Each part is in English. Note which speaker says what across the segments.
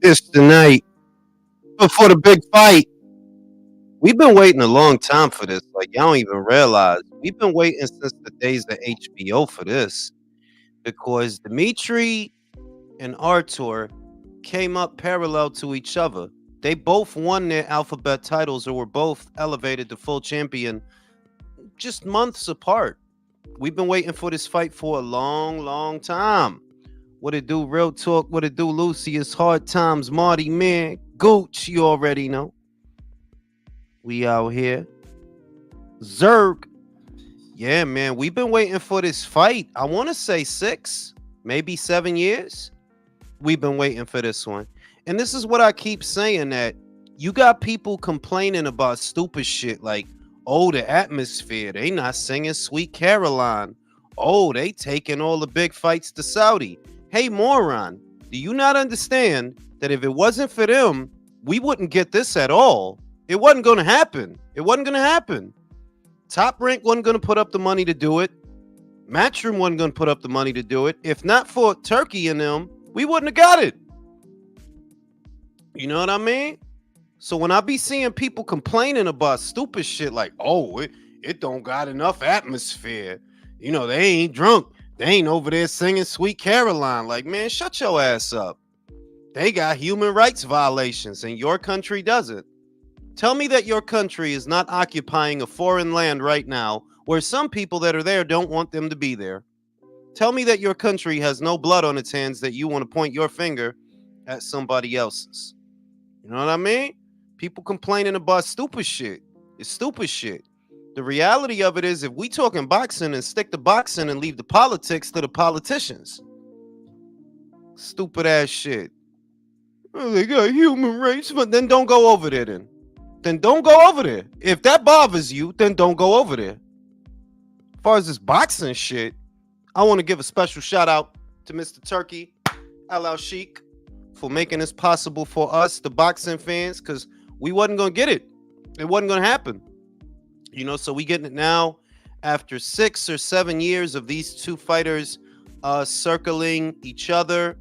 Speaker 1: this tonight before the big fight. We've been waiting a long time for this. Like, y'all don't even realize. We've been waiting since the days of HBO for this because Dimitri and Artur came up parallel to each other. They both won their alphabet titles or were both elevated to full champion just months apart. We've been waiting for this fight for a long, long time. What it do, Real Talk? What it do, Lucius? Hard Times, Marty, man. Gooch, you already know. We out here. Zerg. Yeah, man, we've been waiting for this fight. I want to say 6, maybe 7 years. We've been waiting for this one. And this is what I keep saying, that you got people complaining about stupid shit like, oh, the atmosphere. They not singing Sweet Caroline. Oh, they taking all the big fights to Saudi. Hey, moron, do you not understand that if it wasn't for them, we wouldn't get this at all? It wasn't going to happen. It wasn't going to happen. Top Rank wasn't going to put up the money to do it. Matchroom wasn't going to put up the money to do it. If not for Turkey and them, we wouldn't have got it. You know what I mean? So when I be seeing people complaining about stupid shit like, oh, it don't got enough atmosphere. You know, they ain't drunk. They ain't over there singing Sweet Caroline. Like, man, shut your ass up. They got human rights violations and your country doesn't. Tell me that your country is not occupying a foreign land right now where some people that are there don't want them to be there. Tell me that your country has no blood on its hands that you want to point your finger at somebody else's. You know what I mean? People complaining about stupid shit. It's stupid shit. The reality of it is, if we talking boxing, and stick to boxing and leave the politics to the politicians. Stupid ass shit. Oh, they got human rights, but then don't go over there then. Then don't go over there. If that bothers you, then don't go over there. As far as this boxing shit, I want to give a special shout out to Mr. Turkey, Al Sheik, for making this possible for us, the boxing fans, because we wasn't going to get it. It wasn't going to happen. You know, so we getting it now after 6 or 7 years of these two fighters circling each other,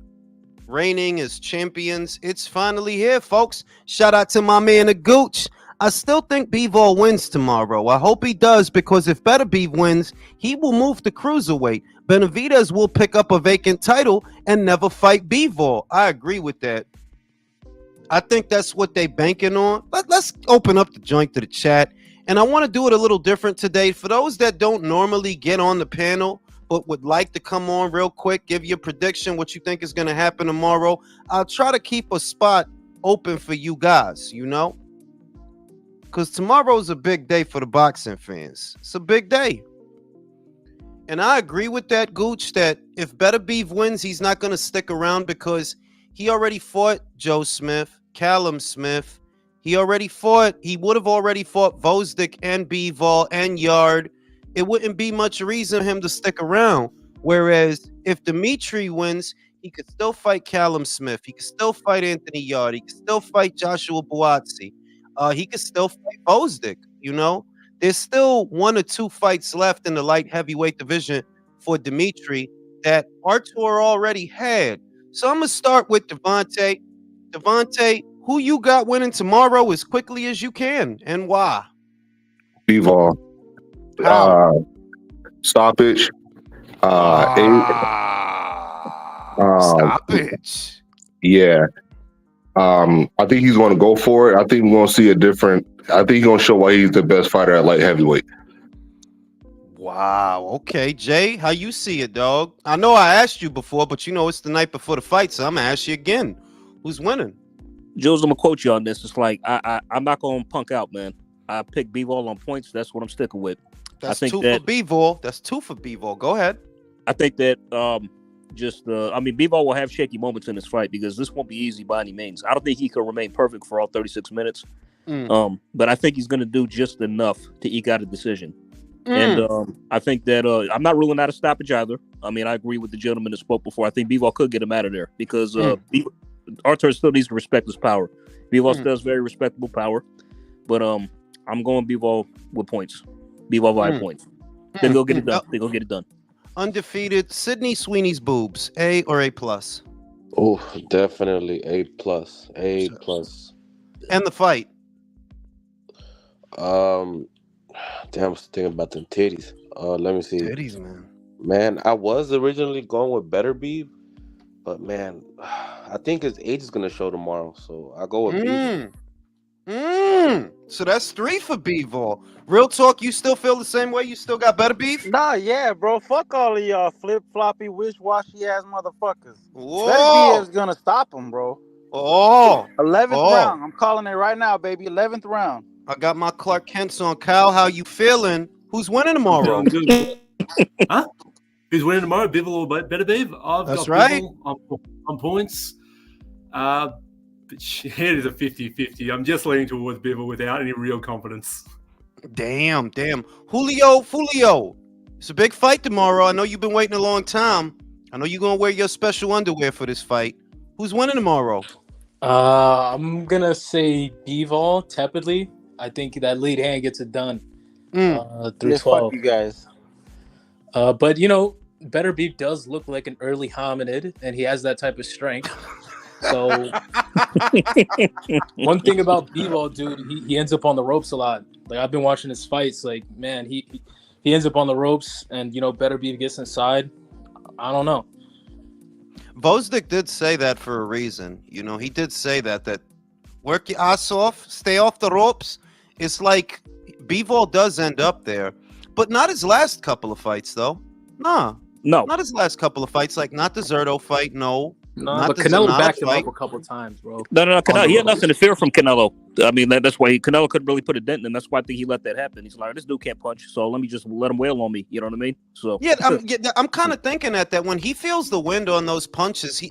Speaker 1: reigning as champions. It's finally here, folks. Shout out to my man, the Gooch. I still think Bivol wins tomorrow. I hope he does, because if Beterbiev wins, he will move to cruiserweight. Benavidez will pick up a vacant title and never fight Bivol. I agree with that. I think that's what they banking on. Let's open up the joint to the chat. And I want to do it a little different today. For those that don't normally get on the panel, but would like to come on real quick, give you a prediction, what you think is going to happen tomorrow, I'll try to keep a spot open for you guys, you know? Because tomorrow's a big day for the boxing fans. It's a big day. And I agree with that, Gooch, that if Beterbiev wins, he's not going to stick around because he already fought Joe Smith, Callum Smith. He would have already fought Vosdick and Bivol and Yard. It wouldn't be much reason for him to stick around. Whereas if Dimitri wins, he could still fight Callum Smith. He could still fight Anthony Yard. He could still fight Joshua Buatsi. He could still fight Vosdick, you know? There's still 1 or 2 fights left in the light heavyweight division for Dimitri that Artur already had. So I'm going to start with Devontae. Devontae, who you got winning tomorrow as quickly as you can, and why?
Speaker 2: Bivol. Stoppage.
Speaker 1: Stoppage.
Speaker 2: Yeah. I think he's going to go for it. I think we're going to see I think he's going to show why he's the best fighter at light heavyweight.
Speaker 1: Wow. Okay, Jay, how you see it, dog? I know I asked you before, but you know it's the night before the fight, so I'm going to ask you again. Who's winning?
Speaker 3: Jules, I'm going to quote you on this. It's like, I'm not going to punk out, man. I picked Bivol on points. That's what I'm sticking with.
Speaker 1: That's 2 for Bivol. That's 2 for Bivol. Go ahead.
Speaker 3: I think that Bivol will have shaky moments in this fight because this won't be easy by any means. I don't think he can remain perfect for all 36 minutes. But I think he's going to do just enough to eke out a decision. And I think that I'm not ruling out a stoppage either. I mean, I agree with the gentleman that spoke before. I think Bivol could get him out of there because Artur still needs to respect his power. Bivol still has very respectable power. But I'm going Bivol with points. Bivol by points. They'll go get it done. They're going to get it done.
Speaker 1: Undefeated Sydney Sweeney's boobs, A or A+?
Speaker 4: Oh, definitely A plus. A
Speaker 1: So-
Speaker 4: plus.
Speaker 1: And the fight.
Speaker 4: Um, damn, I was thinking about them titties. Let me see.
Speaker 1: Titties, man.
Speaker 4: Man, I was originally going with Beterbiev, but man, I think his age is gonna show tomorrow, so I'll go with Bivol.
Speaker 1: Mm. So that's 3 for Bivol. Real talk, you still feel the same way? You still got better beef?
Speaker 5: Nah, yeah, bro. Fuck all of y'all flip floppy, wish washy ass motherfuckers.
Speaker 1: Whoa.
Speaker 5: Beterbiev is gonna stop him, bro.
Speaker 1: Oh.
Speaker 5: 11th
Speaker 1: Oh.
Speaker 5: round. I'm calling it right now, baby. 11th round.
Speaker 1: I got my Clark Kent's on. Cal, how you feeling? Who's winning
Speaker 6: I'm
Speaker 1: tomorrow?
Speaker 6: feeling good. Huh? Who's winning tomorrow? Bivol or Beterbiev? I've
Speaker 1: That's
Speaker 6: got
Speaker 1: right.
Speaker 6: Bivol on points. But it is a 50-50. I'm just leaning towards Bivol without any real confidence.
Speaker 1: Damn. Fulio. It's a big fight tomorrow. I know you've been waiting a long time. I know you're going to wear your special underwear for this fight. Who's winning tomorrow?
Speaker 7: I'm gonna say Bivol tepidly. I think that lead hand gets it done. Through
Speaker 5: Yeah,
Speaker 7: 12.
Speaker 5: fuck you guys.
Speaker 7: But you know, Beterbiev does look like an early hominid, and he has that type of strength. So one thing about Bivol, dude, he ends up on the ropes a lot. Like I've been watching his fights. Like man, he ends up on the ropes, and you know, Beterbiev gets inside. I don't know.
Speaker 1: Vosdick did say that for a reason. You know, he did say that work your ass off, stay off the ropes. It's like Bivol does end up there, but not his last couple of fights, though. Nah,
Speaker 3: No,
Speaker 1: not his last couple of fights. Like not the Zerto fight, no.
Speaker 7: No,
Speaker 1: Not
Speaker 7: but
Speaker 1: the
Speaker 7: Canelo
Speaker 1: Zanata
Speaker 7: backed him
Speaker 1: fight.
Speaker 7: up a couple times, bro.
Speaker 3: no. Canelo, he had
Speaker 1: ropes.
Speaker 3: nothing to fear from Canelo. I mean, that's why Canelo couldn't really put a dent in him. That's why I think he let that happen. He's like, this dude can't punch, so let me just let him wail on me. You know what I mean? So
Speaker 1: Yeah, I'm kind of thinking that when he feels the wind on those punches,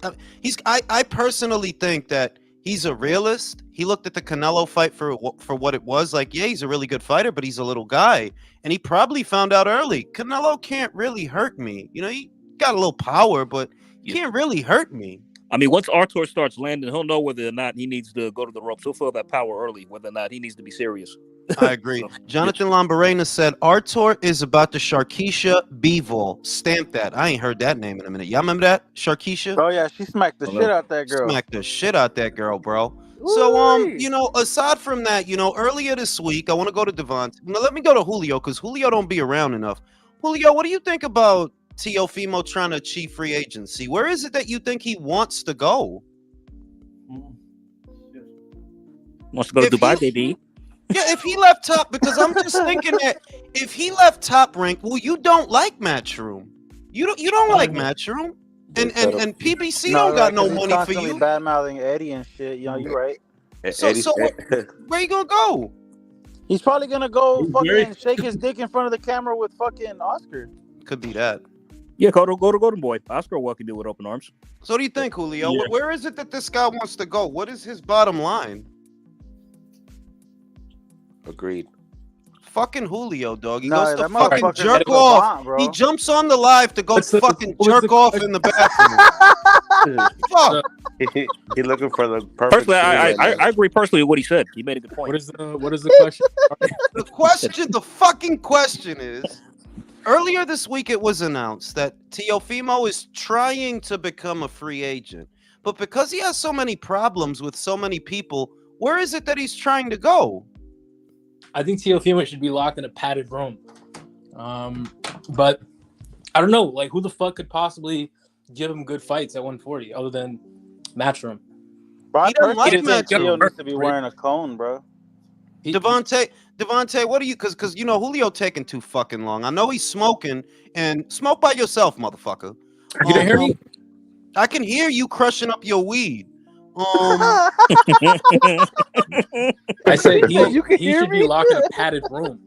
Speaker 1: I personally think that he's a realist. He looked at the Canelo fight for what it was. Like, yeah, he's a really good fighter, but he's a little guy, and he probably found out early. Canelo can't really hurt me. You know, he got a little power, but he can't really hurt me.
Speaker 3: I mean, once Artur starts landing, he'll know whether or not he needs to go to the ropes. He'll feel that power early, whether or not he needs to be serious.
Speaker 1: I agree.
Speaker 3: So,
Speaker 1: Jonathan Lambarena said Artur is about to Sharkeisha Bivol. Stamp that. I ain't heard that name in a minute. Y'all remember that? Sharkeisha?
Speaker 5: Oh yeah, she smacked the shit out that girl.
Speaker 1: Smacked the shit out that girl, bro. So, you know, aside from that, you know, earlier this week, I want to go to Devontae. Now, let me go to Julio because Julio don't be around enough. Julio, what do you think about Teofimo trying to achieve free agency? Where is it that you think he wants to go?
Speaker 3: wants to go to Dubai, baby.
Speaker 1: Yeah, if he left top, because I'm just thinking that if he left Top Rank, well, you don't like Matchroom. You don't like Matchroom, and PBC don't got no money for you.
Speaker 5: Bad mouthing Eddie and shit. You know, you right.
Speaker 1: So where you gonna go?
Speaker 5: He's probably gonna go
Speaker 6: He's
Speaker 5: fucking
Speaker 6: very-
Speaker 5: shake his dick in front of the camera with fucking Oscar.
Speaker 1: Could be that.
Speaker 3: Yeah, go to Golden Boy. Oscar welcome you with open arms.
Speaker 1: So what do you think, Julio?
Speaker 6: Yeah.
Speaker 1: Where is it that this guy wants to go? What is his bottom line?
Speaker 4: Agreed.
Speaker 1: Fucking Julio, dog. He
Speaker 5: No,
Speaker 1: goes to
Speaker 5: that
Speaker 1: fucking
Speaker 5: motherfucker's
Speaker 1: jerk
Speaker 5: a
Speaker 1: off.
Speaker 5: savant, bro.
Speaker 1: He jumps on the live to go
Speaker 7: What's the-
Speaker 1: fucking
Speaker 7: what's
Speaker 1: jerk
Speaker 7: the
Speaker 1: off
Speaker 7: question?
Speaker 1: in the bathroom. Fuck.
Speaker 4: He's looking for the perfect.
Speaker 3: Personally, I
Speaker 4: scene right now.
Speaker 3: agree personally with what he said. He made a good point.
Speaker 7: What is the question?
Speaker 1: The fucking question is, earlier this week it was announced that Teofimo is trying to become a free agent. But because he has so many problems with so many people, where is it that he's trying to go?
Speaker 7: I think Teofimo should be locked in a padded room. But I don't know, like who the fuck could possibly give him good fights at 140 other than Matchroom?
Speaker 5: Bro,
Speaker 1: He doesn't like
Speaker 5: think Theo
Speaker 1: Matchroom.
Speaker 5: needs to be wearing a cone, bro.
Speaker 1: Devontae, what do you? Because you know Julio taking too fucking long. I know he's smoking, and smoke by yourself, motherfucker.
Speaker 7: You didn't hear me?
Speaker 1: I can hear you crushing up your weed.
Speaker 7: I said
Speaker 5: You can
Speaker 7: he
Speaker 5: hear
Speaker 7: should
Speaker 5: me?
Speaker 7: be locked in a padded room.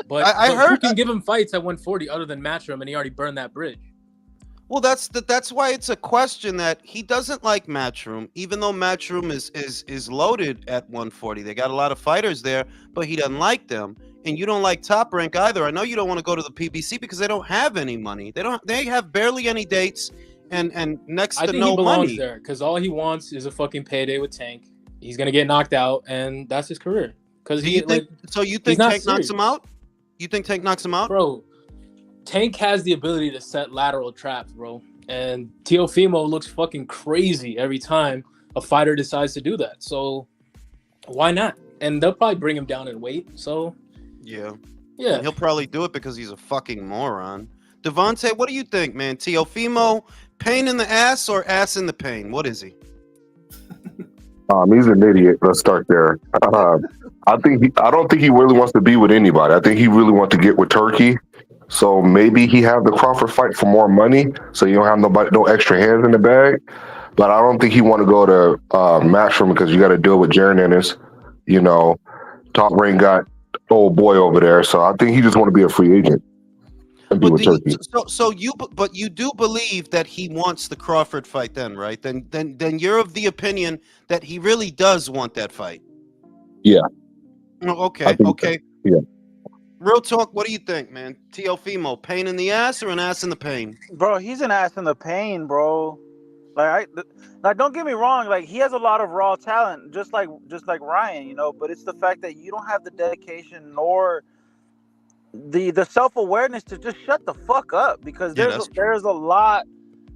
Speaker 7: But
Speaker 1: I
Speaker 7: but
Speaker 1: heard-
Speaker 7: who can give him fights at 140 other than Matchroom, and he already burned that bridge.
Speaker 1: Well, that's why it's a question that he doesn't like Matchroom, even though Matchroom is loaded at 140. They got a lot of fighters there, but he doesn't like them. And you don't like Top Rank either. I know you don't want to go to the PBC because they don't have any money. They have barely any dates and next
Speaker 7: I
Speaker 1: to
Speaker 7: think
Speaker 1: no
Speaker 7: he belongs
Speaker 1: money.
Speaker 7: there because all he wants is a fucking payday with Tank. He's gonna get knocked out, and that's his career. Because
Speaker 1: Do you think
Speaker 7: not
Speaker 1: Tank knocks
Speaker 7: serious.
Speaker 1: him out? You think Tank knocks him out?
Speaker 7: bro, Tank has the ability to set lateral traps, bro. And Teofimo looks fucking crazy every time a fighter decides to do that. So why not? And they'll probably bring him down in weight. So
Speaker 1: Yeah.
Speaker 7: yeah.
Speaker 1: And he'll probably do it because he's a fucking moron. Devontae, what do you think, man? Teofimo, pain in the ass or ass in the pain? What is he?
Speaker 2: He's an idiot. Let's start there. I don't think he really wants to be with anybody. I think he really wants to get with Turkey. So maybe he have the Crawford fight for more money, so you don't have no extra hands in the bag. But I don't think he want to go to Matchroom because you got to deal with Jaron Ennis. You know, Top Rank got old boy over there. So I think he just want to be a free agent and be with Turkey.
Speaker 1: But you do believe that he wants the Crawford fight, then, right? Then you're of the opinion that he really does want that fight.
Speaker 2: Yeah.
Speaker 1: Oh, okay. Okay.
Speaker 2: Yeah.
Speaker 1: Real talk. What do you think, man? Teofimo, pain in the ass or an ass in the pain?
Speaker 5: Bro, he's an ass in the pain, bro. Like, don't get me wrong. Like, he has a lot of raw talent, just like Ryan, you know. But it's the fact that you don't have the dedication nor the self-awareness to just shut the fuck up, because there's a lot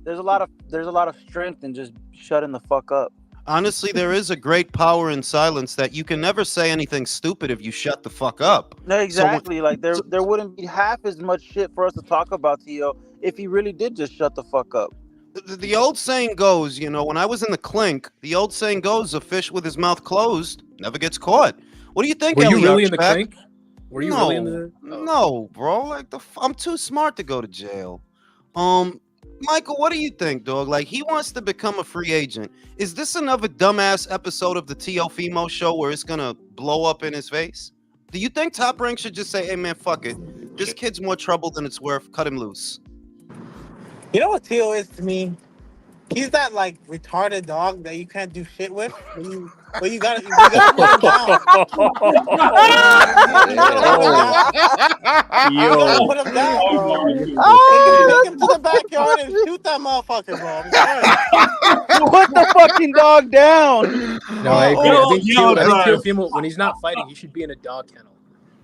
Speaker 5: of strength in just shutting the fuck up.
Speaker 1: Honestly, there is a great power in silence that you can never say anything stupid if you shut the fuck up.
Speaker 5: No, exactly. There wouldn't be half as much shit for us to talk about, Tio, if he really did just shut the fuck up.
Speaker 1: The old saying goes, you know, when I was in the clink, the old saying goes, a fish with his mouth closed never gets caught. What do you think,
Speaker 7: Were you
Speaker 1: Ellie
Speaker 7: really in the
Speaker 1: Archback?
Speaker 7: clink? Were you really in the...
Speaker 1: No, bro. Like, I'm too smart to go to jail. Michael, what do you think, dog? Like, he wants to become a free agent. Is this another dumbass episode of the Teofimo show where it's gonna blow up in his face? Do you think Top Rank should just say, hey, man, fuck it. This kid's more trouble than it's worth. Cut him loose.
Speaker 8: You know what Tio is to me? He's that like retarded dog that you can't do shit with. But you gotta put him down. You gotta put him down, bro. Take him to the backyard and shoot that motherfucker, bro. I'm sorry.
Speaker 5: Put the fucking dog down.
Speaker 7: No, I agree. I think Teofimo, when he's not fighting, he should be in a dog kennel.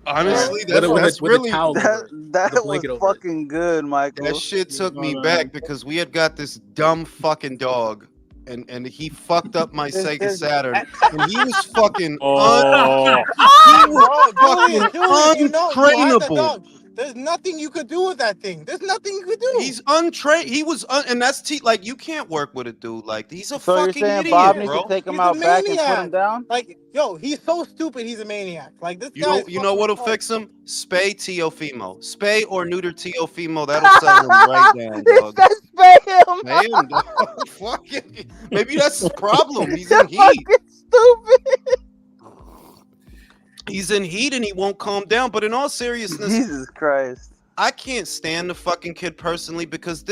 Speaker 1: Honestly,
Speaker 7: that's
Speaker 1: really
Speaker 5: that was fucking good, Michael.
Speaker 1: That shit took me back because we had got this dumb fucking dog, and he fucked up my Sega Saturn, and he was fucking untrainable.
Speaker 8: There's nothing you could do with that thing. There's nothing you could do.
Speaker 1: He's untrained. He was, and that's like you can't work with a dude like he's a
Speaker 5: so
Speaker 1: fucking
Speaker 5: you're saying
Speaker 1: idiot,
Speaker 5: Bob needs
Speaker 1: bro.
Speaker 5: to take him out back and put him down?
Speaker 8: Like, yo, he's so stupid. He's a maniac. Like this guy.
Speaker 1: You know what'll fix him? Spay Teofimo. Spay or neuter Teofimo. That'll settle him right down, dog.
Speaker 5: Spay him.
Speaker 1: Spay him, dog. Fucking. Maybe that's his problem. He's in heat.
Speaker 5: Stupid.
Speaker 1: He's in heat and he won't calm down. But in all seriousness,
Speaker 5: Jesus Christ.
Speaker 1: I can't stand the fucking kid personally because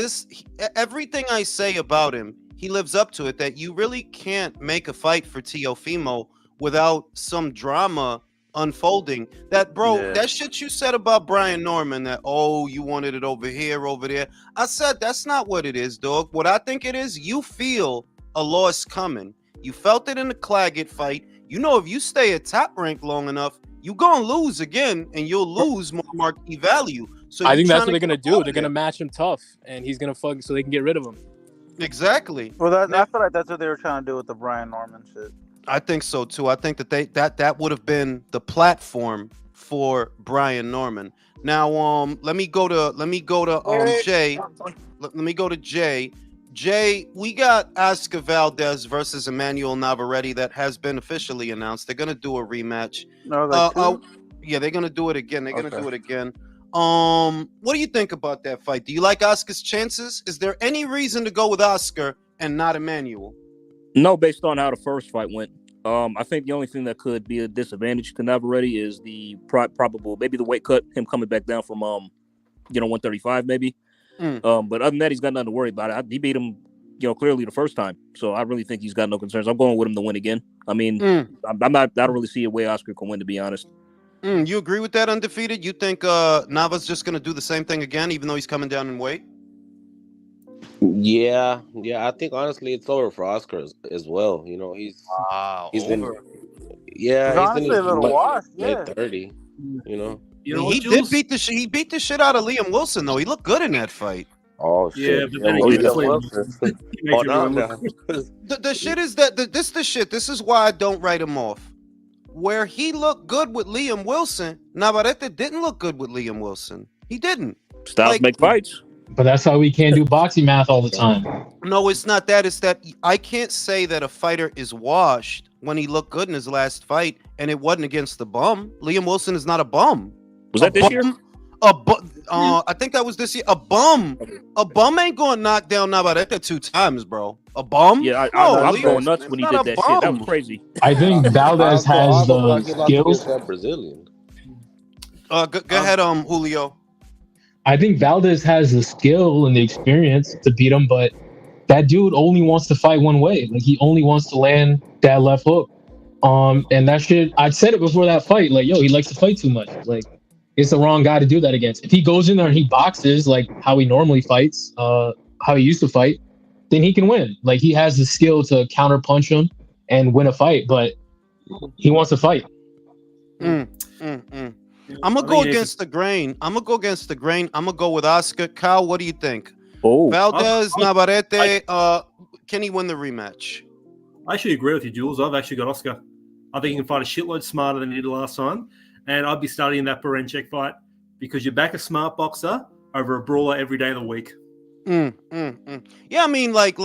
Speaker 1: everything I say about him, he lives up to it. That you really can't make a fight for Teofimo without some drama unfolding. That that shit you said about Brian Norman, that you wanted it over here, over there. I said that's not what it is, dog. What I think it is, you feel a loss coming. You felt it in the Claggett fight. You know, if you stay at Top Rank long enough, you're gonna lose again, and you'll lose more marquee value. So
Speaker 7: I think that's what they're gonna do. They're gonna match him tough, and he's gonna fuck so they can get rid of him.
Speaker 1: Exactly.
Speaker 5: Well, I feel like that's what they were trying to do with the Brian Norman shit.
Speaker 1: I think so too. I think that that would have been the platform for Brian Norman. Now, let me go to Jay. Let me go to Jay. Jay, we got Oscar Valdez versus Emmanuel Navarrete that has been officially announced. They're gonna do a rematch. Yeah, they're gonna do it again. They're gonna do it again. What do you think about that fight? Do you like Oscar's chances? Is there any reason to go with Oscar and not Emmanuel?
Speaker 3: No, based on how the first fight went. I think the only thing that could be a disadvantage to Navarrete is the probable, maybe the weight cut, him coming back down from 135 maybe. But other than that, he's got nothing to worry about. He beat him, clearly the first time. So I really think he's got no concerns. I'm going with him to win again. I mean, I don't really see a way Oscar can win, to be honest.
Speaker 1: You agree with that, Undefeated? You think Nava's just going to do the same thing again, even though he's coming down in weight?
Speaker 4: Yeah. I think honestly, it's over for Oscar as well. He's
Speaker 1: over.
Speaker 4: He's in
Speaker 5: honestly a little washed.
Speaker 4: Mid 30.
Speaker 1: He beat the shit out of Liam Wilson though. He looked good in that fight.
Speaker 4: Oh
Speaker 6: Yeah,
Speaker 4: shit!
Speaker 6: but
Speaker 3: then
Speaker 4: Yeah,
Speaker 3: again,
Speaker 4: William
Speaker 6: Wilson
Speaker 4: Wilson.
Speaker 6: he makes
Speaker 4: Hold
Speaker 6: it
Speaker 4: on
Speaker 6: really
Speaker 4: now.
Speaker 6: look.
Speaker 1: The shit is that this the shit. This is why I don't write him off. Where he looked good with Liam Wilson, Navarrete didn't look good with Liam Wilson. He didn't.
Speaker 3: styles
Speaker 1: Like,
Speaker 3: make fights.
Speaker 7: But that's why we can't do boxing math all the time.
Speaker 1: no, it's not that. It's that I can't say that a fighter is washed when he looked good in his last fight and it wasn't against the bum. Liam Wilson is not a bum.
Speaker 3: Was that this year?
Speaker 1: I think that was this year. A bum ain't going to knock down Navarrete 2 times, bro. A bum?
Speaker 3: Yeah,
Speaker 1: No,
Speaker 3: I was
Speaker 1: Liam-
Speaker 3: going nuts
Speaker 1: it's
Speaker 3: when he
Speaker 1: not
Speaker 3: did
Speaker 1: a
Speaker 3: that shit. That was
Speaker 1: bum.
Speaker 3: crazy.
Speaker 7: I think Valdez
Speaker 4: How
Speaker 7: has
Speaker 4: come
Speaker 7: the
Speaker 4: he lost
Speaker 7: skills.
Speaker 4: against that Brazilian?
Speaker 1: Go ahead, Julio.
Speaker 7: I think Valdez has the skill and the experience to beat him, but that dude only wants to fight one way. Like he only wants to land that left hook. And that shit, I said it before that fight. Like, yo, he likes to fight too much. Like, it's the wrong guy to do that against. If he goes in there and he boxes like how he normally fights, how he used to fight, then he can win. Like he has the skill to counter punch him and win a fight, but he wants to fight.
Speaker 1: I'm gonna go against the grain. I'm gonna go with Oscar. Kyle, what do you think?
Speaker 3: Oh,
Speaker 1: Valdez, Navarrete, can he win the rematch?
Speaker 6: I actually agree with you, Jules. I've actually got Oscar. I think he can fight a shitload smarter than he did last time. And I'd be studying that Barenchek fight because you back a smart boxer over a brawler every day of the week.
Speaker 1: Yeah, I mean, like,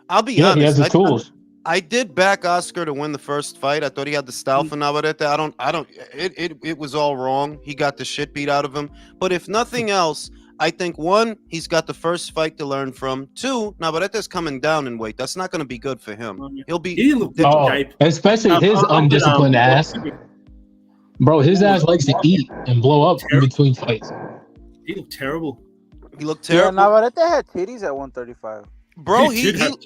Speaker 1: I'll be honest.
Speaker 7: He has the tools.
Speaker 1: I did back Oscar to win the first fight. I thought he had the style for Navarrete. It was all wrong. He got the shit beat out of him. But if nothing else, I think 1, he's got the first fight to learn from. 2, Navarrete's coming down in weight. That's not going to be good for him. He'll be.
Speaker 6: He looked in shape.
Speaker 7: Especially his undisciplined ass. Bro, his ass likes to eat and blow up in between fights.
Speaker 6: He looked terrible.
Speaker 1: He looked
Speaker 5: Yeah,
Speaker 1: terrible.
Speaker 5: Navarrete had titties at 135.
Speaker 1: Bro,
Speaker 3: he still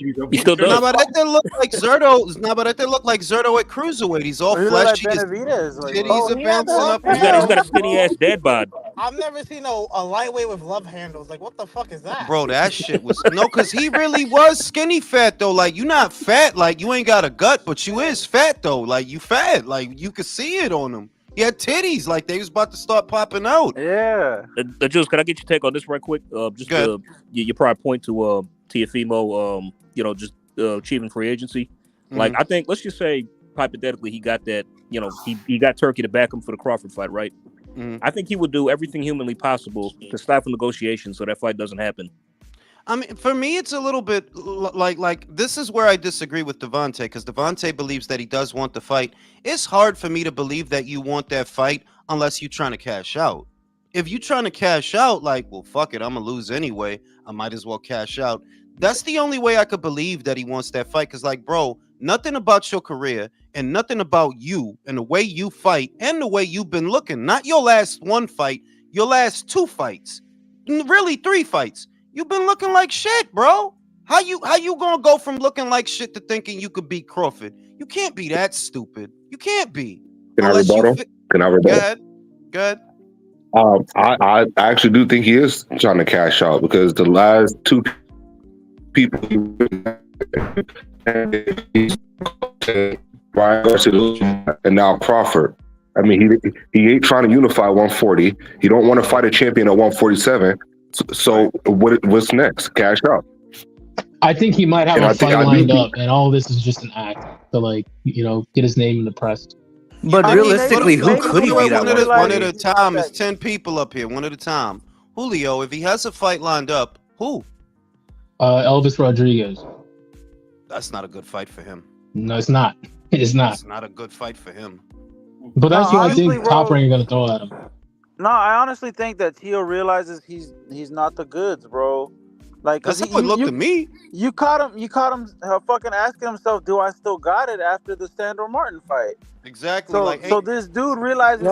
Speaker 3: does.
Speaker 1: Navarrete looked like Zerto. Navarrete looked like Zerto at cruiserweight. He's all
Speaker 5: He looked like
Speaker 1: fleshy. His
Speaker 5: Benavidez. Like,
Speaker 1: titties are
Speaker 8: he had
Speaker 1: bouncing
Speaker 8: the-
Speaker 1: up.
Speaker 3: He's got a skinny ass dad bod.
Speaker 8: I've never seen a lightweight with love handles. Like, what the fuck is that?
Speaker 1: Bro, that shit was because he really was skinny fat though. Like you not fat, like you ain't got a gut, but you is fat though. Like you fat, like you could see it on him. He had titties, like they was about to start popping out.
Speaker 5: yeah.
Speaker 3: Jules, can I get your take on this right quick? Just your probably point to Teofimo, just achieving free agency. Like I think, let's just say hypothetically, he got that. He got Turkey to back him for the Crawford fight, right? I think he would do everything humanly possible to stifle negotiations so that fight doesn't happen.
Speaker 1: I mean, for me, it's a little bit like this is where I disagree with Devontae because Devontae believes that he does want the fight. It's hard for me to believe that you want that fight unless you're trying to cash out. If you're trying to cash out, like, well, fuck it, I'm gonna lose anyway. I might as well cash out. That's the only way I could believe that he wants that fight. Because, like, bro, nothing about your career and nothing about you and the way you fight and the way you've been looking. Not your last 1 fight, your last 2 fights, really 3 fights. You've been looking like shit, bro. How you gonna go from looking like shit to thinking you could beat Crawford? You can't be that stupid. You can't be.
Speaker 2: Can I rebuttal?
Speaker 1: Go ahead. Go ahead.
Speaker 2: I actually do think he is trying to cash out because the last 2 people Brian Garcia and now Crawford. I mean, he ain't trying to unify 140. He don't want to fight a champion at 147. So what's next? Cash out.
Speaker 7: I think he might have a fight lined up, and all this is just an act to get his name in the press.
Speaker 9: But realistically, who could he beat at
Speaker 1: one at a time? It's 10 people up here, one at a time. Julio, if he has a fight lined up, who?
Speaker 7: Elvis Rodriguez.
Speaker 1: That's not a good fight for him.
Speaker 7: No, it's not. It's not.
Speaker 1: It's not a good fight for him.
Speaker 7: But that's what I think
Speaker 5: bro,
Speaker 7: Top Rank are gonna throw at him.
Speaker 5: No, I honestly think that Teo realizes he's not the goods, bro. Like,
Speaker 1: that's how it looked to me.
Speaker 5: You caught him fucking asking himself, "Do I still got it?" After the Sandro Martin fight.
Speaker 1: Exactly.
Speaker 5: So this dude realizes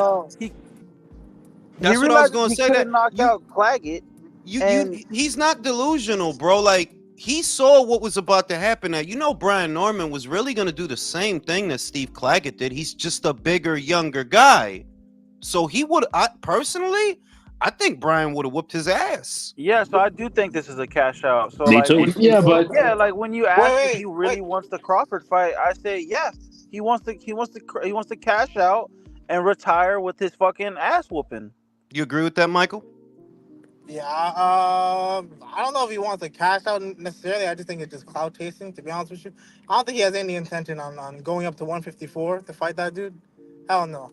Speaker 1: That's what I was gonna say. That
Speaker 5: knock out Claggett.
Speaker 1: He's not delusional, bro. Like he saw what was about to happen. Now, Brian Norman was really gonna do the same thing that Steve Claggett did. He's just a bigger, younger guy. So he would. I think Brian would have whooped his ass.
Speaker 5: Yeah, so I do think this is a cash out. So
Speaker 3: Me too.
Speaker 5: like when you ask if he really wants the Crawford fight, I say yes. He wants to cash out and retire with his fucking ass whooping.
Speaker 1: You agree with that, Michael?
Speaker 8: Yeah, I don't know if he wants to cash out necessarily. I just think it's just clout chasing, to be honest with you. I don't think he has any intention on going up to 154 to fight that dude. Hell no.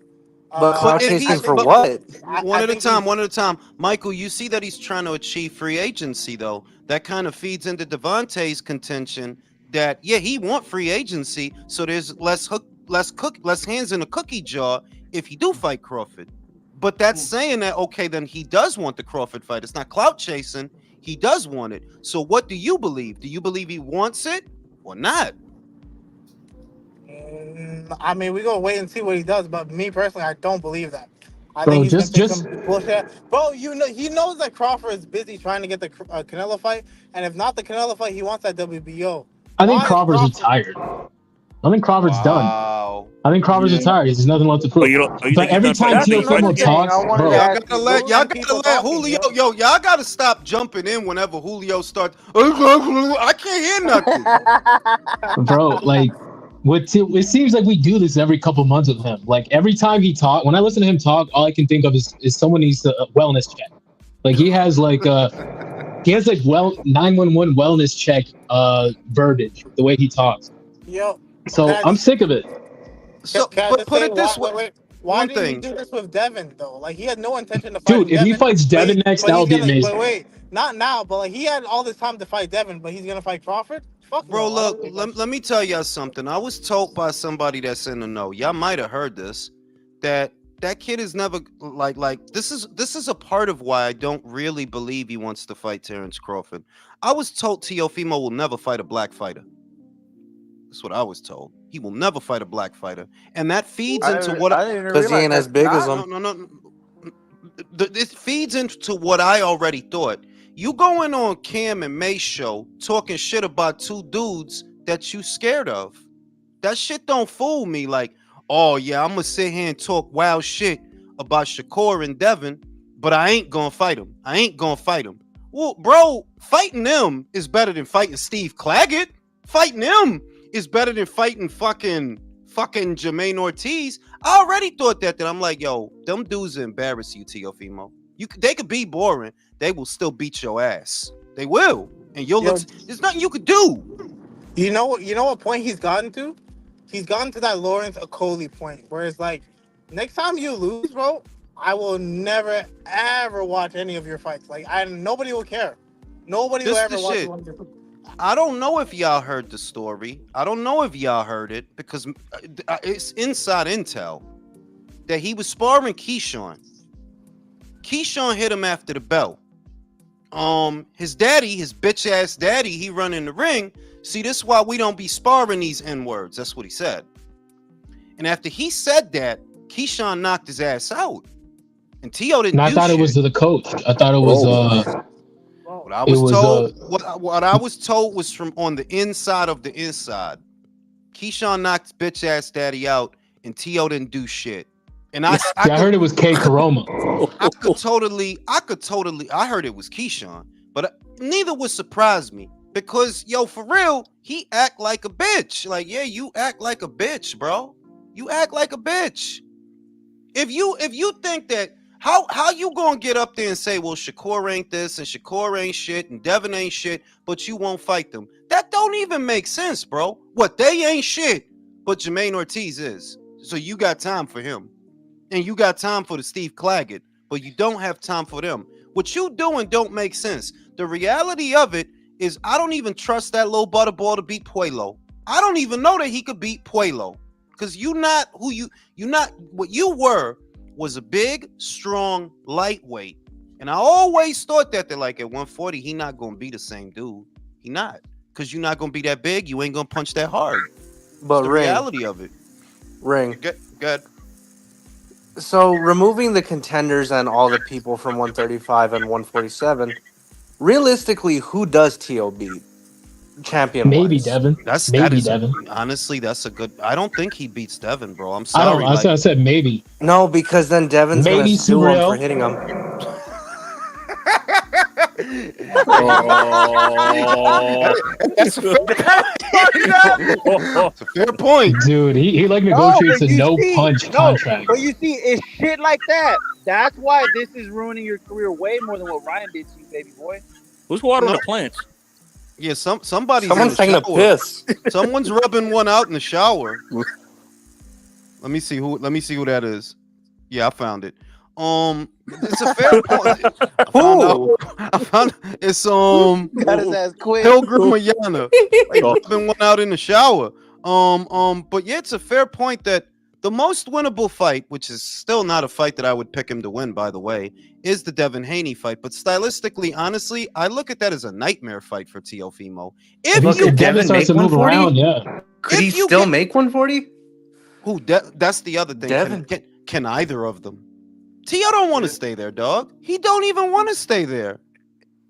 Speaker 9: But
Speaker 1: But
Speaker 9: cloud
Speaker 1: if
Speaker 9: chasing
Speaker 1: he's
Speaker 9: for
Speaker 1: but
Speaker 9: what?
Speaker 1: one
Speaker 8: I
Speaker 1: at a
Speaker 8: think
Speaker 1: time,
Speaker 8: he's
Speaker 1: one at a time. Michael, you see that he's trying to achieve free agency though. That kind of feeds into Devontae's contention that yeah, he want free agency, so there's less hands in the cookie jar if he do fight Crawford. But that's saying that okay, then he does want the Crawford fight. It's not clout chasing. He does want it. So what do you believe? Do you believe he wants it or not?
Speaker 8: I mean, we gonna wait and see what he does. But me personally, I don't believe that. I think
Speaker 7: Bro,
Speaker 8: he's gonna
Speaker 7: just
Speaker 8: take
Speaker 7: just
Speaker 8: some bullshit. Bro, you know, he knows that Crawford is busy trying to get the Canelo fight, and if not the Canelo fight, he wants that WBO.
Speaker 7: I think
Speaker 8: Why is
Speaker 7: Crawford's
Speaker 8: Crawford?
Speaker 7: retired. I think Crawford's done.
Speaker 1: Wow.
Speaker 7: I think Crawford's retired. There's nothing left to
Speaker 3: Oh,
Speaker 7: prove.
Speaker 3: you
Speaker 7: But
Speaker 3: think he's
Speaker 7: every
Speaker 3: done fighting
Speaker 7: time
Speaker 5: That's
Speaker 3: big fights
Speaker 5: another
Speaker 7: Teofimo
Speaker 3: again?
Speaker 5: thing I
Speaker 7: talks,
Speaker 5: wanted to
Speaker 7: bro,
Speaker 1: Y'all
Speaker 5: ask
Speaker 1: gotta
Speaker 5: you,
Speaker 1: let
Speaker 5: Lou.
Speaker 1: y'all
Speaker 8: And
Speaker 1: gotta
Speaker 8: people
Speaker 1: let
Speaker 8: talking,
Speaker 1: Julio
Speaker 8: yo.
Speaker 1: y'all gotta stop jumping in whenever Julio starts. I can't hear nothing.
Speaker 7: bro, like it seems like we do this every couple months with him. Like every time he talk, when I listen to him talk, all I can think of is someone needs a wellness check. Like he has like 911 wellness check verbiage the way he talks.
Speaker 8: Yo,
Speaker 7: So
Speaker 8: can I
Speaker 7: I'm
Speaker 8: just
Speaker 7: sick of it.
Speaker 1: So,
Speaker 8: can I
Speaker 1: but
Speaker 8: just
Speaker 1: put
Speaker 8: say
Speaker 1: it this
Speaker 8: why?
Speaker 1: way.
Speaker 8: Wait, wait. Why
Speaker 1: One
Speaker 8: didn't he
Speaker 1: thing,
Speaker 8: do this with Devin though? Like he had no intention of
Speaker 7: Dude,
Speaker 8: fighting
Speaker 7: if he
Speaker 8: Devin,
Speaker 7: fights Devin next, that
Speaker 8: he's
Speaker 7: would be
Speaker 8: gonna. But
Speaker 7: amazing.
Speaker 8: wait, not now. But like he had all this time to fight Devin, but he's gonna fight Crawford. Fuck
Speaker 1: bro.
Speaker 8: no, I
Speaker 1: Look,
Speaker 8: don't think
Speaker 1: let
Speaker 8: that's.
Speaker 1: me tell y'all something. I was told by somebody that's in the know. Y'all might have heard this. That kid is never like this is a part of why I don't really believe he wants to fight Terrence Crawford. I was told Teofimo will never fight a black fighter. That's what I was told. He will never fight a black fighter, and that feeds into what
Speaker 5: I didn't even
Speaker 9: Because he
Speaker 5: realize
Speaker 9: ain't as
Speaker 5: that.
Speaker 9: big as
Speaker 1: no
Speaker 9: him.
Speaker 1: no no. This feeds into what I already thought. You going on Cam and May show talking shit about two dudes that you scared of. That shit don't fool me. Like, oh yeah, I'm gonna sit here and talk wild shit about Shakur and Devin, but I ain't gonna fight him. I ain't gonna fight him. Well, bro, fighting them is better than fighting Steve Claggett. Fighting them is better than fighting fucking Jermaine Ortiz. I already thought that. I'm like, yo, them dudes embarrass you, Teofimo. They could be boring. They will still beat your ass. They will, and you'll look.
Speaker 8: Yo,
Speaker 1: There's nothing you could do.
Speaker 8: you know what? You know what point he's gotten to? He's gotten to that Lawrence Okolie point, where it's like, next time you lose, bro, I will never ever watch any of your fights. Like, nobody will care. Nobody will
Speaker 1: This the
Speaker 8: ever watch
Speaker 1: shit.
Speaker 8: one of your.
Speaker 1: I don't know if y'all heard the story. I don't know if y'all heard it because it's inside intel that he was sparring Keyshawn. Keyshawn hit him after the bell. His daddy, his bitch ass daddy, he run in the ring. See, this is why we don't be sparring these N-words. That's what he said. And after he said that, Keyshawn knocked his ass out. And Tio didn't
Speaker 7: And I
Speaker 1: do
Speaker 7: thought
Speaker 1: shit.
Speaker 7: it was the coach. I thought it was
Speaker 1: What I was told, what I was told was from on the inside of the inside. Keyshawn knocked bitch ass daddy out, and Tio didn't do shit. And I
Speaker 7: heard it was K Karoma.
Speaker 1: I heard it was Keyshawn, but neither would surprise me because yo, for real, he act like a bitch. Like, yeah, you act like a bitch, bro. You act like a bitch. If you think that how you gonna get up there and say, well, Shakur ain't this and Shakur ain't shit and Devin ain't shit, but you won't fight them? That don't even make sense, bro. What, they ain't shit, but Jermaine Ortiz is. So you got time for him. And you got time for the Steve Claggett, but you don't have time for them. What you doing don't make sense. The reality of it is I don't even trust that little butterball to beat Puello. I don't even know that he could beat Puello. Because you not what you were was a big, strong lightweight. And I always thought that they're like at 140, he not gonna be the same dude. He not. Because you're not gonna be that big, you ain't gonna punch that hard.
Speaker 9: But
Speaker 1: It's the reality of it.
Speaker 9: Ring.
Speaker 1: Good.
Speaker 9: So removing the contenders and all the people from 135 and 147, realistically, who does T.O. beat? Champion
Speaker 7: Maybe
Speaker 9: wise.
Speaker 7: Devin.
Speaker 1: Honestly, that's a good. I don't think he beats Devin, bro. I'm
Speaker 7: I don't.
Speaker 1: sorry.
Speaker 7: I said maybe.
Speaker 9: No, because then Devin's
Speaker 7: Maybe
Speaker 9: gonna sue him for
Speaker 7: Surreal.
Speaker 9: hitting him.
Speaker 1: That's a fair It's a fair point.
Speaker 7: Dude, he like
Speaker 10: No,
Speaker 7: negotiates
Speaker 10: but
Speaker 7: a
Speaker 10: you
Speaker 7: no
Speaker 10: see,
Speaker 7: punch
Speaker 10: no,
Speaker 7: contract.
Speaker 10: but you see, it's shit like that. That's why this is ruining your career way more than what Ryan did to you, baby boy.
Speaker 3: Who's watering
Speaker 1: No.
Speaker 3: the plants?
Speaker 1: Yeah, somebody's
Speaker 9: Someone's
Speaker 1: in
Speaker 9: taking
Speaker 1: the
Speaker 9: a
Speaker 1: shower.
Speaker 9: piss.
Speaker 1: Someone's rubbing one out in the shower. Let me see who that is. Yeah, I found it. It's a fair point. I found it's
Speaker 10: Got his ass quick.
Speaker 1: Pilgrim Mayana. Like rubbing one out in the shower. But yeah, it's a fair point that the most winnable fight, which is still not a fight that I would pick him to win, by the way, is the Devin Haney fight. But stylistically, honestly, I look at that as a nightmare fight for Teofimo.
Speaker 7: If
Speaker 9: Look,
Speaker 7: Devin
Speaker 9: could Devin
Speaker 7: starts to
Speaker 9: make
Speaker 7: move
Speaker 9: 140?
Speaker 7: around, yeah.
Speaker 9: Could he
Speaker 1: If you
Speaker 9: still
Speaker 1: get-
Speaker 9: make 140?
Speaker 1: That's the other thing.
Speaker 9: Devin.
Speaker 1: Can either of them? Tio don't want to stay there, dog. He don't even want to stay there.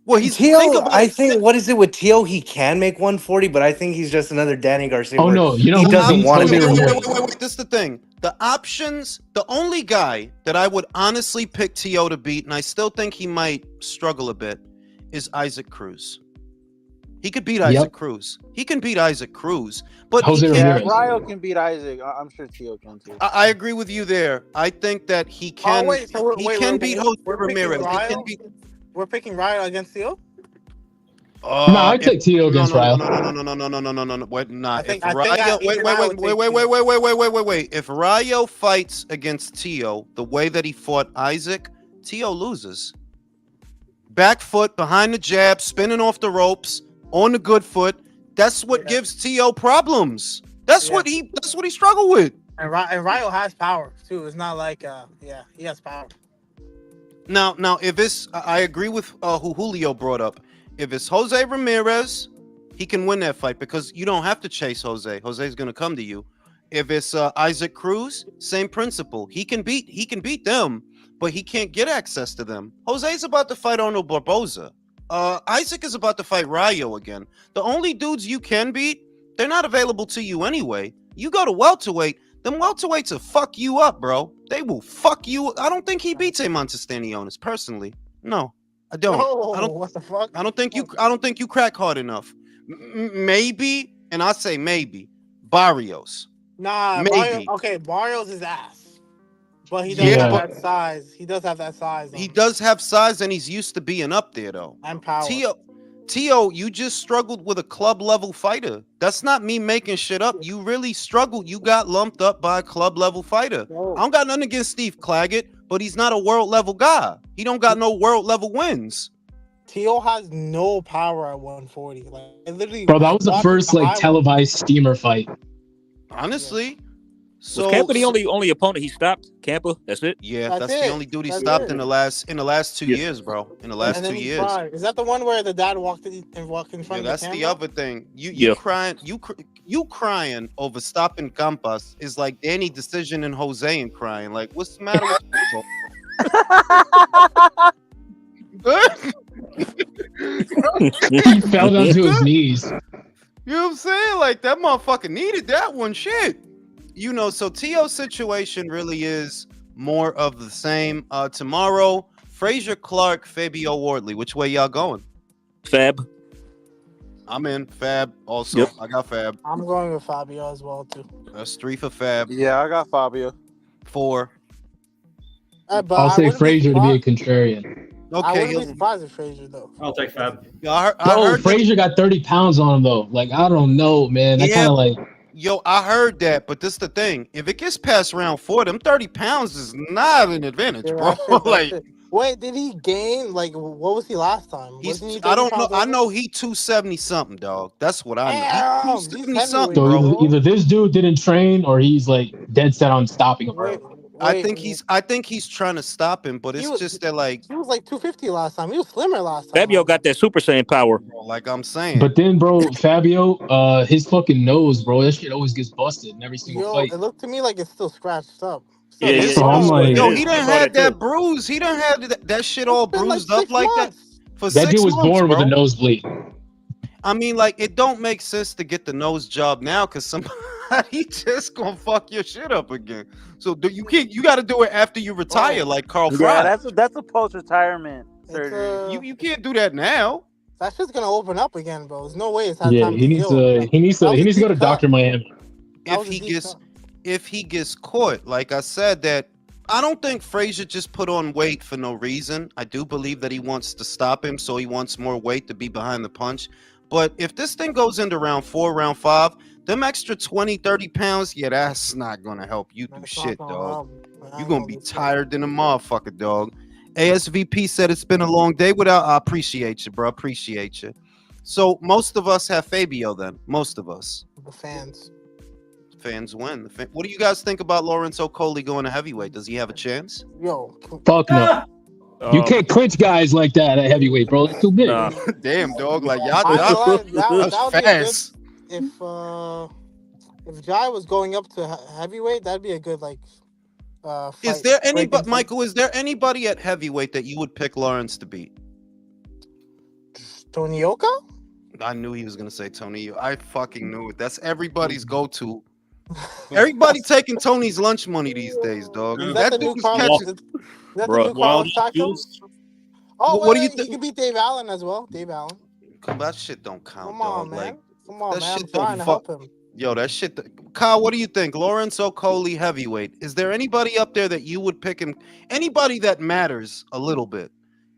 Speaker 1: Well, think
Speaker 9: Tio,
Speaker 1: about
Speaker 9: I
Speaker 1: it.
Speaker 9: think, what is it with Tio? He can make 140, but I think he's just another Danny Garcia.
Speaker 7: Oh
Speaker 9: where
Speaker 7: no, you know
Speaker 9: he
Speaker 7: who
Speaker 9: doesn't
Speaker 7: beats
Speaker 9: want to
Speaker 7: Jose
Speaker 9: do
Speaker 7: Ramirez?
Speaker 1: Wait. This is the thing. The options, the only guy that I would honestly pick Tio to beat, and I still think he might struggle a bit, is Isaac Cruz. He could beat Isaac Cruz. He can beat Isaac Cruz, but
Speaker 7: Jose
Speaker 1: he
Speaker 7: Ramirez.
Speaker 1: can't.
Speaker 10: Ryo can beat Isaac. I'm sure Tio can too.
Speaker 1: I agree with you there. I think that he can.
Speaker 8: wait, so
Speaker 1: he can beat Jose
Speaker 8: we're picking
Speaker 1: Ramirez. He
Speaker 8: Ryo?
Speaker 1: can beat.
Speaker 8: We're picking Ryo against Theo?
Speaker 7: No, I take Tio against Ryo.
Speaker 1: No. Wait, not.
Speaker 8: I think-
Speaker 1: If
Speaker 8: I think
Speaker 1: Ryo,
Speaker 8: even I would take
Speaker 1: wait. If Ryo fights against Tio the way that he fought Isaac, Tio loses. Back foot, behind the jab, spinning off the ropes, on the good foot. That's what gives Tio problems. That's what he struggled with.
Speaker 8: And Ryo has power too. It's not like he has power.
Speaker 1: Now, if it's, I agree with who Julio brought up. If it's Jose Ramirez, he can win that fight because you don't have to chase Jose. Jose's gonna come to you. If it's Isaac Cruz, same principle. He can beat them, but he can't get access to them. Jose's about to fight Arnold Barboza. Isaac is about to fight Ryo again. The only dudes you can beat, they're not available to you anyway. You go to welterweight, them welterweights will fuck you up, bro. They will fuck you. I don't think he beats Montes Stanionis, personally. No, I don't.
Speaker 8: Oh,
Speaker 1: I don't.
Speaker 8: what the fuck?
Speaker 1: I don't think you crack hard enough. Maybe, and I say maybe, Barrios.
Speaker 8: Nah,
Speaker 1: Maybe.
Speaker 8: Barrios is ass. But he does
Speaker 1: Yeah,
Speaker 8: have
Speaker 1: but-
Speaker 8: that size. He does have that size.
Speaker 1: He does have size, and he's used to being up there, though.
Speaker 8: And power.
Speaker 1: Tio, you just struggled with a club level fighter. That's not me making shit up. You really struggled. You got lumped up by a club level fighter.
Speaker 8: Whoa.
Speaker 1: I don't got nothing against Steve Claggett, but he's not a world level guy. He don't got no world level wins.
Speaker 8: Tio has no power at 140. Like, it literally.
Speaker 7: Bro, that was the first like televised steamer fight.
Speaker 1: Honestly.
Speaker 3: Was Campa the only opponent he stopped? Campa, that's it.
Speaker 1: Yeah, that's
Speaker 8: it.
Speaker 1: the only dude he
Speaker 8: That's
Speaker 1: stopped
Speaker 8: it.
Speaker 1: in the last 2 years, bro. In the last
Speaker 8: And
Speaker 1: 2
Speaker 8: then he
Speaker 1: years.
Speaker 8: cried. Is that the one where the dad walked in and walked in front
Speaker 1: Yeah,
Speaker 8: of
Speaker 1: that's
Speaker 8: the
Speaker 1: the
Speaker 8: camera?
Speaker 1: other thing. You
Speaker 3: Yeah.
Speaker 1: crying, you crying over stopping Campas is like Danny Decision and Jose and crying. Like, what's the matter with you?
Speaker 7: He fell down to his knees.
Speaker 1: You know what I'm saying? Like, that motherfucker needed that one. Shit. You know, so Tio's situation really is more of the same. Tomorrow, Frazier Clark, Fabio Wardley. Which way y'all going?
Speaker 3: Fab.
Speaker 1: I'm in. Fab also.
Speaker 3: Yep.
Speaker 1: I got Fab.
Speaker 8: I'm going with Fabio as well too.
Speaker 1: That's 3 for Fab.
Speaker 10: Yeah, I got Fabio.
Speaker 1: 4.
Speaker 8: But
Speaker 7: I'll
Speaker 8: I
Speaker 7: say
Speaker 8: wouldn't
Speaker 7: Frazier to be a
Speaker 8: surprised-
Speaker 7: contrarian.
Speaker 8: I
Speaker 1: Okay.
Speaker 8: wouldn't be surprised if Frazier though.
Speaker 6: I'll take Fab.
Speaker 1: I
Speaker 7: Bro,
Speaker 1: heard that-
Speaker 7: Frazier got 30 pounds on him though. Like, I don't know, man. I
Speaker 1: Yeah.
Speaker 7: kind of like.
Speaker 1: Yo, I heard that, but this the thing. If it gets past round 4, them 30 pounds is not an advantage,
Speaker 8: Yeah,
Speaker 1: bro.
Speaker 8: that shit- that
Speaker 1: Like,
Speaker 8: shit. Wait, did he gain? Like, what was he last time?
Speaker 1: he's,
Speaker 8: Wasn't he
Speaker 1: I don't
Speaker 8: 30
Speaker 1: know.
Speaker 8: pounds
Speaker 1: I
Speaker 8: over?
Speaker 1: know he 270 something, dog. That's what I know.
Speaker 8: Damn,
Speaker 1: He
Speaker 8: he's
Speaker 1: 270
Speaker 8: heavyweight,
Speaker 1: something,
Speaker 7: So
Speaker 1: bro.
Speaker 7: either this dude didn't train or he's like dead set on stopping him.
Speaker 8: Wait,
Speaker 1: I
Speaker 8: wait,
Speaker 1: think he's trying to stop him, but
Speaker 8: He
Speaker 1: it's
Speaker 8: was-
Speaker 1: just that, like,
Speaker 8: he was like 250 last time. He was slimmer last time.
Speaker 3: Fabio got that Super Saiyan power.
Speaker 1: like I'm saying.
Speaker 7: But then, bro, Fabio, his fucking nose, bro, that shit always gets busted in every single
Speaker 8: Yo,
Speaker 7: fight.
Speaker 8: it looked to me like it's still scratched up.
Speaker 3: Yeah,
Speaker 8: Still-
Speaker 3: yeah.
Speaker 7: So I'm like-
Speaker 1: Yo,
Speaker 3: Yeah,
Speaker 1: he
Speaker 3: I
Speaker 1: done
Speaker 3: saw
Speaker 1: had that
Speaker 3: too.
Speaker 1: bruise. He done had that shit all
Speaker 8: It's been
Speaker 1: bruised
Speaker 8: like
Speaker 1: up
Speaker 8: 6
Speaker 1: like that
Speaker 8: months.
Speaker 1: for
Speaker 7: That
Speaker 1: 6
Speaker 7: dude was
Speaker 1: months,
Speaker 7: born with
Speaker 1: bro.
Speaker 7: a nosebleed.
Speaker 1: I mean, like, it don't make sense to get the nose job now because somebody just gonna fuck your shit up again. So you got to do it after you retire, like Carl Fry.
Speaker 10: Yeah, that's a post retirement
Speaker 8: It's,
Speaker 10: surgery.
Speaker 1: You can't do that now.
Speaker 8: That shit's gonna open up again, bro. There's no way it's had
Speaker 7: Yeah,
Speaker 8: time
Speaker 7: he
Speaker 8: to
Speaker 7: needs
Speaker 8: heal.
Speaker 7: to. He needs to.
Speaker 8: That was
Speaker 7: He
Speaker 8: a
Speaker 7: needs to go
Speaker 8: deep
Speaker 7: to
Speaker 8: cut.
Speaker 7: Doctor Miami.
Speaker 8: That
Speaker 1: If
Speaker 8: was a
Speaker 1: he
Speaker 8: deep
Speaker 1: gets
Speaker 8: cut.
Speaker 1: if he gets caught, like I said, that I don't think Frazier just put on weight for no reason. I do believe that he wants to stop him, so he wants more weight to be behind the punch. But if this thing goes into round 4, round 5, them extra 20, 30 pounds, yeah, that's not gonna help you do
Speaker 8: That's not
Speaker 1: shit,
Speaker 8: gonna
Speaker 1: dog.
Speaker 8: help. I
Speaker 1: You're
Speaker 8: ain't
Speaker 1: gonna be
Speaker 8: do shit.
Speaker 1: tired than a motherfucker, dog. ASVP said it's been a long day without. I appreciate you, bro. Appreciate you. So most of us have Fabio then. Most of us.
Speaker 8: The fans.
Speaker 1: Fans win. What do you guys think about Lawrence Okolie going to heavyweight? Does he have a chance?
Speaker 8: Yo,
Speaker 7: Fuck no. You
Speaker 3: Um,
Speaker 7: can't clinch guys like that at heavyweight, bro. It's too big.
Speaker 3: Nah.
Speaker 1: Damn, dog. Like y'all,
Speaker 8: I ain't gonna lie,
Speaker 1: that's
Speaker 8: that would be a good
Speaker 1: fast.
Speaker 8: if Jai was going up to heavyweight, that'd be a good like fight.
Speaker 1: Is there anybody,
Speaker 8: breaking
Speaker 1: Michael? Is there anybody at heavyweight that you would pick Lawrence to beat?
Speaker 8: Tony Oka?
Speaker 1: I knew he was gonna say Tony. I fucking knew it. That's everybody's go-to. Everybody taking Tony's lunch money these days, dog.
Speaker 8: Is
Speaker 1: That
Speaker 8: that the
Speaker 1: dude
Speaker 8: new
Speaker 1: was
Speaker 8: Carlos?
Speaker 1: catching.
Speaker 8: Is that
Speaker 3: Bruh.
Speaker 8: the new
Speaker 6: Wild
Speaker 8: Carlos Taco?
Speaker 6: Jules.
Speaker 8: Oh,
Speaker 1: What do you
Speaker 8: wait,
Speaker 1: think?
Speaker 8: he could beat Dave Allen as well. Dave Allen.
Speaker 1: Come, that shit don't count,
Speaker 8: Come on,
Speaker 1: dog.
Speaker 8: man.
Speaker 1: Like
Speaker 8: Come on,
Speaker 1: that
Speaker 8: man. I'm
Speaker 1: shit don't
Speaker 8: trying to
Speaker 1: fuck.
Speaker 8: help him.
Speaker 1: Yo, that shit. Kyle, what do you think? Lawrence Okolie heavyweight. Is there anybody up there that you would pick him? Anybody that matters a little bit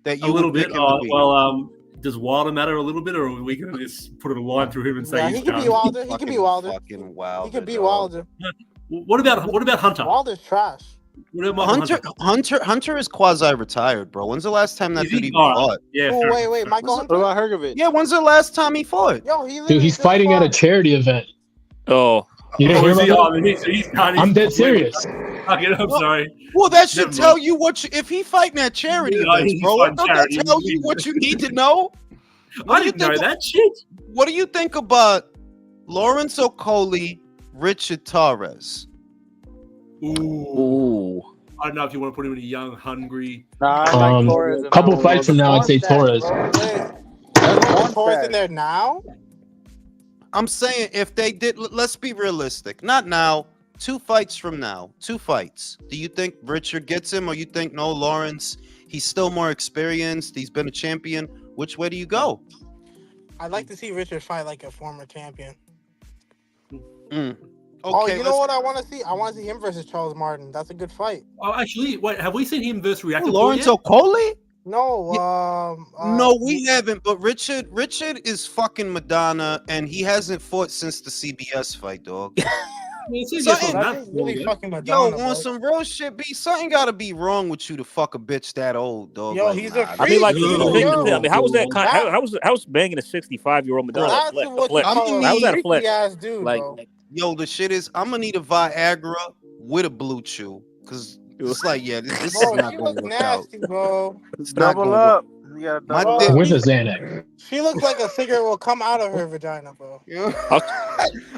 Speaker 1: that
Speaker 6: A
Speaker 1: you
Speaker 6: little
Speaker 1: would pick
Speaker 6: bit.
Speaker 1: him to beat?
Speaker 6: Well, does Wilder matter a little bit, or are we going to just put a line through him and say
Speaker 8: Yeah,
Speaker 6: he's
Speaker 8: he could be
Speaker 6: done?
Speaker 8: Wilder. He could be Wilder.
Speaker 1: Fucking Wilder.
Speaker 8: He could be
Speaker 1: dog.
Speaker 8: Wilder.
Speaker 6: What about Hunter?
Speaker 8: Wilder's trash.
Speaker 6: What about Michael
Speaker 1: Hunter is quasi-retired, bro. When's the last time that
Speaker 6: Is he?
Speaker 1: dude even
Speaker 6: All right.
Speaker 1: fought?
Speaker 6: Yeah.
Speaker 8: Oh,
Speaker 6: fair
Speaker 8: wait,
Speaker 6: enough.
Speaker 8: Michael
Speaker 10: What
Speaker 8: Hunter?
Speaker 10: about Hergovich?
Speaker 1: Yeah, when's the last time he fought?
Speaker 8: Yo, he
Speaker 7: Dude, he's fighting at a charity event.
Speaker 3: Oh,
Speaker 7: You didn't
Speaker 6: Oh,
Speaker 7: hear
Speaker 6: is he?
Speaker 7: about
Speaker 6: Oh,
Speaker 7: that?
Speaker 6: he's done.
Speaker 7: I'm dead
Speaker 6: He's
Speaker 7: serious.
Speaker 6: Okay, I'm sorry.
Speaker 1: Well, that should
Speaker 6: Never
Speaker 1: tell
Speaker 6: mind.
Speaker 1: you if he fighting at charity
Speaker 6: Yeah,
Speaker 1: events,
Speaker 6: he's
Speaker 1: bro.
Speaker 6: fighting
Speaker 1: Don't that
Speaker 6: charity.
Speaker 1: tell you what you need to know?
Speaker 6: I didn't know that shit.
Speaker 1: What do you think about Lawrence Okolie, Richard Torres?
Speaker 3: ooh.
Speaker 6: I don't know if you want to put him in a young, hungry.
Speaker 10: Nah, I like Torres. in
Speaker 7: Couple
Speaker 10: that one,
Speaker 7: fights
Speaker 10: bro.
Speaker 7: from now, I'd
Speaker 10: Corn
Speaker 7: say
Speaker 10: fat,
Speaker 7: Torres.
Speaker 10: bro.
Speaker 8: Wait,
Speaker 10: That's
Speaker 8: you
Speaker 10: corn
Speaker 8: put Torres
Speaker 10: fat.
Speaker 8: in there now?
Speaker 1: I'm saying if they did, let's be realistic. Not now. 2 fights from now. 2 fights. Do you think Richard gets him, or you think no, Lawrence? He's still more experienced. He's been a champion. Which way do you go?
Speaker 8: I'd like to see Richard fight like a former champion.
Speaker 1: Okay,
Speaker 8: Oh, you know what I want to see? I want to see him versus Charles Martin. That's a good fight.
Speaker 6: Oh, actually, wait. Have we seen him versus Reactor?
Speaker 1: Lawrence
Speaker 6: yet?
Speaker 1: Okolie?
Speaker 8: No,
Speaker 1: No, we haven't. But Richard is fucking Madonna, and he hasn't fought since the CBS fight, dog.
Speaker 6: I mean, it's
Speaker 1: Something-
Speaker 6: not
Speaker 8: really
Speaker 6: yet.
Speaker 8: fucking
Speaker 1: Yo,
Speaker 8: Madonna.
Speaker 1: on
Speaker 8: bro.
Speaker 1: some real shit, B, something gotta be wrong with you to fuck a bitch that old, dog.
Speaker 8: Yo,
Speaker 1: Like,
Speaker 8: he's
Speaker 1: nah,
Speaker 8: a
Speaker 1: that-
Speaker 3: I mean, like,
Speaker 8: Freak,
Speaker 3: the
Speaker 8: yo.
Speaker 3: thing, I mean, how was that?
Speaker 8: That-
Speaker 3: How was banging a 65-year-old Madonna?
Speaker 8: That's
Speaker 3: Flex,
Speaker 8: what you
Speaker 3: flex.
Speaker 8: call
Speaker 3: How was that a
Speaker 8: a
Speaker 3: flex?
Speaker 8: freaky ass dude,
Speaker 3: Like,
Speaker 8: bro.
Speaker 1: Yo, the shit is, I'm gonna need a Viagra with a blue chew, cause it's like, yeah, this is
Speaker 8: Bro,
Speaker 1: not
Speaker 8: she
Speaker 1: gonna
Speaker 8: looks
Speaker 1: work out.
Speaker 8: nasty, bro.
Speaker 1: It's not
Speaker 10: Double
Speaker 1: gonna
Speaker 10: up. You gotta
Speaker 1: My
Speaker 10: double
Speaker 1: dick-
Speaker 10: up.
Speaker 7: Where's a Xanax?
Speaker 8: She looks like a cigarette will come out of her vagina, bro.
Speaker 1: work.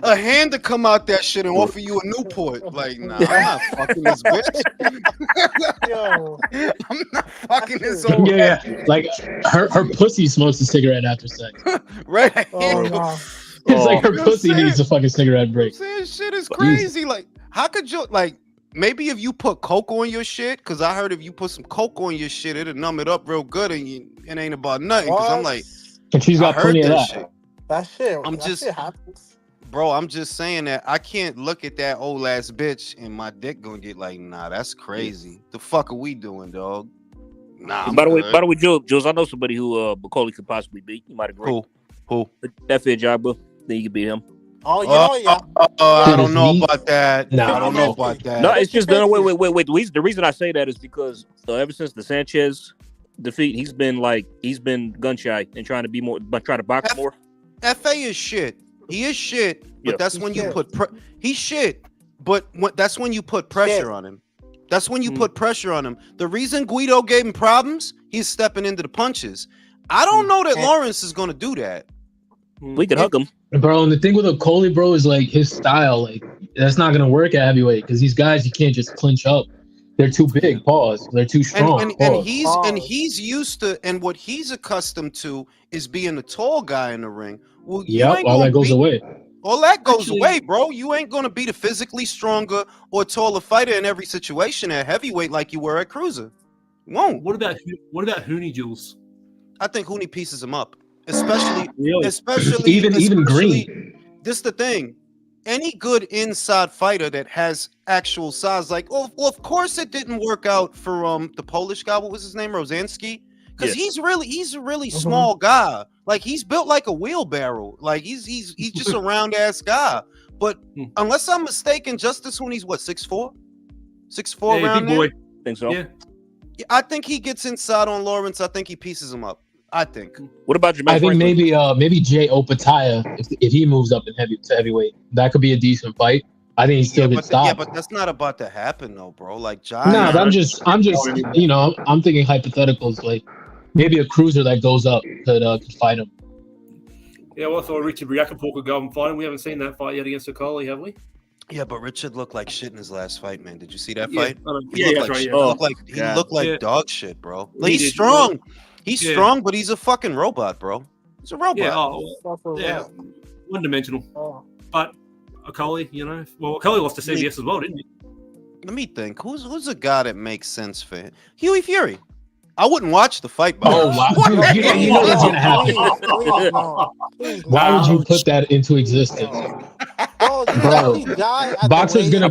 Speaker 1: A hand to come out that shit and offer you a Newport. Like, nah, I'm not fucking this bitch.
Speaker 8: Yo,
Speaker 1: I'm not fucking this old
Speaker 7: Yeah, like her pussy smokes a cigarette after sex.
Speaker 1: right
Speaker 8: oh
Speaker 1: hand.
Speaker 8: no.
Speaker 7: It's like her
Speaker 1: You know what I'm
Speaker 7: pussy
Speaker 1: saying?
Speaker 7: needs a fucking cigarette break.
Speaker 1: Saying shit is crazy. Like, how could you like? Maybe if you put coke on your shit, because I heard if you put some coke on your shit, it'll numb it up real good, and it ain't about nothing. Because I'm
Speaker 8: What?
Speaker 1: like,
Speaker 7: And she's
Speaker 1: I
Speaker 7: got
Speaker 1: heard
Speaker 7: plenty of
Speaker 1: that
Speaker 7: that.
Speaker 1: shit,
Speaker 8: That
Speaker 1: I'm just-
Speaker 8: shit happens.
Speaker 1: bro. I'm just saying that I can't look at that old ass bitch and my dick gonna get like, nah, that's crazy. The fuck are we doing, dog? Nah. I'm
Speaker 3: By the
Speaker 1: good.
Speaker 3: way, Jules, I know somebody who Okolie could possibly beat. You might agree.
Speaker 1: Who?
Speaker 3: That Fit Jabba, then you could beat him.
Speaker 8: Oh, you know, yeah.
Speaker 1: I
Speaker 7: Dude,
Speaker 1: don't
Speaker 7: is
Speaker 1: know
Speaker 7: he-
Speaker 1: about that.
Speaker 7: Nah,
Speaker 1: I don't know about that.
Speaker 3: No, it's just no.
Speaker 8: Fifty-fifty.
Speaker 3: Wait. The reason I say that is because ever since the Sanchez defeat, he's been gun shy and trying to be more, but try to box more.
Speaker 1: FA is shit. He is shit, but
Speaker 3: Yeah.
Speaker 1: that's
Speaker 8: He's
Speaker 1: when you
Speaker 8: shit.
Speaker 1: put he's shit, but that's when you put pressure
Speaker 8: Shit.
Speaker 1: on him. That's when you put pressure on him. The reason Guido gave him problems, he's stepping into the punches. I don't know that
Speaker 8: And-
Speaker 1: Lawrence is going to do that.
Speaker 3: We could hug him.
Speaker 7: Bro, and the thing with Okolie, bro, is like his style. Like that's not gonna work at heavyweight because these guys you can't just clinch up. They're too big. Pause. They're too strong.
Speaker 1: And
Speaker 7: pause.
Speaker 1: he's used to, and what he's accustomed to is being a tall guy in the ring. Well, you
Speaker 7: Yep,
Speaker 1: ain't
Speaker 7: all
Speaker 1: gonna
Speaker 7: that goes
Speaker 1: beat-
Speaker 7: away.
Speaker 1: All that goes
Speaker 6: Actually-
Speaker 1: away, bro. You ain't gonna be the physically stronger or taller fighter in every situation at heavyweight like you were at cruiser. You won't.
Speaker 6: What about Hooney, Jules?
Speaker 1: I think Hooney pieces him up. especially,
Speaker 6: Really?
Speaker 7: Even Green.
Speaker 1: This the thing. Any good inside fighter that has actual size, like, well, of course it didn't work out for the Polish guy. What was his name? Rosansky. Because he's a really small guy. Like, he's built like a wheelbarrow. Like, he's just a round ass guy. But unless I'm mistaken, Justice when he's what, 6'4"? 6'4" around
Speaker 6: big boy.
Speaker 3: I think so.
Speaker 1: Yeah, I think he gets inside on Lawrence. I think he pieces him up. I think.
Speaker 3: What about Jermaine
Speaker 7: I think
Speaker 3: Franklin?
Speaker 7: maybe Jay Opataya, if he moves up in heavyweight, that could be a decent fight. I think he still gets stopped.
Speaker 1: Yeah, but that's not about to happen though, bro. Like,
Speaker 7: Nah, I'm just I'm thinking hypotheticals, like maybe a cruiser that goes up could fight him.
Speaker 6: Yeah, well, I thought Richard Riakapor could go and fight him. We haven't seen that fight yet against Okolie, have we?
Speaker 1: Yeah, but Richard looked like shit in his last fight, man. Did you see that
Speaker 6: Yeah,
Speaker 1: fight?
Speaker 6: He
Speaker 1: looked like dog shit, bro. Like, he's strong. He's strong, but he's a fucking robot, bro. He's a robot.
Speaker 6: Yeah, one-dimensional. But Okolie, Okolie lost to CBS as well, didn't he?
Speaker 1: Let me think. Who's a guy that makes sense for him? Huey Fury. I wouldn't watch the fight.
Speaker 7: Wow! You know what's gonna happen. Why would you put that into existence, bro? Boxer's gonna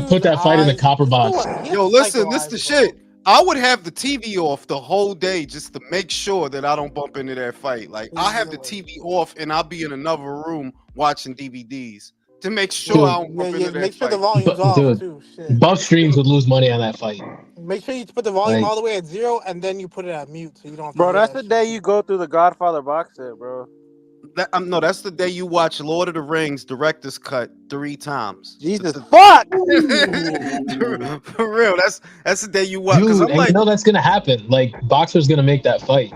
Speaker 7: put that fight in the copper box.
Speaker 1: Yo, listen, this is the shit. I would have the TV off the whole day just to make sure that I don't bump into that fight. Like, I have the TV off and I'll be in another room watching DVDs to make sure I don't bump into that
Speaker 8: make sure
Speaker 1: fight.
Speaker 8: the volume's off too. Shit.
Speaker 7: Buff Streams would lose money on that fight.
Speaker 8: Make sure you put the volume all the way at 0 and then you put it at mute so you don't.
Speaker 5: Bro, that's the day you go through the Godfather box set, bro.
Speaker 1: No, that's the day you watch Lord of the Rings director's cut 3 times.
Speaker 5: Jesus fuck!
Speaker 1: For real, that's the day you watch.
Speaker 7: Dude, and you know that's gonna happen. Like, Boxer's gonna make that fight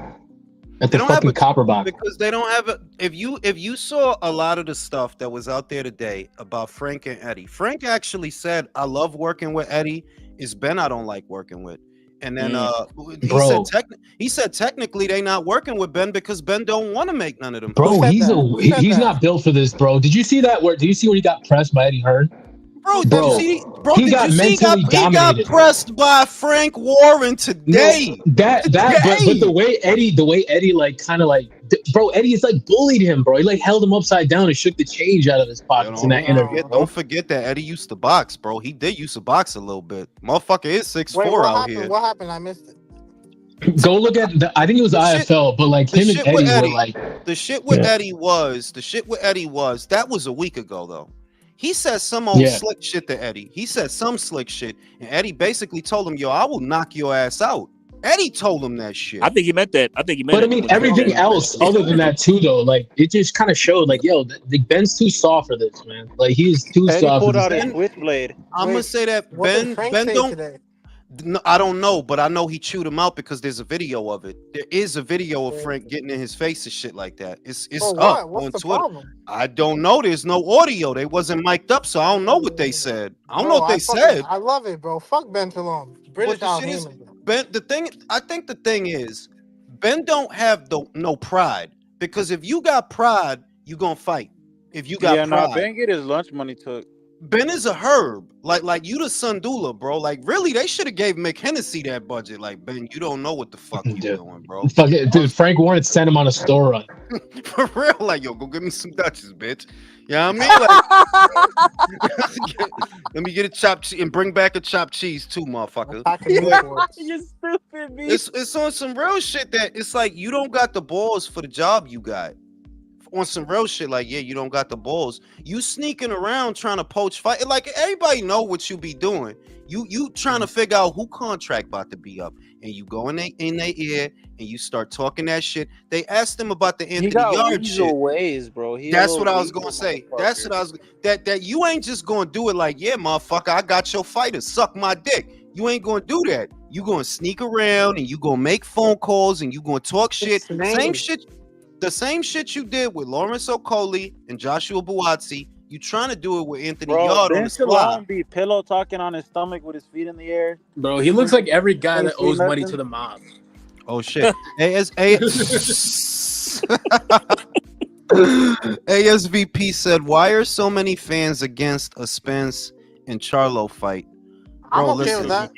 Speaker 7: at the fucking copper box
Speaker 1: because they don't have it. If you saw a lot of the stuff that was out there today about Frank and Eddie, Frank actually said, "I love working with Eddie. It's Ben I don't like working with." And then he said technically they not working with Ben because Ben don't want to make none of them.
Speaker 7: Bro, he's not built for this, bro. Did you see that? Did you see where he got pressed by Eddie Hearn? He got
Speaker 1: pressed by Frank Warren today.
Speaker 7: No, but the way Eddie like kind of like, bro, Eddie's like bullied him, bro. He like held him upside down and shook the change out of his pockets in that interview.
Speaker 1: Don't forget that Eddie used to box, bro. He did used to box a little bit. Motherfucker is 6'4" out here.
Speaker 8: What happened? I missed it.
Speaker 7: Go look at I think it was IFL, but like him and Eddie were like
Speaker 1: the shit with Eddie was that was a week ago though. He said some old slick shit to Eddie. He said some slick shit, and Eddie basically told him, "Yo, I will knock your ass out." Eddie told him that shit.
Speaker 3: I think he meant that.
Speaker 7: But I mean, everything else other than that too, though, like it just kind of showed, like, yo, Ben's too soft for this, man. Like he's too soft.
Speaker 5: Pulled out his switchblade.
Speaker 1: I'm gonna say that Ben don't. Today? No, I don't know, but I know he chewed him out because there's a video of it. There is a video of Frank getting in his face and shit like that. It's up on Twitter. Problem? I don't know. There's no audio. They wasn't mic'd up, so I don't know what they said. I don't know what they said.
Speaker 8: I love it, bro. Fuck Ben Shalom. British Al Heyman.
Speaker 1: Ben, I think the thing is, Ben don't have no pride, because if you got pride, you gonna fight. If you got pride,
Speaker 5: Ben get his lunch money took.
Speaker 1: Ben is a herb, like you the Sundula, bro. Like, really, they should have gave Mick Hennessy that budget. Like, Ben, you don't know what the fuck you doing, bro.
Speaker 7: Fuck it, dude. Frank Warren sent him on a store run.
Speaker 1: For real, like, yo, go get me some Dutchess, bitch. You know what I mean? Like, let me get a chopped cheese and bring back a chopped cheese too, motherfucker.
Speaker 5: You're stupid, man.
Speaker 1: It's on some real shit that it's like you don't got the balls for the job you got. On some real shit, like, yeah, you don't got the balls. You sneaking around trying to poach fight. Like, everybody know what you be doing. You trying to figure out who contract about to be up, and you go in their ear and you start talking that shit. They asked him about the Anthony Yard shit.
Speaker 5: Ways, bro.
Speaker 1: That's what I was gonna say. That's what I was that you ain't just gonna do it like, yeah, motherfucker, I got your fighter, suck my dick. You ain't gonna do that. You gonna sneak around and you gonna make phone calls and you gonna talk shit. Same shit. The same shit you did with Lawrence Okolie and Joshua Buatsi, you trying to do it with Anthony Yard on the spot.
Speaker 5: Be pillow talking on his stomach with his feet in the air.
Speaker 11: Bro, he looks like every guy that owes money to the mob.
Speaker 1: Oh shit. ASVP said, "Why are so many fans against a Spence and Charlo fight?" Bro,
Speaker 8: I'm okay with that.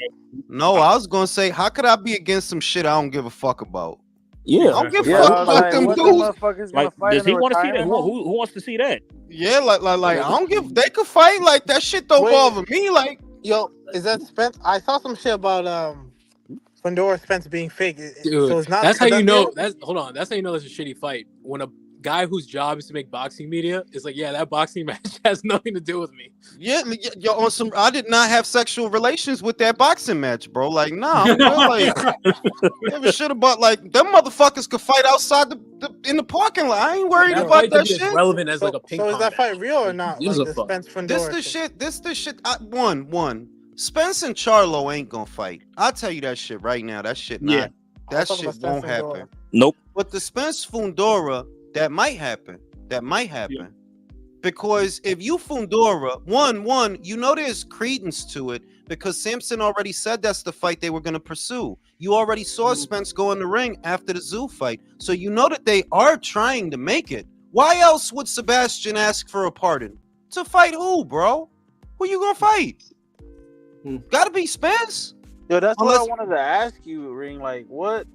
Speaker 1: No, I was gonna say, how could I be against some shit I don't give a fuck about?
Speaker 3: Yeah.
Speaker 1: I don't give a
Speaker 5: Yeah,
Speaker 1: fuck
Speaker 5: I was
Speaker 1: about
Speaker 5: like,
Speaker 1: them
Speaker 5: what the
Speaker 1: dudes.
Speaker 5: motherfuckers gonna
Speaker 3: Like,
Speaker 5: fight
Speaker 3: does
Speaker 5: in the
Speaker 3: he want to see that?
Speaker 5: retirement home?
Speaker 3: Who wants to see that?
Speaker 1: Yeah, like I don't give. They could fight. Like that shit don't
Speaker 8: Wait.
Speaker 1: bother me. Like
Speaker 8: Yo, is that Spence? I saw some shit about Fundora Spence being fake.
Speaker 11: Dude,
Speaker 8: So it's not.
Speaker 11: that's how
Speaker 8: a
Speaker 11: you
Speaker 8: done
Speaker 11: know.
Speaker 8: deal?
Speaker 11: That's hold on. That's how you know that's a shitty fight. When a guy whose job is to make boxing media is like, yeah, that boxing match has nothing to do with me.
Speaker 1: yeah, yo, on some. I did not have sexual relations with that boxing match, bro. Like nah, I'm good. Like give a shit about like them motherfuckers could fight outside in the parking lot. I ain't worried
Speaker 11: That
Speaker 1: about
Speaker 11: fight could
Speaker 1: that
Speaker 11: be as
Speaker 1: shit.
Speaker 11: relevant as like a ping
Speaker 8: So is
Speaker 11: pong
Speaker 8: that
Speaker 11: match.
Speaker 8: fight real or not?
Speaker 11: Gives
Speaker 8: Like
Speaker 11: a
Speaker 8: the
Speaker 11: fuck.
Speaker 8: Spence Fundora.
Speaker 1: This the shit. One. Spence and Charlo ain't gonna fight. I'll tell you that shit right now. That shit
Speaker 6: Yeah.
Speaker 1: not. That
Speaker 8: talking
Speaker 1: shit
Speaker 8: about
Speaker 1: won't
Speaker 8: Spence Fundora.
Speaker 1: happen.
Speaker 3: Nope.
Speaker 1: But the Spence Fundora, that might happen. Because if you Fundora, one, you know there's credence to it because Sampson already said that's the fight they were going to pursue. You already saw Spence go in the ring after the Zoo fight. So you know that they are trying to make it. Why else would Sebastian ask for a pardon? To fight who, bro? Who you going to fight? Gotta be Spence.
Speaker 5: Yo, that's
Speaker 1: Unless-
Speaker 5: what I wanted to ask you, Ring. Like, what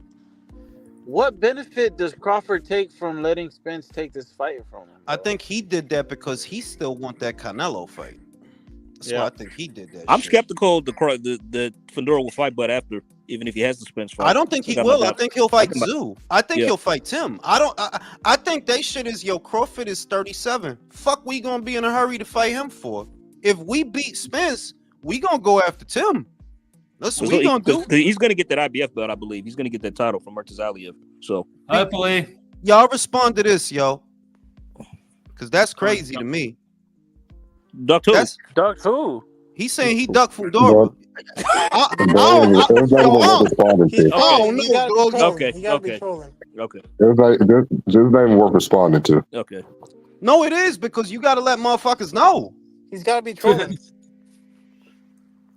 Speaker 5: benefit does Crawford take from letting Spence take this fight from him?
Speaker 1: I think he did that because he still want that Canelo fight. That's why I think he did that.
Speaker 3: I'm
Speaker 1: shit.
Speaker 3: skeptical the Fundora will fight Bud after, even if he has the Spence fight.
Speaker 1: I don't think he
Speaker 3: got my
Speaker 1: will. I
Speaker 3: doubts.
Speaker 1: think he'll fight Zoo. I think
Speaker 3: Yeah.
Speaker 1: he'll fight Tim. I think they shit is Crawford is 37. Fuck, we gonna be in a hurry to fight him for? If we beat Spence, we gonna go after Tim. That's what we gonna do.
Speaker 3: He's gonna get that IBF belt, I believe. He's gonna get that title from Murtazaliev. So
Speaker 6: Hopefully.
Speaker 1: Y'all respond to this, yo. Cause that's crazy to me.
Speaker 3: Duck too.
Speaker 5: Duck who?
Speaker 1: He's saying he ducked Fundora.
Speaker 3: Okay.
Speaker 2: This is not even worth responding to.
Speaker 3: Okay.
Speaker 1: No, it is because you gotta let motherfuckers know.
Speaker 8: He's gotta be trolling.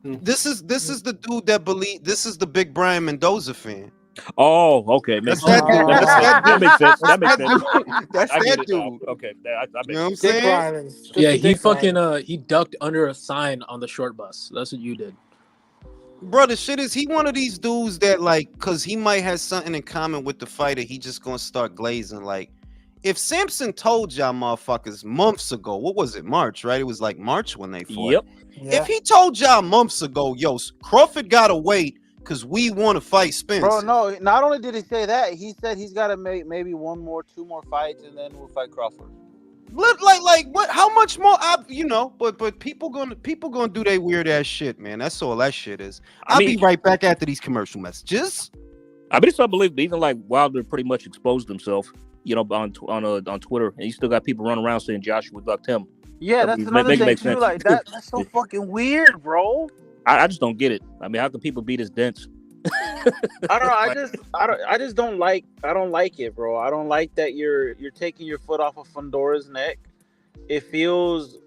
Speaker 1: This is the dude that believe this is the big Brian Mendoza fan.
Speaker 3: Oh, okay.
Speaker 1: That's that dude.
Speaker 3: That makes sense. That makes sense.
Speaker 1: That's
Speaker 3: I get
Speaker 1: that
Speaker 3: it now.
Speaker 1: dude.
Speaker 3: Okay. That
Speaker 1: You know what I'm
Speaker 3: makes sense.
Speaker 1: saying?
Speaker 11: Yeah, he fucking he ducked under a sign on the short bus. That's what you did.
Speaker 1: Bro, the shit is he one of these dudes that like, cause he might have something in common with the fighter, he just gonna start glazing. Like, if Sampson told y'all motherfuckers months ago, what was it, March, right? It was like March when they fought.
Speaker 3: Yep.
Speaker 1: If he told y'all months ago, yo, Crawford gotta wait because we want to fight Spence.
Speaker 5: Bro, no. Not only did he say that, he said he's got to make maybe two more fights, and then we'll fight Crawford.
Speaker 1: Like what? How much more? But people gonna do their weird ass shit, man. That's all that shit is. I'll be right back after these commercial messages.
Speaker 3: I mean, it's unbelievable. Even like Wilder pretty much exposed himself, on Twitter, and you still got people running around saying Joshua ducked him.
Speaker 5: Yeah, that's another thing too. Like that's so fucking weird, bro.
Speaker 3: I just don't get it. I mean, how can people be this dense?
Speaker 5: I don't know. I just don't like. I don't like it, bro. I don't like that you're taking your foot off of Fundora's neck. It feels.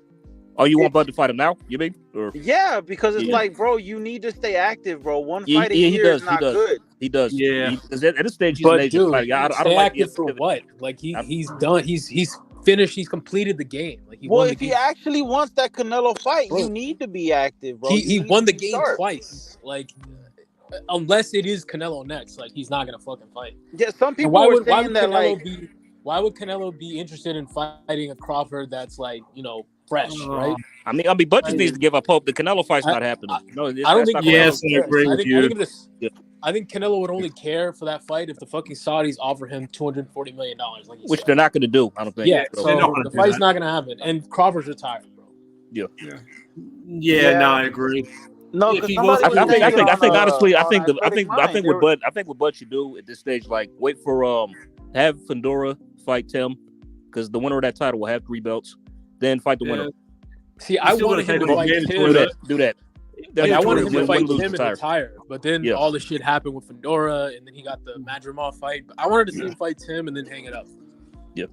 Speaker 3: Oh, you want Bud to fight him now? You mean? Or...
Speaker 5: Yeah, because it's like, bro, you need to stay active, bro. One fight a year is not good.
Speaker 3: He does.
Speaker 6: Yeah.
Speaker 3: At this stage, he's
Speaker 11: But
Speaker 3: an agent.
Speaker 11: dude,
Speaker 3: Like, I don't
Speaker 11: stay
Speaker 3: like
Speaker 11: active for what? Like he's done. He's finished. He's completed the game. Like he won the game.
Speaker 5: He actually wants that Canelo fight, bro, you need to be active, bro.
Speaker 11: He won the game twice. Like, unless it is Canelo next, like he's not gonna fucking fight.
Speaker 5: Yeah, some people were saying that
Speaker 11: why would Canelo be interested in fighting a Crawford that's like, fresh, right?
Speaker 3: I mean, Bud just needs to give up hope. The Canelo fight's not happening. No,
Speaker 11: I don't think.
Speaker 6: Yes, I agree with you.
Speaker 11: I think Canelo would only care for that fight if the fucking Saudis offer him $240 million,
Speaker 3: which they're not going to do. I don't think.
Speaker 11: Yeah, so the fight's not going to happen, and Crawford's retired, bro.
Speaker 6: Yeah. No, I agree.
Speaker 5: No,
Speaker 3: I think honestly, I think what Bud should do at this stage, like wait for have Fundora fight Tim, because the winner of that title will have 3 belts, then fight the winner.
Speaker 11: See, I wanted him to fight Tim.
Speaker 3: Do that.
Speaker 11: I wanted him to fight Tim and retire, but then all the shit happened with Fundora, and then he got the Madrimov fight. But I wanted to see him fight Tim and then hang it up.
Speaker 3: Yeah,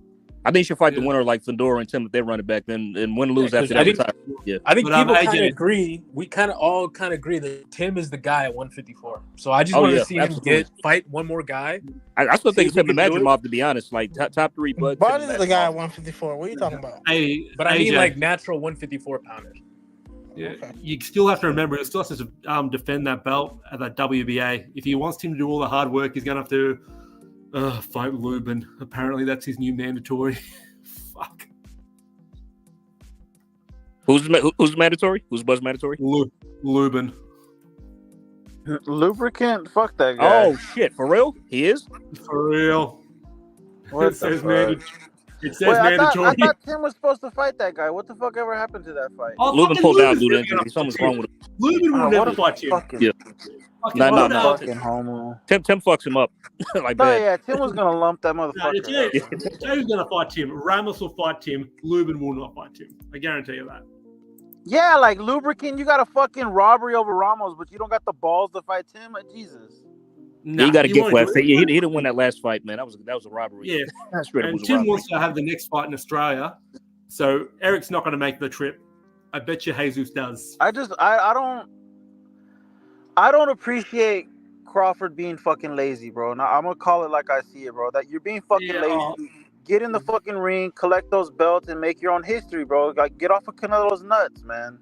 Speaker 3: I think he should fight the winner like Fundora and Tim if they run it back. Then and win or lose after that.
Speaker 11: I think people kind of agree. We all agree that Tim is the guy at 154. So I just wanted to see him fight one more guy.
Speaker 3: I still think it's him and Madrimov, to be honest. Like top 3, Bud
Speaker 8: is the guy at 154. What are you talking about?
Speaker 6: But
Speaker 11: I mean like natural 154 pounders.
Speaker 6: Yeah, you still have to remember he still has to defend that belt at that WBA. If he wants him to do all the hard work, he's going to have to Fight Lubin. Apparently, that's his new mandatory. Fuck.
Speaker 3: Who's mandatory? Who's Buzz mandatory?
Speaker 6: Lubin.
Speaker 5: Lubricant? Fuck that guy.
Speaker 3: Oh shit! For real? He is?
Speaker 6: For real.
Speaker 5: What
Speaker 6: It says mandatory.
Speaker 5: I thought Tim was supposed to fight that guy. What the fuck ever happened to that fight?
Speaker 3: Lubin pulled out, dude. Something's wrong with him.
Speaker 6: Lubin will never fight you.
Speaker 3: Yeah. No.
Speaker 5: Fucking homo.
Speaker 3: Tim fucks him up. Like
Speaker 5: bad.
Speaker 3: that.
Speaker 5: Yeah, Tim was gonna lump that motherfucker.
Speaker 6: Joe's gonna fight Tim. Ramos will fight Tim. Lubin will not fight Tim. I guarantee you that.
Speaker 5: Yeah, like Lubricant, you got a fucking robbery over Ramos, but you don't got the balls to fight Tim. Like, Jesus.
Speaker 3: Nah, you got to get wet. He didn't win that last fight, man. That was a robbery.
Speaker 6: Yeah, and Tim wants to have the next fight in Australia, so Eric's not going to make the trip. I bet you Jesus does.
Speaker 5: I don't appreciate Crawford being fucking lazy, bro. Now I'm gonna call it like I see it, bro. That you're being fucking lazy. Get in the fucking ring, collect those belts, and make your own history, bro. Like, get off of Canelo's nuts, man.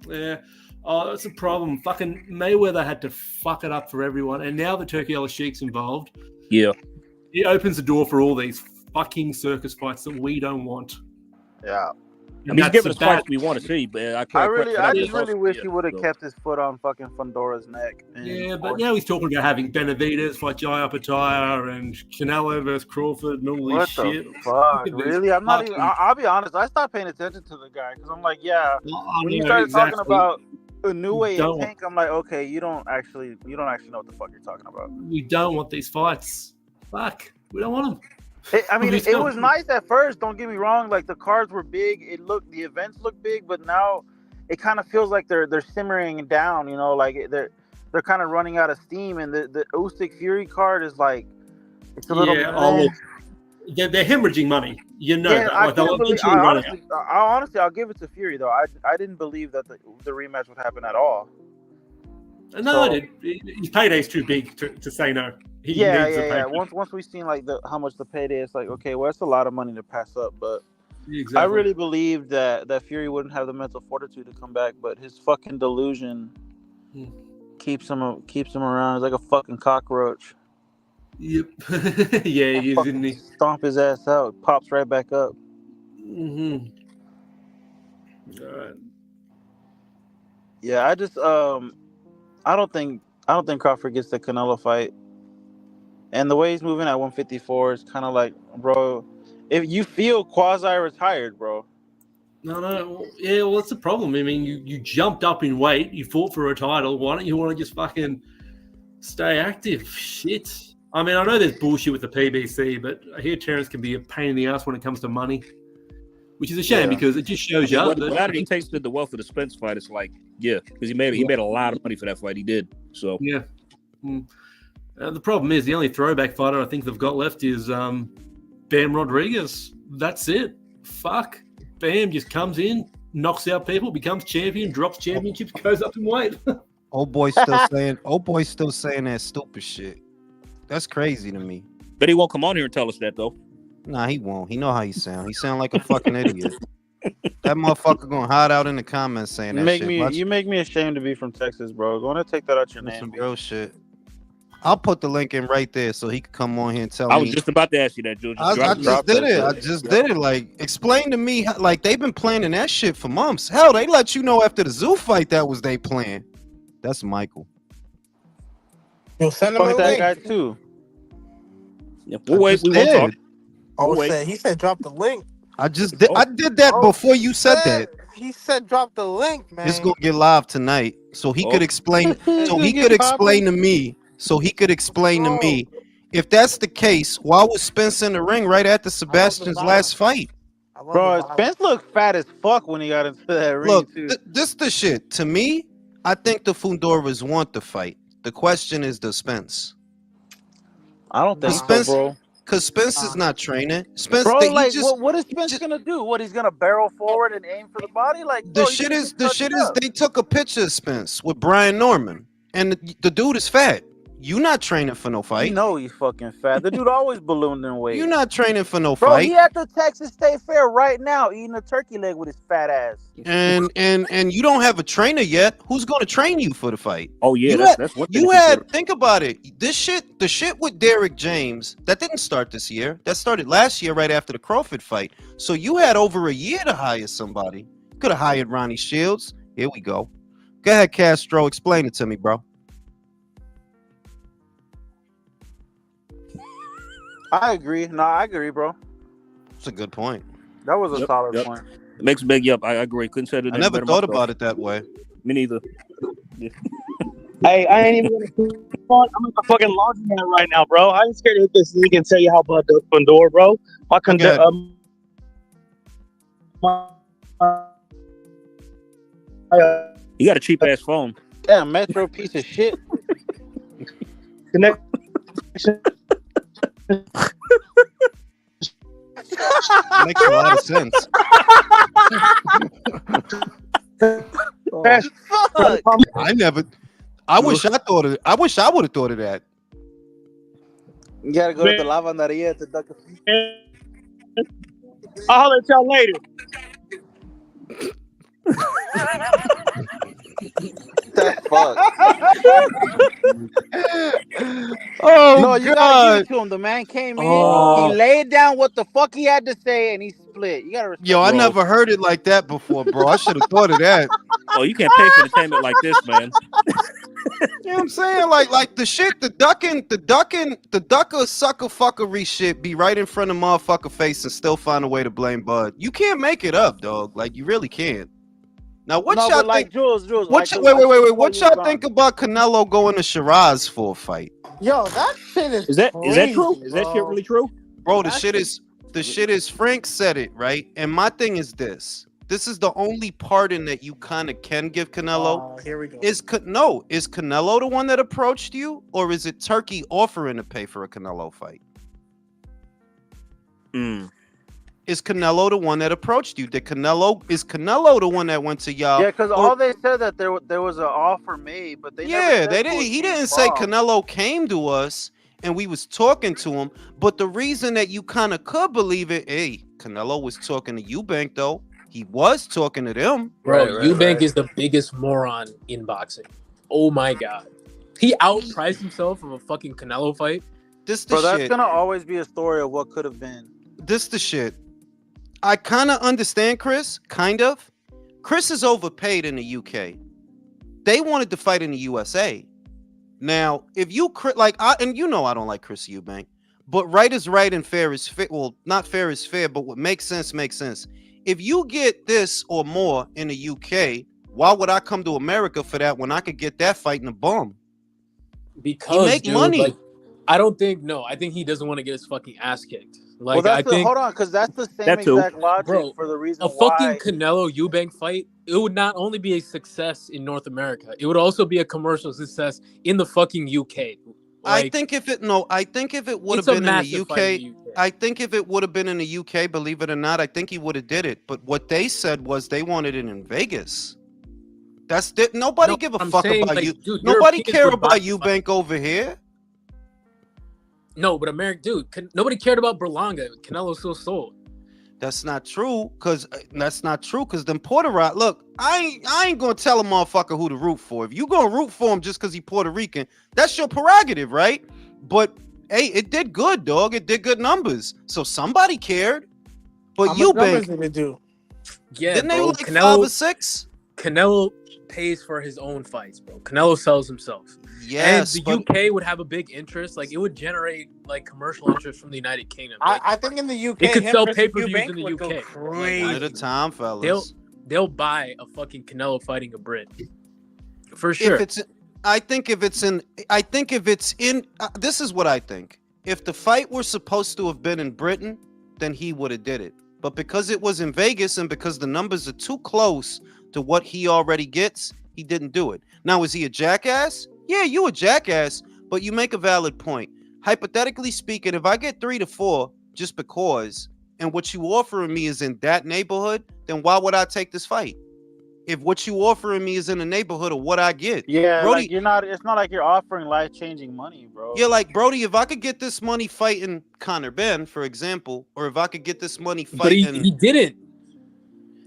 Speaker 6: Yeah. Oh, that's a problem. Fucking Mayweather had to fuck it up for everyone, and now the Turkey El Sheikh's involved.
Speaker 3: Yeah.
Speaker 6: It opens the door for all these fucking circus fights that we don't want.
Speaker 5: Yeah.
Speaker 3: I mean, he's giving us fights we want to see, but I
Speaker 5: just really wish he would have kept his foot on fucking Fundora's neck.
Speaker 6: Yeah, but now he's talking about having Beterbiev fight Jai Apataya and Canelo versus Crawford and all this shit.
Speaker 5: Fuck, really? I'm not even. I'll be honest. I stopped paying attention to the guy because I'm like, yeah. When you started talking about a new way in Tank, I'm like, okay, you don't actually know what the fuck you're talking about.
Speaker 6: We don't want these fights. Fuck, we don't want them.
Speaker 5: It was nice at first. Don't get me wrong. Like the cards were big. The events looked big, but now it kind of feels like they're simmering down. You know, like they're kind of running out of steam. And the Usyk Fury card is like it's a little.
Speaker 6: They're hemorrhaging money. You know.
Speaker 5: Yeah, honestly, I'll give it to Fury though. I didn't believe that the rematch would happen at all.
Speaker 6: No, I did. His payday's too big to say no.
Speaker 5: Yeah. Once we've seen like how much the payday is, like okay, well, it's a lot of money to pass up. But I really believed that Fury wouldn't have the mental fortitude to come back. But his fucking delusion keeps him around. He's like a fucking cockroach.
Speaker 6: Yep. Yeah, he is, isn't he?
Speaker 5: Stomp his ass out, pops right back up.
Speaker 6: Mm-hmm. All right.
Speaker 5: Yeah, I just I don't think Crawford gets the Canelo fight. And the way he's moving at 154 is kind of like, bro, if you feel quasi-retired, bro.
Speaker 6: No. Yeah, well, that's the problem. I mean, you jumped up in weight. You fought for a title. Why don't you want to just fucking stay active? Shit. I mean, I know there's bullshit with the PBC, but I hear Terrence can be a pain in the ass when it comes to money, which is a shame because it just shows you.
Speaker 3: Without he tasted the wealth of the Spence fight, it's like, because he made a lot of money for that fight. He did. So
Speaker 6: yeah. The problem is the only throwback fighter I think they've got left is Bam Rodriguez. That's it. Fuck. Bam just comes in, knocks out people, becomes champion, drops championships, goes up in weight.
Speaker 1: Old boy's still saying that stupid shit. That's crazy to me.
Speaker 3: But he won't come on here and tell us that though.
Speaker 1: Nah, he won't. He know how he sound. He sound like a fucking idiot. That motherfucker gonna hide out in the comments saying that shit.
Speaker 5: You make me ashamed to be from Texas, bro. Go on and take that out your name.
Speaker 1: Some real shit. I'll put the link in right there so he can come on here and tell me.
Speaker 3: I was just about to ask you that, George.
Speaker 1: I just did it. Like, explain to me. Like, they've been planning that shit for months. Hell, they let you know after the Zoo fight that was they plan. That's Michael.
Speaker 8: You'll send him
Speaker 5: that guy too.
Speaker 3: Yeah, we won't talk.
Speaker 8: He said drop the link.
Speaker 1: I did that before you said that.
Speaker 8: He said drop the link, man.
Speaker 1: It's gonna get live tonight, so he could explain. So he could explain to me. If that's the case, why was Spence in the ring right after Sebastian's last fight?
Speaker 5: Bro, Spence looked fat as fuck when he got into that ring.
Speaker 1: Look, this the shit. To me, I think the Fundoras want the fight. The question is the Spence.
Speaker 5: I don't think so, bro.
Speaker 1: Because Spence is not training. Spence,
Speaker 5: bro, what is Spence gonna do? What, he's gonna barrel forward and aim for the body? Like, bro,
Speaker 1: the shit is they took a picture of Spence with Brian Norman, and the dude is fat. You not training for no
Speaker 5: You
Speaker 1: fight.
Speaker 5: know he's fucking fat. The dude always ballooned in weight.
Speaker 1: You not training for no
Speaker 5: Bro,
Speaker 1: fight.
Speaker 5: he at the Texas State Fair right now eating a turkey leg with his fat ass.
Speaker 1: And you don't have a trainer yet. Who's going to train you for the fight?
Speaker 3: Oh yeah,
Speaker 1: You
Speaker 3: that's what
Speaker 1: you had. Think about it. The shit with Derek James that didn't start this year. That started last year, right after the Crawford fight. So you had over a year to hire somebody. Could have hired Ronnie Shields. Here we go. Go ahead, Castro. Explain it to me, bro.
Speaker 5: I agree. No, I agree, bro.
Speaker 1: That's a good point.
Speaker 5: That was a solid point.
Speaker 3: It makes a big yup. I agree. Couldn't say it.
Speaker 1: I never thought about it that way.
Speaker 3: Me neither. Yeah.
Speaker 12: Hey, I ain't even gonna keep on. I'm in the fucking laundromat right now, bro. I ain't scared to hit this league and tell you how about the Fundora, bro.
Speaker 3: You got a cheap ass phone.
Speaker 5: Yeah, Metro piece of shit.
Speaker 12: Connection.
Speaker 1: Makes a lot of sense. I never. I wish I thought of. I wish I would have thought of that.
Speaker 5: You gotta go to the lavanderia to duck a feet.
Speaker 12: I'll holler at y'all later.
Speaker 5: That's fucked.
Speaker 1: Oh
Speaker 5: no, you gotta give it to him. The man came in, he laid down what the fuck he had to say, and he split. You gotta respect.
Speaker 1: Yo, I never heard it like that before, bro. I should have thought of that.
Speaker 3: Oh, you can't pay for entertainment like this, man.
Speaker 1: You know what I'm saying? Like the shit, the ducker sucker fuckery shit be right in front of motherfucker face and still find a way to blame Bud. You can't make it up, dog. Like you really can't. Now what y'all think?
Speaker 5: Like Jules,
Speaker 1: wait. What y'all think about Canelo going to Shiraz for a fight?
Speaker 8: Yo, that shit is.
Speaker 3: Is that
Speaker 8: crazy,
Speaker 3: true?
Speaker 8: Bro.
Speaker 3: Is that shit really true?
Speaker 1: Bro, the shit is Frank said it, right? And my thing is this. This is the only pardon that you kind of can give Canelo.
Speaker 8: Here we go.
Speaker 1: Is Canelo the one that approached you, or is it Turkey offering to pay for a Canelo fight? Is Canelo the one that approached you? Is Canelo the one that went to y'all?
Speaker 5: Yeah, because all they said that there was an offer made, but they never said
Speaker 1: He didn't say Canelo came to us and we was talking to him. But the reason that you kind of could believe it, hey, Canelo was talking to Eubank though. He was talking to them.
Speaker 11: Bro, Eubank is the biggest moron in boxing. Oh my god. He outpriced himself from a fucking Canelo fight.
Speaker 5: That's gonna always be a story of what could have been.
Speaker 1: This the shit. I kind of understand Chris, kind of. Chris is overpaid in the UK. They wanted to fight in the USA. Now, if you and you know I don't like Chris Eubank, but right is right and fair is fair. Well, not fair is fair, but what makes sense makes sense. If you get this or more in the UK, why would I come to America for that when I could get that fight in the bum?
Speaker 11: Because
Speaker 1: you make money.
Speaker 11: Like, I think he doesn't want to get his fucking ass kicked. Like,
Speaker 5: hold on, because that's the same exact logic for the reason why.
Speaker 11: Fucking Canelo Eubank fight, it would not only be a success in North America, it would also be a commercial success in the fucking UK. Like,
Speaker 1: I think if it would have been in the UK, I think if it would have been in the UK, believe it or not, I think he would have did it. But what they said was they wanted it in Vegas. Nobody give a fuck about you. Dude, nobody care about Eubank over here.
Speaker 11: No, but nobody cared about Berlanga. Canelo still sold.
Speaker 1: That's not true, because them Puerto Rican. Look, I ain't gonna tell a motherfucker who to root for. If you gonna root for him just because he Puerto Rican, that's your prerogative, right? But hey, it did good, dog. It did good numbers, so somebody cared. But Eubank
Speaker 8: did it do?
Speaker 11: Yeah,
Speaker 1: didn't they like
Speaker 11: Canelo,
Speaker 1: 5 or 6?
Speaker 11: Canelo pays for his own fights, bro. Canelo sells himself.
Speaker 1: Yes,
Speaker 11: and the UK would have a big interest. Like, it would generate like commercial interest from the United Kingdom. Like,
Speaker 8: I think in the UK,
Speaker 11: it could sell pay-per-views in the UK.
Speaker 1: One at a time, fellas.
Speaker 11: They'll buy a fucking Canelo fighting a Brit for sure.
Speaker 1: This is what I think. If the fight were supposed to have been in Britain, then he would have did it. But because it was in Vegas and because the numbers are too close to what he already gets, he didn't do it. Now, is he a jackass? Yeah, you a jackass, but you make a valid point. Hypothetically speaking, if I get 3 to 4 just because, and what you offering me is in that neighborhood, then why would I take this fight? if what you offering me is in the neighborhood of what I get.
Speaker 5: Yeah,
Speaker 1: Brody,
Speaker 5: like you're not. It's not like you're offering life changing money, bro.
Speaker 1: yeah, like Brody, if I could get this money fighting Conor Ben, for example, or if I could get this money
Speaker 11: But he
Speaker 1: fighting,
Speaker 11: didn't.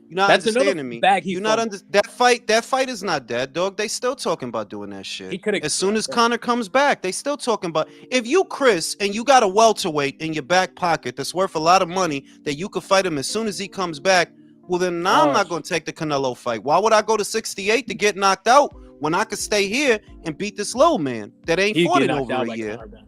Speaker 1: you're not
Speaker 11: That's another
Speaker 1: understanding me.
Speaker 11: bag he
Speaker 1: You're not
Speaker 11: fumbled.
Speaker 1: that fight is not dead, dog. They still talking about doing that shit.
Speaker 11: He coulda-
Speaker 1: As soon as Conor comes back, they still talking about. If you Chris and you got a welterweight in your back pocket that's worth a lot of money that you could fight him as soon as he comes back, well then now I'm not gonna take the Canelo fight. Why would I go to 68 to get knocked out when I could stay here and beat this little man that ain't
Speaker 11: He'd
Speaker 1: fought
Speaker 11: get
Speaker 1: in
Speaker 11: knocked
Speaker 1: over
Speaker 11: out
Speaker 1: a
Speaker 11: by
Speaker 1: year?
Speaker 11: Conor Ben.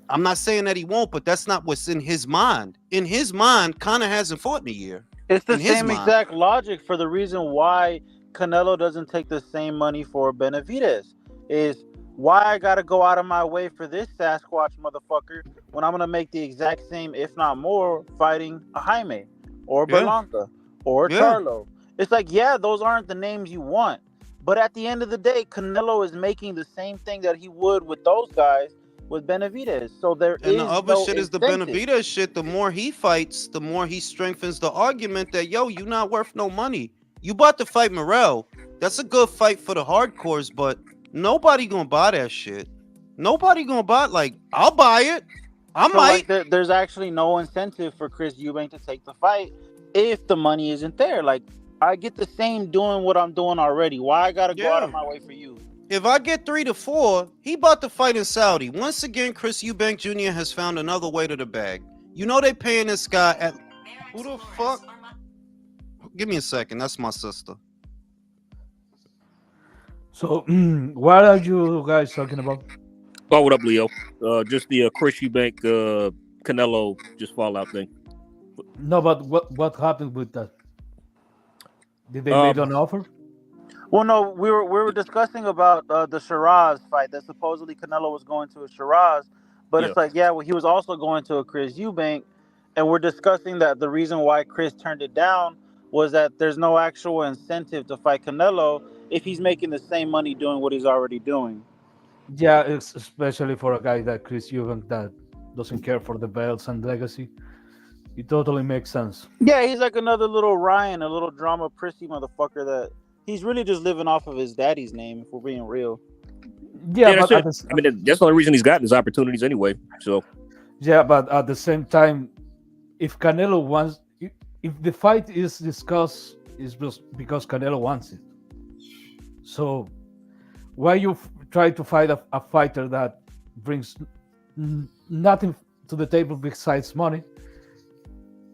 Speaker 1: I'm not saying that he won't, but that's not what's in his mind. In his mind, Conor hasn't fought in a year.
Speaker 5: It's the
Speaker 1: In his
Speaker 5: same
Speaker 1: mind.
Speaker 5: exact logic for the reason why Canelo doesn't take the same money for Benavidez. Is why I gotta go out of my way for this Sasquatch motherfucker when I'm gonna make the exact same, if not more, fighting a Jaime or
Speaker 1: Yeah.
Speaker 5: Berlanga or
Speaker 1: Yeah.
Speaker 5: Charlo. It's like, yeah, those aren't the names you want. But at the end of the day, Canelo is making the same thing that he would with those guys with Benavidez. So there
Speaker 1: And
Speaker 5: is
Speaker 1: the other
Speaker 5: no
Speaker 1: shit is the
Speaker 5: incentive.
Speaker 1: Benavidez shit. The more he fights, the more he strengthens the argument that, yo, you not worth no money. You about to fight Morrell. That's a good fight for the hardcores, but nobody gonna buy that shit. Nobody gonna buy it. Like, I'll buy it. I
Speaker 5: So
Speaker 1: might.
Speaker 5: like there's actually no incentive for Chris Eubank to take the fight if the money isn't there. Like I get the same doing what I'm doing already. Why I gotta go out of
Speaker 1: Yeah.
Speaker 5: my way for you?
Speaker 1: If I get 3 to 4, he about to fight in Saudi. Once again, Chris Eubank Jr. has found another way to the bag. You know they paying this guy at who the fuck? Give me a second. That's my sister.
Speaker 13: So, what are you guys talking about?
Speaker 3: Oh, what up, Leo? Just the Chris Eubank, Canelo just fallout thing.
Speaker 13: No, but what happened with that? Did they make an offer?
Speaker 5: Well, no, we were discussing about the Shiraz fight that supposedly Canelo was going to a Shiraz, but it's like, yeah, well, he was also going to a Chris Eubank, and we're discussing that the reason why Chris turned it down was that there's no actual incentive to fight Canelo if he's making the same money doing what he's already doing.
Speaker 13: Yeah, it's especially for a guy like Chris Eubank that doesn't care for the belts and legacy. It totally makes sense.
Speaker 5: Yeah, he's like another little Ryan, a little drama prissy motherfucker that he's really just living off of his daddy's name, if we're being real.
Speaker 13: Yeah,
Speaker 3: that's
Speaker 13: but
Speaker 3: it. I mean, that's the only reason he's gotten his opportunities anyway. So
Speaker 13: yeah, but at the same time, if Canelo wants, if the fight is discussed, it's just because Canelo wants it. So why you try to fight a fighter that brings nothing to the table besides money?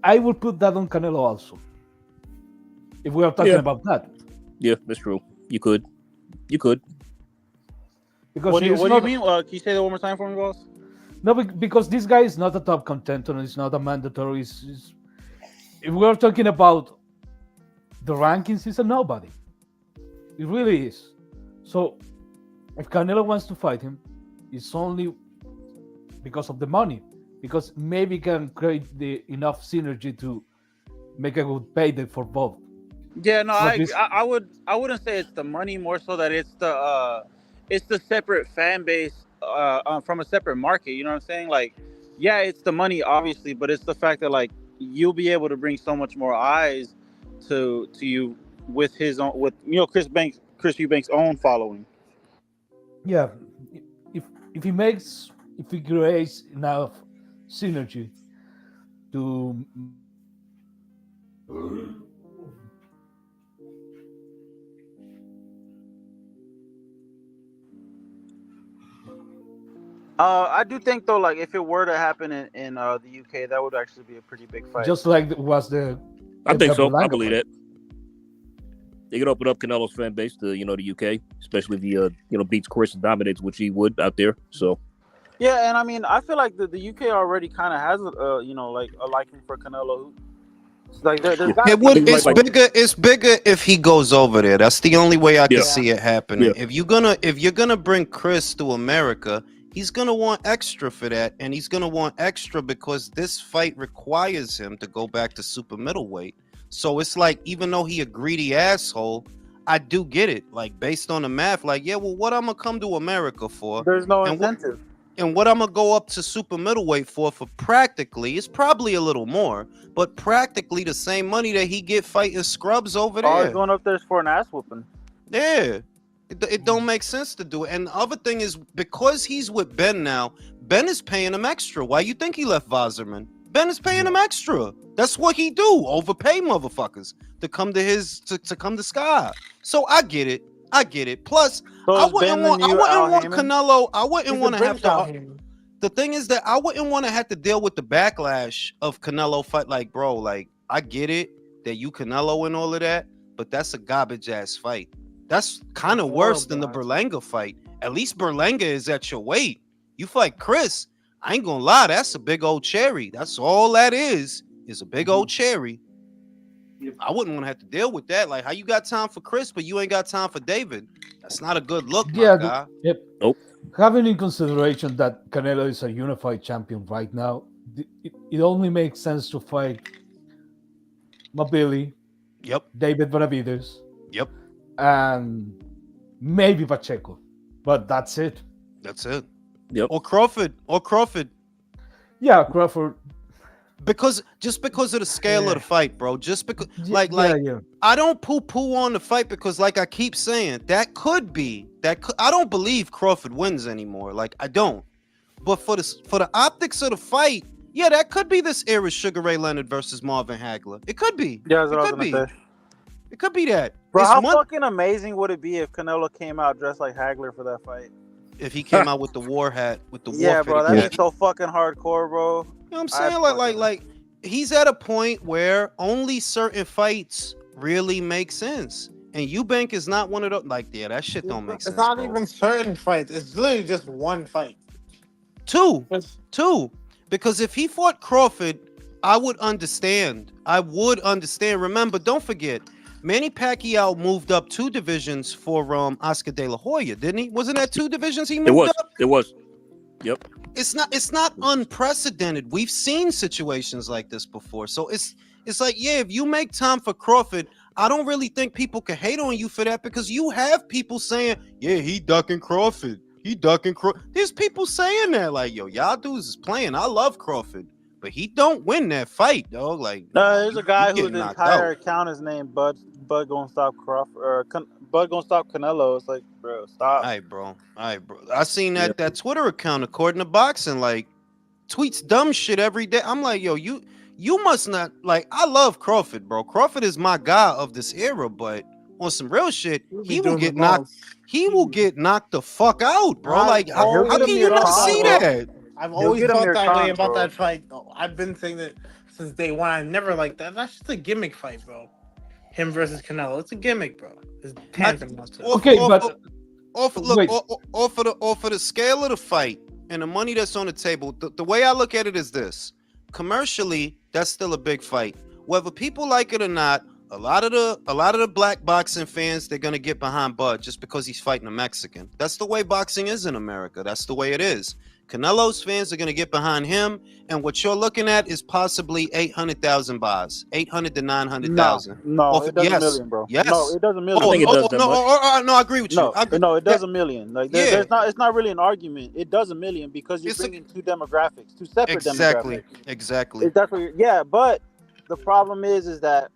Speaker 13: I will put that on Canelo also. If we are talking about that.
Speaker 3: Yeah, that's true. You could.
Speaker 13: Because
Speaker 5: what do you mean? Can you say that one more time for me, boss?
Speaker 13: No, because this guy is not a top contender. He's not a mandatory. If we are talking about the rankings, he's a nobody. It really is. So if Canelo wants to fight him, it's only because of the money. Because maybe can create enough synergy to make a good payday for both.
Speaker 5: Yeah, no, I wouldn't say it's the money, more so that it's the separate fan base from a separate market. You know what I'm saying? Like, yeah, it's the money obviously, but it's the fact that like you'll be able to bring so much more eyes to you with his own, with Chris Eubank's own following.
Speaker 13: Yeah, if he creates enough synergy to
Speaker 5: I do think though, like if it were to happen in the UK, that would actually be a pretty big fight.
Speaker 13: just like was the
Speaker 3: I think so. I
Speaker 13: Berlanga
Speaker 3: believe
Speaker 13: fight.
Speaker 3: that. They could open up Canelo's fan base to the UK, especially if he beats Chris and dominates, which he would out there. So
Speaker 5: yeah, and I mean, I feel like the UK already kind of has like a liking for Canelo. It's like
Speaker 1: it's bigger if he goes over there. That's the only way I can see it happening.
Speaker 3: Yeah.
Speaker 1: If you're gonna bring Chris to America, he's gonna want extra for that, and he's gonna want extra because this fight requires him to go back to super middleweight. So it's like, even though he a greedy asshole, I do get it. Like based on the math, like, yeah, well, what I'm gonna come to America for?
Speaker 5: There's no incentive.
Speaker 1: And what I'm gonna go up to super middleweight for practically is probably a little more, but practically the same money that he get fighting scrubs over
Speaker 5: All he's
Speaker 1: there.
Speaker 5: going up there is for an ass whooping.
Speaker 1: Yeah. It don't make sense to do it. And the other thing is, because he's with Ben now, Ben is paying him extra. Why you think he left Wasserman? Ben is paying him extra. That's what he do. Overpay motherfuckers to come to his to come to Sky. So I get it. I get it. Plus,
Speaker 5: So
Speaker 1: I
Speaker 5: is
Speaker 1: wouldn't
Speaker 5: Ben the
Speaker 1: want
Speaker 5: new Al Heyman?
Speaker 1: Canelo. I wouldn't
Speaker 8: He's
Speaker 1: want
Speaker 8: the
Speaker 1: to have
Speaker 8: British
Speaker 1: to.
Speaker 8: Al Heyman.
Speaker 1: The thing is that I wouldn't want to have to deal with the backlash of Canelo fight. Like, bro, like I get it that you Canelo and all of that, but that's a garbage ass fight. That's kind of worse than the Berlanga fight. At least Berlanga is at your weight. You fight Chris, I ain't gonna lie, that's a big old cherry. That's all that is a big old cherry. I wouldn't want to have to deal with that. Like, how you got time for Chris, but you ain't got time for David? That's not a good look, my guy.
Speaker 13: Yep.
Speaker 3: Nope.
Speaker 13: Having in consideration that Canelo is a unified champion right now, it only makes sense to fight Mabili, David Benavides, and maybe Pacheco, but that's it.
Speaker 1: That's it.
Speaker 3: Yep.
Speaker 1: Or Crawford.
Speaker 13: Yeah, Crawford.
Speaker 1: Because of the scale of the fight, bro. Just because, I don't poo-poo on the fight because, like I keep saying, I don't believe Crawford wins anymore. Like, I don't. But for the optics of the fight, yeah, that could be this era Sugar Ray Leonard versus Marvin Hagler. It could be.
Speaker 5: Yeah, that's what I was gonna say.
Speaker 1: It could be that.
Speaker 5: Bro, how fucking amazing would it be if Canelo came out dressed like Hagler for that fight?
Speaker 1: If he came out with the war hat, with the war
Speaker 5: yeah, bro,
Speaker 1: fitted
Speaker 5: that'd be so fucking hardcore, bro.
Speaker 1: You know what I'm saying? Like he's at a point where only certain fights really make sense. And Eubank is not one of those. Like, yeah, that shit don't make sense.
Speaker 8: It's not even certain fights. It's literally just one fight.
Speaker 1: Two. Because if he fought Crawford, I would understand. Remember, don't forget, Manny Pacquiao moved up 2 divisions for Oscar De La Hoya, didn't he? Wasn't that 2 divisions he moved up?
Speaker 3: It was. Yep.
Speaker 1: It's not unprecedented. We've seen situations like this before. So it's like, yeah, if you make time for Crawford, I don't really think people can hate on you for that, because you have people saying, yeah, he ducking Crawford. There's people saying that, like, yo, y'all dudes is playing. I love Crawford, but he don't win that fight, dog. Like,
Speaker 5: no, there's a guy whose entire account is named Bud gonna stop Crawford, or Bud gonna stop Canelo. It's like, bro, stop.
Speaker 1: All right, bro. I seen that Twitter account, according to boxing, like, tweets dumb shit every day. I'm like, yo, you must not, like, I love Crawford, bro. Crawford is my guy of this era, but on some real shit, he will get knocked the fuck out, bro. Like, how can you not see that?
Speaker 8: I've always felt that way about that fight, though. I've been saying that since day one. I never liked that. That's just a gimmick fight, bro. Him versus Canelo. It's a gimmick, bro. It's tantamount to
Speaker 1: off of the scale of the fight and the money that's on the table, the way I look at it is this. Commercially, that's still a big fight. Whether people like it or not, a lot of the black boxing fans, they're gonna get behind Bud just because he's fighting a Mexican. That's the way boxing is in America. That's the way it is. Canelo's fans are gonna get behind him, and what you're looking at is possibly 800,000 buys, 800 to 900,000.
Speaker 5: No, it does a million, bro.
Speaker 1: Yes.
Speaker 5: No, it does a million.
Speaker 3: I think it does that much.
Speaker 1: No, I agree with you.
Speaker 5: No, it does a million. Like, it's not really an argument. It does a million because you're bringing 2 demographics, 2 separate demographics.
Speaker 1: Exactly.
Speaker 5: But the problem is that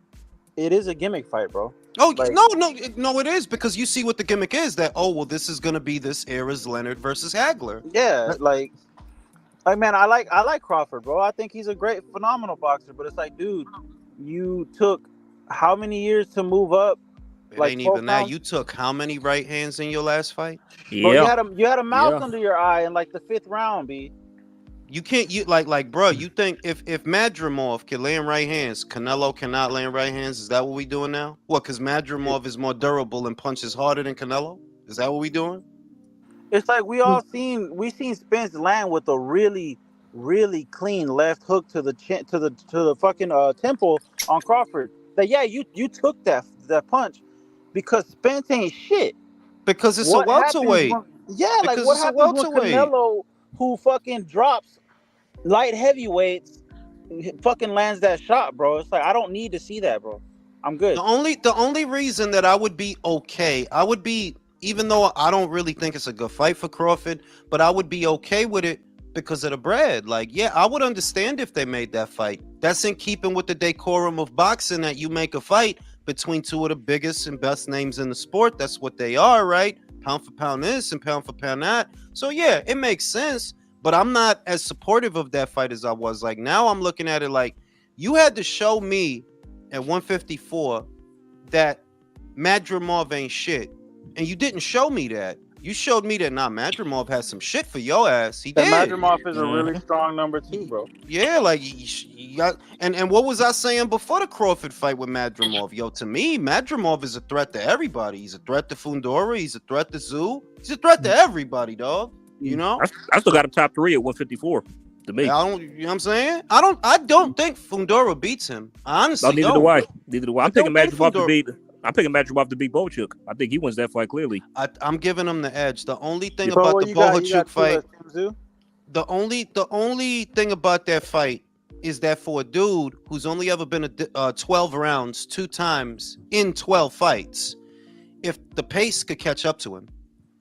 Speaker 5: it is a gimmick fight, bro.
Speaker 1: Oh, like, no, it is, because you see what the gimmick is, that, oh, well, this is going to be this era's Leonard versus Hagler.
Speaker 5: Yeah, like, man, I like Crawford, bro. I think he's a great, phenomenal boxer, but it's like, dude, you took how many years to move up?
Speaker 1: It ain't even that. You took how many right hands in your last fight?
Speaker 5: Yeah. Bro, you had a mouth under your eye in, like, the 5th round, B.
Speaker 1: You can't, like, bro, you think if Madrimov can land right hands, Canelo cannot land right hands? Is that what we doing now? What, because Madrimov is more durable and punches harder than Canelo? Is that what we doing?
Speaker 5: It's like we seen Spence land with a really, really clean left hook to the chin, to the fucking temple on Crawford. That, yeah, you took that punch because Spence ain't shit.
Speaker 1: Because it's a welterweight.
Speaker 5: Like, what happens when Canelo, who fucking drops light heavyweights, fucking lands that shot, bro? It's like, I don't need to see that, bro. I'm good.
Speaker 1: The only reason that I would be okay, I would be even though I don't really think it's a good fight for Crawford, but I would be okay with it because of the bread. Like, yeah, I would understand if they made that fight. That's in keeping with the decorum of boxing, that you make a fight between two of the biggest and best names in the sport. That's what they are, right? Pound for pound this and pound for pound that. So yeah, it makes sense, but I'm not as supportive of that fight as I was. Like, now I'm looking at it like, you had to show me at 154 that Madrimov ain't shit, and you didn't show me that. You showed me that Madrimov has some shit for your ass. He did.
Speaker 5: Madrimov is a really strong number 2, bro.
Speaker 1: Yeah, like you got, and what was I saying before the Crawford fight with Madrimov? Yo, to me, Madrimov is a threat to everybody. He's a threat to Fundora. He's a threat to Zoo. He's a threat to everybody, dog. You know,
Speaker 3: I still got him top 3 at 154. To me,
Speaker 1: I don't. You know what I'm saying? I don't think Fundora beats him. I honestly
Speaker 3: neither
Speaker 1: don't.
Speaker 3: do I. Neither do I. I'm picking Madrimov to beat. I'm picking Madrimov to beat Bochuk. I think he wins that fight clearly.
Speaker 1: I'm giving him the edge. The only thing about the Bochuk fight, the only thing about that fight is that for a dude who's only ever been 12 rounds 2 times in 12 fights, if the pace could catch up to him,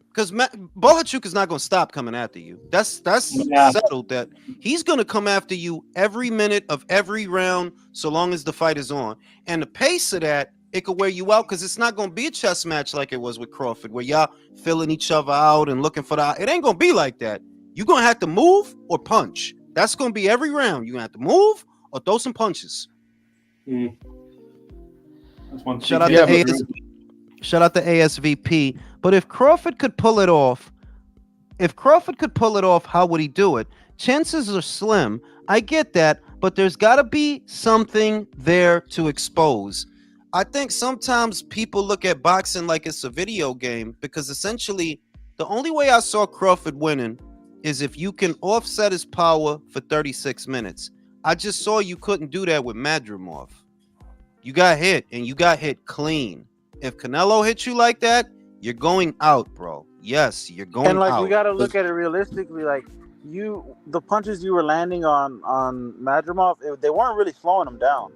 Speaker 1: because Bochuk is not going to stop coming after you. That's settled. That he's going to come after you every minute of every round, so long as the fight is on. And the pace of that, it could wear you out, because it's not going to be a chess match like it was with Crawford, where y'all filling each other out and looking for the. It ain't going to be like that. You're going to have to move or punch. That's going to be every round. You're going to have to move or throw some punches.
Speaker 6: That's one
Speaker 1: Shout out to ASVP. But if Crawford could pull it off, how would he do it? Chances are slim. I get that, but there's got to be something there to expose. I think sometimes people look at boxing like it's a video game, because essentially the only way I saw Crawford winning is if you can offset his power for 36 minutes. I just saw you couldn't do that with Madrimov. You got hit, and you got hit clean. If Canelo hit you like that, you're going out, bro. Yes, you're going out.
Speaker 5: And like, we got to look at it realistically. Like, the punches you were landing on Madrimov, they weren't really slowing him down.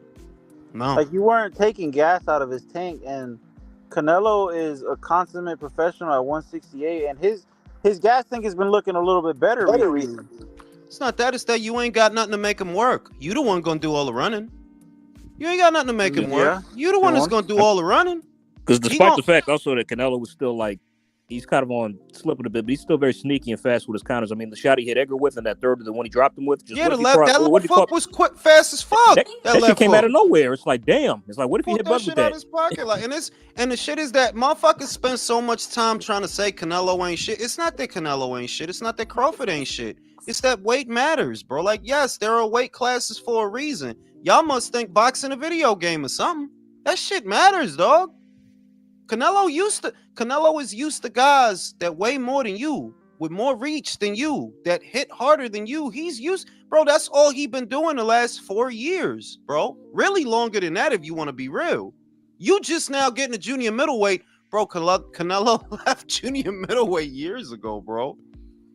Speaker 1: No.
Speaker 5: Like, you weren't taking gas out of his tank, and Canelo is a consummate professional at 168, and his gas tank has been looking a little bit better recently.
Speaker 1: It's not that, it's that you ain't got nothing to make him work. You the one gonna do all the running. You ain't got nothing to make him work. You the one that's gonna do all the running.
Speaker 3: Because despite the fact also that Canelo was still like, he's kind of on slipping a bit, but he's still very sneaky and fast with his counters. I mean, the shot he hit Edgar with and that third, the one he dropped him with.
Speaker 1: Yeah, that left hook was quick, fast as fuck.
Speaker 3: That shit came out of nowhere. It's like, damn. It's like, what if he hit Bud with that?
Speaker 1: Out his pocket, like, and the shit is that motherfuckers spend so much time trying to say Canelo ain't shit. It's not that Canelo ain't shit. It's not that Crawford ain't shit. It's that weight matters, bro. Like, yes, there are weight classes for a reason. Y'all must think boxing a video game or something. That shit matters, dog. Canelo is used to guys that weigh more than you, with more reach than you, that hit harder than you. He's used, bro. That's all he been doing the last 4 years, bro. Really longer than that, if you want to be real. You just now getting a junior middleweight, bro. Canelo left junior middleweight years ago, bro.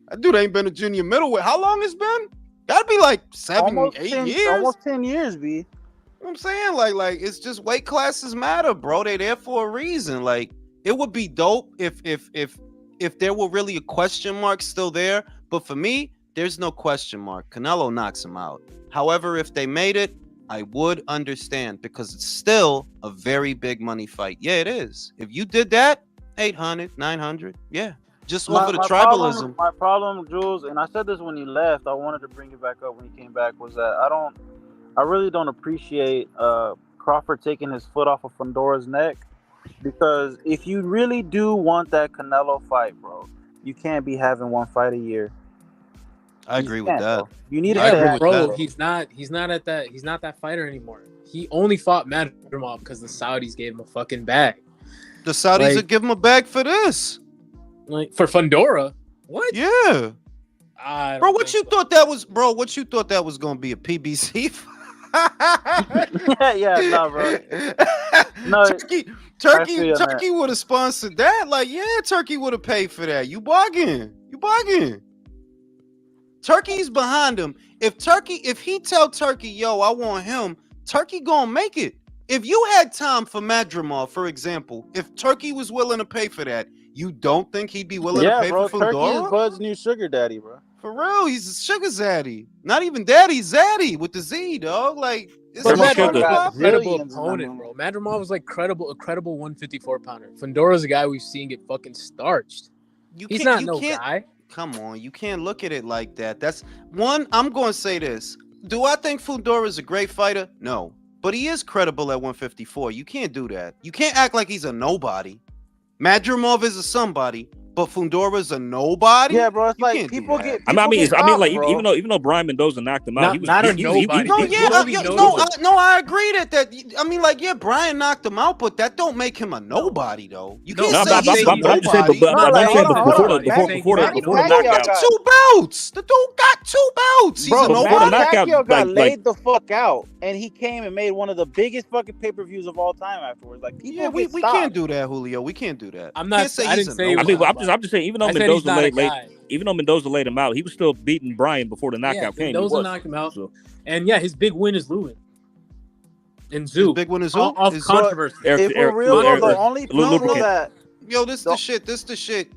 Speaker 1: That dude ain't been a junior middleweight. How long it's been? Gotta be like 8 years.
Speaker 5: Almost 10 years, B.
Speaker 1: You know what I'm saying? Like it's just weight classes matter, bro. They there for a reason. Like, it would be dope if there were really a question mark still there. But for me, there's no question mark. Canelo knocks him out. However, if they made it, I would understand, because it's still a very big money fight. Yeah, it is. If you did that, 800, 900, yeah. Just over the tribalism.
Speaker 5: My problem, Jules, and I said this when you left, I wanted to bring it back up when you came back, was that I really don't appreciate Crawford taking his foot off of Fundora's neck, because if you really do want that Canelo fight, bro, you can't be having one fight a year.
Speaker 1: I agree with that.
Speaker 5: Bro. You need to
Speaker 11: bro. He's not that fighter anymore. He only fought Madrimov because the Saudis gave him a fucking bag.
Speaker 1: The Saudis would give him a bag for this.
Speaker 11: Like, for Fundora? What?
Speaker 1: Yeah. Bro, what you thought that was? Bro, what you thought that was gonna be, a PBC?
Speaker 5: Yeah, no, bro. No,
Speaker 1: Turkey would have sponsored that. Like, yeah, Turkey would have paid for that. You bugging. Turkey's behind him. If he tell Turkey, yo, I want him, Turkey gonna make it. If you had time for Madrimov, for example, if Turkey was willing to pay for that, You don't think he'd be willing to
Speaker 5: Yeah,
Speaker 1: pay
Speaker 5: bro.
Speaker 1: for
Speaker 5: Turkey is
Speaker 1: Fundora?
Speaker 5: Bud's new sugar daddy, bro.
Speaker 1: For real, he's a sugar zaddy. Not even daddy, zaddy with the Z, dog. Like, this
Speaker 11: But
Speaker 1: shit
Speaker 3: Turbo
Speaker 11: Madrimov
Speaker 3: sugar.
Speaker 11: was a
Speaker 5: got
Speaker 11: credible
Speaker 5: zillions in that
Speaker 11: opponent,
Speaker 5: money.
Speaker 11: bro. Madrimov was like a credible 154 pounder. Fundora's a guy we've seen get fucking starched. He's not no guy.
Speaker 1: Come on, you can't look at it like that. That's one. I'm going to say this. Do I think Fundora is a great fighter? No, but he is credible at 154. You can't do that. You can't act like he's a nobody. Madrimov is a somebody, but Fundora's a nobody.
Speaker 5: Yeah, bro. It's
Speaker 1: You
Speaker 5: like
Speaker 1: can't do
Speaker 5: people
Speaker 1: that.
Speaker 5: get.
Speaker 3: I mean,
Speaker 5: People get
Speaker 3: like
Speaker 5: caught, bro.
Speaker 3: even though Brian Mendoza knocked him out,
Speaker 11: Not a nobody.
Speaker 1: No,
Speaker 11: He's
Speaker 1: yeah,
Speaker 11: literally notable.
Speaker 1: I agree that. I mean, like, yeah, Brian knocked him out, but that don't make him a nobody, though. You can't
Speaker 11: No,
Speaker 1: say
Speaker 11: I'm
Speaker 1: he's a
Speaker 11: saying
Speaker 3: I'm just saying,
Speaker 1: nobody.
Speaker 3: but
Speaker 5: No,
Speaker 3: I'm
Speaker 5: like,
Speaker 3: saying
Speaker 5: hold on, hold on.
Speaker 3: before the
Speaker 5: Manny
Speaker 3: knockout.
Speaker 5: Pacquiao got-
Speaker 1: Two belts. The dude got 2 belts. He's
Speaker 5: Bro,
Speaker 1: a
Speaker 3: before the
Speaker 1: nobody.
Speaker 5: Manny
Speaker 3: knockout,
Speaker 5: Pacquiao got
Speaker 3: like-
Speaker 5: laid the fuck out, and he came and made one of the biggest fucking pay-per-views of all time afterwards. Like, people
Speaker 1: Yeah, we
Speaker 5: get stopped.
Speaker 1: can't do that, Julio. We can't do that.
Speaker 11: I'm
Speaker 1: Can't
Speaker 11: not.
Speaker 1: say
Speaker 11: I
Speaker 1: he's
Speaker 11: didn't
Speaker 1: a
Speaker 11: say he
Speaker 3: I
Speaker 11: was
Speaker 1: nobody.
Speaker 3: mean, I'm just saying, even though
Speaker 11: I said he's
Speaker 3: Mendoza
Speaker 11: not a
Speaker 3: laid,
Speaker 11: guy.
Speaker 3: even though Mendoza laid him out, he was still beating Brian before the knockout came. He
Speaker 11: Mendoza
Speaker 3: was.
Speaker 11: knocked him out.
Speaker 3: So,
Speaker 11: And yeah, his big win is Lewin. And
Speaker 1: His
Speaker 11: Zoo.
Speaker 1: big one is who?
Speaker 11: Off
Speaker 1: Is-
Speaker 11: controversy.
Speaker 5: If we're real, bro, the only people
Speaker 3: Lubricant.
Speaker 5: that
Speaker 1: Yo, this the shit. This the shit.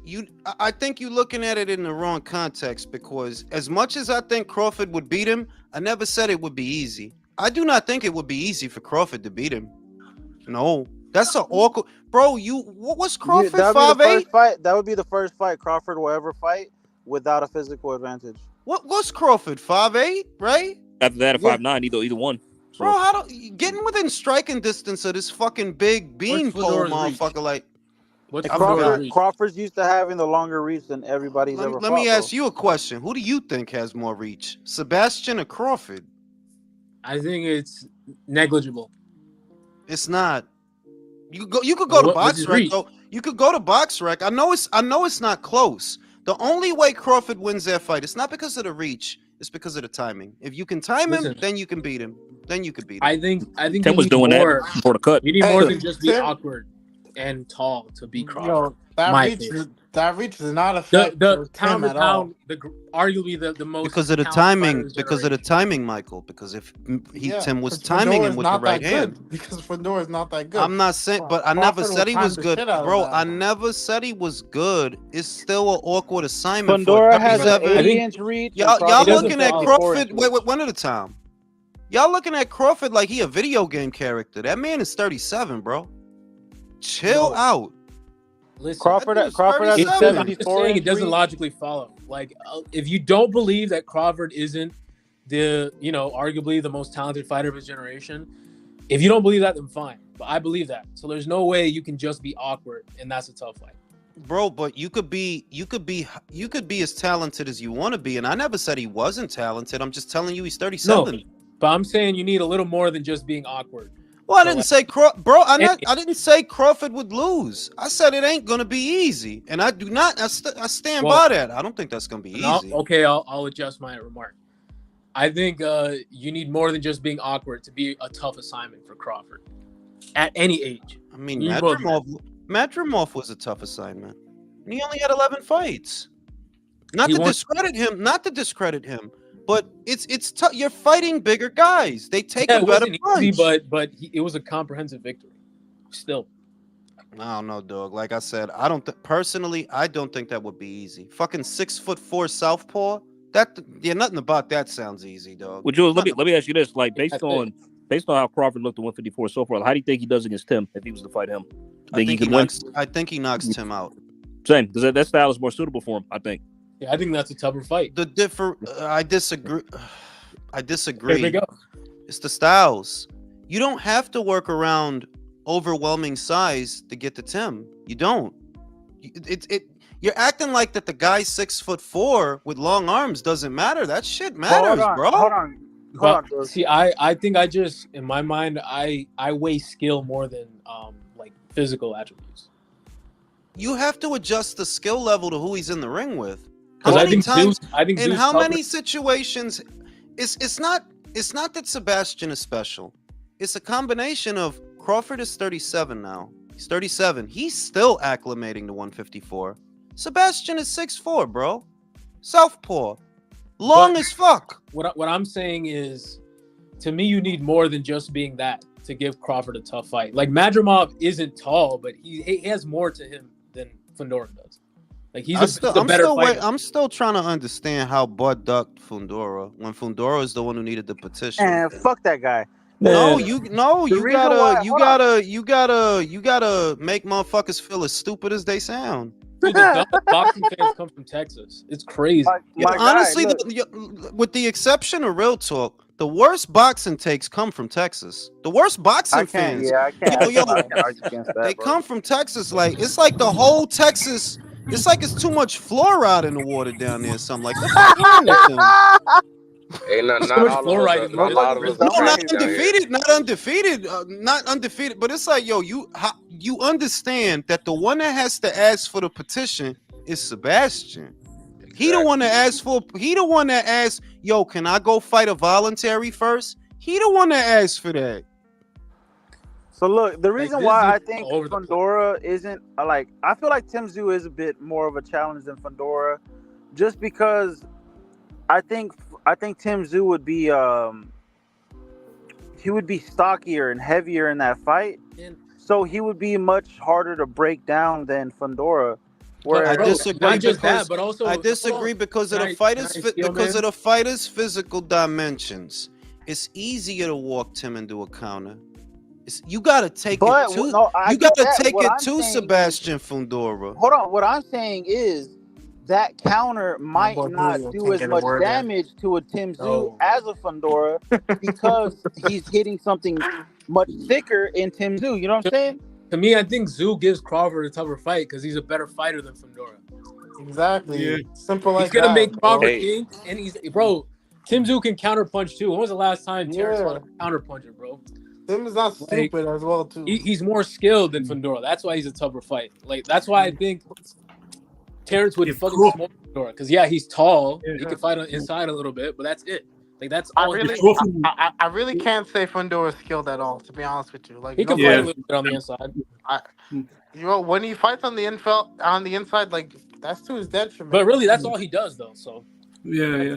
Speaker 1: I think you looking at it in the wrong context, because as much as I think Crawford would beat him, I never said it would be easy. I do not think it would be easy for Crawford to beat him. No, that's an awkward, bro. What's Crawford,
Speaker 5: that would be the
Speaker 1: 5'8"?
Speaker 5: first fight. That would be the first fight Crawford will ever fight without a physical advantage.
Speaker 1: What's Crawford, 5'8"? Right?
Speaker 3: after that, at
Speaker 5: Yeah.
Speaker 3: 5'9", either one. So,
Speaker 1: Bro, how do getting within striking distance of this fucking big beanpole
Speaker 11: Fundora's
Speaker 1: motherfucker?
Speaker 11: reach?
Speaker 1: Like,
Speaker 11: What's
Speaker 1: I forgot.
Speaker 11: Fundora's reach?
Speaker 5: Crawford's used to having the longer reach than everybody's ever
Speaker 1: let
Speaker 5: fought,
Speaker 1: me ask
Speaker 5: bro.
Speaker 1: you a question. Who do you think has more reach, Sebastian or Crawford?
Speaker 11: I think it's negligible.
Speaker 1: It's not. You could go to
Speaker 11: what's his
Speaker 1: BoxRec
Speaker 11: reach?
Speaker 1: though. You could go to BoxRec. I know it's not close. The only way Crawford wins that fight, it's not because of the reach. It's because of the timing. If you can time him,
Speaker 11: Listen.
Speaker 1: then you can beat him. Then you could beat him.
Speaker 11: I think
Speaker 3: Tim
Speaker 11: you
Speaker 3: was
Speaker 11: need
Speaker 3: doing
Speaker 11: more.
Speaker 3: that before the cut.
Speaker 11: You need more than just be
Speaker 8: Tim-
Speaker 11: awkward and tall to beat Crawford.
Speaker 8: Yo, that
Speaker 11: My
Speaker 8: reach,
Speaker 11: opinion.
Speaker 8: that reach is not affect
Speaker 11: The pound
Speaker 8: Tim
Speaker 11: to
Speaker 8: at all.
Speaker 11: pound, arguably the most
Speaker 1: because of the
Speaker 11: talented fighter
Speaker 1: timing.
Speaker 11: of his
Speaker 1: Because of the
Speaker 11: generation.
Speaker 1: timing, Michael. Because if Tim was
Speaker 8: because
Speaker 1: timing
Speaker 8: Fundora
Speaker 1: him
Speaker 8: is
Speaker 1: with the
Speaker 8: not
Speaker 1: right
Speaker 8: that
Speaker 1: hand.
Speaker 8: good, because Fundora is not that good.
Speaker 1: I'm not saying, but I never
Speaker 8: Crawford
Speaker 1: said he
Speaker 8: will
Speaker 1: was
Speaker 8: time the
Speaker 1: good,
Speaker 8: shit out of
Speaker 1: bro.
Speaker 8: that.
Speaker 1: I never said he was good. It's still an awkward assignment.
Speaker 5: Fundora
Speaker 1: for
Speaker 5: has an
Speaker 1: 37.
Speaker 5: 80-inch reach.
Speaker 1: Y'all
Speaker 11: It doesn't
Speaker 1: looking at
Speaker 11: follow.
Speaker 1: Crawford. Wait, one at a time. Y'all looking at Crawford like he a video game character. That man is 37, bro. Chill
Speaker 11: No.
Speaker 1: out.
Speaker 11: Listen,
Speaker 5: Crawford
Speaker 1: That dude's
Speaker 5: has a
Speaker 1: 37.
Speaker 11: I'm just
Speaker 5: 74
Speaker 11: saying it
Speaker 5: inch
Speaker 11: doesn't
Speaker 5: reach.
Speaker 11: logically follow. Like, if you don't believe that Crawford isn't arguably the most talented fighter of his generation, if you don't believe that, then fine. But I believe that. So there's no way you can just be awkward, and that's a tough fight.
Speaker 1: Bro, but you could be as talented as you want to be, and I never said he wasn't talented. I'm just telling you he's 37.
Speaker 11: No, but I'm saying you need a little more than just being awkward.
Speaker 1: Well, I
Speaker 11: So,
Speaker 1: didn't
Speaker 11: like-
Speaker 1: say I didn't say Crawford would lose. I said it ain't gonna be easy, and I do not. I stand
Speaker 11: Well,
Speaker 1: by that. I don't think that's gonna be easy.
Speaker 11: I'll adjust my remark. I think you need more than just being awkward to be a tough assignment for Crawford at any age.
Speaker 1: I mean,
Speaker 11: You both-
Speaker 1: Madrimov was a tough assignment, and he only had 11 fights. Not
Speaker 11: He
Speaker 1: to
Speaker 11: won-
Speaker 1: discredit him, but it's tough. You're fighting bigger guys. They take
Speaker 11: Yeah,
Speaker 1: a
Speaker 11: it
Speaker 1: better
Speaker 11: wasn't
Speaker 1: punch.
Speaker 11: easy, but it was a comprehensive victory. Still,
Speaker 1: I don't know, dog. Like I said, I don't think that would be easy. Fucking 6'4" southpaw. Nothing about that sounds easy, dog.
Speaker 3: well, Jules, let me ask you this: like, based
Speaker 11: That's
Speaker 3: on how Crawford looked at 154 so far, how do you think he does against Tim if he was to fight him?
Speaker 1: I
Speaker 3: Think he could win?
Speaker 1: I think he knocks Tim out.
Speaker 3: Same, because that style is more suitable for him. I think.
Speaker 11: yeah, I think that's a tougher fight.
Speaker 1: I disagree.
Speaker 11: There we go.
Speaker 1: It's the styles. You don't have to work around overwhelming size to get to Tim. You don't. You're acting like that the guy 6'4" with long arms doesn't matter. That shit matters, bro.
Speaker 5: Hold on.
Speaker 11: But, see, I think I just in my mind I weigh skill more than like physical attributes.
Speaker 1: You have to adjust the skill level to who he's in the ring with.
Speaker 11: Because
Speaker 1: How
Speaker 11: I
Speaker 1: many
Speaker 11: think
Speaker 1: times?
Speaker 11: Zeus
Speaker 1: In how
Speaker 11: covered-
Speaker 1: many situations? It's not that Sebastian is special. It's a combination of Crawford is 37 now. He's 37. He's still acclimating to 154. Sebastian is 6'4", bro. Southpaw. Long as fuck.
Speaker 11: What I'm saying is, to me, you need more than just being that to give Crawford a tough fight. Like Madrimov isn't tall, but he has more to him than Fundora does. Like he's
Speaker 1: I'm
Speaker 11: a better
Speaker 1: still
Speaker 11: fighter.
Speaker 1: I'm still trying to understand how Bud ducked Fundora when Fundora is the one who needed the petition.
Speaker 5: And fuck that guy.
Speaker 1: No,
Speaker 5: The
Speaker 1: you
Speaker 5: reason
Speaker 1: gotta
Speaker 5: why- hold on.
Speaker 1: you gotta make motherfuckers feel as stupid as they sound.
Speaker 11: Dude, the dumbest boxing fans come from Texas. It's crazy.
Speaker 5: My guy,
Speaker 1: Honestly,
Speaker 5: look.
Speaker 1: with the exception of Real Talk, the worst boxing takes come from Texas. The worst boxing
Speaker 5: I can't.
Speaker 1: fans,
Speaker 5: Yeah, I can't.
Speaker 1: yo,
Speaker 5: I can't argue against that.
Speaker 1: they
Speaker 5: Bro.
Speaker 1: come from Texas. Like it's like the whole Texas. It's like it's too much fluoride in the water down there. Or something like the fuck wrong with them?
Speaker 4: Hey, not
Speaker 11: so much
Speaker 4: all
Speaker 11: fluoride
Speaker 4: of us.
Speaker 11: in
Speaker 4: Not a lot of
Speaker 11: the
Speaker 4: us.
Speaker 1: No,
Speaker 4: are
Speaker 1: not
Speaker 4: fighting down here.
Speaker 1: undefeated, not undefeated. But it's like, yo, you understand that the one that has to ask for the petition is Sebastian. He the one that asked for. He the one that asked, yo, can I go fight a voluntary first? He the one that asked for that.
Speaker 5: So look, the reason
Speaker 11: this
Speaker 5: why I
Speaker 11: dude's
Speaker 5: think
Speaker 11: all over the
Speaker 5: Fundora isn't like, I feel like Tim Tszyu is a bit more of a challenge than Fundora, just because I think Tim Tszyu would be he would be stockier and heavier in that fight, so he would be much harder to break down than Fundora. Where
Speaker 1: I disagree
Speaker 11: not just
Speaker 1: because
Speaker 11: that, but also
Speaker 1: I disagree because of
Speaker 11: Can
Speaker 1: the
Speaker 11: I
Speaker 1: fighters
Speaker 11: steal,
Speaker 1: because
Speaker 11: man?
Speaker 1: of the fighters' physical dimensions. It's easier to walk Tim into a counter. You gotta take
Speaker 5: But
Speaker 1: it to
Speaker 5: no, I
Speaker 1: you
Speaker 5: get
Speaker 1: gotta
Speaker 5: that.
Speaker 1: take
Speaker 5: What
Speaker 1: it
Speaker 5: I'm
Speaker 1: to
Speaker 5: saying is-
Speaker 1: Sebastian Fundora.
Speaker 5: Hold on, what I'm saying is that counter might
Speaker 8: boy
Speaker 5: not
Speaker 8: Julio
Speaker 5: do
Speaker 8: can't
Speaker 5: as
Speaker 8: get a
Speaker 5: much
Speaker 8: word in.
Speaker 5: damage to a Tim Tszyu
Speaker 11: No.
Speaker 5: as a Fundora because he's hitting something much thicker in Tim Tszyu. You know what I'm saying?
Speaker 11: To me, I think Tszyu gives Crawford a tougher fight because he's a better fighter than Fundora.
Speaker 8: Exactly.
Speaker 6: Yeah.
Speaker 8: Simple
Speaker 11: He's
Speaker 8: like
Speaker 11: gonna
Speaker 8: that.
Speaker 11: make Crawford
Speaker 4: Hey.
Speaker 11: think, and he's Tim Tszyu can counter punch too. When was the last time Terrence
Speaker 8: Yeah.
Speaker 11: fought a counter puncher, bro?
Speaker 8: Tim is not stupid as well too.
Speaker 11: He's more skilled than Fundora. That's why he's a tougher fight. Like that's why I think Terrence would
Speaker 6: If
Speaker 11: fucking
Speaker 6: Crawford-
Speaker 11: smoke Fundora because he's tall.
Speaker 6: Yeah.
Speaker 11: He can fight on inside a little bit, but that's it. Like that's
Speaker 8: I
Speaker 11: all.
Speaker 8: really,
Speaker 6: Crawford-
Speaker 8: I really can't say Fundora is skilled at all. To be honest with you, like
Speaker 11: He can
Speaker 6: Yeah.
Speaker 11: fight a little bit on the inside.
Speaker 8: you know, when he fights on the inside, like that's to his detriment.
Speaker 11: But really, that's all he does though. So
Speaker 6: Yeah.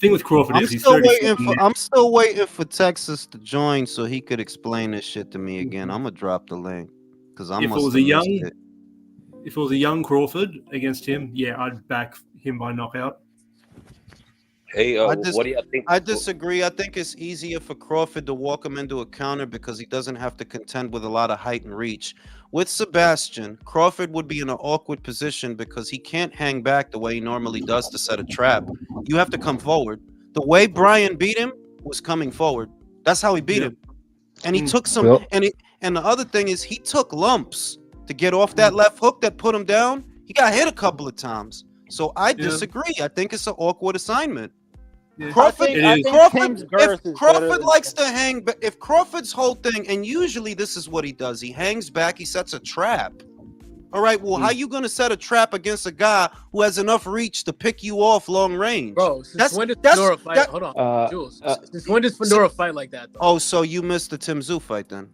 Speaker 6: Thing with Crawford
Speaker 1: I'm
Speaker 6: is he's
Speaker 1: still
Speaker 6: 37.
Speaker 1: waiting for Texas to join so he could explain this shit to me again. I'm gonna drop the link because I
Speaker 6: If it
Speaker 1: must
Speaker 6: was
Speaker 1: have
Speaker 6: a
Speaker 1: missed
Speaker 6: young-
Speaker 1: it.
Speaker 6: If it was a young Crawford against him, yeah, I'd back him by knockout.
Speaker 4: Hey,
Speaker 1: I
Speaker 4: what do you think?
Speaker 1: I disagree. I think it's easier for Crawford to walk him into a counter because he doesn't have to contend with a lot of height and reach. With Sebastian, Crawford would be in an awkward position because he can't hang back the way he normally does to set a trap. You have to come forward. The way Brian beat him was coming forward. That's how he beat him. And he took some
Speaker 7: Well-
Speaker 1: and the other thing is he took lumps to get off that left hook that put him down. He got hit a couple of times. So I disagree. I think it's an awkward assignment.
Speaker 6: Yeah.
Speaker 1: Crawford,
Speaker 5: I think Tim's girth
Speaker 1: if
Speaker 5: is
Speaker 1: Crawford
Speaker 5: better than-
Speaker 1: likes to hang, if Crawford's whole thing, and usually this is what he does, he hangs back, he sets a trap. All right, well, how you gonna set a trap against a guy who has enough reach to pick you off long range?
Speaker 11: bro, since
Speaker 1: That's-
Speaker 11: when does
Speaker 1: that's-
Speaker 11: Fundora fight?
Speaker 1: that-
Speaker 11: Hold on, Jules. Since when does
Speaker 1: so-
Speaker 11: Fundora fight like that though?
Speaker 1: Oh, so you missed the Tim Tszyu fight then?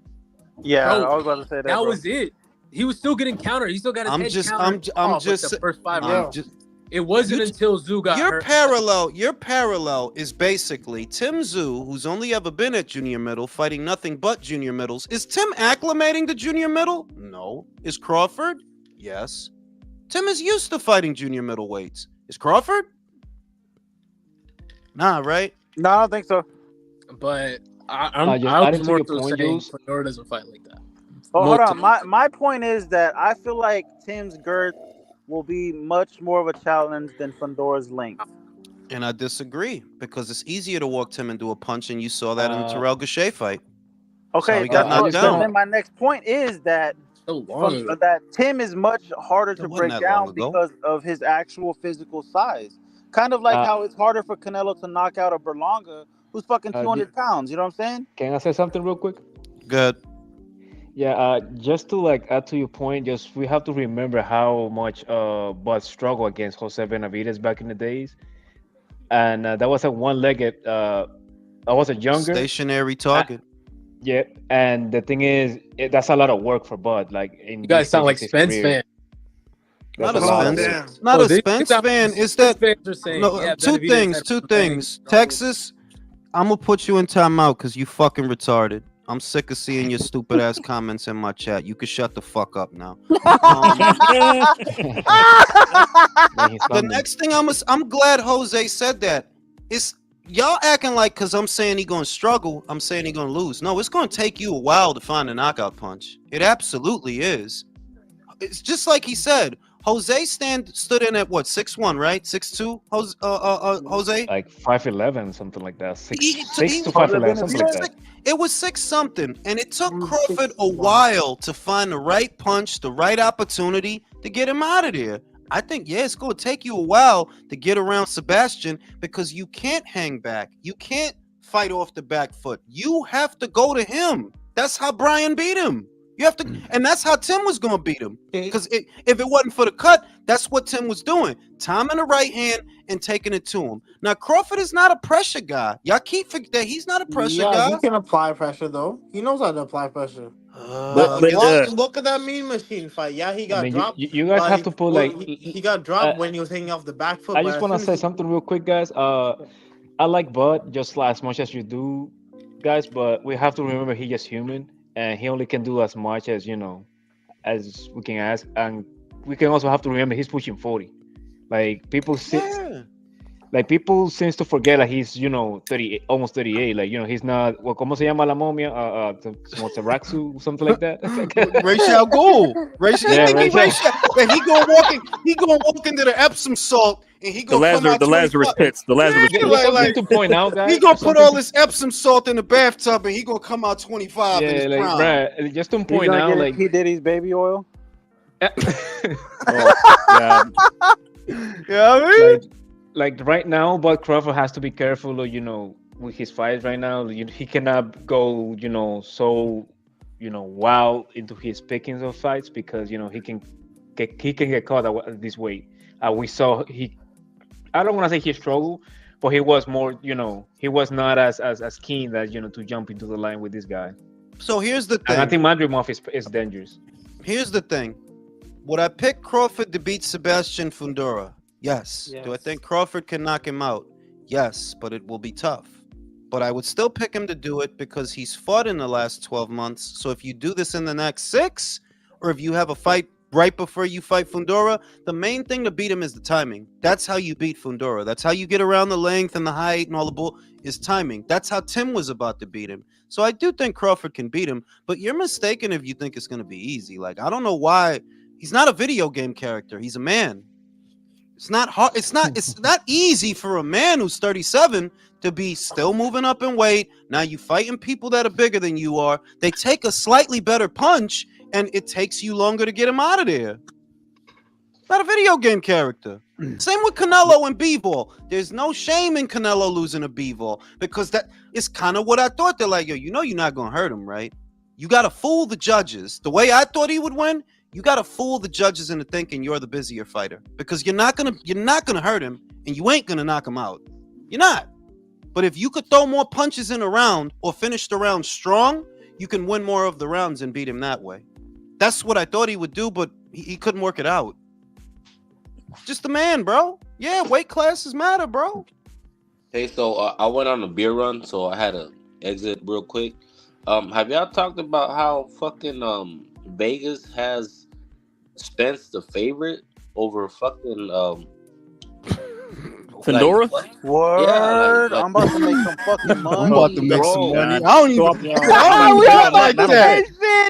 Speaker 5: Yeah,
Speaker 11: Bro,
Speaker 5: I was about to say that.
Speaker 11: That
Speaker 5: bro.
Speaker 11: was it. He was still getting countered. He still got his
Speaker 1: I'm
Speaker 11: head
Speaker 1: just,
Speaker 11: countered
Speaker 1: I'm
Speaker 11: off, like,
Speaker 1: just,
Speaker 11: the first 5
Speaker 1: I'm
Speaker 11: rounds.
Speaker 1: just-
Speaker 11: It wasn't until Tszyu got
Speaker 1: Your
Speaker 11: hurt.
Speaker 1: parallel is basically Tim Tszyu, who's only ever been at junior middle, fighting nothing but junior middles. Is Tim acclimating to junior middle? No. Is Crawford? Yes. Tim is used to fighting junior middleweights. Is Crawford? Nah, right?
Speaker 5: No, I don't think so.
Speaker 11: But I
Speaker 14: just
Speaker 11: was
Speaker 14: adding to
Speaker 11: more
Speaker 14: your
Speaker 11: so
Speaker 14: point,
Speaker 11: saying
Speaker 14: Jules.
Speaker 11: Fundora doesn't fight like that.
Speaker 5: Oh, hold
Speaker 11: Most
Speaker 5: on.
Speaker 11: of
Speaker 5: My point is that I feel like Tim's girth will be much more of a challenge than Fundora's length.
Speaker 1: And I disagree because it's easier to walk Tim into a punch, and you saw that in the
Speaker 14: Uh,
Speaker 1: Terrell Gachet fight.
Speaker 5: Okay,
Speaker 1: he got
Speaker 5: that's
Speaker 1: knocked
Speaker 5: what,
Speaker 1: down.
Speaker 5: then my next point is that
Speaker 11: so long ago.
Speaker 5: that Tim is much harder
Speaker 1: That
Speaker 5: to
Speaker 1: wasn't
Speaker 5: break
Speaker 1: that
Speaker 5: down
Speaker 1: long ago.
Speaker 5: because of his actual physical size. Kind of like
Speaker 14: Uh,
Speaker 5: how it's harder for Canelo to knock out a Berlanga who's fucking 200 pounds. You know what I'm saying?
Speaker 14: Can I say something real quick?
Speaker 1: Good.
Speaker 14: Yeah, just to like add to your point, just we have to remember how much Bud struggled against Jose Benavidez back in the days, and that was a one-legged. I was a younger.
Speaker 1: Stationary target.
Speaker 14: Yeah, and the thing is, that's a lot of work for Bud. Like in
Speaker 11: You guys
Speaker 14: these
Speaker 11: sound like
Speaker 14: stages of his
Speaker 11: Spence
Speaker 14: career.
Speaker 11: fan.
Speaker 1: Not
Speaker 14: That's
Speaker 1: a
Speaker 14: a lot of
Speaker 1: Spence.
Speaker 14: work.
Speaker 1: Not
Speaker 11: Oh,
Speaker 1: a
Speaker 11: they-
Speaker 1: Spence
Speaker 11: they-
Speaker 1: fan. Is
Speaker 11: Spence
Speaker 1: that
Speaker 11: fans are saying,
Speaker 1: no?
Speaker 11: yeah,
Speaker 1: Two
Speaker 11: Benavidez
Speaker 1: things.
Speaker 11: had
Speaker 1: Two
Speaker 11: a thing.
Speaker 1: things. Texas. I'm gonna put you in timeout because you fucking retarded. I'm sick of seeing your stupid ass comments in my chat. You can shut the fuck up now. The next thing I'm glad Jose said that. It's y'all acting like because I'm saying he gonna struggle, I'm saying he gonna lose. No, it's gonna take you a while to find a knockout punch. It absolutely is. It's just like he said. Jose stood in at what 6'1", right? 6'2", Jose?
Speaker 14: Like 5'11", something like that. Six
Speaker 1: He-
Speaker 14: to 5'11", something like that.
Speaker 1: It was 6 something, and it took Crawford a while to find the right punch, the right opportunity to get him out of there. I think, yeah, it's going to take you a while to get around Sebastian because you can't hang back. You can't fight off the back foot. You have to go to him. That's how Brian beat him. You have to, and that's how Tim was going to beat him. Because if it wasn't for the cut, that's what Tim was doing. Timing the right hand and taking it to him. Now, Crawford is not a pressure guy. Y'all keep forgetting that he's not a pressure guy.
Speaker 8: He can apply pressure, though. He knows how to apply pressure. Look at that Mean Machine fight. Yeah, he got dropped.
Speaker 14: You guys have to put
Speaker 8: he got dropped when he was hanging off the back foot.
Speaker 14: I just want to say something real quick, guys. I like Bud just as much as you do, guys, but we have to remember he's just human, and he only can do as much as as we can ask, and we can also have to remember he's pushing 40. Like people people seems to forget that he's 30, almost 38. Like he's not. Well, ¿cómo se llama la momia? Monteraxu, something like that.
Speaker 1: Rachel Gould. And he gonna walk into the Epsom salt and he gonna come out
Speaker 3: the Lazarus pits. The Lazarus pits.
Speaker 14: Like, to point out, guys.
Speaker 1: He gonna put all this Epsom salt in the bathtub and he gonna come out 25 in his prime.
Speaker 14: Bruh, just to point out, like
Speaker 5: he did his baby oil.
Speaker 1: Yeah, I mean?
Speaker 14: like right now, but Crawford has to be careful, with his fights right now. He cannot go, so, wild into his pickings of fights because he can get caught at this weight. We saw I don't want to say he struggled, but he was more, he was not as keen that to jump into the line with this guy.
Speaker 1: So here's the thing.
Speaker 14: And I think Madrimov is dangerous.
Speaker 1: Here's the thing. Would I pick Crawford to beat Sebastian Fundora? Yes. Do I think Crawford can knock him out? Yes, but it will be tough. But I would still pick him to do it because he's fought in the last 12 months. So if you do this in the next 6, or if you have a fight right before you fight Fundora, the main thing to beat him is the timing. That's how you beat Fundora. That's how you get around the length and the height and all the bull is timing. That's how Tim was about to beat him. So I do think Crawford can beat him, but you're mistaken if you think it's going to be easy. Like, I don't know why. He's not a video game character. He's a man. It's not hard. It's not easy for a man who's 37 to be still moving up in weight. Now you fighting people that are bigger than you are. They take a slightly better punch, and it takes you longer to get him out of there. Not a video game character. Same with Canelo and Bivol. There's no shame in Canelo losing a Bivol because that is kind of what I thought. They're like, you're not gonna hurt him, right? You gotta fool the judges. The way I thought he would win. You got to fool the judges into thinking you're the busier fighter because you're not gonna hurt him and you ain't gonna knock him out. You're not. But if you could throw more punches in a round or finish the round strong, you can win more of the rounds and beat him that way. That's what I thought he would do, but he couldn't work it out. Just a man, bro. Yeah, weight classes matter, bro.
Speaker 4: Hey, so I went on a beer run, so I had to exit real quick. Have y'all talked about how fucking Vegas has Spence the favorite over fucking
Speaker 3: Fundora?
Speaker 5: Word. I'm about to make some fucking money.
Speaker 1: I'm about to make some money. I don't even.
Speaker 5: like that.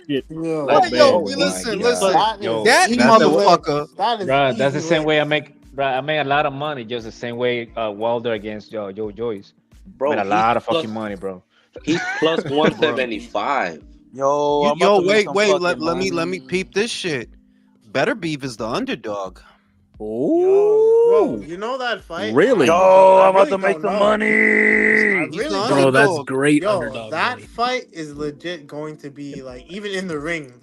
Speaker 1: Listen. That motherfucker.
Speaker 14: That's the same way I make a lot of money, just the same way Wilder against Joe Joyce.
Speaker 4: Bro,
Speaker 14: made a lot of fucking money, bro.
Speaker 4: He's plus 175.
Speaker 1: Wait. Let me peep this shit. Beterbiev is the underdog.
Speaker 8: Bro, you know that fight?
Speaker 3: Really?
Speaker 5: I'm about to make some money.
Speaker 11: Bro, that's great. Underdog
Speaker 8: that
Speaker 11: money.
Speaker 8: fight is legit going to be like even in the ring.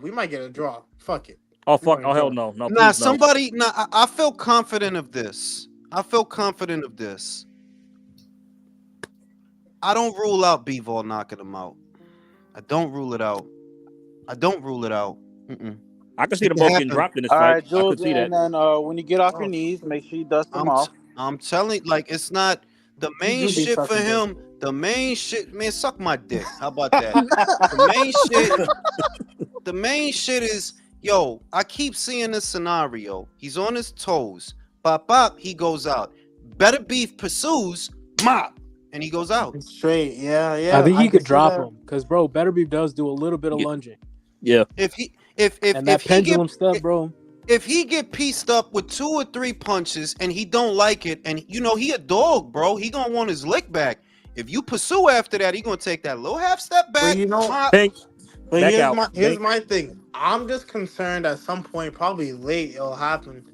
Speaker 8: We might get a draw. Fuck it.
Speaker 3: Oh fuck! Oh hell no! No.
Speaker 1: I feel confident of this. I don't rule out Bivol knocking him out. I don't rule it out. Mm-mm.
Speaker 3: I can see them both getting dropped in this fight.
Speaker 5: All right, Jules,
Speaker 3: I could see that.
Speaker 5: and then when you get off your knees, make sure you dust them off.
Speaker 1: I'm telling you, like, it's not the
Speaker 8: You
Speaker 1: main
Speaker 8: do be
Speaker 1: shit for
Speaker 8: sucking dick.
Speaker 1: him, the main shit, man, suck my dick. How about that? The main shit is, yo, I keep seeing this scenario. He's on his toes. Bop, bop, he goes out. Beterbiev pursues, mop, and he goes out.
Speaker 8: Straight, yeah.
Speaker 11: I think he
Speaker 8: can
Speaker 11: could
Speaker 8: see
Speaker 11: drop
Speaker 8: that.
Speaker 11: him because, bro, Beterbiev does do a little bit of lunging.
Speaker 3: Yeah.
Speaker 1: If he
Speaker 11: And that pendulum stuff, bro.
Speaker 1: if he get pieced up with 2 or 3 punches and he don't like it, and you know he a dog, bro, he gonna want his lick back. If you pursue after that, he gonna take that little half step back.
Speaker 8: But you know,
Speaker 1: mop.
Speaker 8: but
Speaker 3: Back out.
Speaker 8: here's my thing. I'm just concerned at some point, probably late, it'll happen.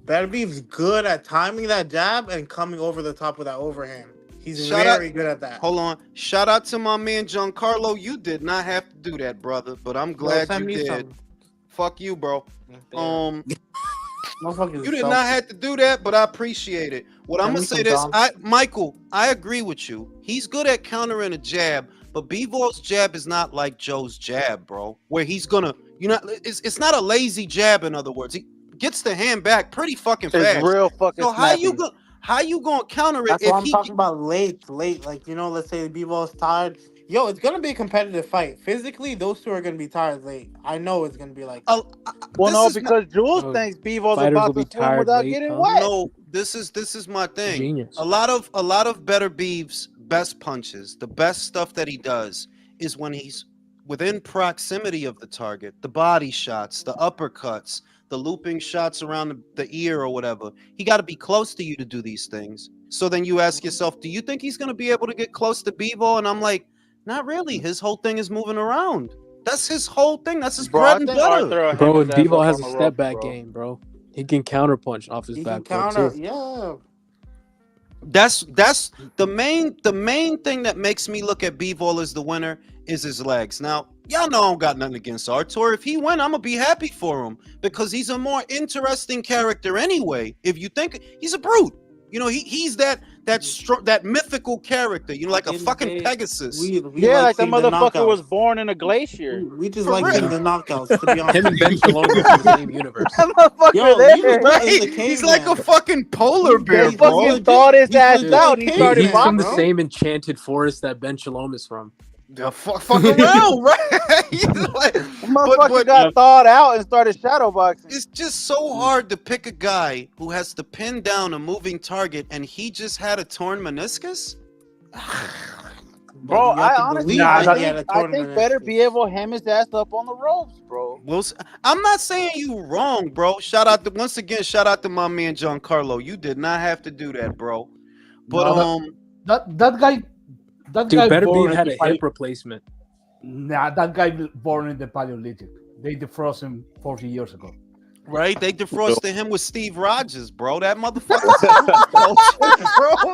Speaker 8: Beterbiev's good at timing that jab and coming over the top of that overhand. He's very good at that.
Speaker 1: Hold on. Shout out to my man Giancarlo. You did not have to do that, brother, but I'm glad
Speaker 8: send
Speaker 1: you
Speaker 8: me
Speaker 1: did.
Speaker 8: some.
Speaker 1: Fuck you, bro.
Speaker 8: Motherfuckers
Speaker 1: You
Speaker 8: is
Speaker 1: did not
Speaker 8: selfish.
Speaker 1: have to do that, but I appreciate it. What I'm
Speaker 8: Send
Speaker 1: gonna
Speaker 8: me
Speaker 1: say
Speaker 8: some,
Speaker 1: this,
Speaker 8: Dom.
Speaker 1: Michael, I agree with you. He's good at countering a jab, but Bivol's jab is not like Joe's jab, bro. Where he's gonna, it's not a lazy jab. In other words, he gets the hand back pretty fucking
Speaker 10: It's
Speaker 1: fast.
Speaker 10: real fucking
Speaker 1: So
Speaker 10: snappy.
Speaker 1: how you gonna counter it
Speaker 8: That's
Speaker 1: if
Speaker 8: what I'm
Speaker 1: he?
Speaker 8: talking about. Late. Like, let's say Bivol's tired. Yo, it's gonna be a competitive fight. Physically, those two are gonna be tired late. I know it's gonna be like that.
Speaker 10: Well,
Speaker 1: This
Speaker 10: no,
Speaker 1: is
Speaker 10: because Jules
Speaker 11: Oh,
Speaker 10: thinks Bevo's
Speaker 11: fighters
Speaker 10: about
Speaker 11: will
Speaker 10: to
Speaker 11: be
Speaker 10: swim
Speaker 11: tired
Speaker 10: without
Speaker 11: late,
Speaker 10: getting
Speaker 11: huh?
Speaker 10: wet.
Speaker 1: No, this is my thing.
Speaker 11: Genius.
Speaker 1: A lot of Beterbiev's best punches, the best stuff that he does is when he's within proximity of the target, the body shots, the uppercuts, the looping shots around the ear or whatever. He got to be close to you to do these things. So then you ask yourself, do you think he's going to be able to get close to Bivol? And I'm like, not really. His whole thing is moving around. That's his whole thing. That's his
Speaker 10: Bro,
Speaker 1: bread
Speaker 10: I
Speaker 1: and
Speaker 10: think
Speaker 1: butter.
Speaker 10: Arthur will
Speaker 11: Bro,
Speaker 10: hammer
Speaker 11: if
Speaker 10: his ass
Speaker 11: Bivol
Speaker 10: up
Speaker 11: has
Speaker 10: on
Speaker 11: a
Speaker 10: the
Speaker 11: step
Speaker 10: ropes,
Speaker 11: back
Speaker 10: bro.
Speaker 11: game, bro. He can counter punch off his
Speaker 8: He can
Speaker 11: back foot
Speaker 8: counter.
Speaker 11: too.
Speaker 8: Yeah.
Speaker 1: That's the main thing that makes me look at Bivol as the winner is his legs. Now, y'all know I don't got nothing against Artur. If he win, I'm gonna be happy for him because he's a more interesting character anyway. If you think he's a brute, he's that mythical character, like a fucking Pegasus.
Speaker 8: We
Speaker 10: Yeah, like the
Speaker 8: seeing the
Speaker 10: motherfucker was
Speaker 8: knockouts.
Speaker 10: born in a glacier.
Speaker 8: We just
Speaker 1: For
Speaker 8: like
Speaker 1: real.
Speaker 8: seeing the knockouts, to be honest.
Speaker 11: Him and Ben Shalom are from the same universe.
Speaker 10: That motherfucker
Speaker 8: Yo,
Speaker 10: there.
Speaker 8: he was
Speaker 1: Right?
Speaker 8: in the
Speaker 1: He's like a
Speaker 8: caveman.
Speaker 1: fucking polar bear,
Speaker 10: They
Speaker 1: bro.
Speaker 10: fucking thawed his
Speaker 8: he's
Speaker 10: ass
Speaker 8: legit
Speaker 10: out and he
Speaker 8: caveman,
Speaker 10: started
Speaker 11: He's from the
Speaker 10: boxing.
Speaker 11: same enchanted forest that Ben Shalom is from.
Speaker 1: Yeah, fuck around, right?
Speaker 10: Motherfucker got
Speaker 1: but
Speaker 10: thawed out and started shadow boxing.
Speaker 1: it's just so hard to pick a guy who has to pin down a moving target, and he just had a torn meniscus.
Speaker 10: Bro,
Speaker 8: You have
Speaker 10: I
Speaker 8: to
Speaker 10: honestly,
Speaker 8: believe
Speaker 10: I
Speaker 8: that he had a
Speaker 10: think
Speaker 8: tournament
Speaker 10: better
Speaker 8: meniscus.
Speaker 10: be able to ham his ass up on the ropes, bro.
Speaker 1: I'm not saying you wrong, bro. Once again, shout out to my man Giancarlo. You did not have to do that, bro. But
Speaker 13: No, that guy
Speaker 11: Dude,
Speaker 13: born
Speaker 11: Beterbiev
Speaker 13: in
Speaker 11: had
Speaker 13: the
Speaker 11: a hip replacement.
Speaker 13: Nah, that guy born in the Paleolithic. They defrost him 40 years ago.
Speaker 1: right, they defrosted him with Steve Rogers, bro. That motherfucker, bro.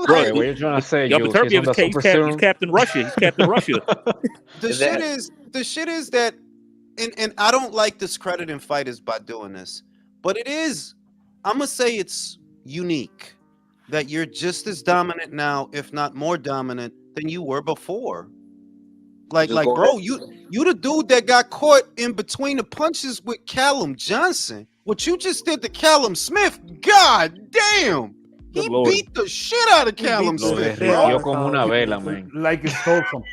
Speaker 14: Bro,
Speaker 1: Like,
Speaker 14: what you trying to say,
Speaker 3: Yo,
Speaker 14: Jules?
Speaker 3: Beterbiev
Speaker 14: He's on the super
Speaker 3: he's
Speaker 14: serum.
Speaker 3: Captain Russia. He's Captain Russia.
Speaker 1: the shit is that, and I don't like discrediting fighters by doing this, but it is. I'm gonna say it's unique that you're just as dominant now, if not more dominant than you were before. Like,
Speaker 4: go
Speaker 1: bro,
Speaker 4: ahead.
Speaker 1: you the dude that got caught in between the punches with Callum Johnson. What you just did to Callum Smith, god damn. He
Speaker 3: Good Lord.
Speaker 1: beat the shit out of Callum
Speaker 8: beat the
Speaker 1: Smith,
Speaker 8: shit
Speaker 1: bro.
Speaker 8: out
Speaker 14: Yo
Speaker 8: of
Speaker 14: como una vela, man.
Speaker 13: Like it stole from.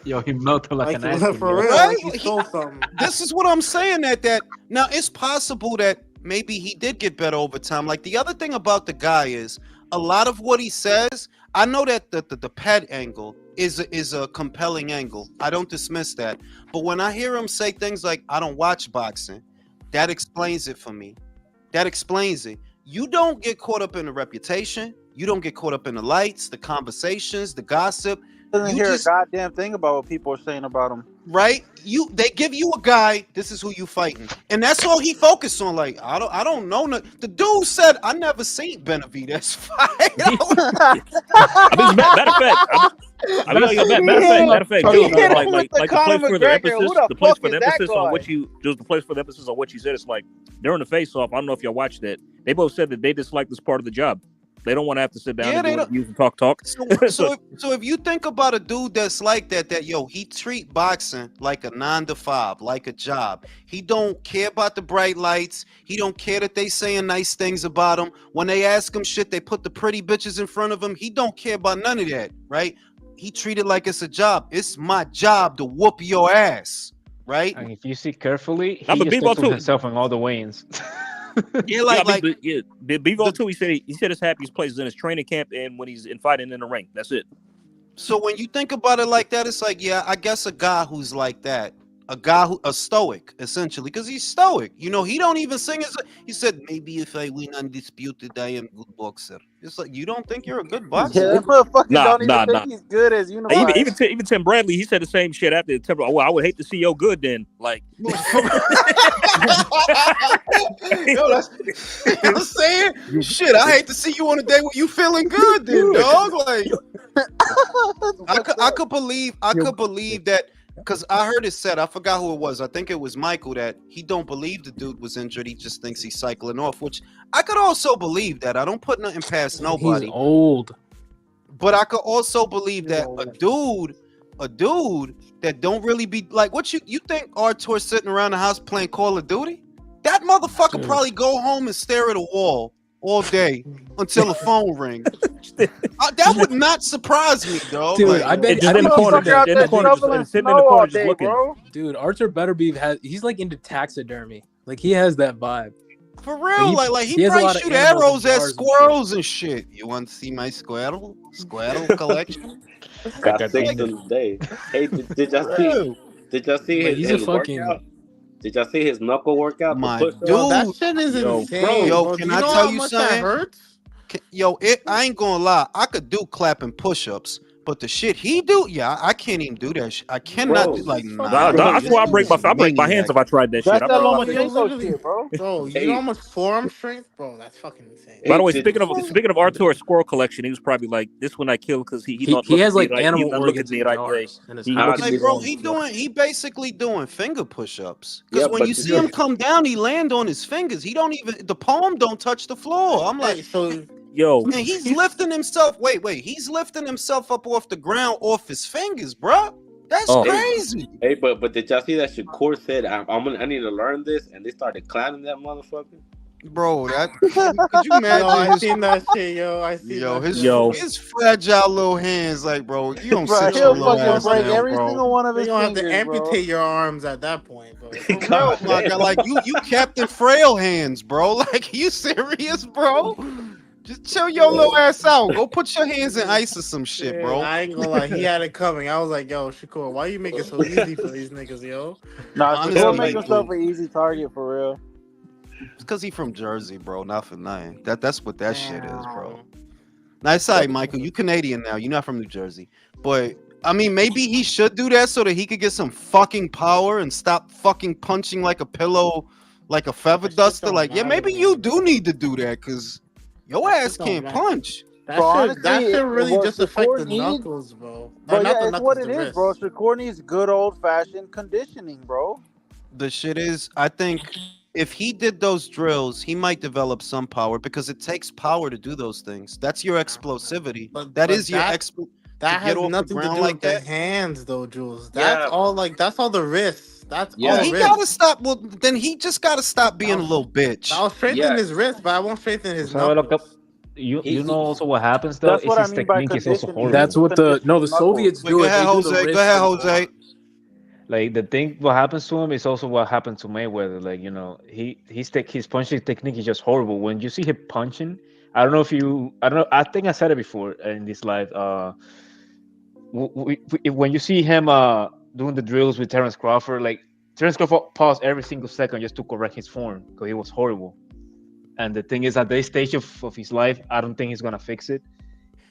Speaker 14: Yo, he melted like an ice
Speaker 8: for
Speaker 14: cream.
Speaker 8: real,
Speaker 1: Right?
Speaker 8: like he stole something.
Speaker 1: This is what I'm saying, that now it's possible that maybe he did get better over time. Like, the other thing about the guy is a lot of what he says, I know that the pad angle is a compelling angle. I don't dismiss that. But when I hear him say things like, I don't watch boxing, that explains it for me. That explains it. You don't get caught up in the reputation. You don't get caught up in the lights, the conversations, the gossip.
Speaker 10: Doesn't
Speaker 1: You
Speaker 10: hear
Speaker 1: just-
Speaker 10: a goddamn thing about what people are saying about him.
Speaker 1: Right? They give you a guy, this is who you fighting. And that's all he focused on. Like, I don't know. The dude said, I never seen Benavidez fight.
Speaker 3: I mean, matter of fact, matter of fact,
Speaker 10: He
Speaker 3: Jules,
Speaker 10: hit him
Speaker 3: like
Speaker 10: with the
Speaker 3: to
Speaker 10: Conor
Speaker 3: place further
Speaker 10: McGregor.
Speaker 3: emphasis,
Speaker 10: Who the
Speaker 3: to place
Speaker 10: fuck
Speaker 3: further
Speaker 10: is that
Speaker 3: emphasis on
Speaker 10: guy?
Speaker 3: what you, Jules, to place further emphasis on what you said. It's like during the face-off. I don't know if y'all watched that. They both said that they disliked this part of the job. They don't want to have to sit down
Speaker 1: Yeah,
Speaker 3: and do
Speaker 1: they don't.
Speaker 3: interviews and talk.
Speaker 1: So if you think about a dude that's like that, he treat boxing like a 9 to 5, like a job. He don't care about the bright lights. He don't care that they saying nice things about him. When they ask him shit, they put the pretty bitches in front of him. He don't care about none of that, right? He treat it like it's a job. It's my job to whoop your ass, right?
Speaker 14: And if you see carefully, he
Speaker 3: Nah, but
Speaker 14: just
Speaker 3: Bivol
Speaker 14: sticks to
Speaker 3: too.
Speaker 14: himself in all the weigh-ins.
Speaker 1: Yeah, like
Speaker 3: Bivol too. He said his happiest place is in his training camp and when he's fighting in the ring. That's it.
Speaker 1: So when you think about it like that, it's like, yeah, I guess a guy who's like that, a stoic, essentially, because he's stoic. You know, he don't even sing his. He said, maybe if I win undisputed, I am a good boxer. It's like, you don't think you're a good
Speaker 5: Yeah,
Speaker 1: boxer?
Speaker 5: that motherfucker
Speaker 3: Nah,
Speaker 5: don't even
Speaker 3: nah,
Speaker 5: think
Speaker 3: nah.
Speaker 5: he's good as unified.
Speaker 3: Even Tim Bradley, he said the same shit after the temper. Well, I would hate to see yo good then. Like,
Speaker 1: Yo, that's, you know what I'm saying? Shit, I hate to see you on a day where you feeling good then, dog. Like, I could believe that, because I heard it said, I forgot who it was. I think it was Michael, that he don't believe the dude was injured. He just thinks he's cycling off, which I could also believe that. I don't put nothing past nobody.
Speaker 11: He's old.
Speaker 1: But I could also believe that a dude that don't really be like, what you think Artur sitting around the house playing Call of Duty? That motherfucker probably go home and stare at a wall all day until the phone rings. That would not surprise me, dog.
Speaker 11: Dude,
Speaker 1: like,
Speaker 11: I bet
Speaker 3: just in the corner, sitting in the corner, just looking.
Speaker 5: bro.
Speaker 11: Dude, Artur Beterbiev he's like into taxidermy. Like he has that vibe.
Speaker 1: For real, like he
Speaker 11: has a
Speaker 1: probably
Speaker 11: lot of
Speaker 1: shoot
Speaker 11: animals
Speaker 1: arrows
Speaker 11: in
Speaker 1: at
Speaker 11: jars and
Speaker 1: squirrels and shit. You want to see my squirrel collection?
Speaker 4: Got 6 in the day. Hey, did y'all see? Did y'all see
Speaker 11: But
Speaker 4: his
Speaker 11: he's a fucking-
Speaker 4: workout? Did y'all see his knuckle workout?
Speaker 1: My
Speaker 4: The push-up?
Speaker 1: dude,
Speaker 8: That shit is insane.
Speaker 1: Yo,
Speaker 8: bro.
Speaker 1: can
Speaker 8: Do
Speaker 1: I
Speaker 8: know
Speaker 1: tell
Speaker 8: how
Speaker 1: you
Speaker 8: much
Speaker 1: something?
Speaker 8: that hurts?
Speaker 1: I ain't gonna lie. I could do clapping push-ups, but the shit he do, I can't even do that shit. I cannot do like nah.
Speaker 3: I swear I break my hands if I tried that shit.
Speaker 5: That's
Speaker 3: I
Speaker 5: that
Speaker 3: break my
Speaker 8: Yo,
Speaker 3: hands.
Speaker 5: Lomachenko
Speaker 8: literally,
Speaker 5: shit, bro.
Speaker 8: bro, you know how much forearm strength? Bro, that's fucking insane.
Speaker 3: By the way,
Speaker 4: Hey,
Speaker 3: speaking of Artur's squirrel collection, he was probably like, this one I killed because he not
Speaker 11: He
Speaker 3: looking
Speaker 11: has like
Speaker 3: me right.
Speaker 11: animal
Speaker 3: He's not looking
Speaker 11: organs
Speaker 3: me
Speaker 11: in
Speaker 3: right way.
Speaker 11: jars in his
Speaker 3: He
Speaker 11: house.
Speaker 3: looking
Speaker 1: Like,
Speaker 3: me
Speaker 1: bro,
Speaker 3: wrong.
Speaker 1: he basically doing finger push-ups. Because
Speaker 4: Yeah,
Speaker 1: when
Speaker 4: but
Speaker 1: you see him come down, he land on his fingers. He don't even, the palm don't touch the floor. I'm like,
Speaker 8: so
Speaker 3: Yo,
Speaker 1: and he's lifting himself. Wait, he's lifting himself up off the ground off his fingers, bro. That's crazy.
Speaker 4: Hey, but did y'all see that Shakur said, I need to learn this, and they started clowning that motherfucker?
Speaker 1: Bro, that could you imagine?
Speaker 8: yo, I seen that shit, yo. I seen that
Speaker 1: his fragile little hands, like, bro, you don't
Speaker 5: Bro,
Speaker 1: sit
Speaker 5: he'll
Speaker 1: your little
Speaker 5: fucking
Speaker 1: ass
Speaker 5: break
Speaker 1: down,
Speaker 5: every
Speaker 1: bro.
Speaker 5: single one of
Speaker 8: You're
Speaker 5: his
Speaker 8: gonna
Speaker 5: fingers,
Speaker 8: have to
Speaker 5: bro.
Speaker 8: amputate your arms at that point, bro.
Speaker 1: Oh my god, like you Captain Frail hands, bro. Like, you serious, bro? Just chill your little ass out. Go put your hands in ice or some shit, bro.
Speaker 8: I ain't gonna lie, he had it coming. I was like, yo, Shakur, why you make it so easy for these niggas, yo?
Speaker 5: Nah,
Speaker 1: Honestly,
Speaker 5: Shakur make
Speaker 1: like,
Speaker 5: himself an easy target for real.
Speaker 1: It's because he from Jersey, bro. Not for nothing. That's what that shit is, bro. Nice side, Michael. You Canadian now. You're not from New Jersey. But I mean, maybe he should do that so that he could get some fucking power and stop fucking punching like a pillow, like a feather duster. Like, yeah, maybe you do need to do that because your ass can't punch.
Speaker 8: That should really
Speaker 5: what
Speaker 8: just affect
Speaker 5: Shakur
Speaker 8: the
Speaker 5: needs-
Speaker 8: knuckles, bro.
Speaker 5: But
Speaker 8: Not
Speaker 5: yeah,
Speaker 8: the
Speaker 5: it's
Speaker 8: knuckles,
Speaker 5: what it
Speaker 8: the
Speaker 5: is,
Speaker 8: wrist.
Speaker 5: bro. Shakur needs good old fashioned conditioning, bro.
Speaker 1: The shit is, I think if he did those drills, he might develop some power because it takes power to do those things. That's your explosivity. That is your
Speaker 8: that has nothing to do
Speaker 1: like
Speaker 8: with the
Speaker 1: that.
Speaker 8: hands, though, Jules. That's all. Like, that's all the wrists. That's
Speaker 1: Yeah,
Speaker 8: all
Speaker 1: he
Speaker 8: wrists.
Speaker 1: gotta stop. Well, then he just gotta stop being a little bitch.
Speaker 8: I'll strengthen his wrist, but I won't strengthen his
Speaker 14: So,
Speaker 8: knuckles.
Speaker 14: you know also what happens though
Speaker 5: That's
Speaker 14: is
Speaker 5: what I
Speaker 14: his
Speaker 5: mean by
Speaker 14: technique is also
Speaker 5: conditioning.
Speaker 14: horrible.
Speaker 11: That's what the Soviets
Speaker 1: Wait,
Speaker 11: do.
Speaker 1: go
Speaker 11: It.
Speaker 1: ahead,
Speaker 11: They do the
Speaker 1: Jose.
Speaker 11: wrist
Speaker 1: Go ahead,
Speaker 11: and the
Speaker 1: Jose.
Speaker 11: arm.
Speaker 14: Like the thing, what happens to him is also what happened to Mayweather. Like, you know, his punching technique is just horrible. When you see him punching, I don't know. I think I said it before in this live. When you see him doing the drills with Terence Crawford, like Terence Crawford paused every single second just to correct his form because he was horrible. And the thing is, at this stage of his life, I don't think he's gonna fix it.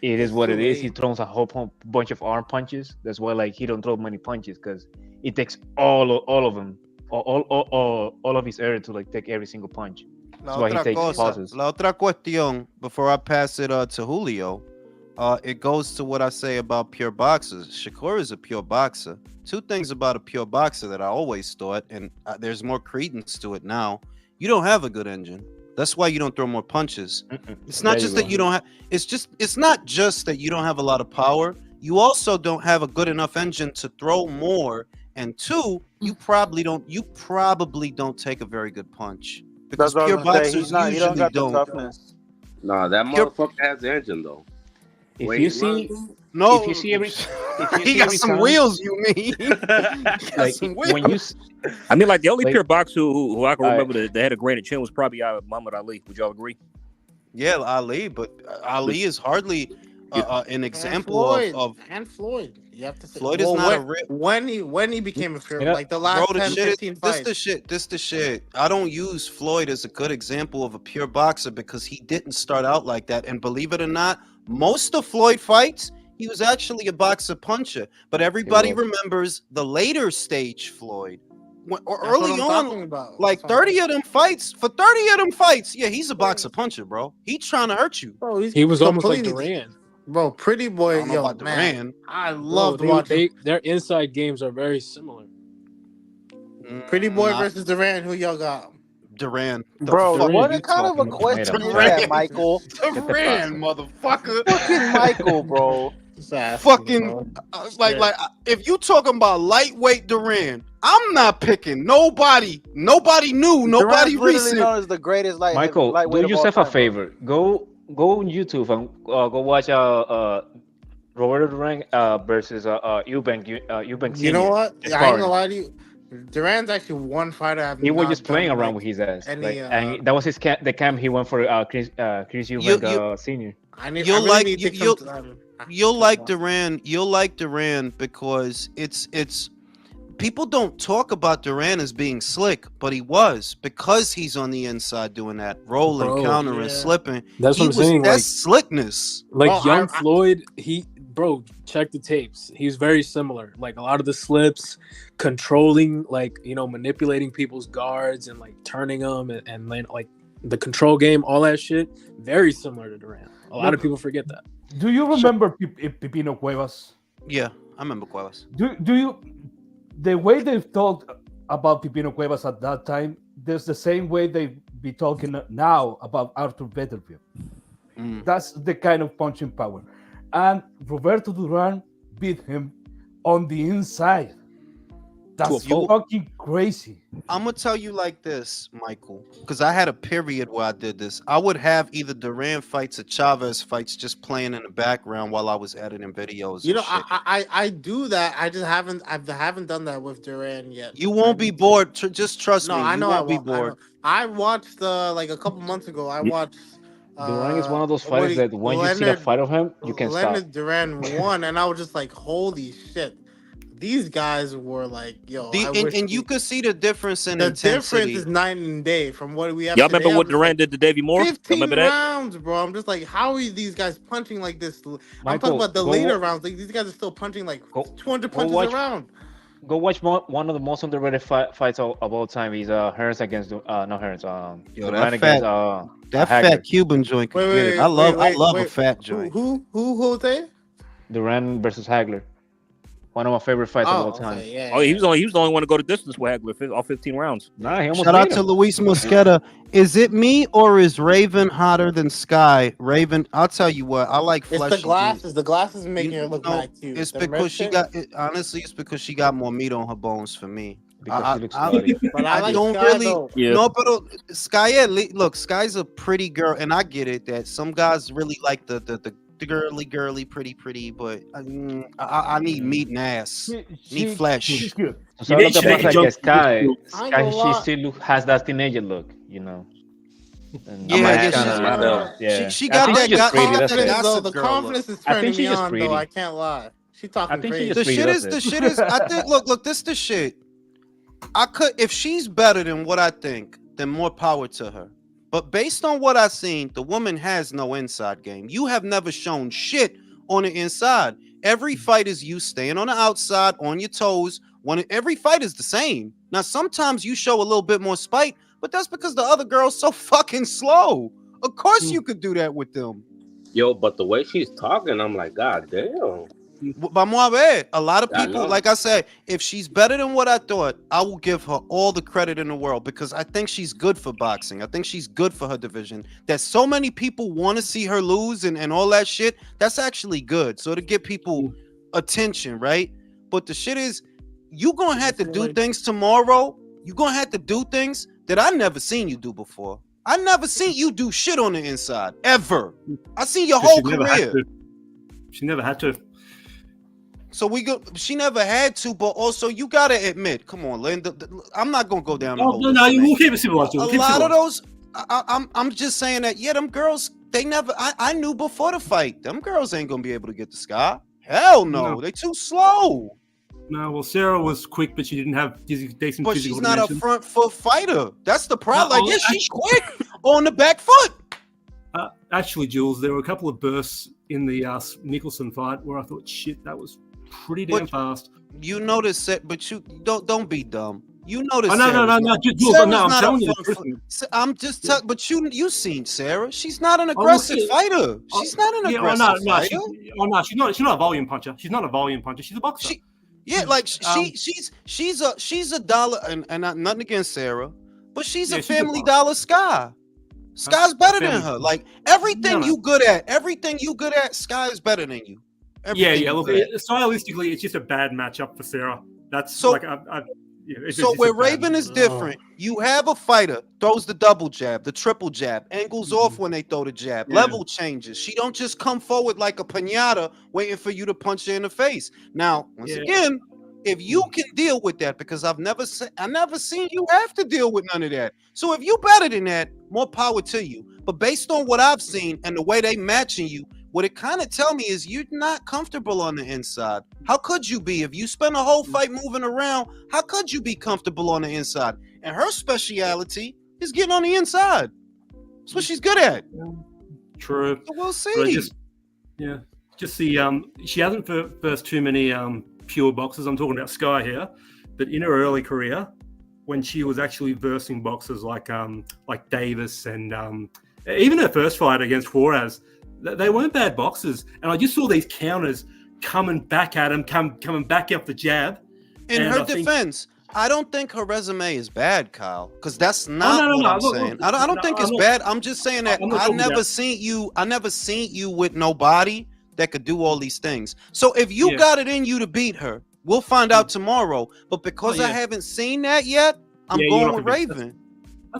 Speaker 14: It is what it is. He throws a whole bunch of arm punches. That's why, like, he don't throw many punches because it takes all of them, all of his air to like take every single punch. That's why he takes pauses.
Speaker 1: La otra cuestión, before I pass it to Julio, it goes to what I say about pure boxers. Shakur is a pure boxer. Two things about a pure boxer that I always thought, and there's more credence to it now. You don't have a good engine. That's why you don't throw more punches. It's not
Speaker 14: There you
Speaker 1: just that
Speaker 14: go.
Speaker 1: you don't have. It's not just that you don't have a lot of power. You also don't have a good enough engine to throw more. And two, you probably don't take a very good punch because
Speaker 5: That's what I was
Speaker 1: pure
Speaker 5: gonna say. He's
Speaker 1: boxers
Speaker 5: not. He don't
Speaker 1: usually
Speaker 5: got the
Speaker 1: don't.
Speaker 5: toughness.
Speaker 4: Nah, that
Speaker 1: Pure,
Speaker 4: motherfucker has the engine though.
Speaker 14: If
Speaker 4: Where
Speaker 14: you
Speaker 4: he
Speaker 14: see,
Speaker 4: runs.
Speaker 14: if you
Speaker 1: no,
Speaker 14: see every, if you
Speaker 1: he
Speaker 14: see
Speaker 1: got
Speaker 14: every
Speaker 1: some
Speaker 14: time,
Speaker 1: wheels. You mean? He got
Speaker 14: like
Speaker 1: some
Speaker 14: when you,
Speaker 1: wheels.
Speaker 3: I mean, like the only
Speaker 14: like,
Speaker 3: pure boxer who I can
Speaker 14: I,
Speaker 3: remember that had a granite chin was probably Muhammad Ali. Would y'all agree?
Speaker 1: Yeah, Ali, but
Speaker 3: But
Speaker 1: Ali is hardly
Speaker 3: you,
Speaker 1: an
Speaker 8: And
Speaker 1: example
Speaker 8: Floyd.
Speaker 1: of
Speaker 8: And Floyd. You have to say.
Speaker 1: Floyd is
Speaker 8: Well,
Speaker 1: not a real.
Speaker 8: when he became a pure,
Speaker 14: you know,
Speaker 8: like the
Speaker 1: Bro,
Speaker 8: last
Speaker 1: the
Speaker 8: 10,
Speaker 1: shit is
Speaker 8: 15
Speaker 1: this the
Speaker 8: fights.
Speaker 1: shit. This the shit. I don't use Floyd as a good example of a pure boxer because he didn't start out like that. And believe it or not, most of Floyd fights, he was actually a boxer puncher. But
Speaker 14: he
Speaker 1: everybody
Speaker 14: was.
Speaker 1: remembers the later stage Floyd. Or
Speaker 8: That's what
Speaker 1: early
Speaker 8: I'm
Speaker 1: on,
Speaker 8: talking about.
Speaker 1: like
Speaker 8: That's what I'm
Speaker 1: 30
Speaker 8: saying.
Speaker 1: of them fights, for 30 of them fights, yeah, he's a boxer puncher, bro. He's trying to hurt you.
Speaker 8: Bro, he's
Speaker 11: He was almost like
Speaker 8: completely.
Speaker 11: Duran,
Speaker 8: Bro, Pretty
Speaker 1: I
Speaker 8: Boy,
Speaker 1: don't know
Speaker 8: yo,
Speaker 1: about
Speaker 8: man.
Speaker 1: Duran.
Speaker 8: I
Speaker 11: bro.
Speaker 8: loved watching
Speaker 11: Their inside games are very similar.
Speaker 8: Pretty Boy
Speaker 1: Not
Speaker 8: versus Duran. Who y'all got?
Speaker 1: Duran. The
Speaker 10: Bro,
Speaker 1: fuck are
Speaker 11: Duran.
Speaker 10: what
Speaker 1: you
Speaker 10: kind of a
Speaker 1: talking about?
Speaker 14: Mira,
Speaker 10: question is
Speaker 14: muchacho,
Speaker 10: that,
Speaker 1: Duran.
Speaker 10: Michael?
Speaker 14: ¿qué te
Speaker 1: Duran,
Speaker 14: pasa?
Speaker 1: motherfucker.
Speaker 10: Fucking Michael, bro.
Speaker 8: Just asking,
Speaker 1: Fucking
Speaker 8: bro.
Speaker 1: if you talking about lightweight Duran, I'm not picking nobody. Nobody new, nobody
Speaker 10: Duran's literally
Speaker 1: recent.
Speaker 10: known as the greatest
Speaker 14: Michael, do
Speaker 10: lightweight of all
Speaker 14: yourself a
Speaker 10: time, bro.
Speaker 14: favor. Go on YouTube and go watch Roberto Duran versus Eubank
Speaker 8: You know
Speaker 14: Senior
Speaker 8: what? I ain't gonna
Speaker 14: sparring.
Speaker 8: lie to you. Duran's actually one fighter I've
Speaker 14: He was
Speaker 8: not
Speaker 14: just playing
Speaker 8: done
Speaker 14: around
Speaker 8: like
Speaker 14: with his ass,
Speaker 8: any.
Speaker 14: and that was the camp he went for Chris
Speaker 1: You
Speaker 14: Eubank
Speaker 1: you
Speaker 14: Senior.
Speaker 8: I
Speaker 1: you'll
Speaker 8: really
Speaker 1: like
Speaker 8: need to
Speaker 1: you
Speaker 8: take
Speaker 1: you'll
Speaker 8: some time.
Speaker 1: you'll
Speaker 8: to
Speaker 1: like
Speaker 8: watch.
Speaker 1: Duran. You'll like Duran because it's people don't talk about Duran as being slick, but he was because he's on the inside doing that rolling,
Speaker 11: Bro,
Speaker 1: countering,
Speaker 8: Yeah.
Speaker 1: slipping.
Speaker 11: that's what I'm saying.
Speaker 1: That's slickness.
Speaker 8: Bro,
Speaker 11: Young Floyd, bro, check the tapes. He's very similar. Like a lot of the slips, controlling, manipulating people's guards and like turning them and like the control game, all that shit. Very similar to Durant. A lot of people forget that.
Speaker 13: Do you remember Pipino Cuevas?
Speaker 1: Yeah, I remember Cuevas.
Speaker 13: Do you the way they've talked about Pipino Cuevas at that time? There's the same way they be talking now about Arthur Beterbiev. That's the kind of punching power. And Roberto Duran beat him on the inside. That's fucking crazy.
Speaker 1: I'm gonna tell you like this, Michael, because I had a period where I did this. I would have either Duran fights or Chavez fights just playing in the background while I was editing videos.
Speaker 8: You know,
Speaker 1: and shit.
Speaker 8: I do that. I just haven't done that with Duran yet.
Speaker 1: You won't be bored. Just trust
Speaker 8: No,
Speaker 1: me.
Speaker 8: I
Speaker 1: You
Speaker 8: know I
Speaker 1: won't be
Speaker 8: won't. I
Speaker 1: bored.
Speaker 8: know. I watched like a couple months ago. I watched.
Speaker 14: Duran is one of those fighters that when you see a fight of him, you can stop.
Speaker 8: Leonard Duran won, and I was just like, "Holy shit!" These guys were like, "Yo."
Speaker 1: And you could see the difference in
Speaker 8: the
Speaker 1: intensity.
Speaker 8: difference is night and day from what we have.
Speaker 3: Y'all
Speaker 8: today.
Speaker 3: remember what Duran did to Davey Moore?
Speaker 8: 15
Speaker 3: Remember that?
Speaker 8: rounds, bro. I'm just like, how are these guys punching like this? I'm
Speaker 14: Michael,
Speaker 8: talking about the later rounds. Like these guys are still punching like 200 punches a round.
Speaker 14: Go watch one of the most underrated fights of all time. He's Hearns against not Hearns.
Speaker 1: Yo,
Speaker 14: Duran
Speaker 1: that fat,
Speaker 14: against
Speaker 1: that
Speaker 14: Hagler.
Speaker 1: fat Cuban joint can get it. I love a fat joint.
Speaker 8: Who Jose?
Speaker 14: Duran versus Hagler. One of my favorite fights of all time.
Speaker 3: He was the only one to go to distance with Hagler, all 15 rounds.
Speaker 14: Nah, he almost
Speaker 1: Shout out
Speaker 14: beat
Speaker 1: to
Speaker 14: him.
Speaker 1: Luis Mosqueda. Is it me or is Raven hotter than Sky? Raven, I'll tell you what. I like
Speaker 8: It's
Speaker 1: fleshy.
Speaker 8: the glasses. The glasses making
Speaker 1: You
Speaker 8: her look
Speaker 1: know,
Speaker 8: mad cute.
Speaker 1: It's
Speaker 8: The
Speaker 1: because
Speaker 8: red
Speaker 1: she
Speaker 8: shit?
Speaker 1: got. Honestly, it's because she got more meat on her bones for me.
Speaker 14: Because she looks slutty.
Speaker 8: But I like
Speaker 1: don't
Speaker 8: Sky,
Speaker 1: really.
Speaker 8: though.
Speaker 3: Yeah.
Speaker 1: No, but Sky. Look, Sky's a pretty girl, and I get it that some guys really like the girly, pretty. But I need meat and ass. Need flesh.
Speaker 13: She's good.
Speaker 14: So lo que
Speaker 3: she
Speaker 14: pasa es
Speaker 3: jumped-
Speaker 14: que Sky,
Speaker 8: I ain't gonna
Speaker 14: she
Speaker 8: lie.
Speaker 14: still has that teenager look, you know. And
Speaker 1: Yeah,
Speaker 14: that's
Speaker 1: yeah,
Speaker 14: kinda,
Speaker 4: she's-
Speaker 14: you know, yeah.
Speaker 1: She
Speaker 14: I
Speaker 1: got
Speaker 14: think
Speaker 1: that.
Speaker 14: she's just pretty. That's
Speaker 1: that
Speaker 14: it.
Speaker 1: gossip
Speaker 8: The
Speaker 1: girl
Speaker 8: confidence is
Speaker 14: I
Speaker 8: turning
Speaker 14: think she's
Speaker 8: me
Speaker 14: just
Speaker 8: on, though.
Speaker 14: pretty.
Speaker 8: I can't lie. She talking
Speaker 14: I think
Speaker 8: crazy.
Speaker 14: she's
Speaker 1: The
Speaker 14: just
Speaker 1: shit
Speaker 14: pretty.
Speaker 1: is. The shit is. I think. Look. This the shit. I could. If she's better than what I think, then more power to her. But based on what I've seen, the woman has no inside game. You have never shown shit on the inside. Every fight is you staying on the outside, on your toes. Every fight is the same. Now, sometimes you show a little bit more spite, but that's because the other girl's so fucking slow. Of course you could do that with them.
Speaker 4: Yo, but the way she's talking, I'm like, God damn.
Speaker 1: Vamos a ver. A lot of
Speaker 4: I
Speaker 1: people,
Speaker 4: know.
Speaker 1: like I said, if she's better than what I thought, I will give her all the credit in the world because I think she's good for boxing. I think she's good for her division. That so many people want to see her lose and all that shit, that's actually good. So to get people attention, right? But the shit is, you gonna have to do things tomorrow. You gonna have to do things that I never seen you do before. I never seen you do shit on the inside, ever. I seen your whole career.
Speaker 6: She never had to.
Speaker 1: So she never had to, but also you gotta admit, come on, Lynn. I'm not gonna go down the whole list.
Speaker 6: No, you will keep it civilized.
Speaker 1: A lot of those, I'm just saying that, yeah, them girls, they never, I knew before the fight, them girls ain't gonna be able to get the Sky. Hell no. They too slow.
Speaker 6: No, well, Sarah was quick, but she didn't have decent physical
Speaker 1: But she's not
Speaker 6: dimension.
Speaker 1: a front foot fighter. That's the problem. Like, yeah, she's quick on the back foot.
Speaker 6: Actually, Jules, there were a couple of bursts in the Nicholson fight where I thought, shit, that was pretty damn fast.
Speaker 1: You notice it, but you don't be dumb. You notice.
Speaker 6: No, Jules, I'm telling you.
Speaker 1: I'm just but you seen Sarah. She's not an aggressive fighter. She's not an aggressive fighter.
Speaker 6: She's not a volume puncher. She's not a volume puncher. She's a boxer.
Speaker 1: She's a dollar, and nothing against Sarah, but she's a Family Dollar Sky. Sky's better than her. Like everything you good at, Sky is better than you.
Speaker 6: Look, stylistically, it's just a bad matchup for Sarah. That's so. Like,
Speaker 1: so where Raven is different, you have a fighter throws the double jab, the triple jab, angles off when they throw the jab, level changes. She don't just come forward like a piñata waiting for you to punch her in the face. Now, once again, if you can deal with that, because I never seen you have to deal with none of that. So if you better than that, more power to you. But based on what I've seen and the way they matching you, what it kind of tell me is you're not comfortable on the inside. How could you be? If you spend a whole fight moving around, how could you be comfortable on the inside? And her speciality is getting on the inside. That's what she's good at.
Speaker 6: True.
Speaker 1: So we'll see.
Speaker 6: She hasn't first too many pure boxers. I'm talking about Sky here. But in her early career, when she was actually versing boxers like Davis and even her first fight against Juarez, they weren't bad boxers. And I just saw these counters coming back at him, coming back up the jab.
Speaker 1: In her defense, I don't think her resume is bad, Kyle, because that's not what I'm saying. I don't think it's bad. I'm just saying that I never seen you with nobody that could do all these things. So if you got it in you to beat her, we'll find out tomorrow. But because I haven't seen that yet, I'm going with Raven.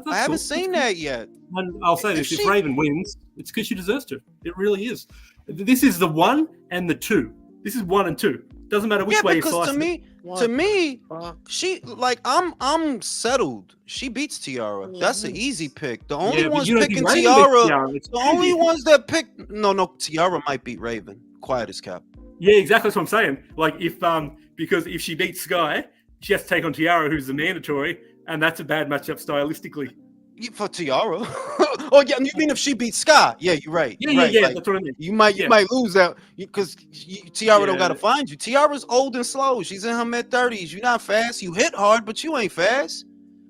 Speaker 1: I haven't seen that yet.
Speaker 6: And I'll say this: if Raven wins, it's because she deserves to. It really is. This is the 1 and the 2. This is 1 and 2. Doesn't matter which way you slice it.
Speaker 1: To me, she I'm settled. She beats Tiara. That's an easy pick. The only ones picking Tiara, the only ones that pick Tiara might beat Raven. Quiet as kept.
Speaker 6: Yeah, exactly. That's what I'm saying. Like because if she beats Sky, she has to take on Tiara, who's the mandatory, and that's a bad matchup stylistically.
Speaker 1: For Tiara. Oh yeah, you mean if she beats Sky? Yeah, you're right.
Speaker 6: Yeah,
Speaker 1: Like,
Speaker 6: that's what I mean.
Speaker 1: You might lose that because Tiara don't gotta find you. Tiara's old and slow. She's in her mid-30s. You're not fast. You hit hard, but you ain't fast.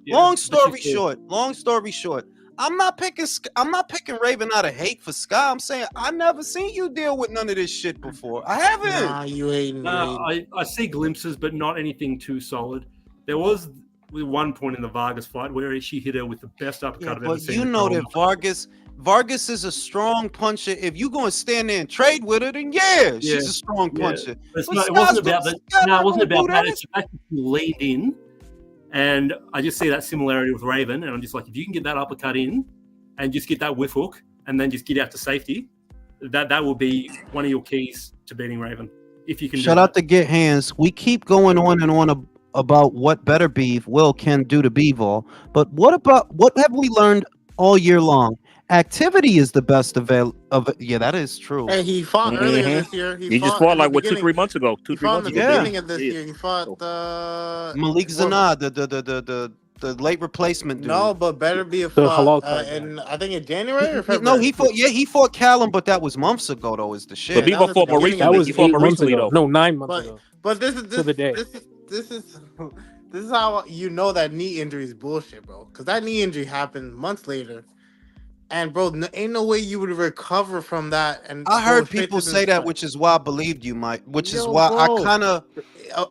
Speaker 1: Long story short, I'm not picking Raven out of hate for Sky. I'm saying I never seen you deal with none of this shit before. I haven't.
Speaker 8: Nah, you ain't.
Speaker 6: I see glimpses, but not anything too solid. There was one point in the Vargas fight where she hit her with the best uppercut I've ever seen.
Speaker 1: But you know that Vargas is a strong puncher. If you going to stand there and trade with her, then she's a strong puncher.
Speaker 6: It wasn't about that. It's the fact that she leaned in, and I just see that similarity with Raven, and I'm just like, if you can get that uppercut in and just get that whiff hook and then just get out to safety, that will be one of your keys to beating Raven. If you can.
Speaker 1: Shout out to Get Hands. We keep going on and on about what Beterbiev can do to Bivol, but what have we learned all year long? Activity is the best of it. That is true.
Speaker 8: Hey, he fought earlier this year.
Speaker 3: He just fought like 2-3 months ago.
Speaker 8: He fought in the beginning of this year. He fought
Speaker 1: Malik Zanad, the late replacement dude.
Speaker 8: No, but Beterbiev fought and I think in January or February.
Speaker 1: No, he fought Callum, but that was months ago though. Is the shit.
Speaker 3: But Bivol fought more recently.
Speaker 11: That was 8 months ago. No, 9 months ago.
Speaker 8: But this is
Speaker 11: to the day.
Speaker 8: This is how you know that knee injury is bullshit, bro. Because that knee injury happened months later. And bro, ain't no way you would recover from that. And
Speaker 1: I
Speaker 8: go
Speaker 1: heard
Speaker 8: straight
Speaker 1: people
Speaker 8: to the
Speaker 1: say that,
Speaker 8: fight.
Speaker 1: which is why I believed you, Mike. Which is
Speaker 8: Yo,
Speaker 1: why I
Speaker 8: bro,
Speaker 1: kind of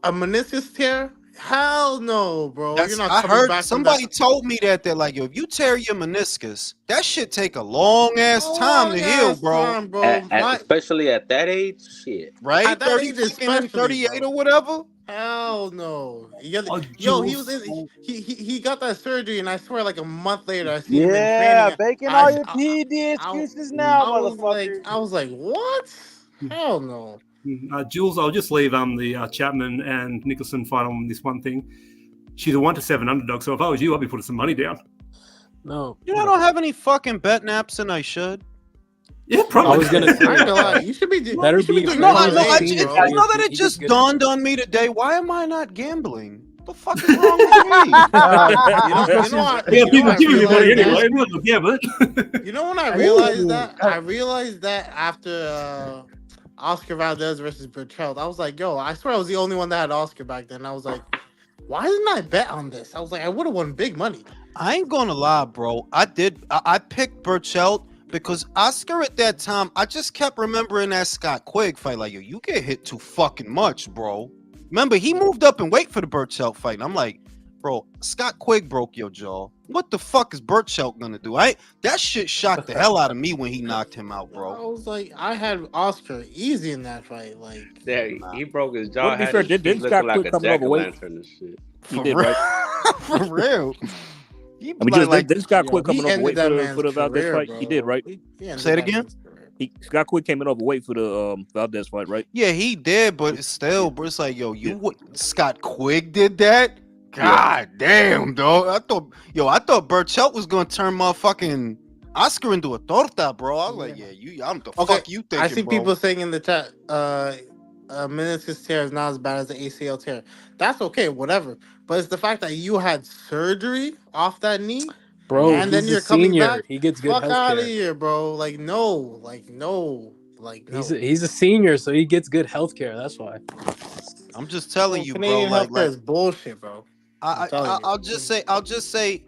Speaker 8: a meniscus tear? Hell no, bro. You're
Speaker 1: that's.
Speaker 8: not
Speaker 1: I
Speaker 8: coming
Speaker 1: heard
Speaker 8: back from that.
Speaker 1: somebody told me that they're like, yo, if you tear your meniscus, that shit take a long ass time to heal, bro.
Speaker 8: Time, bro.
Speaker 4: Especially at that age, shit.
Speaker 1: Right?
Speaker 8: At that
Speaker 1: 30
Speaker 8: age,
Speaker 1: fucking
Speaker 8: especially,
Speaker 1: 38
Speaker 8: bro.
Speaker 1: or whatever.
Speaker 8: Hell no. Yo, he was
Speaker 6: Jules.
Speaker 8: in. He got that surgery, and I swear, like a month later, I seen him in
Speaker 10: Yeah,
Speaker 8: training.
Speaker 10: making
Speaker 8: I,
Speaker 10: all your PED excuses now, motherfucker.
Speaker 8: I was like, what? Hell no.
Speaker 6: Jules, I'll just leave the Chapman and Nicholson fight on this one thing. She's a 1-7 underdog, so if I was you, I'd be putting some money down.
Speaker 11: No.
Speaker 1: You know, I don't have any fucking bet naps, and I should.
Speaker 6: Yeah, probably.
Speaker 11: I was gonna say,
Speaker 8: I ain't gonna lie. You should be
Speaker 11: better be
Speaker 8: doing
Speaker 1: No,
Speaker 8: parlays,
Speaker 1: I
Speaker 11: senior.
Speaker 1: you
Speaker 8: bro.
Speaker 1: know that it
Speaker 11: He gets
Speaker 1: just
Speaker 11: good
Speaker 1: dawned on me today. Why am I not gambling? What the fuck is wrong with me?
Speaker 8: You know what?
Speaker 6: Yeah, people
Speaker 8: I
Speaker 6: giving me money
Speaker 8: realized
Speaker 6: anyway. Yeah, but
Speaker 8: You know when I realized that? I realized that after Oscar Valdez versus Berchelt. I was like, yo, I swear I was the only one that had Oscar back then. I was like, why didn't I bet on this? I was like, I would have won big money.
Speaker 1: I ain't gonna lie, bro. I picked Berchelt because Oscar at that time, I just kept remembering that Scott Quigg fight. Like, yo, you get hit too fucking much, bro. Remember, he moved up and weight for the Berchelt fight. And I'm like, bro, Scott Quigg broke your jaw. What the fuck is Berchelt gonna do? That shit shocked the hell out of me when he knocked him out,
Speaker 8: I
Speaker 1: bro.
Speaker 8: was like, I had Oscar easy in that fight. Like,
Speaker 4: Yeah, he broke his jaw.
Speaker 3: Well, to be fair, didn't Scott Quigg come overweight?
Speaker 4: And shit.
Speaker 3: He did, right?
Speaker 1: For real.
Speaker 3: I mean, didn't Scott Quigg come in overweight for the Valdez
Speaker 8: career,
Speaker 3: fight?
Speaker 8: bro.
Speaker 3: He did, right?
Speaker 1: Say it again.
Speaker 3: Scott Quigg came in overweight for the Valdez fight, right?
Speaker 1: Yeah, he did, but it's still, bro. It's like, yo, Scott Quigg did that? God damn, dog. I thought Berchelt was gonna turn motherfucking Oscar into a torta, bro. I was like, I'm the fuck you thinking,
Speaker 8: I see
Speaker 1: bro?
Speaker 8: people saying in the chat, meniscus tear is not as bad as the ACL tear. That's okay, whatever. But it's the fact that you had surgery off that knee,
Speaker 11: Bro,
Speaker 8: and then
Speaker 11: he's
Speaker 8: you're
Speaker 11: a
Speaker 8: coming
Speaker 11: senior.
Speaker 8: back.
Speaker 11: He gets good
Speaker 8: Fuck out of
Speaker 11: healthcare.
Speaker 8: here, bro. Like no.
Speaker 11: He's a senior, so he gets good healthcare. That's why.
Speaker 1: I'm just telling you,
Speaker 8: Canadian
Speaker 1: bro.
Speaker 8: healthcare is bullshit, bro.
Speaker 1: I'll just say,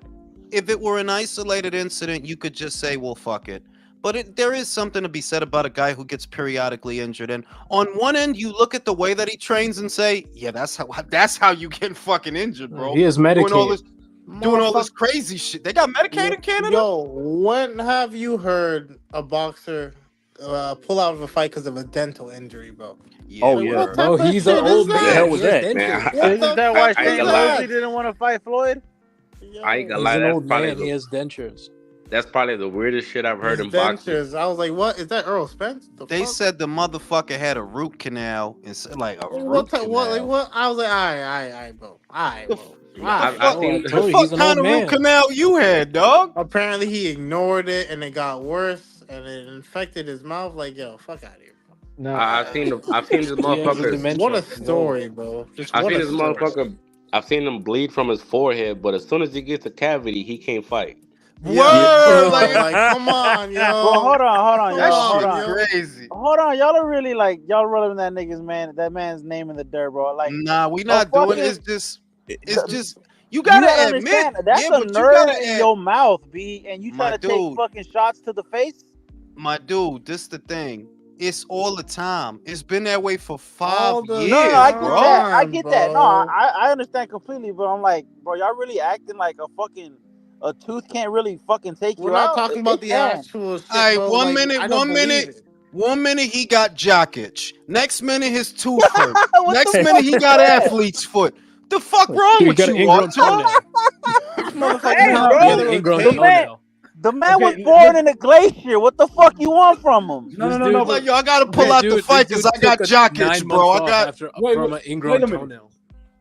Speaker 1: if it were an isolated incident, you could just say, well, fuck it. But there is something to be said about a guy who gets periodically injured. And on one end, you look at the way that he trains and say, yeah, that's how you get fucking injured, bro.
Speaker 11: He is medicated.
Speaker 1: Doing all this crazy shit. They got Medicaid in Canada?
Speaker 8: Yo, when have you heard a boxer pull out of a fight because of a dental injury, bro?
Speaker 1: Yeah,
Speaker 3: oh yeah,
Speaker 11: bro. He's an old man.
Speaker 3: What the hell was that?
Speaker 10: Isn't that why Shane Mosley didn't want to fight Floyd?
Speaker 4: I ain't gonna
Speaker 11: He's
Speaker 4: lie,
Speaker 11: an
Speaker 4: that's
Speaker 11: old
Speaker 4: probably
Speaker 11: man. He has dentures.
Speaker 4: That's probably the weirdest shit I've heard in
Speaker 8: dentures.
Speaker 4: boxing.
Speaker 8: I was like, what? Is that Earl Spence?
Speaker 1: They said the motherfucker had a root canal. It's like a
Speaker 8: What?
Speaker 1: root canal.
Speaker 8: What? I was like, all right, bro.
Speaker 1: What kind of root canal you had, dog?
Speaker 8: Apparently, he ignored it, and it got worse, and it infected his mouth. Like, yo, fuck out of here.
Speaker 14: No,
Speaker 4: I've seen this motherfucker.
Speaker 8: What a story, bro.
Speaker 4: I've seen this motherfucker. I've seen him bleed from his forehead, but as soon as he gets a cavity, he can't fight.
Speaker 8: Word, like, come on, yo.
Speaker 10: Well, hold on,
Speaker 8: That
Speaker 10: y'all.
Speaker 8: shit
Speaker 10: Hold on.
Speaker 8: crazy.
Speaker 10: Hold on, y'all are really like y'all rolling that man's name in the dirt, bro. Like,
Speaker 1: nah, we not doing it. It's just you
Speaker 10: gotta
Speaker 1: gotta
Speaker 10: understand
Speaker 1: admit
Speaker 10: that's a nerve in your mouth, B, and you try to take fucking shots to the face.
Speaker 1: My dude, this the thing. It's all the time. It's been that way for 5 years.
Speaker 10: No, I get
Speaker 1: bro.
Speaker 10: that. I get that. No, I understand completely, but I'm like, bro, y'all really acting like a tooth can't really fucking take you out.
Speaker 8: We're not talking about the actual shit,
Speaker 1: All right,
Speaker 8: bro.
Speaker 1: one minute he got jock itch. Next minute his tooth hurt. Next minute he got athlete's foot. The fuck wrong with you, Walter?
Speaker 10: The man was born in a glacier. What the fuck you want from him?
Speaker 1: No. Like, yo, I gotta pull out the fight because I got jock itch, bro. I got
Speaker 13: from an ingrown toenail.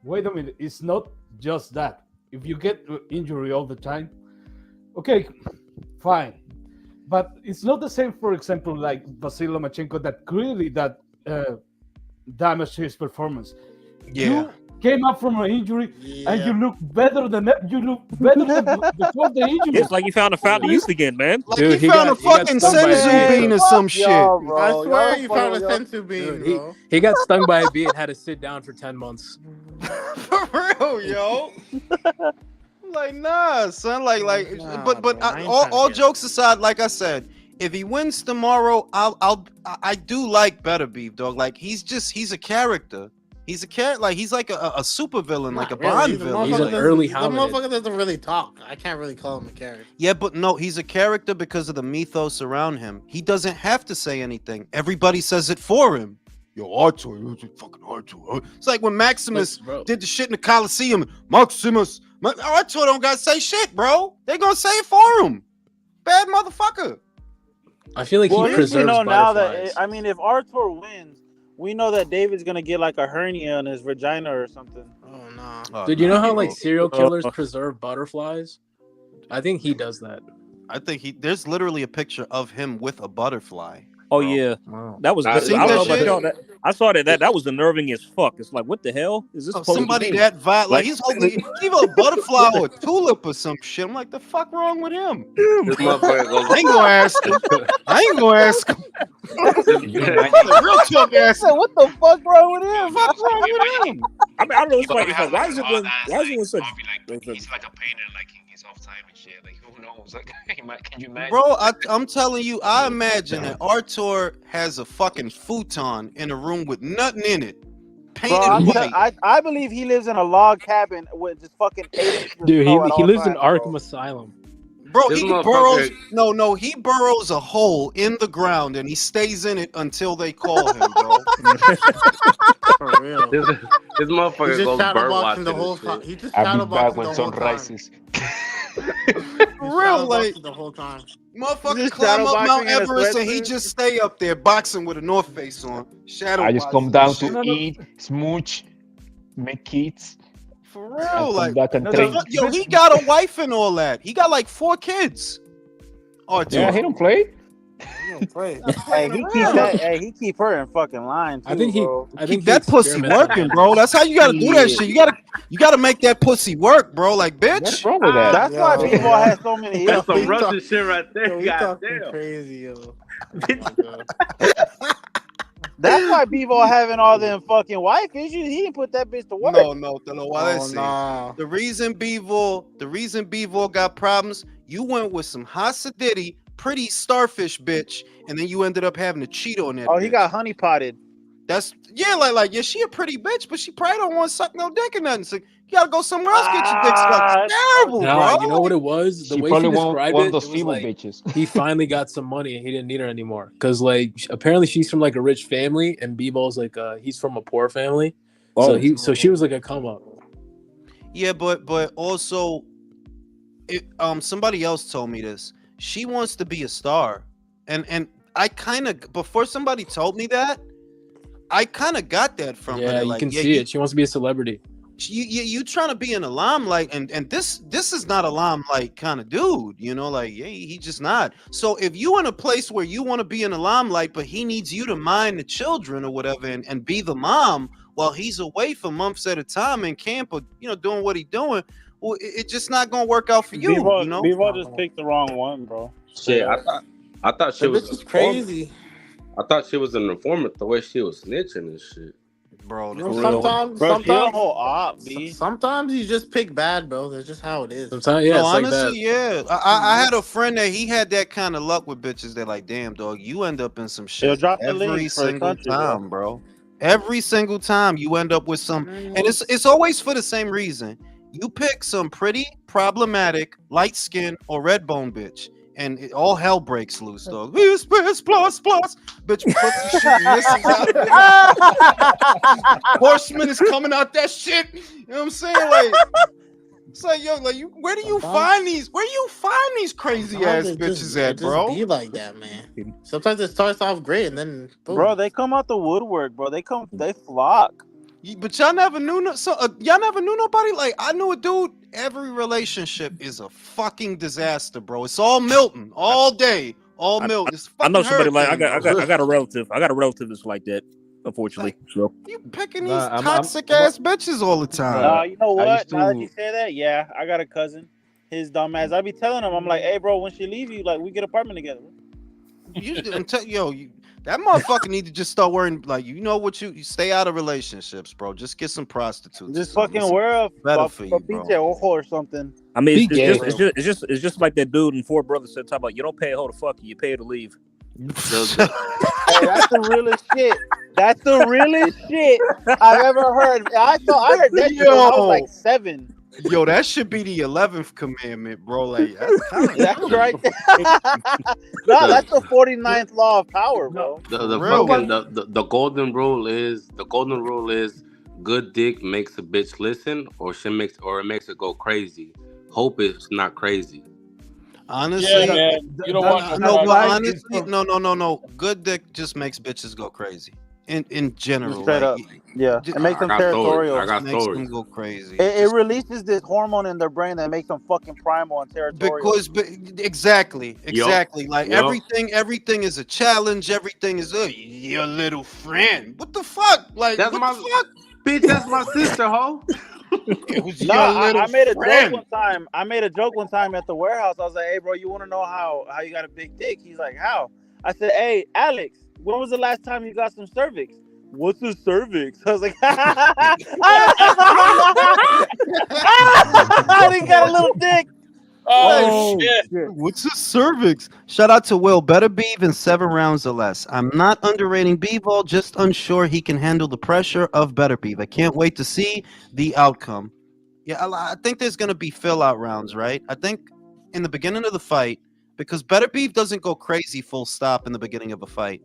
Speaker 13: Wait a minute. It's not just that. If you get injury all the time, okay, fine. But it's not the same, for example, like Vasily Lomachenko, that clearly damaged his performance.
Speaker 1: Yeah.
Speaker 13: You came up from an injury and you look better than before the injury.
Speaker 3: It's like you found a fountain of youth again, man.
Speaker 1: Like dude, he found a fucking senzu bean or some shit.
Speaker 8: I swear you found a senzu bean, bro.
Speaker 11: He got stung by a bee and had to sit down for 10 months.
Speaker 1: For real, yo. Like, nah, son. Like,
Speaker 8: Nah,
Speaker 1: but
Speaker 8: bro, I ain't
Speaker 1: all,
Speaker 8: trying to
Speaker 1: all
Speaker 8: get
Speaker 1: jokes aside, like I said, if he wins tomorrow, I do like Beterbiev, dog. Like, he's a character. He's a character. Like, he's like a super villain, like a
Speaker 8: Not really.
Speaker 1: Bond
Speaker 8: The
Speaker 1: villain.
Speaker 11: He's an
Speaker 8: motherfucker
Speaker 1: Like,
Speaker 11: early
Speaker 8: doesn't. The
Speaker 11: hominid.
Speaker 8: motherfucker doesn't really talk. I can't really call him a character.
Speaker 1: yeah, but no, he's a character because of the mythos around him. He doesn't have to say anything. Everybody says it for him. Yo, Arthur, you fucking Arthur. Huh? It's like when Maximus
Speaker 11: Bro,
Speaker 1: did the shit in the Coliseum. Maximus, Arthur don't gotta say shit, bro. They gonna say it for him. Bad motherfucker.
Speaker 11: I feel like
Speaker 5: Well,
Speaker 11: he
Speaker 5: at least we
Speaker 11: preserves
Speaker 5: know now that
Speaker 11: butterflies.
Speaker 5: I mean, if Artur wins, we know that David's gonna get like a hernia in his vagina or something.
Speaker 8: Oh no.
Speaker 1: Oh,
Speaker 11: Dude, you know how like
Speaker 1: bro.
Speaker 11: serial killers preserve butterflies? I think he does that.
Speaker 1: I think there's literally a picture of him with a butterfly.
Speaker 3: Oh
Speaker 1: bro.
Speaker 3: yeah,
Speaker 8: Wow.
Speaker 3: that was.
Speaker 4: Nah,
Speaker 3: I
Speaker 1: seen
Speaker 3: don't
Speaker 1: that
Speaker 3: know about
Speaker 1: shit?
Speaker 3: y'all. I saw that. That was unnerving as fuck. It's like, what the hell is this
Speaker 1: Oh,
Speaker 3: supposed
Speaker 1: somebody
Speaker 3: to mean?
Speaker 1: that violent. Like
Speaker 3: Like,
Speaker 1: he's holding either a butterfly or a tulip or some shit. I'm like, the fuck wrong with him?
Speaker 4: This motherfucker goes.
Speaker 1: I ain't gonna ask him. I ain't gonna ask him.
Speaker 14: Can you imagine?
Speaker 1: Real talk ass.
Speaker 5: What the fuck wrong with him?
Speaker 1: Fuck wrong with him?
Speaker 3: I mean, I don't know. It's
Speaker 15: He probably
Speaker 3: like
Speaker 15: has
Speaker 3: why
Speaker 15: like
Speaker 3: is
Speaker 15: an
Speaker 3: it
Speaker 15: odd
Speaker 3: when
Speaker 15: ass,
Speaker 3: why is it when
Speaker 15: like
Speaker 3: such?
Speaker 15: probably like he's like a painter, like in his off time and shit. Like who knows? Like can you imagine?
Speaker 1: Bro, I'm telling you, I imagine that Artur has a fucking futon in a room with nothing in it,
Speaker 5: Bro,
Speaker 1: painted white.
Speaker 5: I believe he lives in a log cabin with just fucking 8 inches of
Speaker 11: Dude,
Speaker 5: snow at
Speaker 11: he
Speaker 5: all
Speaker 11: lives in
Speaker 5: times,
Speaker 11: Arkham
Speaker 5: bro.
Speaker 11: Asylum.
Speaker 1: Bro,
Speaker 4: This
Speaker 1: he
Speaker 4: motherfucker-
Speaker 1: burrows. No, he burrows a hole in the ground and he stays in it until they call him, bro.
Speaker 8: For real.
Speaker 4: This
Speaker 8: He's
Speaker 4: motherfucker
Speaker 8: just
Speaker 4: goes bird
Speaker 8: shadowboxing
Speaker 4: watching
Speaker 8: the
Speaker 4: and
Speaker 8: whole
Speaker 4: shit.
Speaker 8: time. He just
Speaker 14: I'll be back
Speaker 8: shadowboxing
Speaker 14: when
Speaker 8: the
Speaker 14: sun
Speaker 8: whole time.
Speaker 14: rises.
Speaker 1: For real, like
Speaker 8: Shadowboxing the whole time.
Speaker 1: motherfucker
Speaker 5: Just
Speaker 1: climb up
Speaker 5: shadowboxing
Speaker 1: Mount
Speaker 5: in a
Speaker 1: Everest and he
Speaker 5: sweatsuit.
Speaker 1: just stay up there boxing with a North Face on. Shadow
Speaker 14: I just come
Speaker 1: boxing
Speaker 14: down
Speaker 1: and
Speaker 14: to
Speaker 1: shit.
Speaker 14: eat, smooch, make kids,
Speaker 1: For
Speaker 14: and
Speaker 1: real,
Speaker 14: come
Speaker 1: like
Speaker 14: back and
Speaker 5: No,
Speaker 14: train.
Speaker 1: yo, he got a wife and all that. He got like 4 kids. Artur.
Speaker 14: Yeah, he don't play.
Speaker 8: He don't play.
Speaker 5: Hey, he keep that. Hey, he keep her in fucking line too,
Speaker 11: I think
Speaker 5: bro.
Speaker 11: I
Speaker 1: Keep
Speaker 11: think
Speaker 1: that pussy working, bro. That's how you gotta do that shit. You gotta make that pussy work, bro. Like,
Speaker 14: What's
Speaker 1: bitch.
Speaker 14: wrong with that?
Speaker 5: That's why
Speaker 8: Yo,
Speaker 5: Bivol has so many
Speaker 8: yo,
Speaker 5: hits.
Speaker 4: That's some
Speaker 8: we
Speaker 4: Russian
Speaker 8: talk-
Speaker 4: shit right there.
Speaker 8: Yo, we
Speaker 4: God
Speaker 8: talking
Speaker 4: damn.
Speaker 8: crazy, yo. Oh my God.
Speaker 5: That's why Bivol having all them fucking wife issues. He didn't put that bitch to work.
Speaker 1: No, why they
Speaker 8: Oh
Speaker 1: say
Speaker 8: no.
Speaker 1: the reason Bivol got problems, you went with some Hasidity, pretty starfish bitch, and then you ended up having to cheat on that.
Speaker 5: Oh, he
Speaker 1: bitch.
Speaker 5: got honey potted.
Speaker 1: That's like yeah, she a pretty bitch, but she probably don't want to suck no dick or nothing. So you gotta go somewhere else get your dick sucked. Terrible,
Speaker 11: Nah,
Speaker 1: bro.
Speaker 11: you know what it was? The
Speaker 14: She
Speaker 11: way
Speaker 14: probably
Speaker 11: she
Speaker 14: one
Speaker 11: described
Speaker 14: of
Speaker 11: it,
Speaker 14: those
Speaker 11: it was
Speaker 14: feeble
Speaker 11: like
Speaker 14: bitches.
Speaker 11: he finally got some money and he didn't need her anymore. Because like apparently she's from like a rich family and Bevol's like he's from a poor family. So she was like a come up.
Speaker 1: Yeah, but also, somebody else told me this. She wants to be a star, and I kind of before somebody told me that, I kind of got that from her.
Speaker 11: Yeah, you
Speaker 1: Like,
Speaker 11: can see it. She wants to be a celebrity.
Speaker 1: You trying to be in a limelight, and this is not a limelight kind of dude, you know, like yeah, he just not. So if you in a place where you want to be in the limelight, but he needs you to mind the children or whatever, and be the mom while he's away for months at a time in camp or doing what he's doing, well, it's just not gonna work out for you.
Speaker 5: Bivol,
Speaker 1: You know,
Speaker 5: Bivol just picked the wrong one, bro.
Speaker 4: Shit, I thought she
Speaker 8: That
Speaker 4: was
Speaker 8: bitch is
Speaker 4: an informant.
Speaker 8: crazy.
Speaker 4: I thought she was an informant the way she was snitching and shit.
Speaker 1: bro.
Speaker 8: You know, sometimes,
Speaker 5: Bro, she a whole op, B.
Speaker 8: sometimes you just pick bad, bro. That's just how it is.
Speaker 11: Sometimes, yeah,
Speaker 1: No,
Speaker 11: it's like
Speaker 1: honestly,
Speaker 11: that.
Speaker 1: yeah. I had a friend that he had that kind of luck with bitches. They're like, damn, dog, you end up in some
Speaker 5: Yo,
Speaker 1: shit
Speaker 5: drop the
Speaker 1: every
Speaker 5: link for the
Speaker 1: single
Speaker 5: country,
Speaker 1: time, bro. Every single time you end up with some, and it's always for the same reason. You pick some pretty problematic, light skin or red bone bitch, and all hell breaks loose, dog. Plus, bitch, pussy shit misses out there. Horseman is coming out that shit. You know what I'm saying? Like, it's like, yo, like, where do you find these crazy ass bitches at, bro?
Speaker 8: Be like that, man. Sometimes it starts off great and then boom.
Speaker 5: Bro, they come out the woodwork, bro. They flock.
Speaker 1: But y'all never knew y'all never knew nobody. Like, I knew a dude. Every relationship is a fucking disaster, bro. It's all Milton all day, all Milton. It's
Speaker 3: I know
Speaker 1: fucking
Speaker 3: somebody like
Speaker 1: hurricane,
Speaker 3: I got a relative. I got a relative that's like that. Unfortunately, so
Speaker 1: you picking these
Speaker 14: Nah, I'm-
Speaker 1: toxic ass bitches all the time.
Speaker 5: You know
Speaker 14: I
Speaker 5: what?
Speaker 14: used
Speaker 5: Now that
Speaker 14: to-
Speaker 5: you say that, yeah, I got a cousin. His dumb ass. I be telling him, I'm like, hey, bro, when she leave you, like, we get an apartment together.
Speaker 1: You That motherfucker need to just start worrying. Like, you know what? You stay out of relationships, bro. Just get some prostitutes.
Speaker 10: Just
Speaker 1: or something.
Speaker 10: fucking wear a
Speaker 1: better for you, bro.
Speaker 10: pinche ojo or something.
Speaker 3: I mean,
Speaker 11: Be
Speaker 3: it's
Speaker 11: gay.
Speaker 3: just like that dude in Four Brothers said, talk about you don't pay a hoe to fuck you, you pay her to leave.
Speaker 10: Hey, that's the realest shit. That's the realest shit I've ever heard. I heard that shit when I was like 7.
Speaker 1: Yo, that should be the 11th commandment, bro. Like,
Speaker 10: that's right. No, that's the 49th law of power, bro.
Speaker 4: The golden rule is good dick makes a bitch listen, or it makes it go crazy. Hope it's not crazy.
Speaker 1: Honestly,
Speaker 16: yeah, man. You don't want
Speaker 1: no. Good dick just makes bitches go crazy. In general,
Speaker 10: straight up, yeah, it makes them territorial.
Speaker 1: It makes them go crazy.
Speaker 10: It releases this hormone in their brain that makes them fucking primal and territorial.
Speaker 1: Exactly. Like
Speaker 4: Yep.
Speaker 1: everything is a challenge. Everything is your little friend. What the fuck? Like
Speaker 4: That's
Speaker 1: what
Speaker 4: my
Speaker 1: the fuck?
Speaker 4: Bitch, that's my sister, ho.
Speaker 10: I made a joke one time. I made a joke one time at the warehouse. I was like, "Hey, bro, you want to know how you got a big dick?" He's like, "How?" I said, "Hey, Alex, when was the last time you got some cervix?" What's a cervix? I was like, I didn't got a little dick.
Speaker 16: Oh, shit.
Speaker 1: What's a cervix? Shout out to Will. Beterbiev in 7 rounds or less. I'm not underrating Bivol, just unsure he can handle the pressure of Beterbiev. I can't wait to see the outcome. Yeah, I think there's going to be fill-out rounds, right? I think in the beginning of the fight, because Beterbiev doesn't go crazy full stop in the beginning of a fight.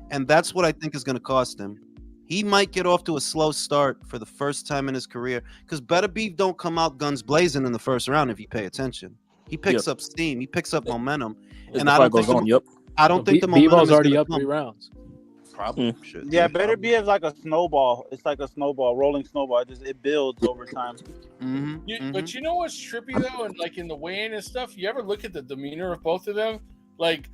Speaker 1: And that's what I think is going to cost him. He might get off to a slow start for the first time in his career, because Beterbiev don't come out guns blazing in the first round if you pay attention. He picks up steam. He picks up momentum. And I don't think the momentum
Speaker 11: Bivol's already
Speaker 1: is
Speaker 11: up
Speaker 1: come.
Speaker 11: 3 rounds.
Speaker 1: Probably.
Speaker 10: Yeah, Beterbiev is like a snowball. It's like a snowball, rolling snowball. It builds over time.
Speaker 16: But you know what's trippy though, and like in the weigh-in and stuff, you ever look at the demeanor of both of them? Like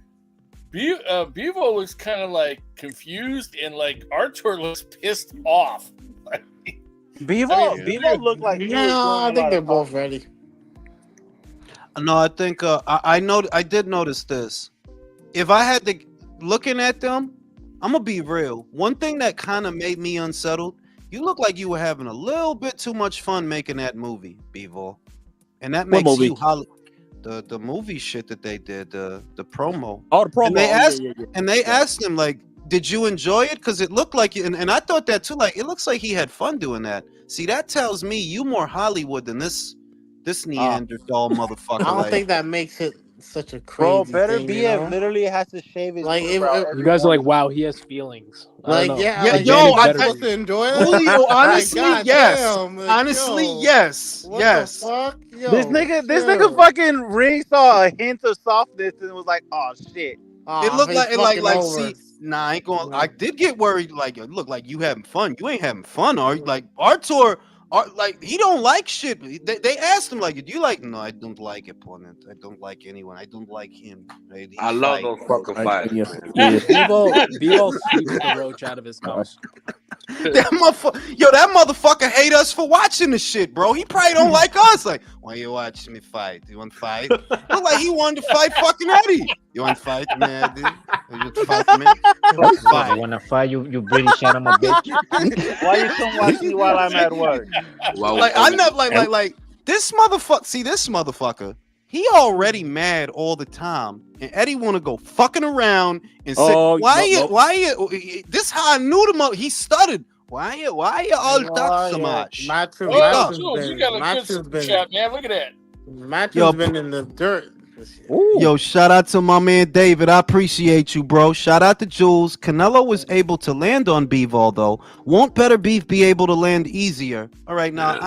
Speaker 16: Bivol looks kind of like confused, and like Artur looks pissed off.
Speaker 10: Bivol looked like
Speaker 8: I think they're both ready.
Speaker 1: No, I think I did notice this. If I had to looking at them, I'm gonna be real. One thing that kind of made me unsettled, you look like you were having a little bit too much fun making that movie, Bivol. And that makes you the movie shit that they did, the promo.
Speaker 3: Oh, the promo.
Speaker 1: And they asked him, like, did you enjoy it? Because it looked like you, and I thought that too. Like, it looks like he had fun doing that. See, that tells me you more Hollywood than this Neanderthal motherfucker.
Speaker 8: I don't think that makes it such a
Speaker 10: Bro,
Speaker 8: crazy
Speaker 10: Beterbiev
Speaker 8: thing, you know?
Speaker 10: literally has to shave his
Speaker 8: like.
Speaker 11: You guys are like, wow, he has feelings.
Speaker 8: I'm supposed to enjoy it.
Speaker 1: Julio, honestly,
Speaker 8: Like,
Speaker 1: yes.
Speaker 8: damn, like,
Speaker 1: Honestly,
Speaker 8: yo,
Speaker 1: yes.
Speaker 8: What
Speaker 1: Yes.
Speaker 8: the fuck? Yo,
Speaker 10: this nigga fucking Ring saw a hint of softness and was like, oh shit.
Speaker 1: It looked like
Speaker 8: over.
Speaker 1: see, nah, I ain't going. I did get worried. Like, it looked like you having fun. You ain't having fun, are you? Like Artur, like he don't like shit. They asked him like, do you like? No, I don't like opponent. I don't like anyone. I don't like him. Right?
Speaker 4: I love those fucking fights.
Speaker 11: Bivol sweeps the roach out of his mouth.
Speaker 1: That motherfucker hate us for watching the shit, bro. He probably don't like us. Like, why you watch me fight? You want to fight? Look like he wanted to fight fucking Eddie. You want to fight me, Eddie? You want to fight me?
Speaker 14: I want to fight you, British animal bitch.
Speaker 10: Why you come watch me while I'm at work?
Speaker 1: Like I'm not like this motherfucker. See this motherfucker. He already mad all the time, and Eddie want to go fucking around and say, "Why you? This how I knew the mother." He stuttered. Why you all talk so much?
Speaker 8: Matthew's
Speaker 16: you got a good shot, man. Look at that.
Speaker 8: Matthew's been in the dirt.
Speaker 1: Yo, shout out to my man David. I appreciate you, bro. Shout out to Jules. Canelo was able to land on Bivol though. Won't Beterbiev be able to land easier? All right, now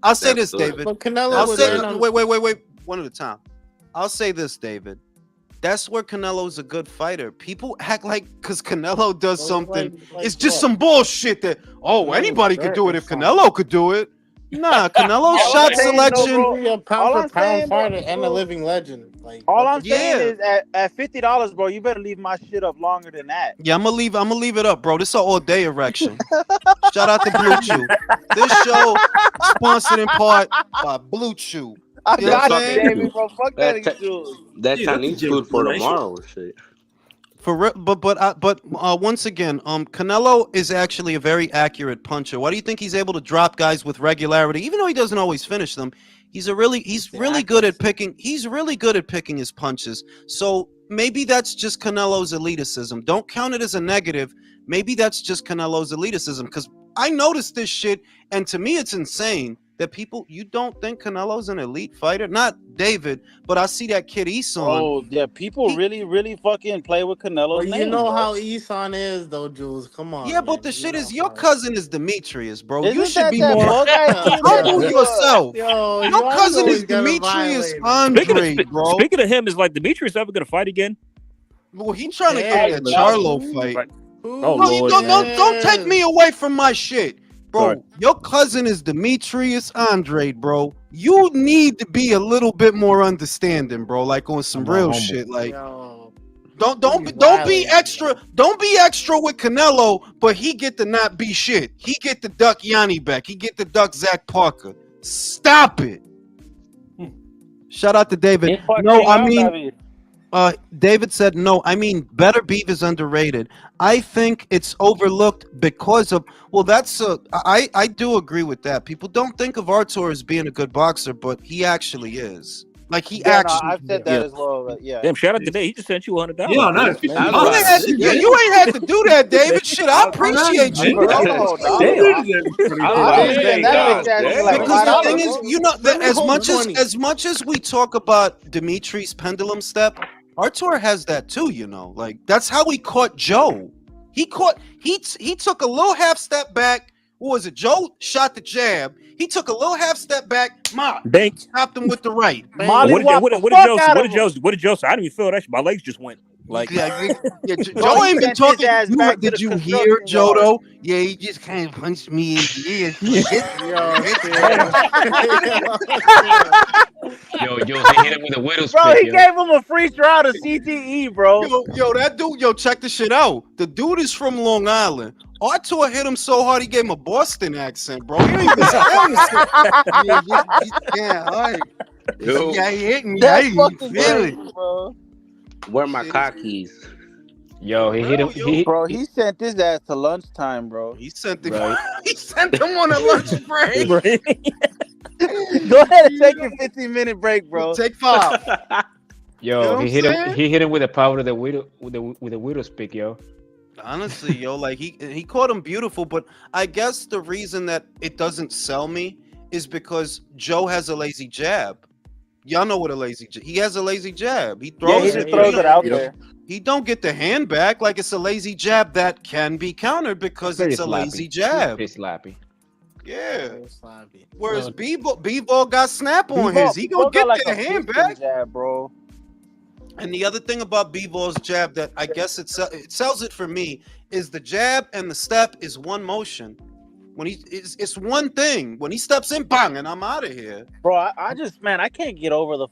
Speaker 1: I'll say this, David.
Speaker 8: But Canelo
Speaker 1: wait. One at a time. I'll say this, David. That's where Canelo's a good fighter. People act like because Canelo does something, it's just some bullshit that anybody could do it if Canelo could do it. Nah, Canelo's shot selection.
Speaker 8: A pound for pound fighter and a living legend. Like
Speaker 10: all I'm saying is at $50, bro, you better leave my shit up longer than that.
Speaker 1: Yeah, I'm gonna leave it up, bro. This is an all day erection. Shout out to Blue Chew. This show sponsored in part by Blue Chew.
Speaker 10: I got it, David, bro. Fuck that.
Speaker 4: That Chinese food for tomorrow, shit.
Speaker 1: But once again, Canelo is actually a very accurate puncher. Why do you think he's able to drop guys with regularity, even though he doesn't always finish them? He's really good at picking. He's really good at picking his punches. So maybe that's just Canelo's eliticism. Don't count it as a negative. Maybe that's just Canelo's eliticism. Because I noticed this shit, and to me, it's insane that you don't think Canelo's an elite fighter? Not David, but I see that kid Eson.
Speaker 10: Oh yeah, people really fucking play with Canelo's name.
Speaker 8: You know how Eson is, though, Jules. Come on.
Speaker 1: Yeah, but the shit is, your cousin is Demetrius, bro. You
Speaker 10: Isn't
Speaker 1: should
Speaker 10: that
Speaker 1: be
Speaker 10: that
Speaker 1: more humble
Speaker 10: bug-eyed
Speaker 1: yourself.
Speaker 8: Yo,
Speaker 1: Your cousin is Demetrius Andre, bro.
Speaker 3: Speaking of him, is like Demetrius ever gonna fight again?
Speaker 1: Well, he trying to get that Charlo fight.
Speaker 3: Oh,
Speaker 1: no,
Speaker 3: Lord.
Speaker 1: don't take me away from my shit. Bro,
Speaker 3: Sorry.
Speaker 1: Your cousin is Demetrius Andre, bro. You need to be a little bit more understanding, bro. Like on some real shit. Like, don't be extra. Don't be extra with Canelo, but he get to not be shit. He get to duck Yanni back. He get to duck Zach Parker. Stop it. Shout out to David. No, I mean. David said, no, I mean, Beterbiev is underrated. I think it's overlooked because of, I do agree with that. People don't think of Artur as being a good boxer, but he actually is. Like,
Speaker 10: I've said that as well. But yeah.
Speaker 3: Damn, shout out to Dave. He just sent you $100.
Speaker 6: Yeah, I know.
Speaker 1: You ain't had to do that, David. Shit, I appreciate you.
Speaker 3: Damn.
Speaker 1: Because the thing is, you know, as much as we talk about Dimitri's pendulum step, Artur has that too, you know. Like, that's how he caught Joe. He took a little half step back. What was it? Joe shot the jab. He took a little half step back. Stopped him with the right.
Speaker 3: What did Joe say? I didn't even feel that shit. My legs just went. Like,
Speaker 1: Joe ain't been talking. Did you hear Joe though? Yeah, he just kind of punched me in the
Speaker 15: Yo, they hit him with a widow's
Speaker 10: Bro,
Speaker 15: pick,
Speaker 10: he gave him a free trial to CTE, bro.
Speaker 1: Yo, that dude, check this shit out. The dude is from Long Island. Artur hit him so hard he gave him a Boston accent, bro. He didn't even he hit me.
Speaker 10: That's fucking crazy, bro.
Speaker 4: Where are my car keys?
Speaker 14: Yo, he hit him.
Speaker 10: Bro, he sent his ass to lunchtime, bro.
Speaker 1: He sent him on a lunch break.
Speaker 10: Go ahead and take your 15-minute break, bro.
Speaker 1: Take 5.
Speaker 14: Yo,
Speaker 1: You know
Speaker 14: he hit him with the power of the widow with the widow's pick, yo.
Speaker 1: Honestly, yo, like he caught him beautiful, but I guess the reason that it doesn't sell me is because Joe has a lazy jab. Y'all know what a lazy jab. He has a lazy jab. He throws
Speaker 10: he just throws it out there.
Speaker 1: He don't get the hand back. Like, it's a lazy jab that can be countered because it's a lazy jab.
Speaker 14: It's slappy.
Speaker 1: Yeah. Whereas Bivol got snap on his. He gonna get the hand back,
Speaker 10: jab, bro.
Speaker 1: And the other thing about Bivol's jab that I guess it sells it for me is the jab and the step is one motion. When it's one thing. When he steps in, bang, and I'm out of here.
Speaker 10: Bro, I can't get over the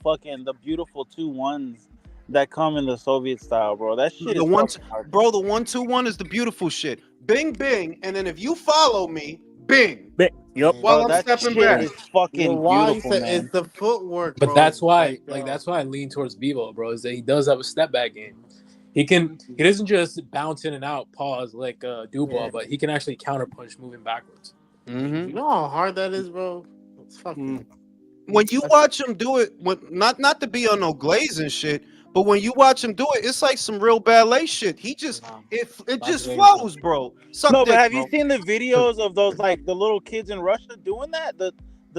Speaker 10: beautiful 2-1s that come in the Soviet style, bro. That shit
Speaker 1: the 1-2-1 is the beautiful shit. Bing, bing, and then if you follow me, bing.
Speaker 3: Yep.
Speaker 1: While I'm stepping back.
Speaker 10: Is fucking beautiful, man.
Speaker 8: It's the footwork,
Speaker 11: but
Speaker 8: bro.
Speaker 11: that's why I lean towards Bivol, bro. Is that he does have a step back game. He doesn't just bounce in and out, pause like Dubois, but he can actually counter punch moving backwards.
Speaker 8: You know how hard that is, bro. It's fucking.
Speaker 1: When you watch him do it, not to be on no glaze and shit, but when you watch him do it, it's like some real ballet shit. He just it just flows, bro.
Speaker 10: But have you seen the videos of those like the little kids in Russia doing that? The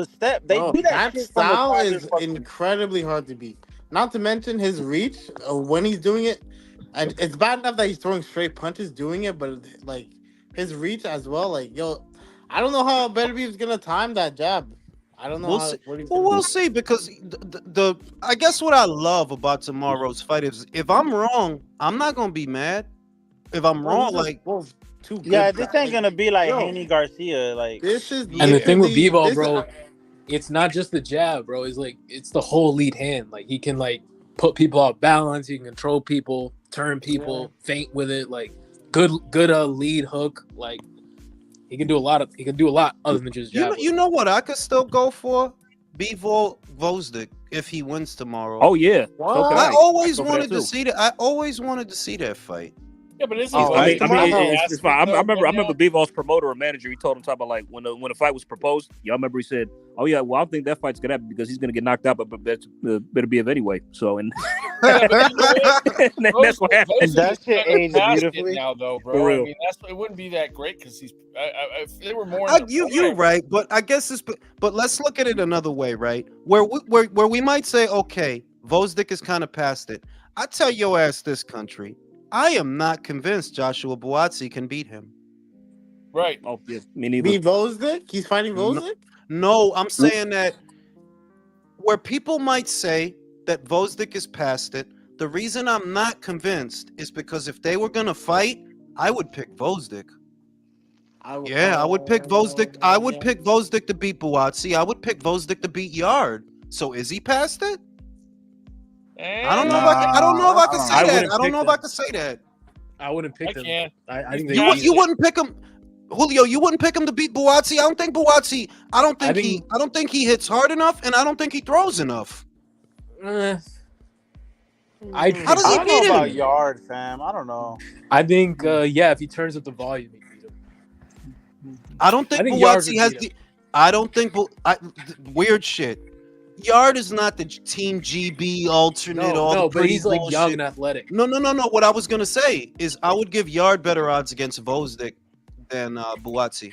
Speaker 10: step they do that shit
Speaker 8: style is incredibly hard to beat. Not to mention his reach when he's doing it, and it's bad enough that he's throwing straight punches doing it, but like his reach as well. Like, yo, I don't know how Beterbiev's gonna time that jab. I don't know.
Speaker 1: We'll see because I guess what I love about tomorrow's fight is if I'm wrong, I'm not gonna be mad. If I'm wrong, like
Speaker 10: this ain't gonna be like Haney Garcia. Like
Speaker 8: this is
Speaker 11: and the thing with Bivol, bro, it's not just the jab, bro. It's the whole lead hand. Like he can like put people off balance. He can control people, turn people, feint with it. Like good lead hook. Like. He can do a lot other than just jab.
Speaker 1: You know what I could still go for? Bivol Vosdick if he wins tomorrow.
Speaker 3: Oh yeah,
Speaker 1: I always
Speaker 3: Go for
Speaker 1: wanted
Speaker 3: that,
Speaker 1: to
Speaker 3: too.
Speaker 1: see that. I always wanted to see that fight.
Speaker 16: Yeah, but isn't
Speaker 3: I mean,
Speaker 16: Vosdick
Speaker 3: it's fine. I remember Bivol's promoter or manager. He told him talking about like when the fight was proposed. Y'all remember he said, "Oh yeah, well I don't think that fight's gonna happen because he's gonna get knocked out, but Beterbiev anyway." So and that's what happened.
Speaker 10: That shit aged beautifully
Speaker 16: now, though, bro.
Speaker 3: For real.
Speaker 16: I mean, it wouldn't be that great because he's. If they were more.
Speaker 1: You're right, but I guess it's. But let's look at it another way, right? Where we might say, okay, Vosdick is kind of past it. I tell your ass, this country, I am not convinced Joshua Buatsi can beat him.
Speaker 16: Right.
Speaker 3: Oh, yeah, me neither.
Speaker 8: Beat Vosdick? He's fighting Vosdick?
Speaker 1: No, I'm saying that where people might say that Vosdick is past it, the reason I'm not convinced is because if they were gonna fight, I would pick Vosdick. I would pick Vosdick. I would pick Vosdick to beat Buatsi. I would pick Vosdick to beat Yard. So is he past it? I don't know if I can say that. I don't know if I can say that.
Speaker 11: I wouldn't pick him. I think
Speaker 1: you wouldn't pick him, Julio. You wouldn't pick him to beat Buatsi. I don't think Buatsi. I don't think he hits hard enough, and I don't think he throws enough.
Speaker 11: How
Speaker 1: does he beat him?
Speaker 10: About Yard, fam. I don't know.
Speaker 11: I think if he turns up the volume, he beat him.
Speaker 1: I don't think Buatsi has the. I don't think weird shit. Yard is not the Team GB alternate.
Speaker 11: But he's like young and athletic.
Speaker 1: No. What I was gonna say is I would give Yard better odds against Vosdick than Buatsi.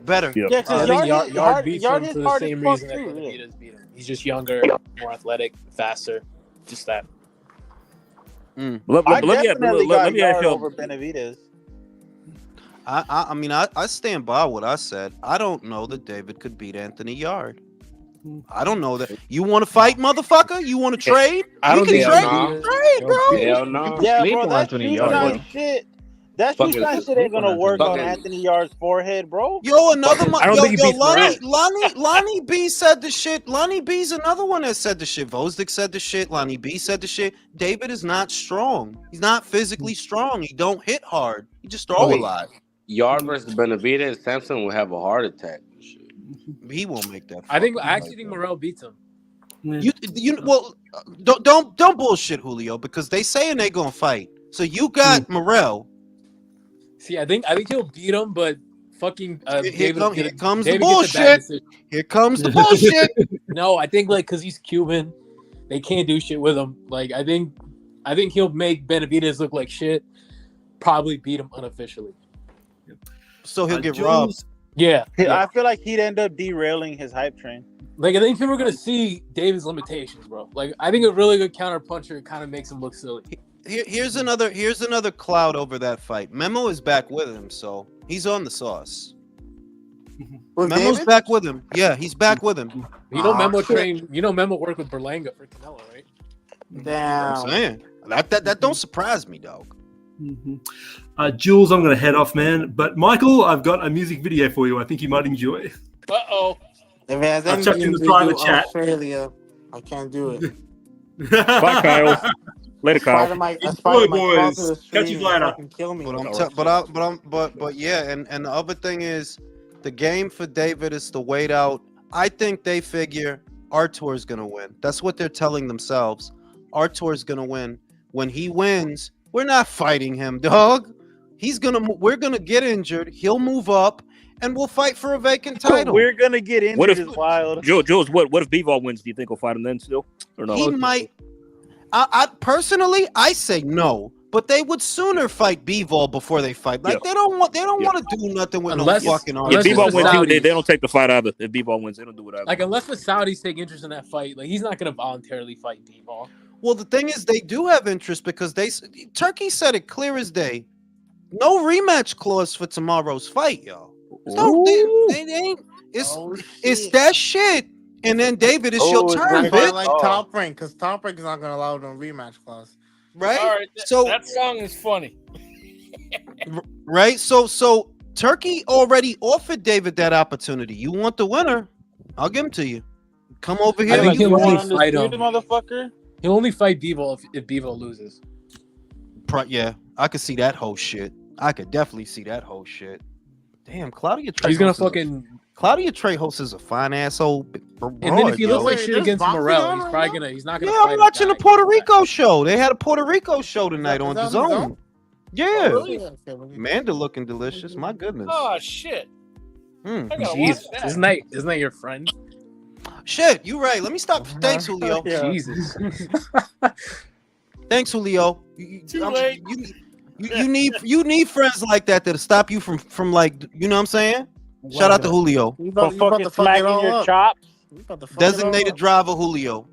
Speaker 1: Better.
Speaker 11: Yeah, because Yard beats him for the same reason that Benavidez beat him. He's just younger, more athletic, faster. Just that.
Speaker 10: Let me ask you over Benavidez.
Speaker 1: I mean, I stand by what I said. I don't know that David could beat Anthony Yard. I don't know that. You want to fight, motherfucker? You want to trade?
Speaker 11: I don't think
Speaker 1: trade, bro.
Speaker 10: Hell no. Yeah, bro, that shoot shit. That shit ain't gonna work on Anthony Yard's forehead, bro.
Speaker 1: Yo, another Lonnie B said the shit. Lonnie B's another one that said the shit. Vosdick said the shit. Lonnie B said the shit. David is not strong. He's not physically strong. He don't hit hard. He just throw a lot.
Speaker 4: Yard versus Benavidez, Samson will have a heart attack.
Speaker 1: He won't make that.
Speaker 11: I actually think Morrell beats him.
Speaker 1: Don't bullshit, Julio, because they saying they gonna fight. So you got Morrell.
Speaker 11: See, I think he'll beat him, but fucking
Speaker 1: here comes the bullshit. Here comes the bullshit.
Speaker 11: No, I think because he's Cuban, they can't do shit with him. I think he'll make Benavidez look like shit. Probably beat him unofficially.
Speaker 1: So he'll get robbed.
Speaker 11: Yeah.
Speaker 10: I feel like he'd end up derailing his hype train.
Speaker 11: I think people are gonna see David's limitations, bro. I think a really good counter puncher kind of makes him look silly.
Speaker 1: Here's another cloud over that fight. Memo is back with him, so he's on the sauce. Memo's
Speaker 8: David?
Speaker 1: back with him. Yeah, he's back with him.
Speaker 11: Memo worked with Berlanga for Canelo, right?
Speaker 8: Damn.
Speaker 1: I'm saying that don't surprise me, dog.
Speaker 6: Jules, I'm going to head off, man. But Michael, I've got a music video for you. I think you might enjoy.
Speaker 16: Uh-oh.
Speaker 8: If it has
Speaker 6: I've chucked in
Speaker 8: anything
Speaker 6: the
Speaker 8: to
Speaker 6: private
Speaker 8: do
Speaker 6: chat.
Speaker 8: Australia, I can't do it.
Speaker 3: Bye, Kyle. Later, Kyle.
Speaker 8: A spider might fall through the
Speaker 6: Catch
Speaker 8: street
Speaker 6: you
Speaker 8: and
Speaker 6: later.
Speaker 8: fucking kill me.
Speaker 1: But yeah, and the other thing is, the game for David is to wait out. I think they figure Artur is gonna win. That's what they're telling themselves. Artur is gonna win. When he wins, we're not fighting him, dog. We're gonna get injured. He'll move up, and we'll fight for a vacant title.
Speaker 10: We're gonna get injured.
Speaker 3: What if
Speaker 10: is wild.
Speaker 3: Jules? What if Bivol wins? Do you think he'll fight him then still, or no?
Speaker 1: He might. I personally, I say no, but they would sooner fight Bivol before they fight. They don't want to do nothing with no fucking arm.
Speaker 3: If Bivol wins, they don't take the fight either. If Bivol wins, they don't do it either.
Speaker 11: Unless the Saudis take interest in that fight, he's not gonna voluntarily fight Bivol.
Speaker 1: Well, the thing is, they do have interest because Turkey said it clear as day. No rematch clause for tomorrow's fight, y'all. They ain't. It's that shit. And then David, it's your turn, bitch.
Speaker 8: Like Top Rank, because Top Rank is not gonna allow no rematch clause.
Speaker 1: Right?
Speaker 16: All right.
Speaker 1: So
Speaker 16: that song is funny.
Speaker 1: Right? So Turkey already offered David that opportunity. You want the winner? I'll give him to you. Come over here.
Speaker 11: I think he'll only fight him.
Speaker 10: Motherfucker.
Speaker 11: He'll only fight Bivol if Bivol loses.
Speaker 1: Yeah, I could see that whole shit. I could definitely see that whole shit. Damn, Claudia.
Speaker 11: He's gonna fucking
Speaker 1: Claudia Trejos is a fine asshole
Speaker 11: And then if
Speaker 1: broad,
Speaker 11: he looks
Speaker 1: yo.
Speaker 11: like
Speaker 8: Wait,
Speaker 11: shit
Speaker 8: there's
Speaker 11: against
Speaker 8: boxing
Speaker 11: Morel,
Speaker 8: on
Speaker 11: he's
Speaker 8: right
Speaker 11: probably
Speaker 8: now?
Speaker 11: he's not gonna
Speaker 1: Yeah,
Speaker 11: fight
Speaker 1: I'm
Speaker 11: a
Speaker 1: watching the
Speaker 11: guy.
Speaker 1: Puerto Rico show. They had a Puerto Rico show tonight
Speaker 8: Is
Speaker 1: on
Speaker 8: that
Speaker 1: the
Speaker 8: on the
Speaker 1: Zone.
Speaker 8: zone?
Speaker 1: Yeah,
Speaker 16: Oh, really?
Speaker 8: Okay, let me-
Speaker 1: Amanda looking delicious. My goodness.
Speaker 16: Oh shit!
Speaker 1: Hmm.
Speaker 16: I gotta watch
Speaker 11: Jesus,
Speaker 16: that.
Speaker 11: isn't that your friend?
Speaker 1: Shit, you right. Let me stop. Thanks, Julio.
Speaker 8: Yeah.
Speaker 11: Jesus.
Speaker 1: Thanks, Julio.
Speaker 16: Too late.
Speaker 1: You need friends like that that'll stop you from like, you know what I'm saying? Shout out to Julio.
Speaker 8: You
Speaker 10: For
Speaker 8: about, you about
Speaker 10: fucking
Speaker 8: to fuck it
Speaker 10: smacking
Speaker 8: all
Speaker 10: your
Speaker 8: up.
Speaker 10: chops.
Speaker 8: You about to fuck it all
Speaker 1: Designated
Speaker 8: up.
Speaker 1: driver Julio.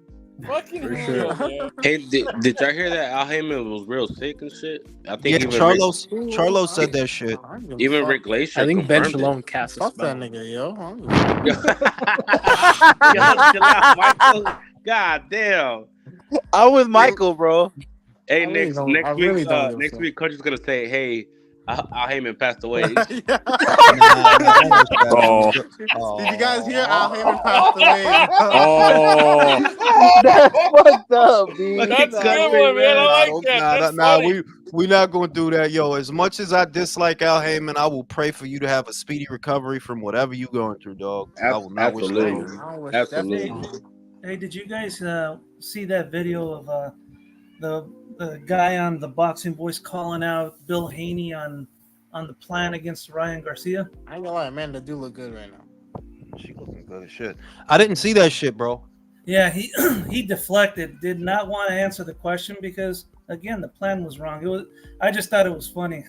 Speaker 16: Fucking
Speaker 11: For
Speaker 16: Julio,
Speaker 11: sure.
Speaker 16: man.
Speaker 4: Hey, did y'all hear that Al Heyman was real sick and shit? I think
Speaker 1: Yeah,
Speaker 4: even Rick,
Speaker 1: Charlo said that shit.
Speaker 8: I don't give a
Speaker 4: even
Speaker 8: fuck.
Speaker 4: Rick Glacier
Speaker 11: I think Ben
Speaker 4: confirmed
Speaker 11: Shalom cast a
Speaker 8: Fuck that
Speaker 11: spell.
Speaker 8: nigga, yo. I don't give a
Speaker 4: it.
Speaker 8: fuck.
Speaker 4: Yo, chill out, Michael. God damn.
Speaker 10: I'm with Michael, bro.
Speaker 4: Hey,
Speaker 8: I really
Speaker 4: next
Speaker 8: don't- I really don't give a
Speaker 4: next
Speaker 8: fuck.
Speaker 4: week, Coach is gonna say, "Hey, Al Heyman passed away."
Speaker 1: Nah, I wish that
Speaker 3: Oh.
Speaker 8: Did you guys hear Al Heyman passed away?
Speaker 3: Oh.
Speaker 10: That's fucked up, dude.
Speaker 16: That's a
Speaker 1: Nah,
Speaker 16: good one, man. I like
Speaker 1: don't-
Speaker 16: that. That's
Speaker 1: nah,
Speaker 16: funny.
Speaker 1: we not gonna do that, yo. As much as I dislike Al Heyman, I will pray for you to have a speedy recovery from whatever you going through, dog. I will not wish that on
Speaker 4: Absolutely.
Speaker 1: you.
Speaker 8: I don't wish
Speaker 4: Absolutely.
Speaker 8: that.
Speaker 17: Hey, did you guys see that video of the guy on the Boxing Voice calling out Bill Haney on the plan against Ryan Garcia?
Speaker 8: I ain't gonna lie, Amanda do look good right now.
Speaker 1: She looking good as shit. I didn't see that shit, bro.
Speaker 17: Yeah, he he deflected, did not want to answer the question because again the plan was wrong. I just thought it was funny.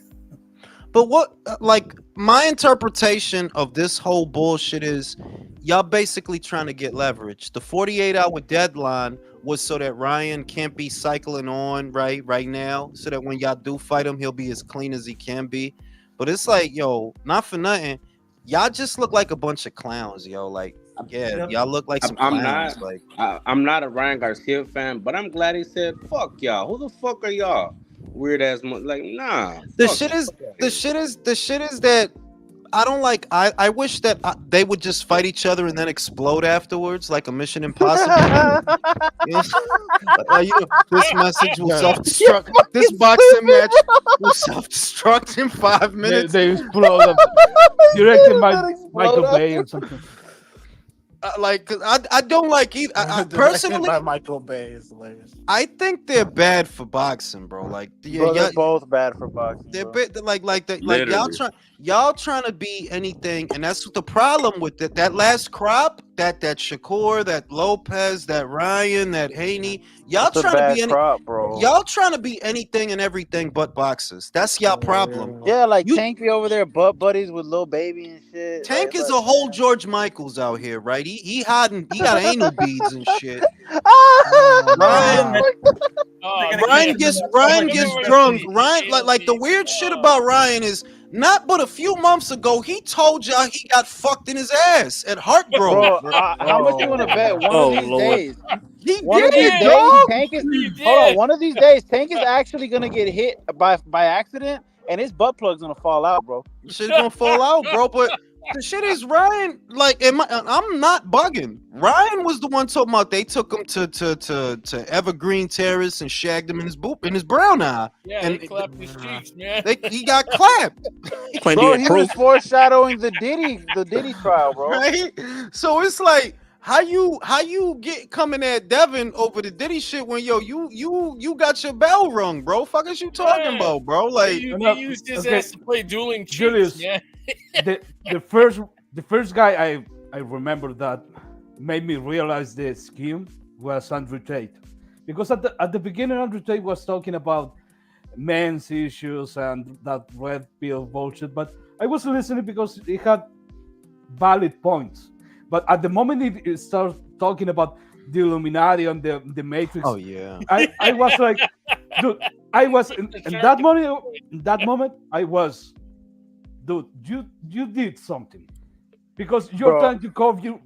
Speaker 1: But what, like, my interpretation of this whole bullshit is y'all basically trying to get leverage. The 48-hour deadline was so that Ryan can't be cycling on right now, so that when y'all do fight him, he'll be as clean as he can be. But it's like, yo, not for nothing, y'all just look like a bunch of clowns, yo. Like, yeah, y'all look like some clowns.
Speaker 4: I'm not a Ryan Garcia fan, but I'm glad he said, "Fuck y'all." Who the fuck are y'all? Weird ass, like, nah.
Speaker 1: The shit is that I don't like. I wish that they would just fight each other and then explode afterwards, like a Mission Impossible. This message will self-destruct. This boxing match will self-destruct in 5 minutes.
Speaker 13: They explode. Directed by Michael Bay or something.
Speaker 1: Like, 'cause I don't like either. I personally,
Speaker 8: by Michael Bay is hilarious.
Speaker 1: I think they're bad for boxing, bro. Like,
Speaker 10: Bro, they're both bad for boxing.
Speaker 1: They're
Speaker 10: bro.
Speaker 1: like
Speaker 4: Literally.
Speaker 1: y'all trying to be anything, and that's what the problem with it. That last crop, that Shakur, that Lopez, that Ryan, that Haney, y'all
Speaker 10: It's a
Speaker 1: trying to
Speaker 10: bad
Speaker 1: be
Speaker 10: crop, bro.
Speaker 1: y'all trying to be anything and everything but boxers. That's y'all problem.
Speaker 10: Yeah, like Tank be over there butt buddies with Lil Baby and shit.
Speaker 1: Tank
Speaker 10: like,
Speaker 1: is a whole George Michaels out here, right? He hiding, he got anal beads and shit. Ryan gets drunk. Ryan, like the weird shit about Ryan is not but a few months ago he told y'all he got fucked in his ass at Heartgrove.
Speaker 10: Bro, how much you want to bet? One of these days.
Speaker 1: He
Speaker 10: One of
Speaker 1: did,
Speaker 10: these
Speaker 1: dog.
Speaker 10: days, Tank is. Hold on. One of these days, Tank is actually gonna get hit by accident, and his butt plug's gonna fall out, bro.
Speaker 1: Shit's gonna fall out, bro. But the shit is Ryan. Like, I'm not bugging. Ryan was the one talking about they took him to Evergreen Terrace and shagged him in his brown eye.
Speaker 16: Yeah,
Speaker 1: and
Speaker 16: they clapped his cheeks, man.
Speaker 1: he got clapped.
Speaker 10: Bro, he was foreshadowing the Diddy trial, bro.
Speaker 1: Right? So it's like, how you get coming at Devin over the Diddy shit when you got your bell rung, bro? Fuck is you talking about, bro? Like,
Speaker 16: You used his ass to play dueling cheats,
Speaker 13: Julius,
Speaker 16: man.
Speaker 13: the first guy I remember that made me realize the scheme was Andrew Tate, because at the beginning Andrew Tate was talking about men's issues and that red pill bullshit, but I was listening because it had valid points. But at the moment it started talking about the Illuminati and the Matrix,
Speaker 1: oh yeah,
Speaker 13: I was like, dude, I was in that moment I was, dude, you did something, because you're
Speaker 10: Bro.
Speaker 13: trying to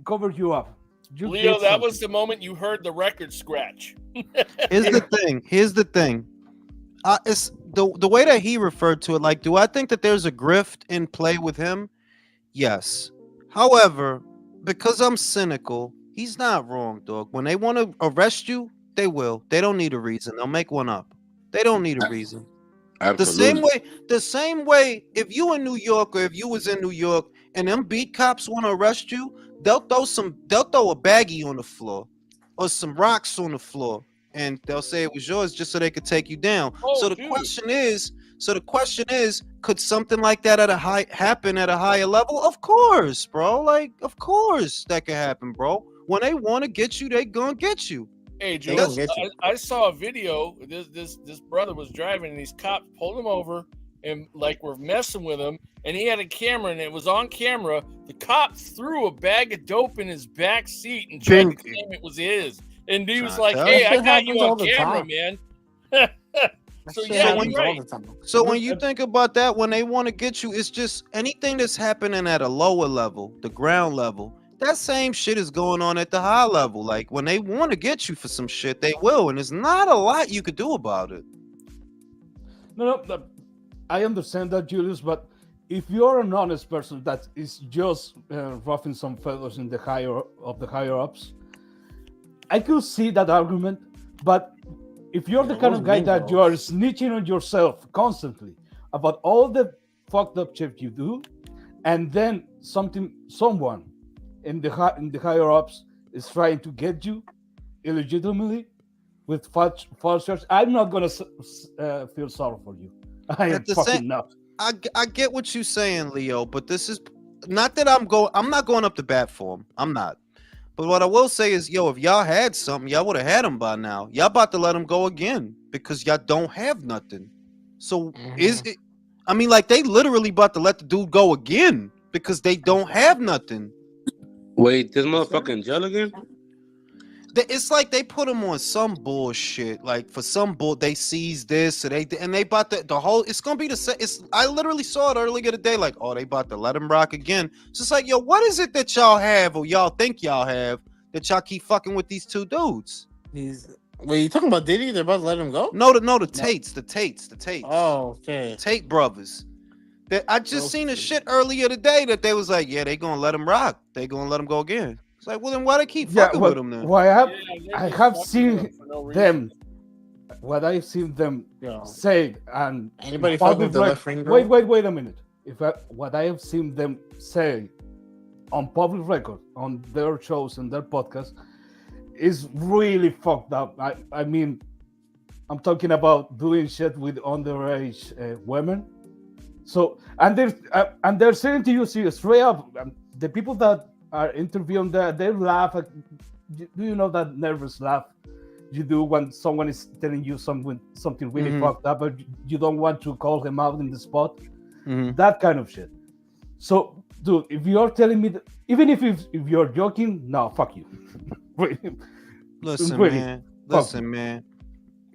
Speaker 13: cover you up. You
Speaker 16: Leo,
Speaker 13: did
Speaker 16: that
Speaker 13: something.
Speaker 16: was the moment you heard the record scratch.
Speaker 1: Here's the thing. It's the way that he referred to it. Like, do I think that there's a grift in play with him? Yes. However, because I'm cynical, he's not wrong, dog. When they want to arrest you, they will. They don't need a reason. They'll make one up. They don't need a reason.
Speaker 4: Absolutely.
Speaker 1: The same way, if you in New York, or if you was in New York and them beat cops want to arrest you, they'll throw a baggie on the floor or some rocks on the floor, and they'll say it was yours just so they could take you down. So the question is, could something like that happen at a higher level? Of course, bro. Like, of course that could happen, bro. When they want to get you, they gonna get you.
Speaker 16: Hey, Jude, I saw a video. This brother was driving, and these cops pulled him over and like were messing with him. And he had a camera, and it was on camera. The cop threw a bag of dope in his back seat and tried to claim it was his. And he was like, "Hey, I got you on camera, man."
Speaker 1: So when you think about that, when they want to get you, it's just anything that's happening at a lower level, the ground level. That same shit is going on at the high level. Like when they want to get you for some shit, they will, and there's not a lot you could do about it.
Speaker 13: No, I understand that, Julius, but if you're an honest person that is just roughing some feathers in the higher ups, I could see that argument. But if you're the kind of guy that you are snitching on yourself constantly about all the fucked up shit you do, and then someone in the higher ups is trying to get you illegitimately with false charges, I'm not gonna feel sorry for you. I am fucking not.
Speaker 1: I get what you're saying, Leo, but this is not that I'm not going up to bat for him. I'm not. But what I will say is, yo, if y'all had something, y'all would have had him by now. Y'all about to let him go again because y'all don't have nothing. So is it? I mean, like they literally about to let the dude go again because they don't have nothing.
Speaker 4: Wait, this motherfucker in jail again?
Speaker 1: It's like they put him on some bullshit. Like for some they seized this, and they about the whole. It's gonna be the same. I literally saw it earlier today. Like, oh, they about to let him rock again. It's just like, yo, what is it that y'all have or y'all think y'all have that y'all keep fucking with these two dudes?
Speaker 8: Wait, you talking about Diddy? They're about to let him go?
Speaker 1: No, the Tates.
Speaker 8: Oh, okay.
Speaker 1: Tate brothers. I just seen a shit earlier today that they was like, yeah, they gonna let him rock. They gonna let him go again. It's like, well, then why they keep fucking with him then?
Speaker 13: Why I have seen them. What I've seen them say and
Speaker 8: anybody fuck with the left ring girl?
Speaker 13: Wait a minute. What I have seen them say on public record on their shows and their podcasts is really fucked up. I mean, I'm talking about doing shit with underage women. So and they're saying to you straight up, the people that are interviewing that they laugh. Do you know that nervous laugh you do when someone is telling you something really fucked up, but you don't want to call them out in the spot? That kind of shit. So, dude, if you're telling me that, even if you're joking, no, fuck you.
Speaker 1: Listen, man.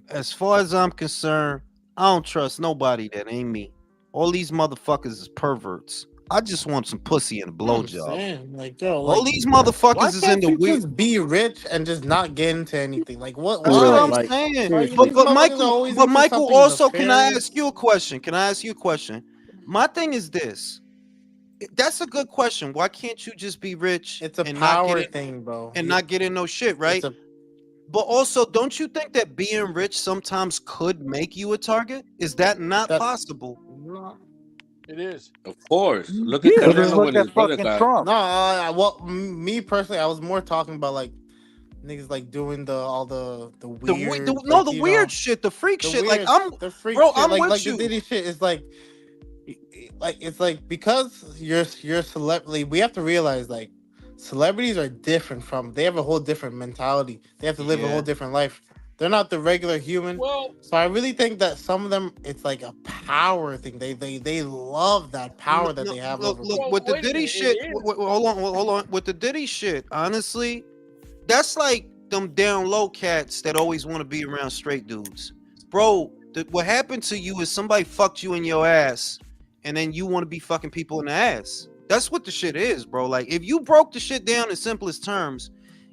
Speaker 1: As far as I'm concerned, I don't trust nobody that ain't me. All these motherfuckers is perverts. I just want some pussy and a blowjob.
Speaker 8: Like, yo,
Speaker 1: all these motherfuckers is in the weird.
Speaker 8: Just be rich and just not get into anything. Like what?
Speaker 1: That's what I'm saying. But Michael, also, can I ask you a question? My thing is this. That's a good question. Why can't you just be rich?
Speaker 8: It's a power thing, bro.
Speaker 1: And not get in no shit, right? But also, don't you think that being rich sometimes could make you a target? Is that not possible?
Speaker 16: It is.
Speaker 4: Of course. Look at Canelo when his brother got.
Speaker 8: Trump. No, well, me personally, I was more talking about like niggas like doing all the weird,
Speaker 1: the weird shit, the freak shit. Like I'm with you.
Speaker 8: The Diddy shit is like it's like because you're a celebrity, we have to realize like celebrities are different they have a whole different mentality. They have to live a whole different life. They're not the regular human.
Speaker 16: Well,
Speaker 8: so I really think that some of them, it's like a power thing. They love that power that they have.
Speaker 1: Look, with the Diddy shit. Hold on. With the Diddy shit, honestly, that's like them down low cats that always want to be around straight dudes, bro. What happened to you is somebody fucked you in your ass, and then you want to be fucking people in the ass. That's what the shit is, bro. Like if you broke the shit down in simplest terms.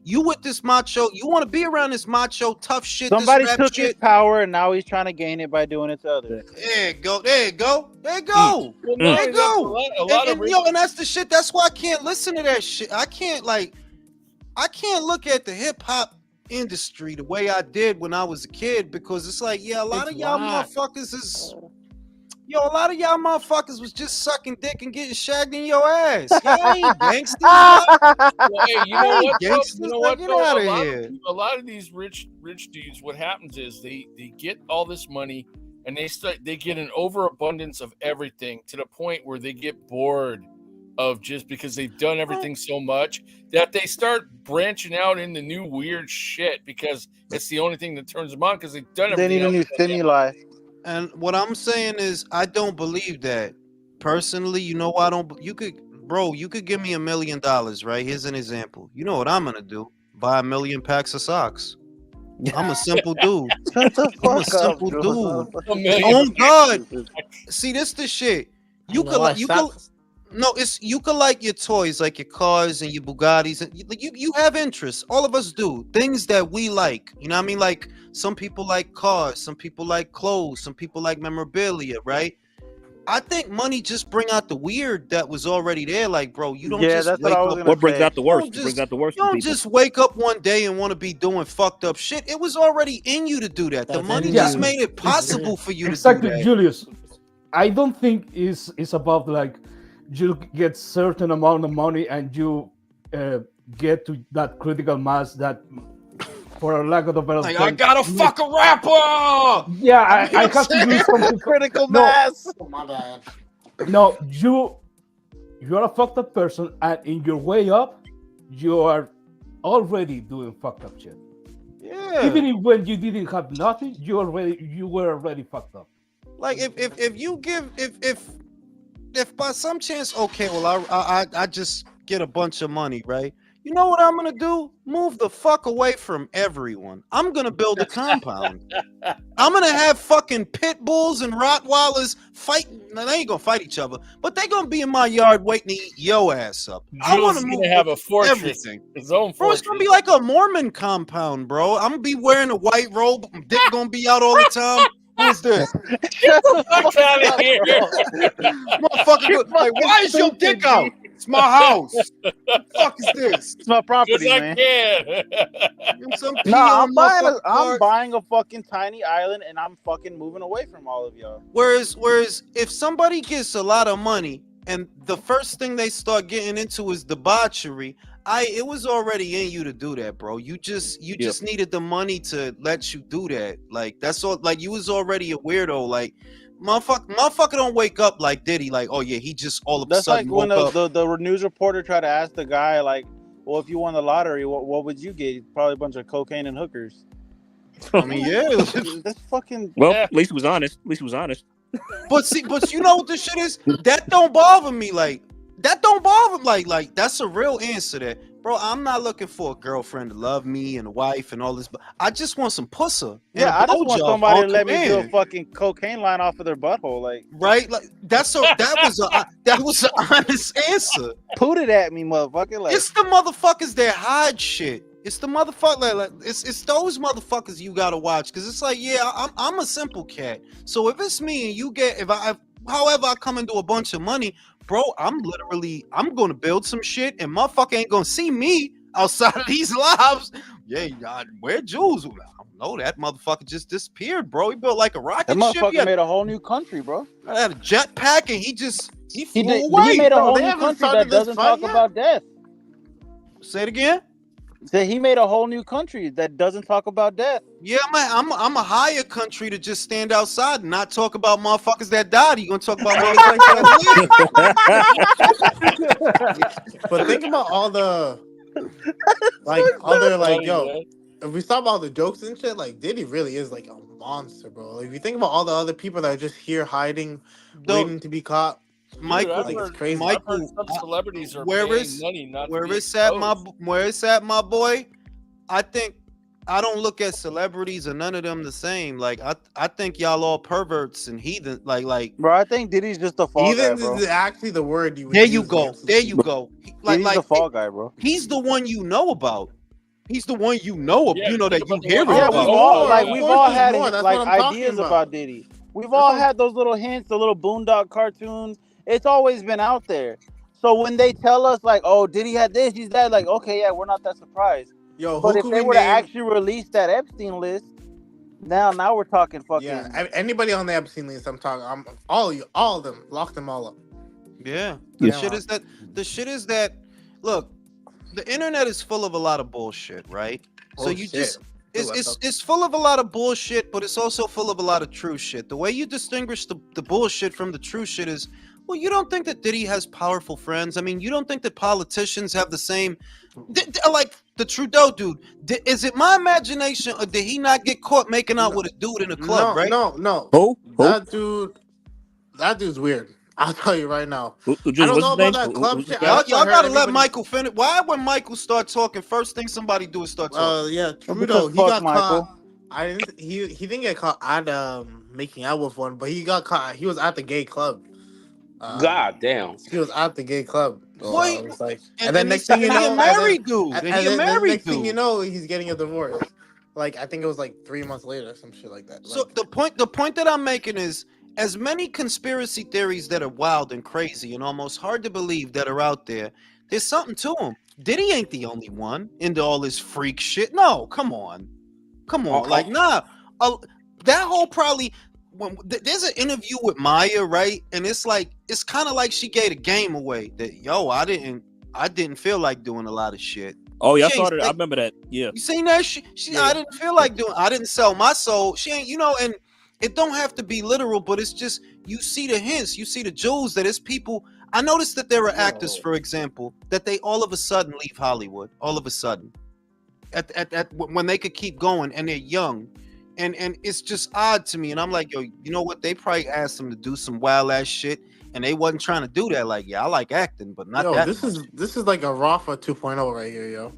Speaker 1: You with this macho, you want to be around this macho tough shit.
Speaker 10: Somebody took his power and now he's trying to gain it by doing it to others.
Speaker 1: There you go. And that's the shit. That's why I can't listen to that shit. I can't look at the hip hop industry the way I did when I was a kid because it's like, a lot of y'all motherfuckers is Yo, a lot of y'all motherfuckers was just sucking dick and getting shagged in your ass. Y'all ain't gangsters. Well,
Speaker 16: hey, you know what? Though?
Speaker 1: Gangsters,
Speaker 16: You know what?
Speaker 1: get
Speaker 16: Though?
Speaker 1: out of
Speaker 16: A
Speaker 1: here.
Speaker 16: lot of these rich dudes, what happens is they get all this money and they get an overabundance of everything to the point where they get bored of just because they've done everything so much that they start branching out into new weird shit because it's the only thing that turns them on because they've done
Speaker 10: They
Speaker 16: everything.
Speaker 10: need a new stimuli.
Speaker 1: And what I'm saying is, I don't believe that. Personally, you know why I don't. You could give me $1 million, right? Here's an example. You know what I'm gonna do? Buy 1 million packs of socks. I'm a simple dude.
Speaker 10: Shut the
Speaker 1: I'm a
Speaker 10: fuck up,
Speaker 1: simple
Speaker 10: dude.
Speaker 1: dude. Oh God! See, this the shit. You could like your toys, like your cars and your Bugattis, and you have interests. All of us do things that we like. You know what I mean? Like some people like cars, some people like clothes, some people like memorabilia, right? I think money just bring out the weird that was already there. Like, bro, you don't just
Speaker 10: that's
Speaker 1: wake
Speaker 10: what I was
Speaker 1: up.
Speaker 10: gonna
Speaker 3: What brings
Speaker 10: say.
Speaker 3: out the worst?
Speaker 1: You
Speaker 3: What brings out the worst?
Speaker 1: don't just wake up one day and want to be doing fucked up shit. It was already in you to do that. The money just made it possible for you to do that.
Speaker 13: Julius. I don't think it's about like you get certain amount of money and you get to that critical mass that, for a lack of a better term,
Speaker 1: I gotta fuck a rapper.
Speaker 13: Yeah, I have to do something.
Speaker 10: Critical mass.
Speaker 8: Oh, my bad.
Speaker 13: No, you're a fucked up person, and in your way up, you are already doing fucked up shit.
Speaker 1: Yeah.
Speaker 13: Even when you didn't have nothing, you were already fucked up.
Speaker 1: Like if you give if by some chance, okay, well I just get a bunch of money, right? You know what I'm gonna do? Move the fuck away from everyone. I'm gonna build a compound. I'm gonna have fucking pit bulls and Rottweilers fight. Now, they ain't gonna fight each other, but they gonna be in my yard waiting to eat your ass up. I want to move
Speaker 16: to have a fortress,
Speaker 1: everything.
Speaker 16: his own
Speaker 1: Bro,
Speaker 16: fortress.
Speaker 1: it's gonna be like a Mormon compound, bro. I'm gonna be wearing a white robe. Dick gonna be out all the time. Who's this?
Speaker 16: Get the fuck out of here,
Speaker 1: motherfucker! Like, why is your dick out? It's my house. What the fuck is this?
Speaker 10: It's my property,
Speaker 16: I
Speaker 10: man.
Speaker 16: can.
Speaker 10: I'm buying a fucking tiny island and I'm fucking moving away from all of y'all.
Speaker 1: Whereas if somebody gets a lot of money and the first thing they start getting into is debauchery, it was already in you to do that, bro. You just needed the money to let you do that. Like, that's all. Like, you was already a weirdo. Like, motherfucker don't wake up like Diddy. Like, oh yeah, he just all of a sudden
Speaker 10: like when
Speaker 1: woke up.
Speaker 10: the news reporter tried to ask the guy, like, well, if you won the lottery, what would you get? Probably a bunch of cocaine and hookers.
Speaker 1: I mean, yeah,
Speaker 10: that's fucking.
Speaker 3: Well, at least he was honest.
Speaker 1: But you know what this shit is? That don't bother me. Like, that don't bother me. Like that's a real answer. That, bro, I'm not looking for a girlfriend to love me and a wife and all this. But I just want some pussy.
Speaker 10: Yeah, I just want somebody to let me do a fucking cocaine line off of their butthole, like,
Speaker 1: right? Like that was an honest answer.
Speaker 10: Put it at me, motherfucker. Like,
Speaker 1: it's the motherfuckers that hide shit. It's the motherfucker. Like, it's those motherfuckers you gotta watch, because it's like, yeah, I'm a simple cat. So if it's me and you get however I come into a bunch of money, bro, I'm gonna build some shit, and motherfucker ain't gonna see me outside of these lives. Yeah, where Jules? I don't know. That motherfucker just disappeared, bro. He built like a rocket
Speaker 10: that
Speaker 1: ship.
Speaker 10: motherfucker made a whole new country, bro.
Speaker 1: I had a jetpack, and he flew away.
Speaker 10: He made a whole new country that doesn't talk about death.
Speaker 1: Say it again.
Speaker 10: Say he made a whole new country that doesn't talk about death.
Speaker 1: Yeah, man, I'm a higher country to just stand outside and not talk about motherfuckers that died. You gonna talk about motherfuckers that live?
Speaker 8: But think about all the if we stop all the jokes and shit, like Diddy really is like a monster, bro. Like, if you think about all the other people that are just here hiding, waiting to be caught.
Speaker 1: Michael,
Speaker 8: like, it's crazy.
Speaker 1: Michael,
Speaker 16: some celebrities are
Speaker 1: where
Speaker 16: paying
Speaker 1: it's
Speaker 16: money not
Speaker 1: where
Speaker 16: to be
Speaker 1: it's at,
Speaker 16: exposed.
Speaker 1: my boy. I don't look at celebrities or none of them the same. Like, I think y'all all perverts and heathen. Like,
Speaker 10: bro, I think Diddy's just a fall guy, bro.
Speaker 8: Heathen is actually the word you would
Speaker 1: There
Speaker 8: use
Speaker 1: you go. There you go.
Speaker 10: Diddy's the fall guy, bro.
Speaker 1: He's the one you know about. He's the one you know of. You know that you hear
Speaker 10: Yeah,
Speaker 1: about.
Speaker 10: we've all had like ideas about Diddy. We've all had those little hints, the little Boondock cartoons. It's always been out there. So when they tell us like, oh, Diddy had this, he's that, like, okay, yeah, we're not that surprised.
Speaker 8: Yo,
Speaker 10: but if they were to actually release that Epstein list, Now we're talking fucking.
Speaker 8: Yeah, anybody on the Epstein list, I'm talking. All of them, lock them all up.
Speaker 1: Yeah.
Speaker 8: Yeah.
Speaker 1: The shit is that look, the internet is full of a lot of bullshit, right? So you just it's full of a lot of bullshit, but it's also full of a lot of true shit. The way you distinguish the bullshit from the true shit is, well, you don't think that Diddy has powerful friends. I mean, you don't think that politicians have the same, like the Trudeau dude. Is it my imagination, or did he not get caught making out with a dude in a club, right?
Speaker 8: No.
Speaker 3: Who?
Speaker 8: That dude's weird. I'll tell you right now.
Speaker 3: What's
Speaker 8: I don't
Speaker 3: his
Speaker 8: know
Speaker 3: name?
Speaker 8: about that club shit.
Speaker 1: Y'all gotta let Michael finish. Why when Michael start talking, first thing somebody do is start talking?
Speaker 8: Yeah, Trudeau. He got caught. I didn't. He didn't get caught at making out with one, but he got caught. He was at the gay club.
Speaker 4: God damn.
Speaker 8: He was at the gay club.
Speaker 1: Wait,
Speaker 8: it's like, and then next thing you know,
Speaker 1: married dude.
Speaker 8: and then next thing you know, he's getting a divorce. Like I think it was like 3 months later, some shit like that.
Speaker 1: So the point that I'm making is, as many conspiracy theories that are wild and crazy and almost hard to believe that are out there, there's something to them. Diddy ain't the only one into all this freak shit. No, come on. Like, nah. That whole probably. There's an interview with Maya, right? And it's like, it's kind of like she gave the game away. That I didn't feel like doing a lot of shit.
Speaker 3: Oh yeah, I saw that. I remember that. Yeah.
Speaker 1: You seen that? I didn't feel like doing. I didn't sell my soul. She ain't. And it don't have to be literal, but it's just, you see the hints, you see the jewels that it's people. I noticed that there are actors, for example, that they all of a sudden leave Hollywood. All of a sudden, at when they could keep going and they're young. And it's just odd to me. And I'm like, yo, you know what? They probably asked them to do some wild ass shit, and they wasn't trying to do that. Like, yeah, I like acting, but not that.
Speaker 8: This is like a Rafa 2.0 right here, yo.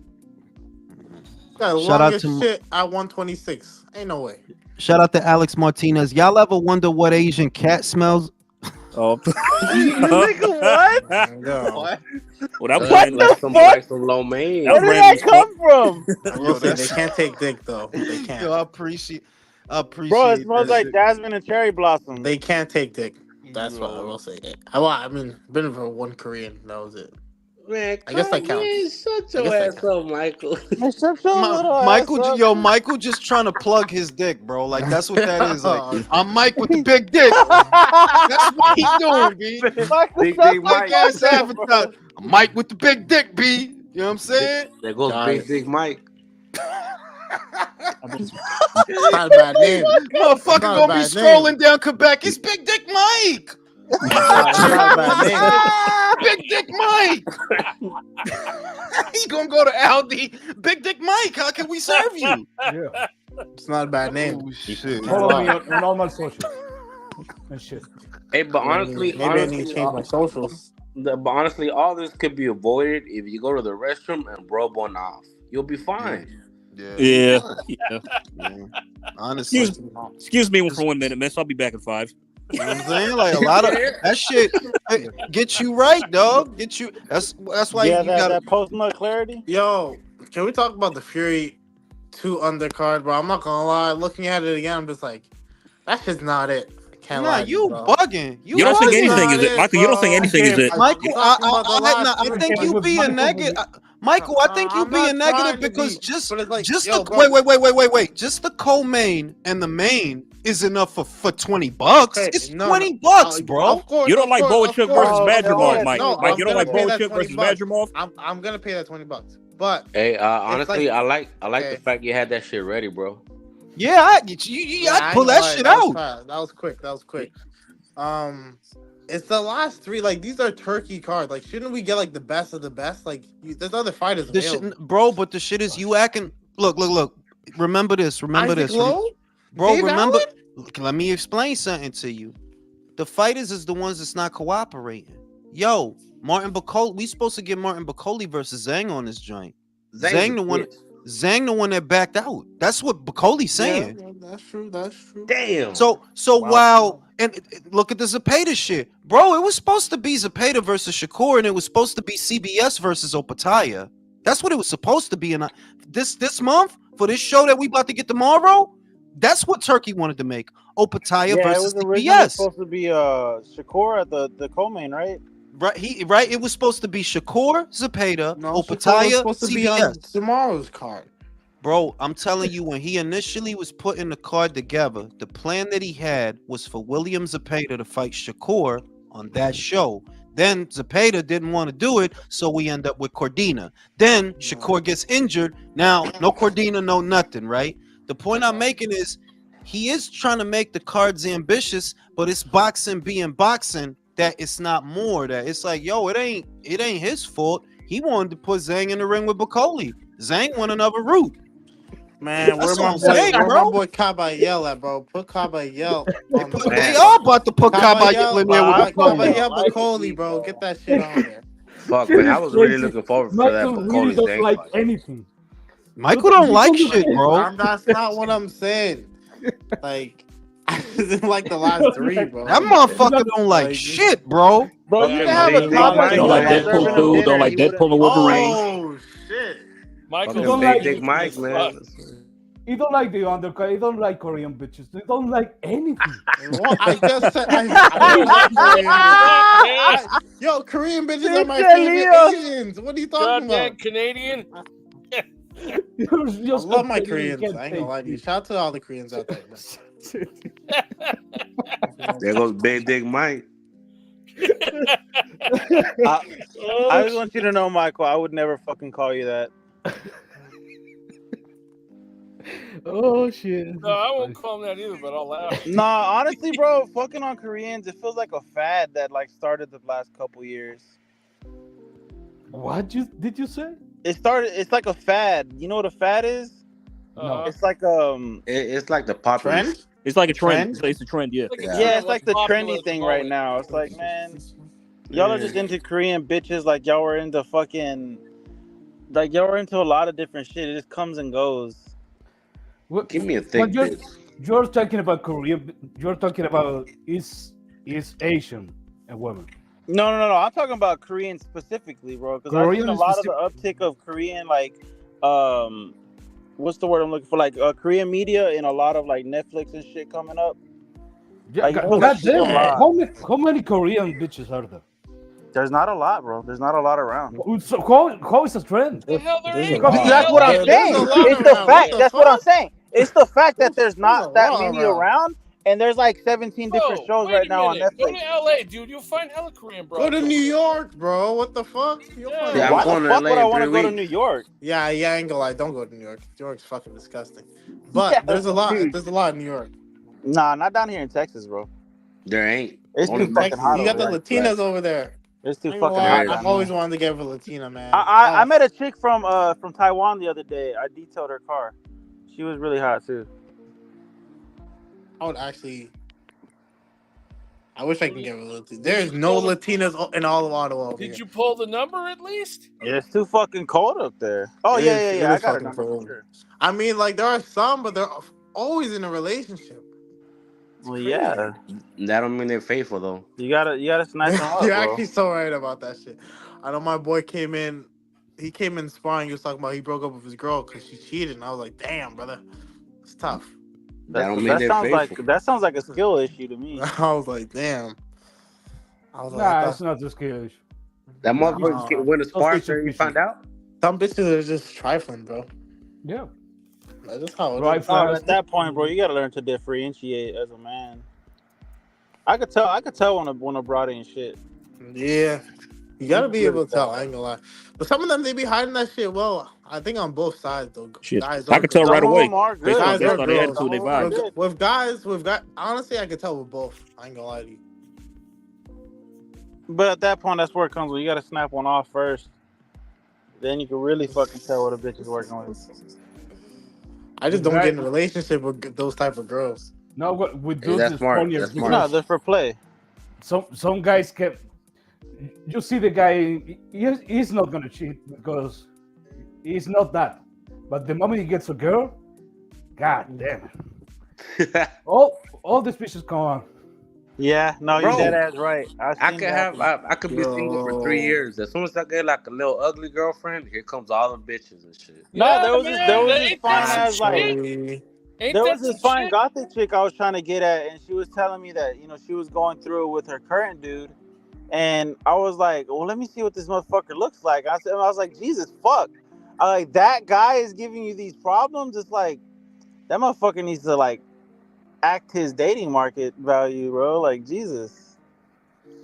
Speaker 8: Got
Speaker 1: Shout out
Speaker 8: longest
Speaker 1: to
Speaker 8: shit at 126. Ain't no way.
Speaker 1: Shout out to Alex Martinez. Y'all ever wonder what Asian cat smells?
Speaker 3: Oh,
Speaker 10: what?
Speaker 8: What?
Speaker 3: Well, that was
Speaker 4: like some low main.
Speaker 10: Where did that come from?
Speaker 8: They can't take dick though. They can't.
Speaker 1: Yo, I appreciate.
Speaker 10: Bro, it smells like jasmine and cherry blossom.
Speaker 8: They can't take dick. That's what I will say. I mean, been for one Korean. That was it.
Speaker 4: Man,
Speaker 8: I guess that counts.
Speaker 4: Shut your ass up, Michael.
Speaker 1: Michael just trying to plug his dick, bro. Like, that's what that is. Like, I'm Mike with the big dick. That's what he's doing, B.
Speaker 4: Big Dick Mike.
Speaker 1: I'm Mike with the big dick, B. You know what I'm saying?
Speaker 4: There goes Big Dick Mike.
Speaker 8: It's not a bad name.
Speaker 1: Motherfucker gonna be scrolling down Quebec. It's Big Dick Mike. Big Dick Mike. He gonna go to Aldi. Big Dick Mike. How can we serve you?
Speaker 13: Yeah.
Speaker 8: It's not a bad name.
Speaker 1: Oh, shit.
Speaker 13: Follow me on normal social. And shit.
Speaker 4: Hey, but honestly,
Speaker 8: maybe I need to change my socials.
Speaker 4: But honestly, all this could be avoided if you go to the restroom and rub one off. You'll be fine.
Speaker 3: Yeah.
Speaker 1: Honestly,
Speaker 3: excuse me for 1 minute, man. So I'll be back in 5.
Speaker 1: You know what I'm saying? Like, a lot of that shit get you right, dog. Get you. That's why you got
Speaker 10: that post nut clarity.
Speaker 8: Yo, can we talk about the Fury 2 undercard, bro? I'm not gonna lie. Looking at it again, I'm just like, that's just not it. Can't lie,
Speaker 1: you
Speaker 8: bro.
Speaker 1: bugging.
Speaker 3: You don't think anything is it, Michael? You don't think anything is it,
Speaker 1: Michael? I think you being negative. Michael, I think you being negative because just wait. Just the co-main and the main is enough for $20. It's $20, bro.
Speaker 3: You don't like Boachuk versus Madrimov, Mike. Mike, you don't like Boachuk versus Madrimov?
Speaker 8: I'm gonna pay that $20, but
Speaker 4: hey, honestly, I like the fact you had that shit ready, bro.
Speaker 1: Yeah, I pull that shit out.
Speaker 8: That was quick. It's the last 3. Like, these are turkey cards. Like, shouldn't we get like the best of the best? Like, there's other fighters.
Speaker 1: Bro, but the shit is you acting. Look. Remember this. Bro. Remember. Let me explain something to you. The fighters is the ones that's not cooperating. Yo, Martin Bacoli. We supposed to get Martin Bacoli versus Zhang on this joint. Zhang the one that backed out. That's what Bacoli's saying.
Speaker 8: Yeah, that's true.
Speaker 4: Damn.
Speaker 1: So wow. And look at the Zepeda shit. Bro, it was supposed to be Zepeda versus Shakur, and it was supposed to be CBS versus Opataya. That's what it was supposed to be. And this month, for this show that we about to get tomorrow, that's what Turkey wanted to make. Opataya versus
Speaker 10: it was
Speaker 1: CBS.
Speaker 10: Supposed to be Shakur at the co-main, right?
Speaker 1: Right. It was supposed to be Shakur, Zepeda, Opataya,
Speaker 8: Shakur was supposed to
Speaker 1: CBS.
Speaker 8: be on tomorrow's card.
Speaker 1: Bro, I'm telling you, when he initially was putting the card together, the plan that he had was for William Zepeda to fight Shakur on that show. Then Zepeda didn't want to do it, so we end up with Cordina. Then Shakur gets injured. Now, no Cordina, no nothing, right? The point I'm making is he is trying to make the cards ambitious, but it's boxing being boxing that it's not more. That it's like, yo, it ain't his fault. He wanted to put Zhang in the ring with Okolie. Zhang went another route.
Speaker 8: Man, where my boy Kabayel at, bro? Put Kabayel on the
Speaker 1: They all about to put Kabayel in there with
Speaker 8: Kabayel
Speaker 1: Okolie.
Speaker 8: Okolie, bro. Get that shit on there.
Speaker 4: Fuck, man, I was really looking forward to that
Speaker 13: Michael really
Speaker 4: Okolie
Speaker 13: don't
Speaker 4: Zhang
Speaker 13: like
Speaker 4: fight.
Speaker 13: anything.
Speaker 1: Michael don't like shit, bro.
Speaker 8: That's not what I'm saying. Like, I didn't like the last three, bro.
Speaker 1: That motherfucker don't like shit, bro.
Speaker 10: Bro, you can have a comment.
Speaker 3: Don't like Deadpool too. Don't like Deadpool and Wolverine.
Speaker 8: Oh shit.
Speaker 16: Michael,
Speaker 13: don't
Speaker 4: Big
Speaker 13: like
Speaker 4: Dick Mike, man.
Speaker 13: He don't like the undercard. He don't like Korean bitches. He don't like anything.
Speaker 8: Well, I just said yo, Korean bitches are my favorite Asians. What are you talking about?
Speaker 16: Canadian.
Speaker 8: I love my Koreans. I ain't gonna lie to you. Shout out to all the Koreans out there.
Speaker 4: There goes Big Dick Mike.
Speaker 10: I just want you to know, Michael, I would never fucking call you that.
Speaker 13: Oh shit.
Speaker 16: No, I won't call him that either, but I'll laugh.
Speaker 10: Nah, honestly, bro, fucking on Koreans, it feels like a fad that like started the last couple years.
Speaker 13: What did you say?
Speaker 10: It's like a fad. You know what a fad is?
Speaker 13: No.
Speaker 10: It's like
Speaker 4: It's like the popular
Speaker 10: trend.
Speaker 3: It's like a trend. It's a trend, yeah.
Speaker 10: Yeah, it's like the trendy thing right now. It's like, man, y'all are just into Korean bitches like y'all were into fucking, like y'all were into a lot of different shit. It just comes and goes.
Speaker 13: What,
Speaker 4: Give me a thick bitch.
Speaker 13: You're talking about Korean. You're talking about is Asian and women.
Speaker 10: No. I'm talking about Korean specifically, bro. Because I've seen a lot of the uptick of Korean, like, what's the word I'm looking for? Like Korean media and a lot of like Netflix and shit coming up.
Speaker 13: Yeah,
Speaker 10: like,
Speaker 13: how many Korean bitches are there?
Speaker 10: There's not a lot, bro. There's not a lot around.
Speaker 13: So how is a trend?
Speaker 10: That's what I'm saying. It's the fact. That's what I'm saying. It's the fact that there's not that many around, and there's like 17 different shows right now on Netflix.
Speaker 16: Go to LA, dude. You'll find hella Korean, bro.
Speaker 8: Go to New York, bro. What the fuck?
Speaker 10: Yeah, why the fuck would I want to go to New York?
Speaker 8: Yeah, I ain't gonna lie. Don't go to New York. New York's fucking disgusting. But there's a lot. There's a lot in New York.
Speaker 10: Nah, not down here in Texas, bro.
Speaker 4: There ain't.
Speaker 10: It's too fucking hot.
Speaker 8: You got the Latinas over there.
Speaker 10: It's too fucking hot.
Speaker 8: I've always wanted to get with a Latina, man.
Speaker 10: I met a chick from Taiwan the other day. I detailed her car. She was really hot too.
Speaker 8: I would actually. I wish I could get with a Latina. There's no Latinas in all of Ottawa.
Speaker 16: Did you pull the number at least?
Speaker 10: Yeah, it's too fucking cold up there. Oh yeah. I got a number.
Speaker 8: Sure. I mean, like there are some, but they're always in a relationship.
Speaker 10: Well, yeah.
Speaker 4: That don't mean they're faithful though.
Speaker 10: You gotta snipe them up.
Speaker 8: You're
Speaker 10: bro.
Speaker 8: actually so right about that shit. I know my boy came in. He came in sparring. He was talking about he broke up with his girl because she cheated. And I was like, damn, brother, it's tough.
Speaker 10: That sounds like a skill issue to me.
Speaker 8: I was like, damn. I was
Speaker 13: Nah, it's not a skill issue.
Speaker 4: That motherfucker went to spar after you find out.
Speaker 8: Some bitches are just trifling, bro.
Speaker 13: Yeah.
Speaker 8: That's just how it is.
Speaker 10: At that point, bro, you gotta learn to differentiate as a man. I could tell when a broad ain't shit.
Speaker 8: Yeah. You gotta be able to tell, I ain't gonna lie. But some of them, they be hiding that shit well. I think on both sides, though.
Speaker 3: Shit.
Speaker 8: Guys
Speaker 3: I could tell right away.
Speaker 8: Guys
Speaker 3: Based
Speaker 8: or
Speaker 3: on the
Speaker 8: girls.
Speaker 3: attitude they vibe.
Speaker 8: With guys, honestly, I could tell with both. I ain't gonna lie to you.
Speaker 10: But at that point, that's where it comes when you gotta snap one off first. Then you can really fucking tell what a bitch is working with.
Speaker 8: I just don't get in a relationship with those type of girls.
Speaker 13: No, with those
Speaker 4: that's smart. That's smart.
Speaker 10: No, they're for play.
Speaker 13: Some guys kept. You see the guy, he's not gonna cheat because he's not that. But the moment he gets a girl, god damn it! all these bitches come on.
Speaker 10: Yeah, no, you're dead ass right.
Speaker 4: I could be single for 3 years. As soon as I get like a little ugly girlfriend, here comes all the bitches and shit.
Speaker 10: No, there was this fine ass like. There was this fine gothic chick I was trying to get at, and she was telling me that she was going through it with her current dude, and I was like, well, let me see what this motherfucker looks like. I was like, Jesus fuck. like that guy is giving you these problems. It's like that motherfucker needs to like act his dating market value, bro. Like Jesus.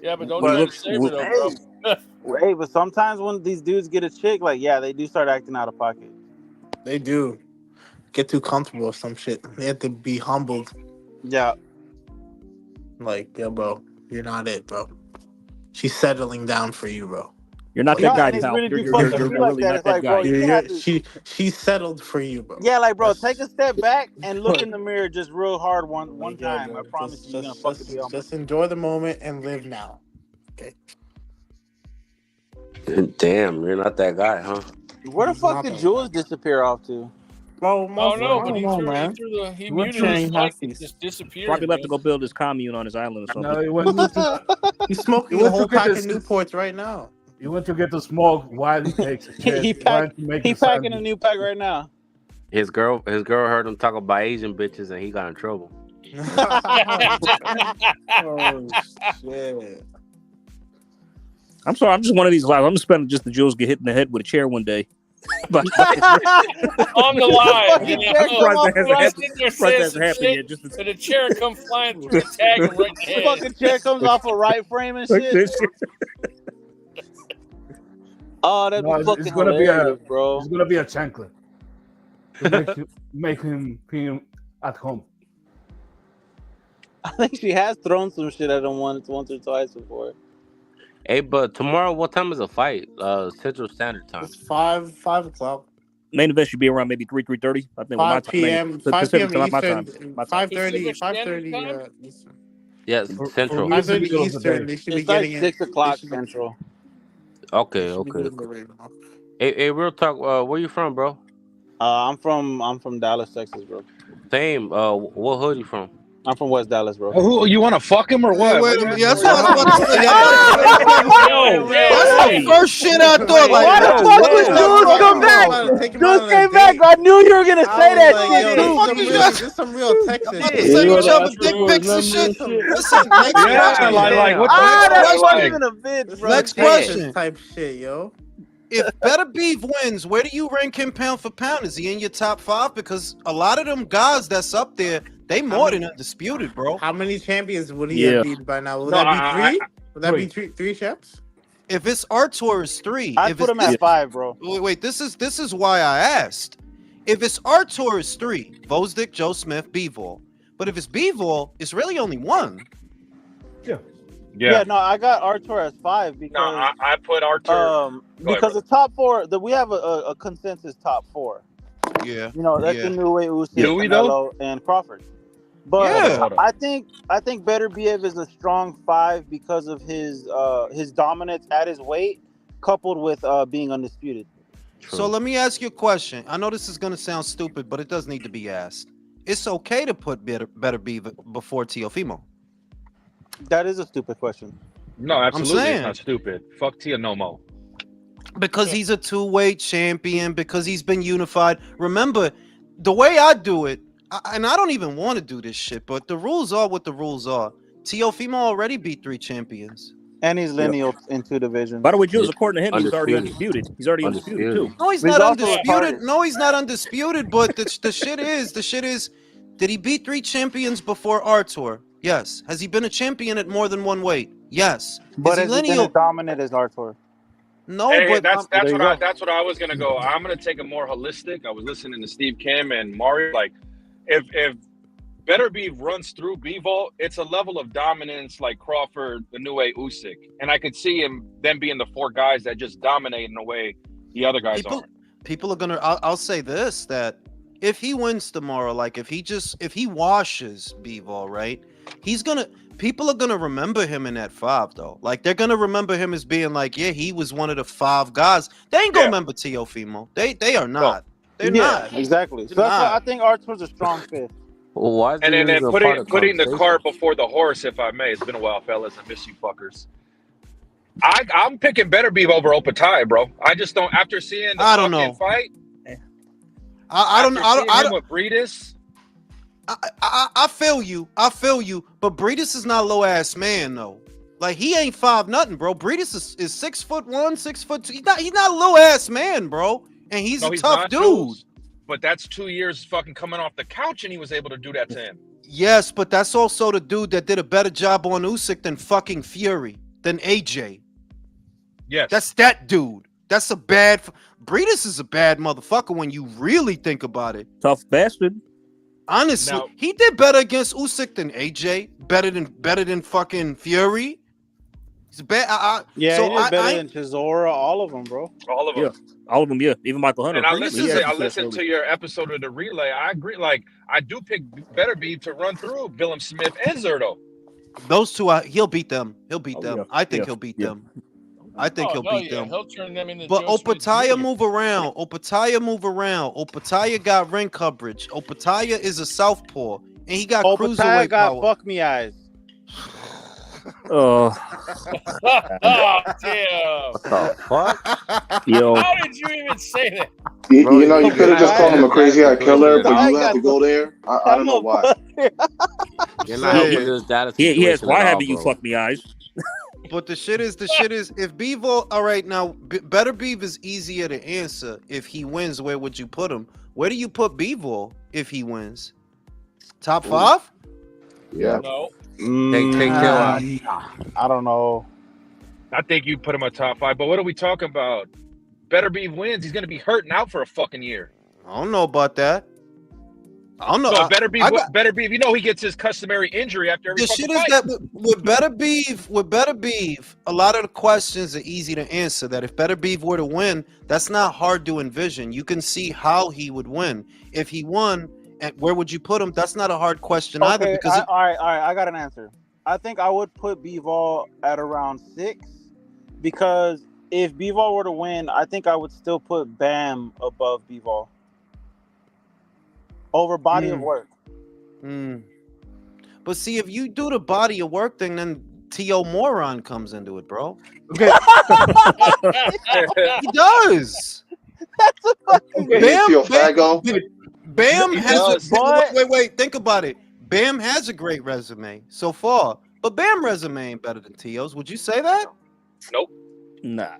Speaker 16: Yeah, but don't
Speaker 10: But
Speaker 16: try to save her though, bro.
Speaker 10: hey, but sometimes when these dudes get a chick, like yeah, they do start acting out of pocket.
Speaker 8: They do get too comfortable with some shit. They have to be humbled.
Speaker 10: Yeah.
Speaker 8: Like, yeah, bro, you're not it, bro. She's settling down for you, bro.
Speaker 3: You're not
Speaker 10: No,
Speaker 3: that guy,
Speaker 10: and it's
Speaker 3: pal.
Speaker 10: really
Speaker 3: You're,
Speaker 10: too
Speaker 3: you're,
Speaker 10: fucked
Speaker 3: you're,
Speaker 10: to
Speaker 3: you're
Speaker 10: be like
Speaker 3: really
Speaker 10: that.
Speaker 3: not
Speaker 10: It's
Speaker 3: that
Speaker 10: like,
Speaker 3: guy.
Speaker 10: bro, you have to.
Speaker 8: She settled for you, bro.
Speaker 10: Yeah, like, bro, take a step back and look in the mirror just real hard one time.
Speaker 8: Bro.
Speaker 10: I promise you're gonna fucking be on.
Speaker 8: Just enjoy the moment and live now. Okay.
Speaker 4: Damn, you're not that guy, huh?
Speaker 10: Where the fuck did Jules disappear off to?
Speaker 8: Bro,
Speaker 16: Oh no, but he
Speaker 13: went
Speaker 16: muted his
Speaker 13: to-
Speaker 16: mic and just disappeared.
Speaker 3: Probably left to
Speaker 16: bro.
Speaker 3: go build his commune on his island or something.
Speaker 13: No, he went to.
Speaker 8: He's smoking
Speaker 13: he
Speaker 8: a
Speaker 13: went
Speaker 8: whole
Speaker 13: to get
Speaker 8: pack of
Speaker 13: his-
Speaker 8: Newports right now.
Speaker 13: You want to get the smoke while he takes a shit.
Speaker 10: He packing
Speaker 13: packing
Speaker 10: a new pack right now.
Speaker 4: His girl heard him talk about Asian bitches and he got in trouble.
Speaker 8: Oh shit.
Speaker 3: I'm sorry. I'm just one of these lives. I'm spending just the Jules get hit in the head with a chair one day. But
Speaker 16: On the line, you know?
Speaker 3: Surprised that hasn't happened yet. Just
Speaker 16: and a chair come flying through and tag him right in the head.
Speaker 10: Fucking chair comes off a right frame and shit. Oh, that'd
Speaker 13: No,
Speaker 10: be fucking
Speaker 13: it's gonna
Speaker 10: hilarious,
Speaker 13: be
Speaker 10: bro.
Speaker 13: It's gonna be a chanclet to make him feel at home.
Speaker 10: I think she has thrown some shit at him once or twice before.
Speaker 4: Hey, but tomorrow, what time is the fight? Central Standard Time.
Speaker 8: It's 5 o'clock.
Speaker 3: main event should be around maybe 3:30. I think
Speaker 8: 5 p.m. 5 p.m.
Speaker 3: my time.
Speaker 8: Eastern.
Speaker 3: My time.
Speaker 8: 5:30. Eastern.
Speaker 4: Yes, Central.
Speaker 8: 5:30 Eastern. They should be
Speaker 10: It's like
Speaker 8: getting
Speaker 10: 6 o'clock
Speaker 8: it.
Speaker 10: Central.
Speaker 4: Okay.
Speaker 8: Right now.
Speaker 4: Hey, real talk. Where you from, bro?
Speaker 10: I'm from Dallas, Texas, bro.
Speaker 4: Same. What hood you from?
Speaker 10: I'm from West Dallas, bro.
Speaker 18: Who you want to fuck him or what?
Speaker 1: That's what I was about to say. That's the first shit I thought. Like,
Speaker 10: why the fuck was Jules come back? Jules came back. I knew you were gonna say that shit.
Speaker 8: This is some real Texas
Speaker 1: I'm about to
Speaker 8: shit.
Speaker 1: send each other dick pics and shit. Listen, next question.
Speaker 18: like what
Speaker 10: That
Speaker 18: the
Speaker 10: wasn't even a bitch, bro.
Speaker 1: Next question.
Speaker 8: Type shit, yo.
Speaker 1: If Beterbiev wins, where do you rank him pound for pound? Is he in your top 5? Because a lot of them guys that's up there, they more than undisputed, bro.
Speaker 8: How many champions would he have beat by now? Would that be 3? Would that be three champs?
Speaker 1: If it's Artur, is 3.
Speaker 10: I'd put him at 5, bro.
Speaker 1: Wait, this is why I asked. If it's Artur, is 3. Vosdick, Joe Smith, Bivol. But if it's Bivol, it's really only 1.
Speaker 10: Yeah, no, I got Artur as 5 because
Speaker 18: I put Artur.
Speaker 10: because the top 4 that we have a consensus top 4.
Speaker 1: Yeah,
Speaker 10: you know that's the new way Usyk,
Speaker 18: Do we, though?
Speaker 10: Canelo, and Crawford. But
Speaker 1: Yeah.
Speaker 10: I think Beterbiev is a strong 5 because of his dominance at his weight, coupled with being undisputed.
Speaker 1: So let me ask you a question. I know this is gonna sound stupid, but it does need to be asked. It's okay to put Beterbiev before Teofimo.
Speaker 10: That is a stupid question.
Speaker 18: No, absolutely,
Speaker 1: saying.
Speaker 18: it's not stupid. Fuck Tia Nomo.
Speaker 1: Because he's a 2-weight champion, because he's been unified. Remember, the way I do it, and I don't even want to do this shit, but the rules are what the rules are. Teofimo already beat 3 champions.
Speaker 10: And he's lineal in 2 divisions.
Speaker 3: By the way, Jules, according to him, he's already undisputed. He's already undisputed too.
Speaker 1: No, he's not undisputed. No, he's not undisputed. But the shit is, did he beat 3 champions before Artur? Yes. Has he been a champion at more than 1 weight? Yes.
Speaker 10: But
Speaker 1: is
Speaker 10: has he been as dominant as Artur?
Speaker 1: No,
Speaker 18: Hey,
Speaker 1: but
Speaker 18: that's
Speaker 1: there you
Speaker 18: what
Speaker 1: go.
Speaker 18: that's what I was gonna go. I'm gonna take a more holistic. I was listening to Steve Kim and Mario. Like, if Beterbiev runs through Bivol, it's a level of dominance like Crawford, the new way Usyk, and I could see them being the 4 guys that just dominate in a way the other guys aren't.
Speaker 1: People are gonna. I'll say this: that if he wins tomorrow, like if he washes Bivol, right? People are gonna remember him in that 5 though. Like they're gonna remember him as being like, yeah, he was one of the 5 guys. They ain't gonna remember Teofimo. They are not. They're not.
Speaker 10: Exactly. So that's why I think Artur's a strong 5th.
Speaker 4: Well, why?
Speaker 18: And then putting the cart before the horse, if I may. It's been a while, fellas. I miss you fuckers. I'm picking Beterbiev over Opatai, bro. I just don't. After seeing the fucking fight,
Speaker 1: I don't know
Speaker 18: with Breedis.
Speaker 1: I feel you. But Breedis is not a low ass man though. Like he ain't 5 nothing, bro. Breedis is 6'1", 6'2". He's not a low ass man, bro. and he's
Speaker 18: No,
Speaker 1: a
Speaker 18: he's
Speaker 1: tough
Speaker 18: not,
Speaker 1: dude.
Speaker 18: Jules, but that's 2 years fucking coming off the couch, and he was able to do that to him.
Speaker 1: Yes, but that's also the dude that did a better job on Usyk than fucking Fury, than AJ.
Speaker 18: Yes.
Speaker 1: That's that dude. That's a bad. Breedis is a bad motherfucker when you really think about it.
Speaker 3: Tough bastard.
Speaker 1: Honestly,
Speaker 18: Now-
Speaker 1: he did better against Usyk than AJ. Better than fucking Fury. He's bad.
Speaker 5: Yeah,
Speaker 1: so
Speaker 5: he did better
Speaker 1: I
Speaker 5: than Chisora, all of them, bro.
Speaker 18: All of them.
Speaker 3: Yeah, all of them. Yeah, even Michael Hunter.
Speaker 18: And I
Speaker 1: Breedis
Speaker 18: listened to your episode of the relay. I agree. Like, I do pick Beterbiev to run through Billum Smith and Zerto.
Speaker 1: those two, he'll beat them. He'll beat them.
Speaker 3: yeah.
Speaker 1: I think
Speaker 3: Yeah.
Speaker 1: he'll beat
Speaker 3: Yeah.
Speaker 1: them. I think he'll beat them.
Speaker 16: He'll turn them into.
Speaker 1: But
Speaker 16: Joe Smith
Speaker 1: Opataya
Speaker 16: Jr.
Speaker 1: move around. Opataya got ring coverage. Opataya is a southpaw, and he got
Speaker 5: Opataya
Speaker 1: cruiserweight
Speaker 5: got
Speaker 1: power.
Speaker 5: fuck me eyes.
Speaker 16: Oh damn!
Speaker 3: Yo.
Speaker 16: How did you even say that?
Speaker 19: You know, you could have just called him a crazy-eyed killer, but you had to go there. I don't know why.
Speaker 4: You're not helping this data situation.
Speaker 3: Yes, why
Speaker 4: at all,
Speaker 3: haven't you
Speaker 4: bro.
Speaker 3: fucked me eyes?
Speaker 1: But the shit is, if Bivol, all right, now, Beterbiev is easier to answer. If he wins, where would you put him? Where do you put Bivol if he wins? Top 5?
Speaker 19: Yeah.
Speaker 16: No.
Speaker 4: Take
Speaker 5: I don't know.
Speaker 18: I think you put him at top 5. But what are we talking about? Beterbiev wins. He's going to be hurting out for a fucking year.
Speaker 1: I don't know about that. I don't know.
Speaker 18: So Beterbiev, you know, he gets his customary injury after every
Speaker 1: The
Speaker 18: fucking
Speaker 1: shit is
Speaker 18: fight.
Speaker 1: that with Beterbiev, a lot of the questions are easy to answer. That if Beterbiev were to win, that's not hard to envision. You can see how he would win. If he won, and where would you put him? That's not a hard question either.
Speaker 5: Okay,
Speaker 1: Because
Speaker 5: all right. I got an answer. I think I would put Bivol at around 6 because if Bivol were to win, I think I would still put Bam above Bivol over body of work.
Speaker 1: But see, if you do the body of work thing, then T.O. Moron comes into it, bro.
Speaker 19: Okay.
Speaker 1: He does.
Speaker 5: That's a fucking
Speaker 1: Bam
Speaker 5: He
Speaker 1: has
Speaker 5: does.
Speaker 1: wait, think about it. Bam has a great resume so far, but Bam resume ain't better than T.O.'s. Would you say that?
Speaker 18: Nope.
Speaker 3: Nah.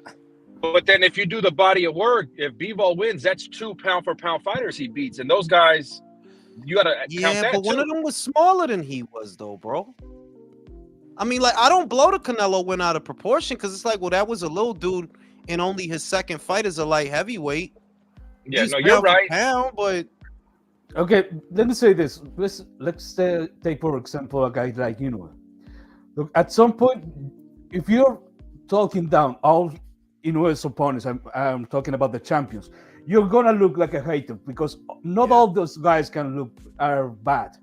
Speaker 18: But then if you do the body of work, if Bivol wins, that's 2 pound-for-pound fighters he beats. And those guys, you got to count that,
Speaker 1: but one
Speaker 18: too.
Speaker 1: of them was smaller than he was, though, bro. I mean, like, I don't blow the Canelo win out of proportion because it's like, well, that was a little dude in only his second fight as a light heavyweight.
Speaker 18: Yeah,
Speaker 1: He's
Speaker 18: no, you're
Speaker 1: pound for
Speaker 18: right.
Speaker 1: pound, but
Speaker 13: Okay, let me say this. Let's take for example a guy like Inoue. Look, at some point, if you're talking down all Inoue's opponents, I'm talking about the champions, you're gonna look like a hater because not all those guys are bad,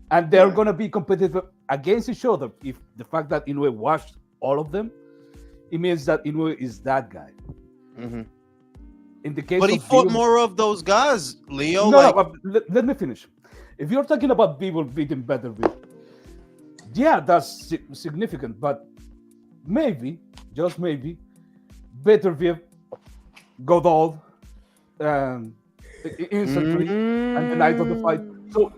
Speaker 13: and they're gonna be competitive against each other. If the fact that Inoue watched all of them, it means that Inoue is that guy. In the case
Speaker 1: but he
Speaker 13: of
Speaker 1: fought
Speaker 13: Bivol-
Speaker 1: more of those guys, Leo.
Speaker 13: No,
Speaker 1: like,
Speaker 13: let me finish. If you're talking about people beating Beterbiev, yeah, that's significant. But maybe, just maybe, Beterbiev got old instantly and the night of the fight. So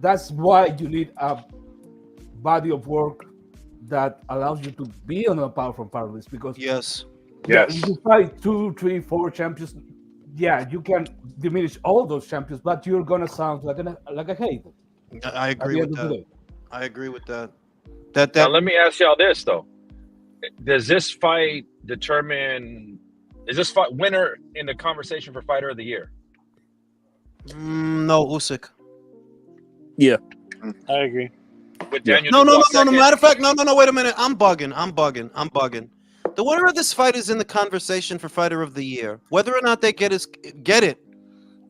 Speaker 13: that's why you need a body of work that allows you to be on a powerful power list because you fight 2, 3, 4 champions. Yeah, you can diminish all those champions, but you're gonna sound like a hater.
Speaker 1: I agree with that. I agree with that.
Speaker 18: Now, let me ask y'all this, though. Does this fight determine... Is this fight winner in the conversation for Fighter of the Year?
Speaker 1: No, Usyk.
Speaker 3: Yeah.
Speaker 5: I agree.
Speaker 18: With Daniel
Speaker 1: No.
Speaker 18: Dubois second?
Speaker 1: Matter of fact, no. Wait a minute. I'm bugging. The winner of this fight is in the conversation for Fighter of the Year. Whether or not they get it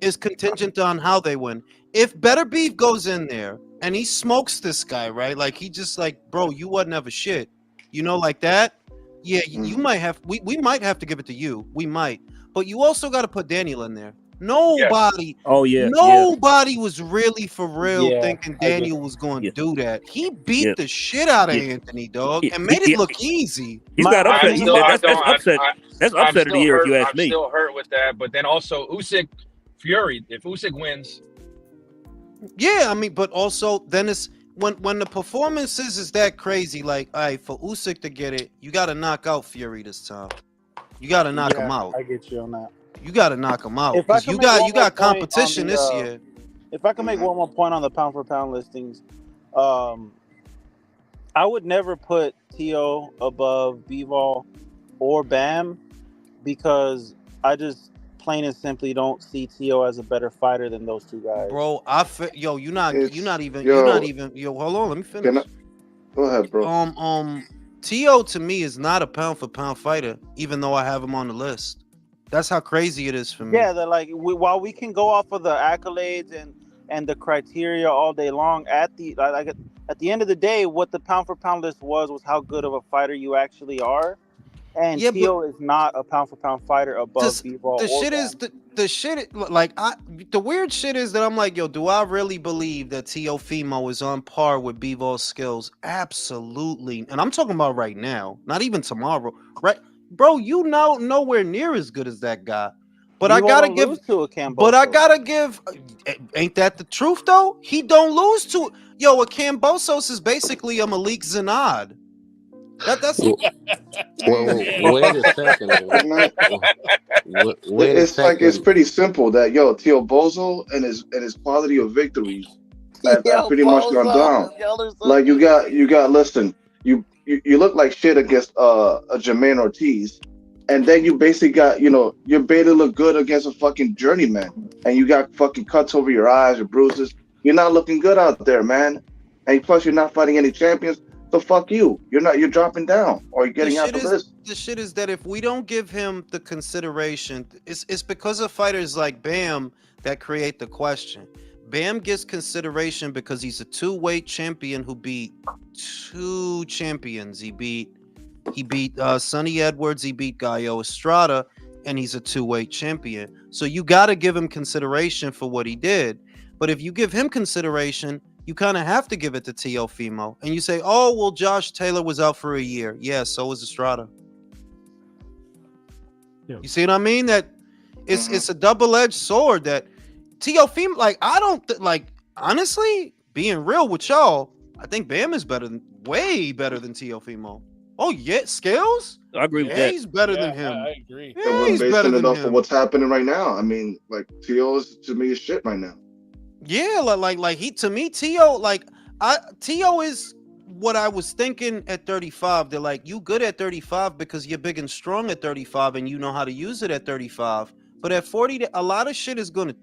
Speaker 1: is contingent on how they win. If Beterbiev goes in there and he smokes this guy, right? Like he just like, bro, you wasn't ever shit. You know, like that. Yeah, you might have. We might have to give it to you. We might, but you also got to put Daniel in there. Nobody.
Speaker 3: Yes. Oh yeah.
Speaker 1: Nobody was really for real
Speaker 3: Yeah,
Speaker 1: thinking
Speaker 3: I
Speaker 1: Daniel was going to do that. He beat the shit out of Anthony, dog, and made it look easy.
Speaker 3: He's got upset. That's upset. That's
Speaker 18: I'm
Speaker 3: upset of the
Speaker 18: still
Speaker 3: year,
Speaker 18: hurt.
Speaker 3: if you ask
Speaker 18: I'm
Speaker 3: me.
Speaker 18: still hurt with that. But then also Usyk Fury. If Usyk wins,
Speaker 1: Yeah, I mean, but also then it's when the performances is that crazy. Like, all right, for Usyk to get it, you got to knock out Fury this time. You got to knock him out.
Speaker 5: I get you on that.
Speaker 1: You got to knock him out
Speaker 10: If I
Speaker 1: because
Speaker 10: can
Speaker 1: you
Speaker 10: make one more
Speaker 1: got
Speaker 10: point on
Speaker 1: competition
Speaker 10: the,
Speaker 1: this year.
Speaker 10: if I can make one more point on the pound for pound listings, I would never put Tio above Bivol or Bam because I just plain and simply don't see Tio as a better fighter than those two guys.
Speaker 1: Bro, you're not even hold on, let me
Speaker 19: Can
Speaker 1: finish.
Speaker 19: Go ahead, bro.
Speaker 1: Tio to me is not a pound for pound fighter, even though I have him on the list. That's how crazy it is for me.
Speaker 10: Yeah, that like while we can go off of the accolades and the criteria all day long, at the end of the day, what the pound for pound list was how good of a fighter you actually are. And
Speaker 1: Yeah,
Speaker 10: Tio is not a pound for pound fighter above Bivol
Speaker 1: The
Speaker 10: or
Speaker 1: shit
Speaker 10: Bam.
Speaker 1: is the shit like the weird shit is that I'm like, yo, do I really believe that Teofimo is on par with Bivol's skills? Absolutely. And I'm talking about right now, not even tomorrow. Right? Bro, you know nowhere near as good as that guy. But I
Speaker 10: Bivol
Speaker 1: gotta
Speaker 10: don't
Speaker 1: give
Speaker 10: lose to a Camboso.
Speaker 1: But I gotta give ain't that the truth though? He don't lose to a Cambosos is basically a Malik Zanad. That's
Speaker 4: Well, wait a second. Wait a
Speaker 19: It's like it's
Speaker 4: second.
Speaker 19: pretty simple that Tio Bozo and his quality of victories have pretty much gone down. Like you got listen, you look like shit against a Jermaine Ortiz, and then you basically got you barely look good against a fucking journeyman, and you got fucking cuts over your eyes, your bruises. You're not looking good out there, man. And plus, you're not fighting any champions. So fuck you. You're dropping down or you're getting out the list.
Speaker 1: The shit is that if we don't give him the consideration, it's because of fighters like Bam that create the question. Bam gets consideration because he's a two-weight champion who beat two champions. He beat Sonny Edwards, he beat Gallo Estrada, and he's a two-weight champion. So you got to give him consideration for what he did. But if you give him consideration, you kind of have to give it to Teofimo. And you say, oh, well, Josh Taylor was out for a year. Yeah, so was Estrada. Yeah. You see what I mean? That it's a double-edged sword that Teofimo, like, I don't, honestly, being real with y'all, I think Bam is way better than Teofimo. Oh, yeah, Scales?
Speaker 3: I agree with
Speaker 1: yeah,
Speaker 3: that.
Speaker 1: He's better than him.
Speaker 16: I agree.
Speaker 1: Yeah,
Speaker 19: we're
Speaker 1: he's better
Speaker 19: basing
Speaker 1: than
Speaker 19: it off
Speaker 1: him.
Speaker 19: of what's happening right now. I mean, like Tio is to me is shit right now.
Speaker 1: Yeah, like he to me, Tio, Tio is what I was thinking at 35. They're like, you good at 35 because you're big and strong at 35 and you know how to use it at 35. But at 40, a lot of that shit is gonna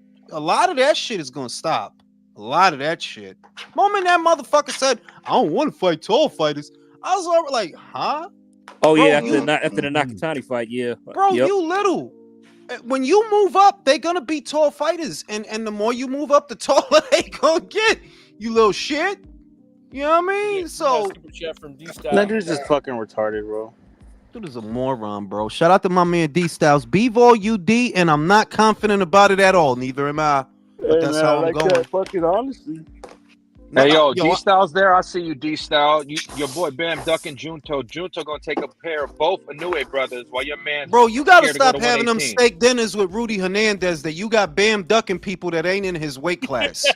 Speaker 1: stop. A lot of that shit. Moment that motherfucker said, I don't want to fight tall fighters, I was already like, huh?
Speaker 3: Oh,
Speaker 1: Bro,
Speaker 3: yeah, after the Nakatani fight, yeah.
Speaker 1: Bro, you little. When you move up, they're gonna be tall fighters, and the more you move up, the taller they gonna get. You little shit. You know what I mean? So
Speaker 16: Super chat from D
Speaker 10: That dude's just fucking retarded, bro.
Speaker 1: dude is a moron, bro. Shout out to my man D Styles. Bivol UD, and I'm not confident about it at all. Neither am I. But that's how I'm going.
Speaker 10: That fucking honesty.
Speaker 18: Hey, D Styles there. I see you, D Style. Your boy Bam ducking Junto. Junto gonna take a pair of both Inoue brothers while your man.
Speaker 1: Bro, you gotta
Speaker 18: scared to
Speaker 1: stop
Speaker 18: go to
Speaker 1: having them
Speaker 18: 118.
Speaker 1: steak dinners with Rudy Hernandez that you got Bam ducking people that ain't in his weight class.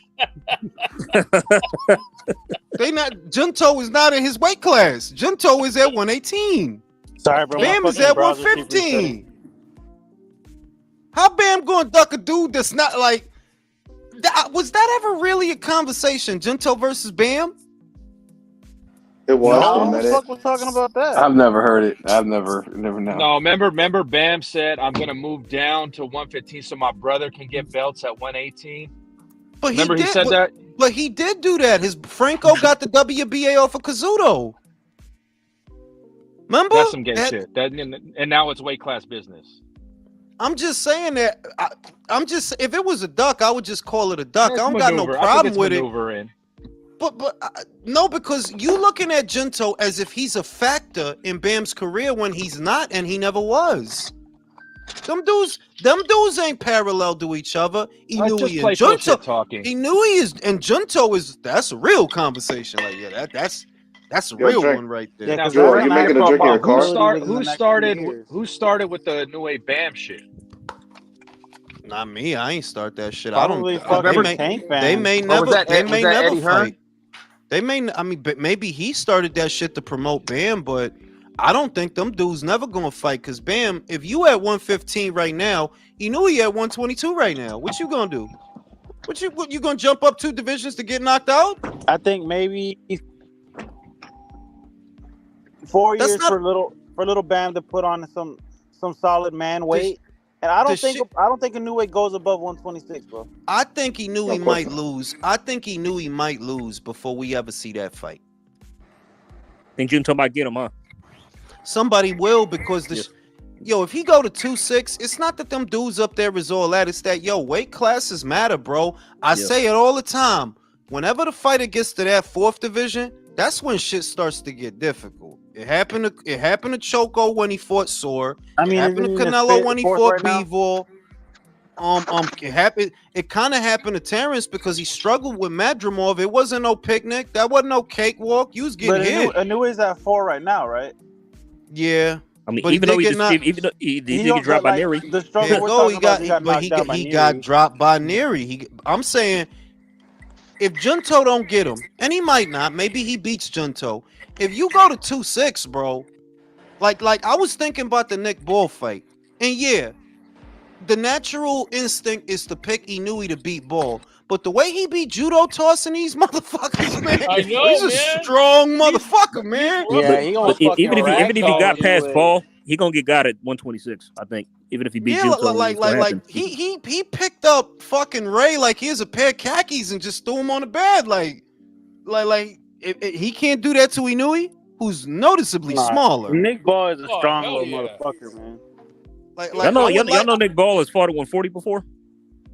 Speaker 1: Junto is not in his weight class. Junto is at 118.
Speaker 10: Sorry, bro.
Speaker 1: Bam is at 115. How Bam gonna duck a dude that's not like was that ever really a conversation? Junto versus Bam?
Speaker 19: It was.
Speaker 10: No, who the fuck was talking about that?
Speaker 20: I've never heard it. I've never known.
Speaker 18: No, remember Bam said, I'm going to move down to 115 so my brother can get belts at 118?
Speaker 1: But
Speaker 18: remember he said that?
Speaker 1: But he did do that. Franco got the WBA off of Kazuto. Remember?
Speaker 18: That's some gay shit. And now it's weight class business.
Speaker 1: I'm just saying that. If it was a duck, I would just call it a duck. I don't got no problem with it. But no, because you looking at Junto as if he's a factor in Bam's career when he's not, and he never was. Them dudes ain't parallel to each other. Inoue and Junto. Inoue and Junto that's a real conversation. Like, yeah, that's a real one right there.
Speaker 18: Now,
Speaker 19: you're making a drink here, Carl.
Speaker 18: Who started with the Inoue Bam shit?
Speaker 1: Not me. I ain't start that shit.
Speaker 10: Probably
Speaker 1: They may never fight. They may. I mean, maybe he started that shit to promote Bam, but I don't think them dudes never gonna fight. Cause Bam, if you at 115 right now, he knew he at 122 right now. What you gonna do? What you gonna jump up 2 divisions to get knocked out?
Speaker 10: I think maybe 4
Speaker 1: That's
Speaker 10: years
Speaker 1: not
Speaker 10: for little Bam to put on some solid man weight. And I don't think a new weight goes above 126, bro.
Speaker 1: I think he knew he might lose. I think he knew he might lose before we ever see that fight.
Speaker 3: Think Junto might get him, huh?
Speaker 1: Somebody will, because if he go to 2-6, it's not that them dudes up there is all that. It's that weight classes matter, bro. I say it all the time. Whenever the fighter gets to that 4th division, that's when shit starts to get difficult. It happened to Choco when he fought Soar. It happened to Canelo when he fought Bivol. It kind of happened to Terrence because he struggled with Madrimov. It wasn't no picnic. That wasn't no cakewalk. You was getting hit.
Speaker 10: Anui's at 4 right now, right?
Speaker 1: Yeah.
Speaker 3: I mean,
Speaker 1: but
Speaker 3: even though he get dropped by Neri.
Speaker 1: He got dropped by Neri. I'm saying, if Junto don't get him, and he might not, maybe he beats Junto. If you go to 2-6, bro, like I was thinking about the Nick Ball fight, and yeah, the natural instinct is to pick Inoue to beat Ball. But the way he beat Judo tossing these motherfuckers, man,
Speaker 16: I know,
Speaker 1: he's a strong motherfucker, man.
Speaker 10: Yeah, he gonna
Speaker 3: even if he got past Ball, he gonna get got at 126. I think even if he beat Junto,
Speaker 1: he picked up fucking Ray like he was a pair of khakis and just threw him on the bed, like he can't do that to Inoue, who's noticeably smaller.
Speaker 10: Nick Ball is a strong little motherfucker, man.
Speaker 3: Y'all know Nick Ball has fought at 140 before?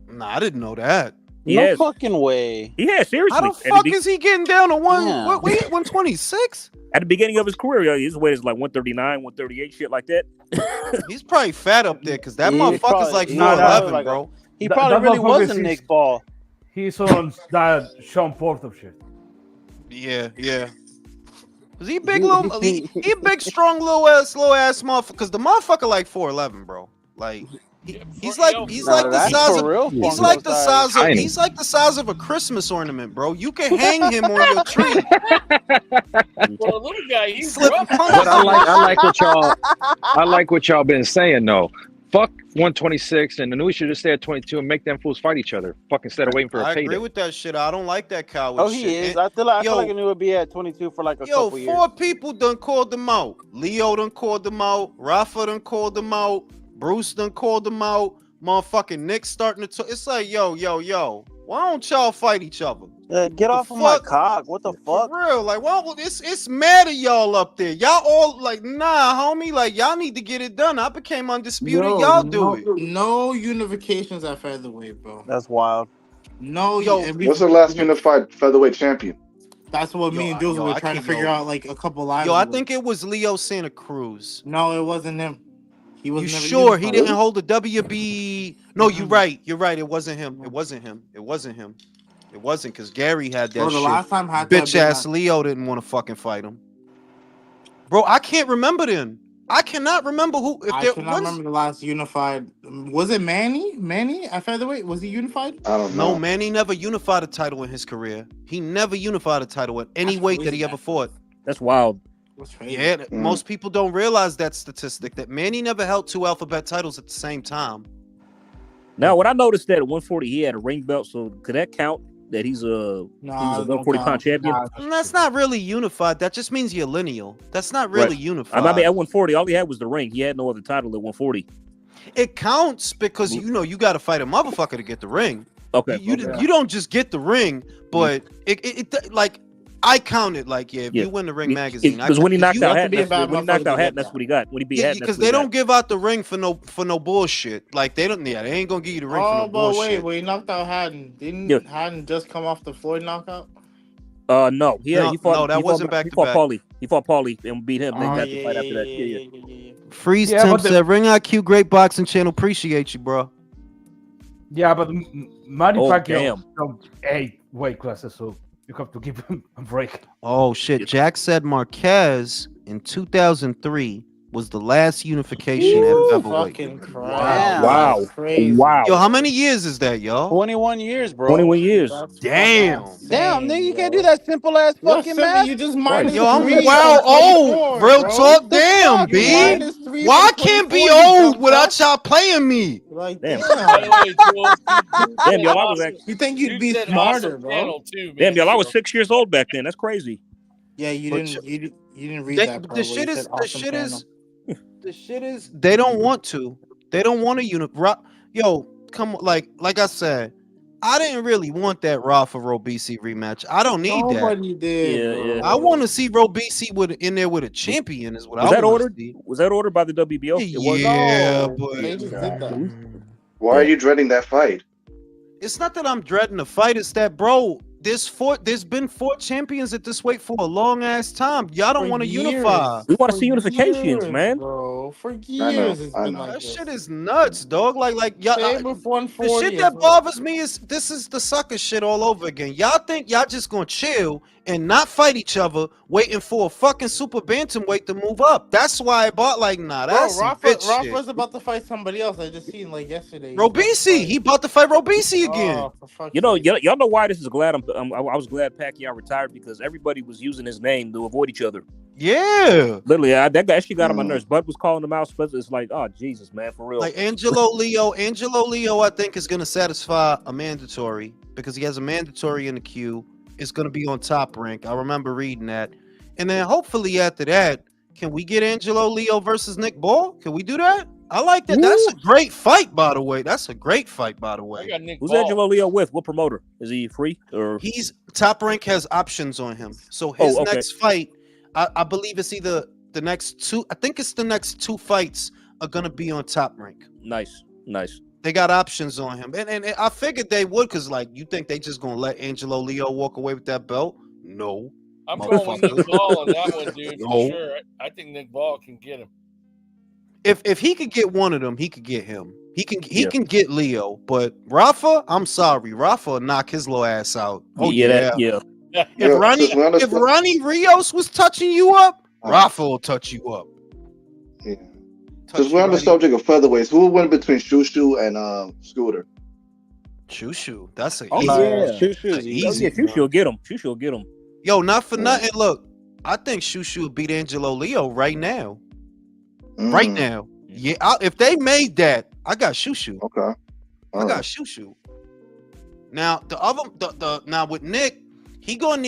Speaker 1: Nah, I didn't know that.
Speaker 10: No fucking way.
Speaker 3: Yeah, seriously.
Speaker 1: How the fuck is he getting down to 126?
Speaker 3: At the beginning of his career, his weight is like 139, 138, shit like that.
Speaker 1: He's probably fat up there because that motherfucker's like 4'11", bro.
Speaker 10: He probably really wasn't Nick Ball.
Speaker 13: He's on that Sean Porter shit.
Speaker 1: Yeah. Cause he big little, he big strong little ass motherfucker. Cause the motherfucker like 4'11", bro. Like he's like the size of a Christmas ornament, bro. You can hang him on your tree.
Speaker 16: For a little guy, he's
Speaker 21: But I like what y'all been saying though. Fuck 126, and Inoue should just stay at 22 and make them fools fight each other. Fuck, instead of waiting for a payday.
Speaker 1: I agree with that shit. I don't like that coward shit.
Speaker 10: Oh, he is. I feel like Inoue would be at 22 for like a couple years.
Speaker 1: 4 people done called them out. Leo done called them out. Rafa done called them out. Bruce done called them out. Motherfucking Nick starting to it's like, yo. Why don't y'all fight each other?
Speaker 10: Get off of my cock. What the fuck?
Speaker 1: For real. Like, well, it's mad at y'all up there. Y'all all like, nah, homie. Like, y'all need to get it done. I became undisputed. Y'all do it.
Speaker 8: No unifications at featherweight, bro.
Speaker 10: That's wild.
Speaker 8: No,
Speaker 19: what's the last unified featherweight champion?
Speaker 8: That's what me and Jules were trying to figure out like a couple lives
Speaker 1: ago. I
Speaker 8: ago.
Speaker 1: think it was Leo Santa Cruz.
Speaker 8: No, it wasn't him. He was
Speaker 1: you sure he didn't hold the WB? No, you're right. You're right. It wasn't him. It wasn't because Gary had that
Speaker 8: the
Speaker 1: shit.
Speaker 8: last time
Speaker 1: bitch ass Leo didn't want to fucking fight him. Bro, I can't remember then. I cannot remember who.
Speaker 8: I cannot remember the last unified. Was it Manny? Manny at featherweight? Was he unified?
Speaker 19: I don't know.
Speaker 1: No, Manny never unified a title in his career. He never unified a title at any weight that he ever fought.
Speaker 3: That's wild.
Speaker 1: Yeah, most people don't realize that statistic, that Manny never held 2 alphabet titles at the same time.
Speaker 3: Now, what I noticed that at 140 he had a ring belt, so could that count that he's a 140-pound champion?
Speaker 1: That's not really unified. That just means you're lineal. That's not really unified.
Speaker 3: I mean, at 140, all he had was the ring. He had no other title at 140.
Speaker 1: It counts because you got to fight a motherfucker to get the ring.
Speaker 3: Okay.
Speaker 1: You don't just get the ring, but it like. I counted like if you win the ring magazine.
Speaker 3: Because when he knocked out Hatton, that's what he got. When he beat Hatton,
Speaker 1: because they don't give out the ring for no bullshit. Like they don't. Yeah, they ain't gonna give you the ring for no bullshit.
Speaker 8: Wait, when he knocked out Hatton, didn't Hatton just come off the Floyd knockout?
Speaker 3: No, he fought
Speaker 1: back to back.
Speaker 3: Paulie. He fought Paulie and beat him. Then got the fight after that.
Speaker 1: Freeze Temp said, "Ring IQ, great boxing channel. Appreciate you, bro."
Speaker 13: Yeah, but Manny Pacquiao
Speaker 3: damn.
Speaker 13: from 8 weight classes, so you have to give him a break.
Speaker 1: Oh shit! Jack said Marquez in 2003 was the last unification at featherweight.
Speaker 8: Fucking Christ.
Speaker 3: Wow.
Speaker 8: That's crazy.
Speaker 1: Yo, how many years is that, y'all?
Speaker 10: 21 years, bro.
Speaker 3: 21 years.
Speaker 8: That's
Speaker 1: Damn.
Speaker 8: fucking
Speaker 10: Damn,
Speaker 8: insane,
Speaker 10: nigga, you
Speaker 8: yo.
Speaker 10: can't do that simple ass
Speaker 8: Yo,
Speaker 10: fucking
Speaker 8: Simba,
Speaker 10: math.
Speaker 8: you just
Speaker 3: Right.
Speaker 8: minus
Speaker 1: Yo, I'm
Speaker 8: 3
Speaker 1: wow
Speaker 8: from
Speaker 1: old.
Speaker 8: 24,
Speaker 1: Real
Speaker 8: bro.
Speaker 1: talk, damn,
Speaker 8: You
Speaker 1: B.
Speaker 8: minus 3
Speaker 1: Why I
Speaker 8: from
Speaker 1: can't be
Speaker 8: 24, you
Speaker 1: old
Speaker 8: jumped
Speaker 1: without
Speaker 8: up.
Speaker 1: y'all playing me?
Speaker 8: Like,
Speaker 3: Damn.
Speaker 16: By the
Speaker 8: damn.
Speaker 16: way, Jules, you
Speaker 3: Damn,
Speaker 16: said
Speaker 3: y'all, I was
Speaker 16: awesome.
Speaker 3: actually.
Speaker 8: You think you'd
Speaker 16: You
Speaker 8: be
Speaker 16: said
Speaker 8: smarter,
Speaker 16: awesome
Speaker 8: bro?
Speaker 16: channel too, man.
Speaker 3: Damn, y'all, I was
Speaker 16: So
Speaker 3: 6 years old back then. That's crazy.
Speaker 8: Yeah, you
Speaker 1: But
Speaker 8: didn't read that part
Speaker 1: the
Speaker 8: where you
Speaker 1: shit
Speaker 8: said
Speaker 1: is
Speaker 8: awesome channel.
Speaker 1: they don't want to. They don't want to Yo, come on, like I said, I didn't really want that Rafa Robisi rematch. I don't need that.
Speaker 8: Nobody did,
Speaker 3: Yeah,
Speaker 8: bro.
Speaker 3: yeah.
Speaker 1: I want to see Robisi in there with a champion is what
Speaker 3: Was
Speaker 1: I
Speaker 3: that
Speaker 1: want to
Speaker 3: ordered?
Speaker 1: see.
Speaker 3: Was that ordered by the WBO? It was.
Speaker 1: Yeah,
Speaker 8: No,
Speaker 1: but
Speaker 8: they just did that.
Speaker 19: Why are you dreading that fight?
Speaker 1: it's not that I'm dreading the fight. It's that, bro, there's been 4 champions at this weight for a long ass time. Y'all don't
Speaker 8: For
Speaker 1: want to
Speaker 8: years.
Speaker 1: unify.
Speaker 3: We want to
Speaker 8: For
Speaker 3: see unifications,
Speaker 8: years,
Speaker 3: man.
Speaker 8: bro. For
Speaker 19: I know,
Speaker 8: years it's
Speaker 19: I
Speaker 8: been
Speaker 19: know.
Speaker 8: like
Speaker 1: That
Speaker 8: this.
Speaker 1: shit is nuts, dog. Like y'all,
Speaker 8: Same with
Speaker 1: the
Speaker 8: 140
Speaker 1: shit
Speaker 8: as
Speaker 1: that
Speaker 8: well.
Speaker 1: bothers me is this is the sucker shit all over again. Y'all think y'all just gonna chill and not fight each other, waiting for a fucking super bantamweight to move up. That's why I bought nah,
Speaker 8: Bro,
Speaker 1: that's some bitch shit.
Speaker 8: Rafa's about to fight somebody else. I just seen like yesterday.
Speaker 1: Robisi, he about to fight Robisi again.
Speaker 8: Oh, for fuck's
Speaker 3: You know,
Speaker 8: sake.
Speaker 3: y'all know why this is glad I was glad Pacquiao retired because everybody was using his name to avoid each other.
Speaker 1: Yeah.
Speaker 3: Literally, that guy actually got on my nerves. Bud was calling him out. Spencer, it's like, oh Jesus, man, for real.
Speaker 1: Like Angelo Leo, I think is gonna satisfy a mandatory because he has a mandatory in the queue. It's gonna be on Top Rank. I remember reading that. And then hopefully after that, can we get Angelo Leo versus Nick Ball? Can we do that? I like that. That's a great fight, by the way. That's a great fight, by the
Speaker 16: I
Speaker 1: way.
Speaker 16: got Nick
Speaker 3: Who's
Speaker 16: Ball.
Speaker 3: Angelo Leo with? What promoter? Is he free or
Speaker 1: He's Top Rank has options on him. So his
Speaker 3: okay.
Speaker 1: next fight, I believe it's either the next 2. I think it's the next 2 fights are gonna be on Top Rank.
Speaker 3: Nice.
Speaker 1: They got options on him, and I figured they would, cause like you think they just gonna let Angelo Leo walk away with that belt? No,
Speaker 16: I'm going with Nick Ball on that one, dude, for
Speaker 1: No.
Speaker 16: sure. I think Nick Ball can get him.
Speaker 1: If he could get one of them, he could get him. He can get Leo, but Rafa, I'm sorry, Rafa will knock his little ass out. Oh yeah. If Ronnie Rios was touching you up, Rafa will touch you up.
Speaker 19: Yeah. Since we're on the subject of featherweights, who would win between Shushu and Scooter?
Speaker 1: Shushu, that's an
Speaker 3: Oh
Speaker 1: easy.
Speaker 3: yeah,
Speaker 1: easy.
Speaker 3: Shushu will get him. Shushu will get him.
Speaker 1: Yo, not for nothing. Look, I think Shushu will beat Angelo Leo right now. Right now. Yeah, if they made that, I got Shushu.
Speaker 19: Okay.
Speaker 1: I got Shushu. Now now with Nick, he gonna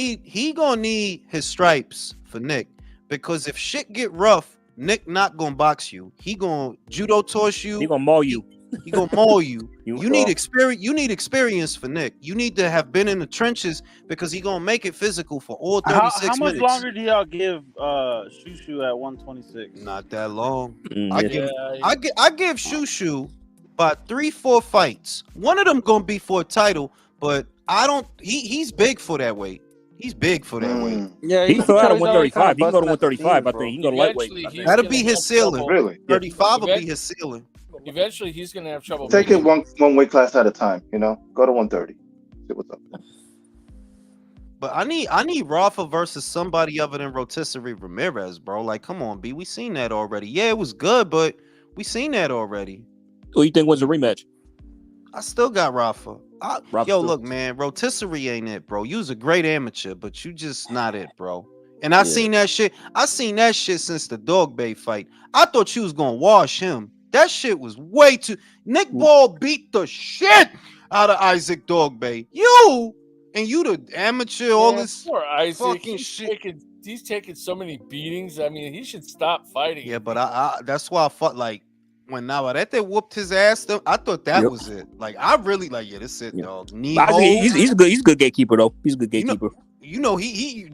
Speaker 1: need his stripes for Nick, because if shit get rough, Nick not gonna box you. He gonna judo toss you.
Speaker 3: He gonna maul you.
Speaker 1: He gonna maul you.
Speaker 3: You
Speaker 1: need experience. You need experience for Nick. You need to have been in the trenches because he gonna make it physical for all 36
Speaker 10: How much
Speaker 1: minutes.
Speaker 10: longer do y'all give Shushu at 126?
Speaker 1: Not that long.
Speaker 3: Mm,
Speaker 1: I
Speaker 3: yeah.
Speaker 1: give Shushu about 3-4 fights. One of them gonna be for a title, but I don't. He's big for that weight. He's big for that weight.
Speaker 10: Yeah,
Speaker 3: He can go out at 135. He can go to
Speaker 10: busting at the
Speaker 3: 135.
Speaker 10: seams,
Speaker 3: I
Speaker 10: bro.
Speaker 3: think he can go to lightweight.
Speaker 16: Eventually,
Speaker 3: I think.
Speaker 16: he's
Speaker 1: That'll
Speaker 16: gonna
Speaker 1: be his
Speaker 16: have
Speaker 1: ceiling.
Speaker 16: trouble.
Speaker 19: Really?
Speaker 1: 35 will be his ceiling.
Speaker 16: Eventually, he's gonna have trouble.
Speaker 19: Take it one weight class at a time. You know, go to 130. See what's up.
Speaker 1: But I need Rafa versus somebody other than Rotisserie Ramirez, bro. Like, come on, B. We seen that already. Yeah, it was good, but we seen that already.
Speaker 3: Who you think wins the rematch?
Speaker 1: I still got Rafa.
Speaker 3: Rafa
Speaker 1: Yo,
Speaker 3: still.
Speaker 1: look, man, Rotisserie ain't it, bro. You was a great amateur, but you just not it, bro. And I seen that shit. I seen that shit since the Dog Bay fight. I thought you was gonna wash him. That shit was way too. Nick Ball beat the shit out of Isaac Dog Bay. You the amateur, all this
Speaker 16: Poor Isaac.
Speaker 1: fucking shit.
Speaker 16: He's taking so many beatings. I mean, he should stop fighting.
Speaker 1: Yeah, but I that's why I fought like when Navarrete whooped his ass. I thought that was it. Like I really like this it, dog.
Speaker 3: He's a good gatekeeper though. He's a good gatekeeper.
Speaker 1: You know he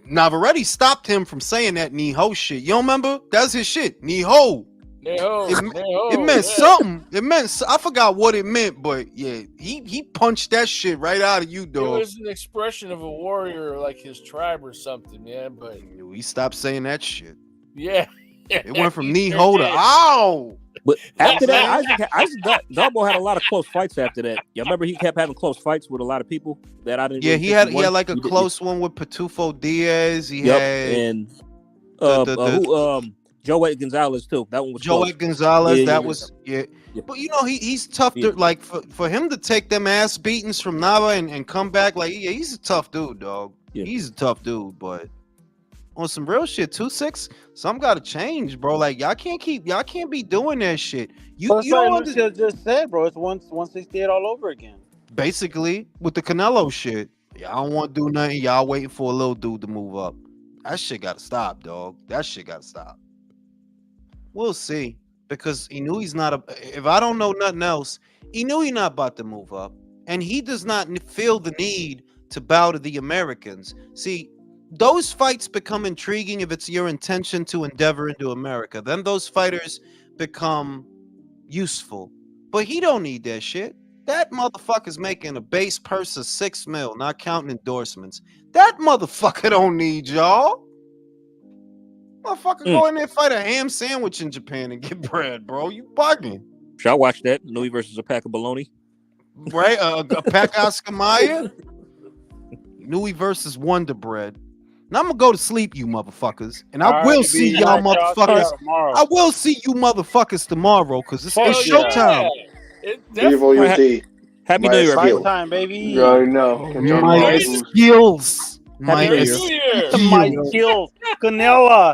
Speaker 1: Navarrete stopped him from saying that Niho shit. You don't remember? That's his shit. Niho. It meant something. It meant I forgot what it meant, but yeah, he punched that shit right out of you,
Speaker 16: It
Speaker 1: dog.
Speaker 16: was an expression of a warrior, like his tribe or something, yeah. But
Speaker 1: We stopped saying that shit.
Speaker 16: yeah,
Speaker 1: It went from Niho to ow.
Speaker 3: But after that, Isaac Darbo had a lot of close fights after that. You remember he kept having close fights with a lot of people that I didn't.
Speaker 1: Yeah,
Speaker 3: really
Speaker 1: he
Speaker 3: think
Speaker 1: had
Speaker 3: won.
Speaker 1: like a
Speaker 3: He did-
Speaker 1: close one with Pitufo Diaz. He
Speaker 3: Yep,
Speaker 1: had
Speaker 3: and Joey Gonzalez too. That one was
Speaker 1: Joey
Speaker 3: close.
Speaker 1: Gonzalez,
Speaker 3: Yeah.
Speaker 1: Yeah. But he's tough to like for him to take them ass beatings from Nava and come back like he's a tough dude, dog.
Speaker 3: Yeah.
Speaker 1: He's a tough dude, but on some real shit, 2-6, some gotta change, bro. Like y'all can't be doing that shit.
Speaker 10: That's like Lucio just said, bro. It's 168 all over again.
Speaker 1: Basically with the Canelo shit. Y'all don't want to do nothing. Y'all waiting for a little dude to move up. That shit gotta stop, dog. That shit gotta stop. We'll see. Because he knew he's not if I don't know nothing else, he knew he's not about to move up. And he does not feel the need to bow to the Americans. See, those fights become intriguing if it's your intention to endeavor into America. Then those fighters become useful. But he don't need that shit. That motherfucker's making a base purse of $6 million, not counting endorsements. That motherfucker don't need y'all. Motherfucker, go in there and fight a ham sandwich in Japan and get bread, bro. You bugging.
Speaker 3: Should I watch that? Louis versus a pack of bologna.
Speaker 1: Right? A pack Oscar Mayer. Louis versus Wonder Bread. Now I'm gonna go to sleep, you motherfuckers, and I will see y'all motherfuckers. I will see you motherfuckers tomorrow because it's showtime.
Speaker 19: Bivol UD.
Speaker 3: Happy New Year,
Speaker 10: Fight time, baby.
Speaker 20: You already know.
Speaker 1: My skills.
Speaker 10: My skills. Canela.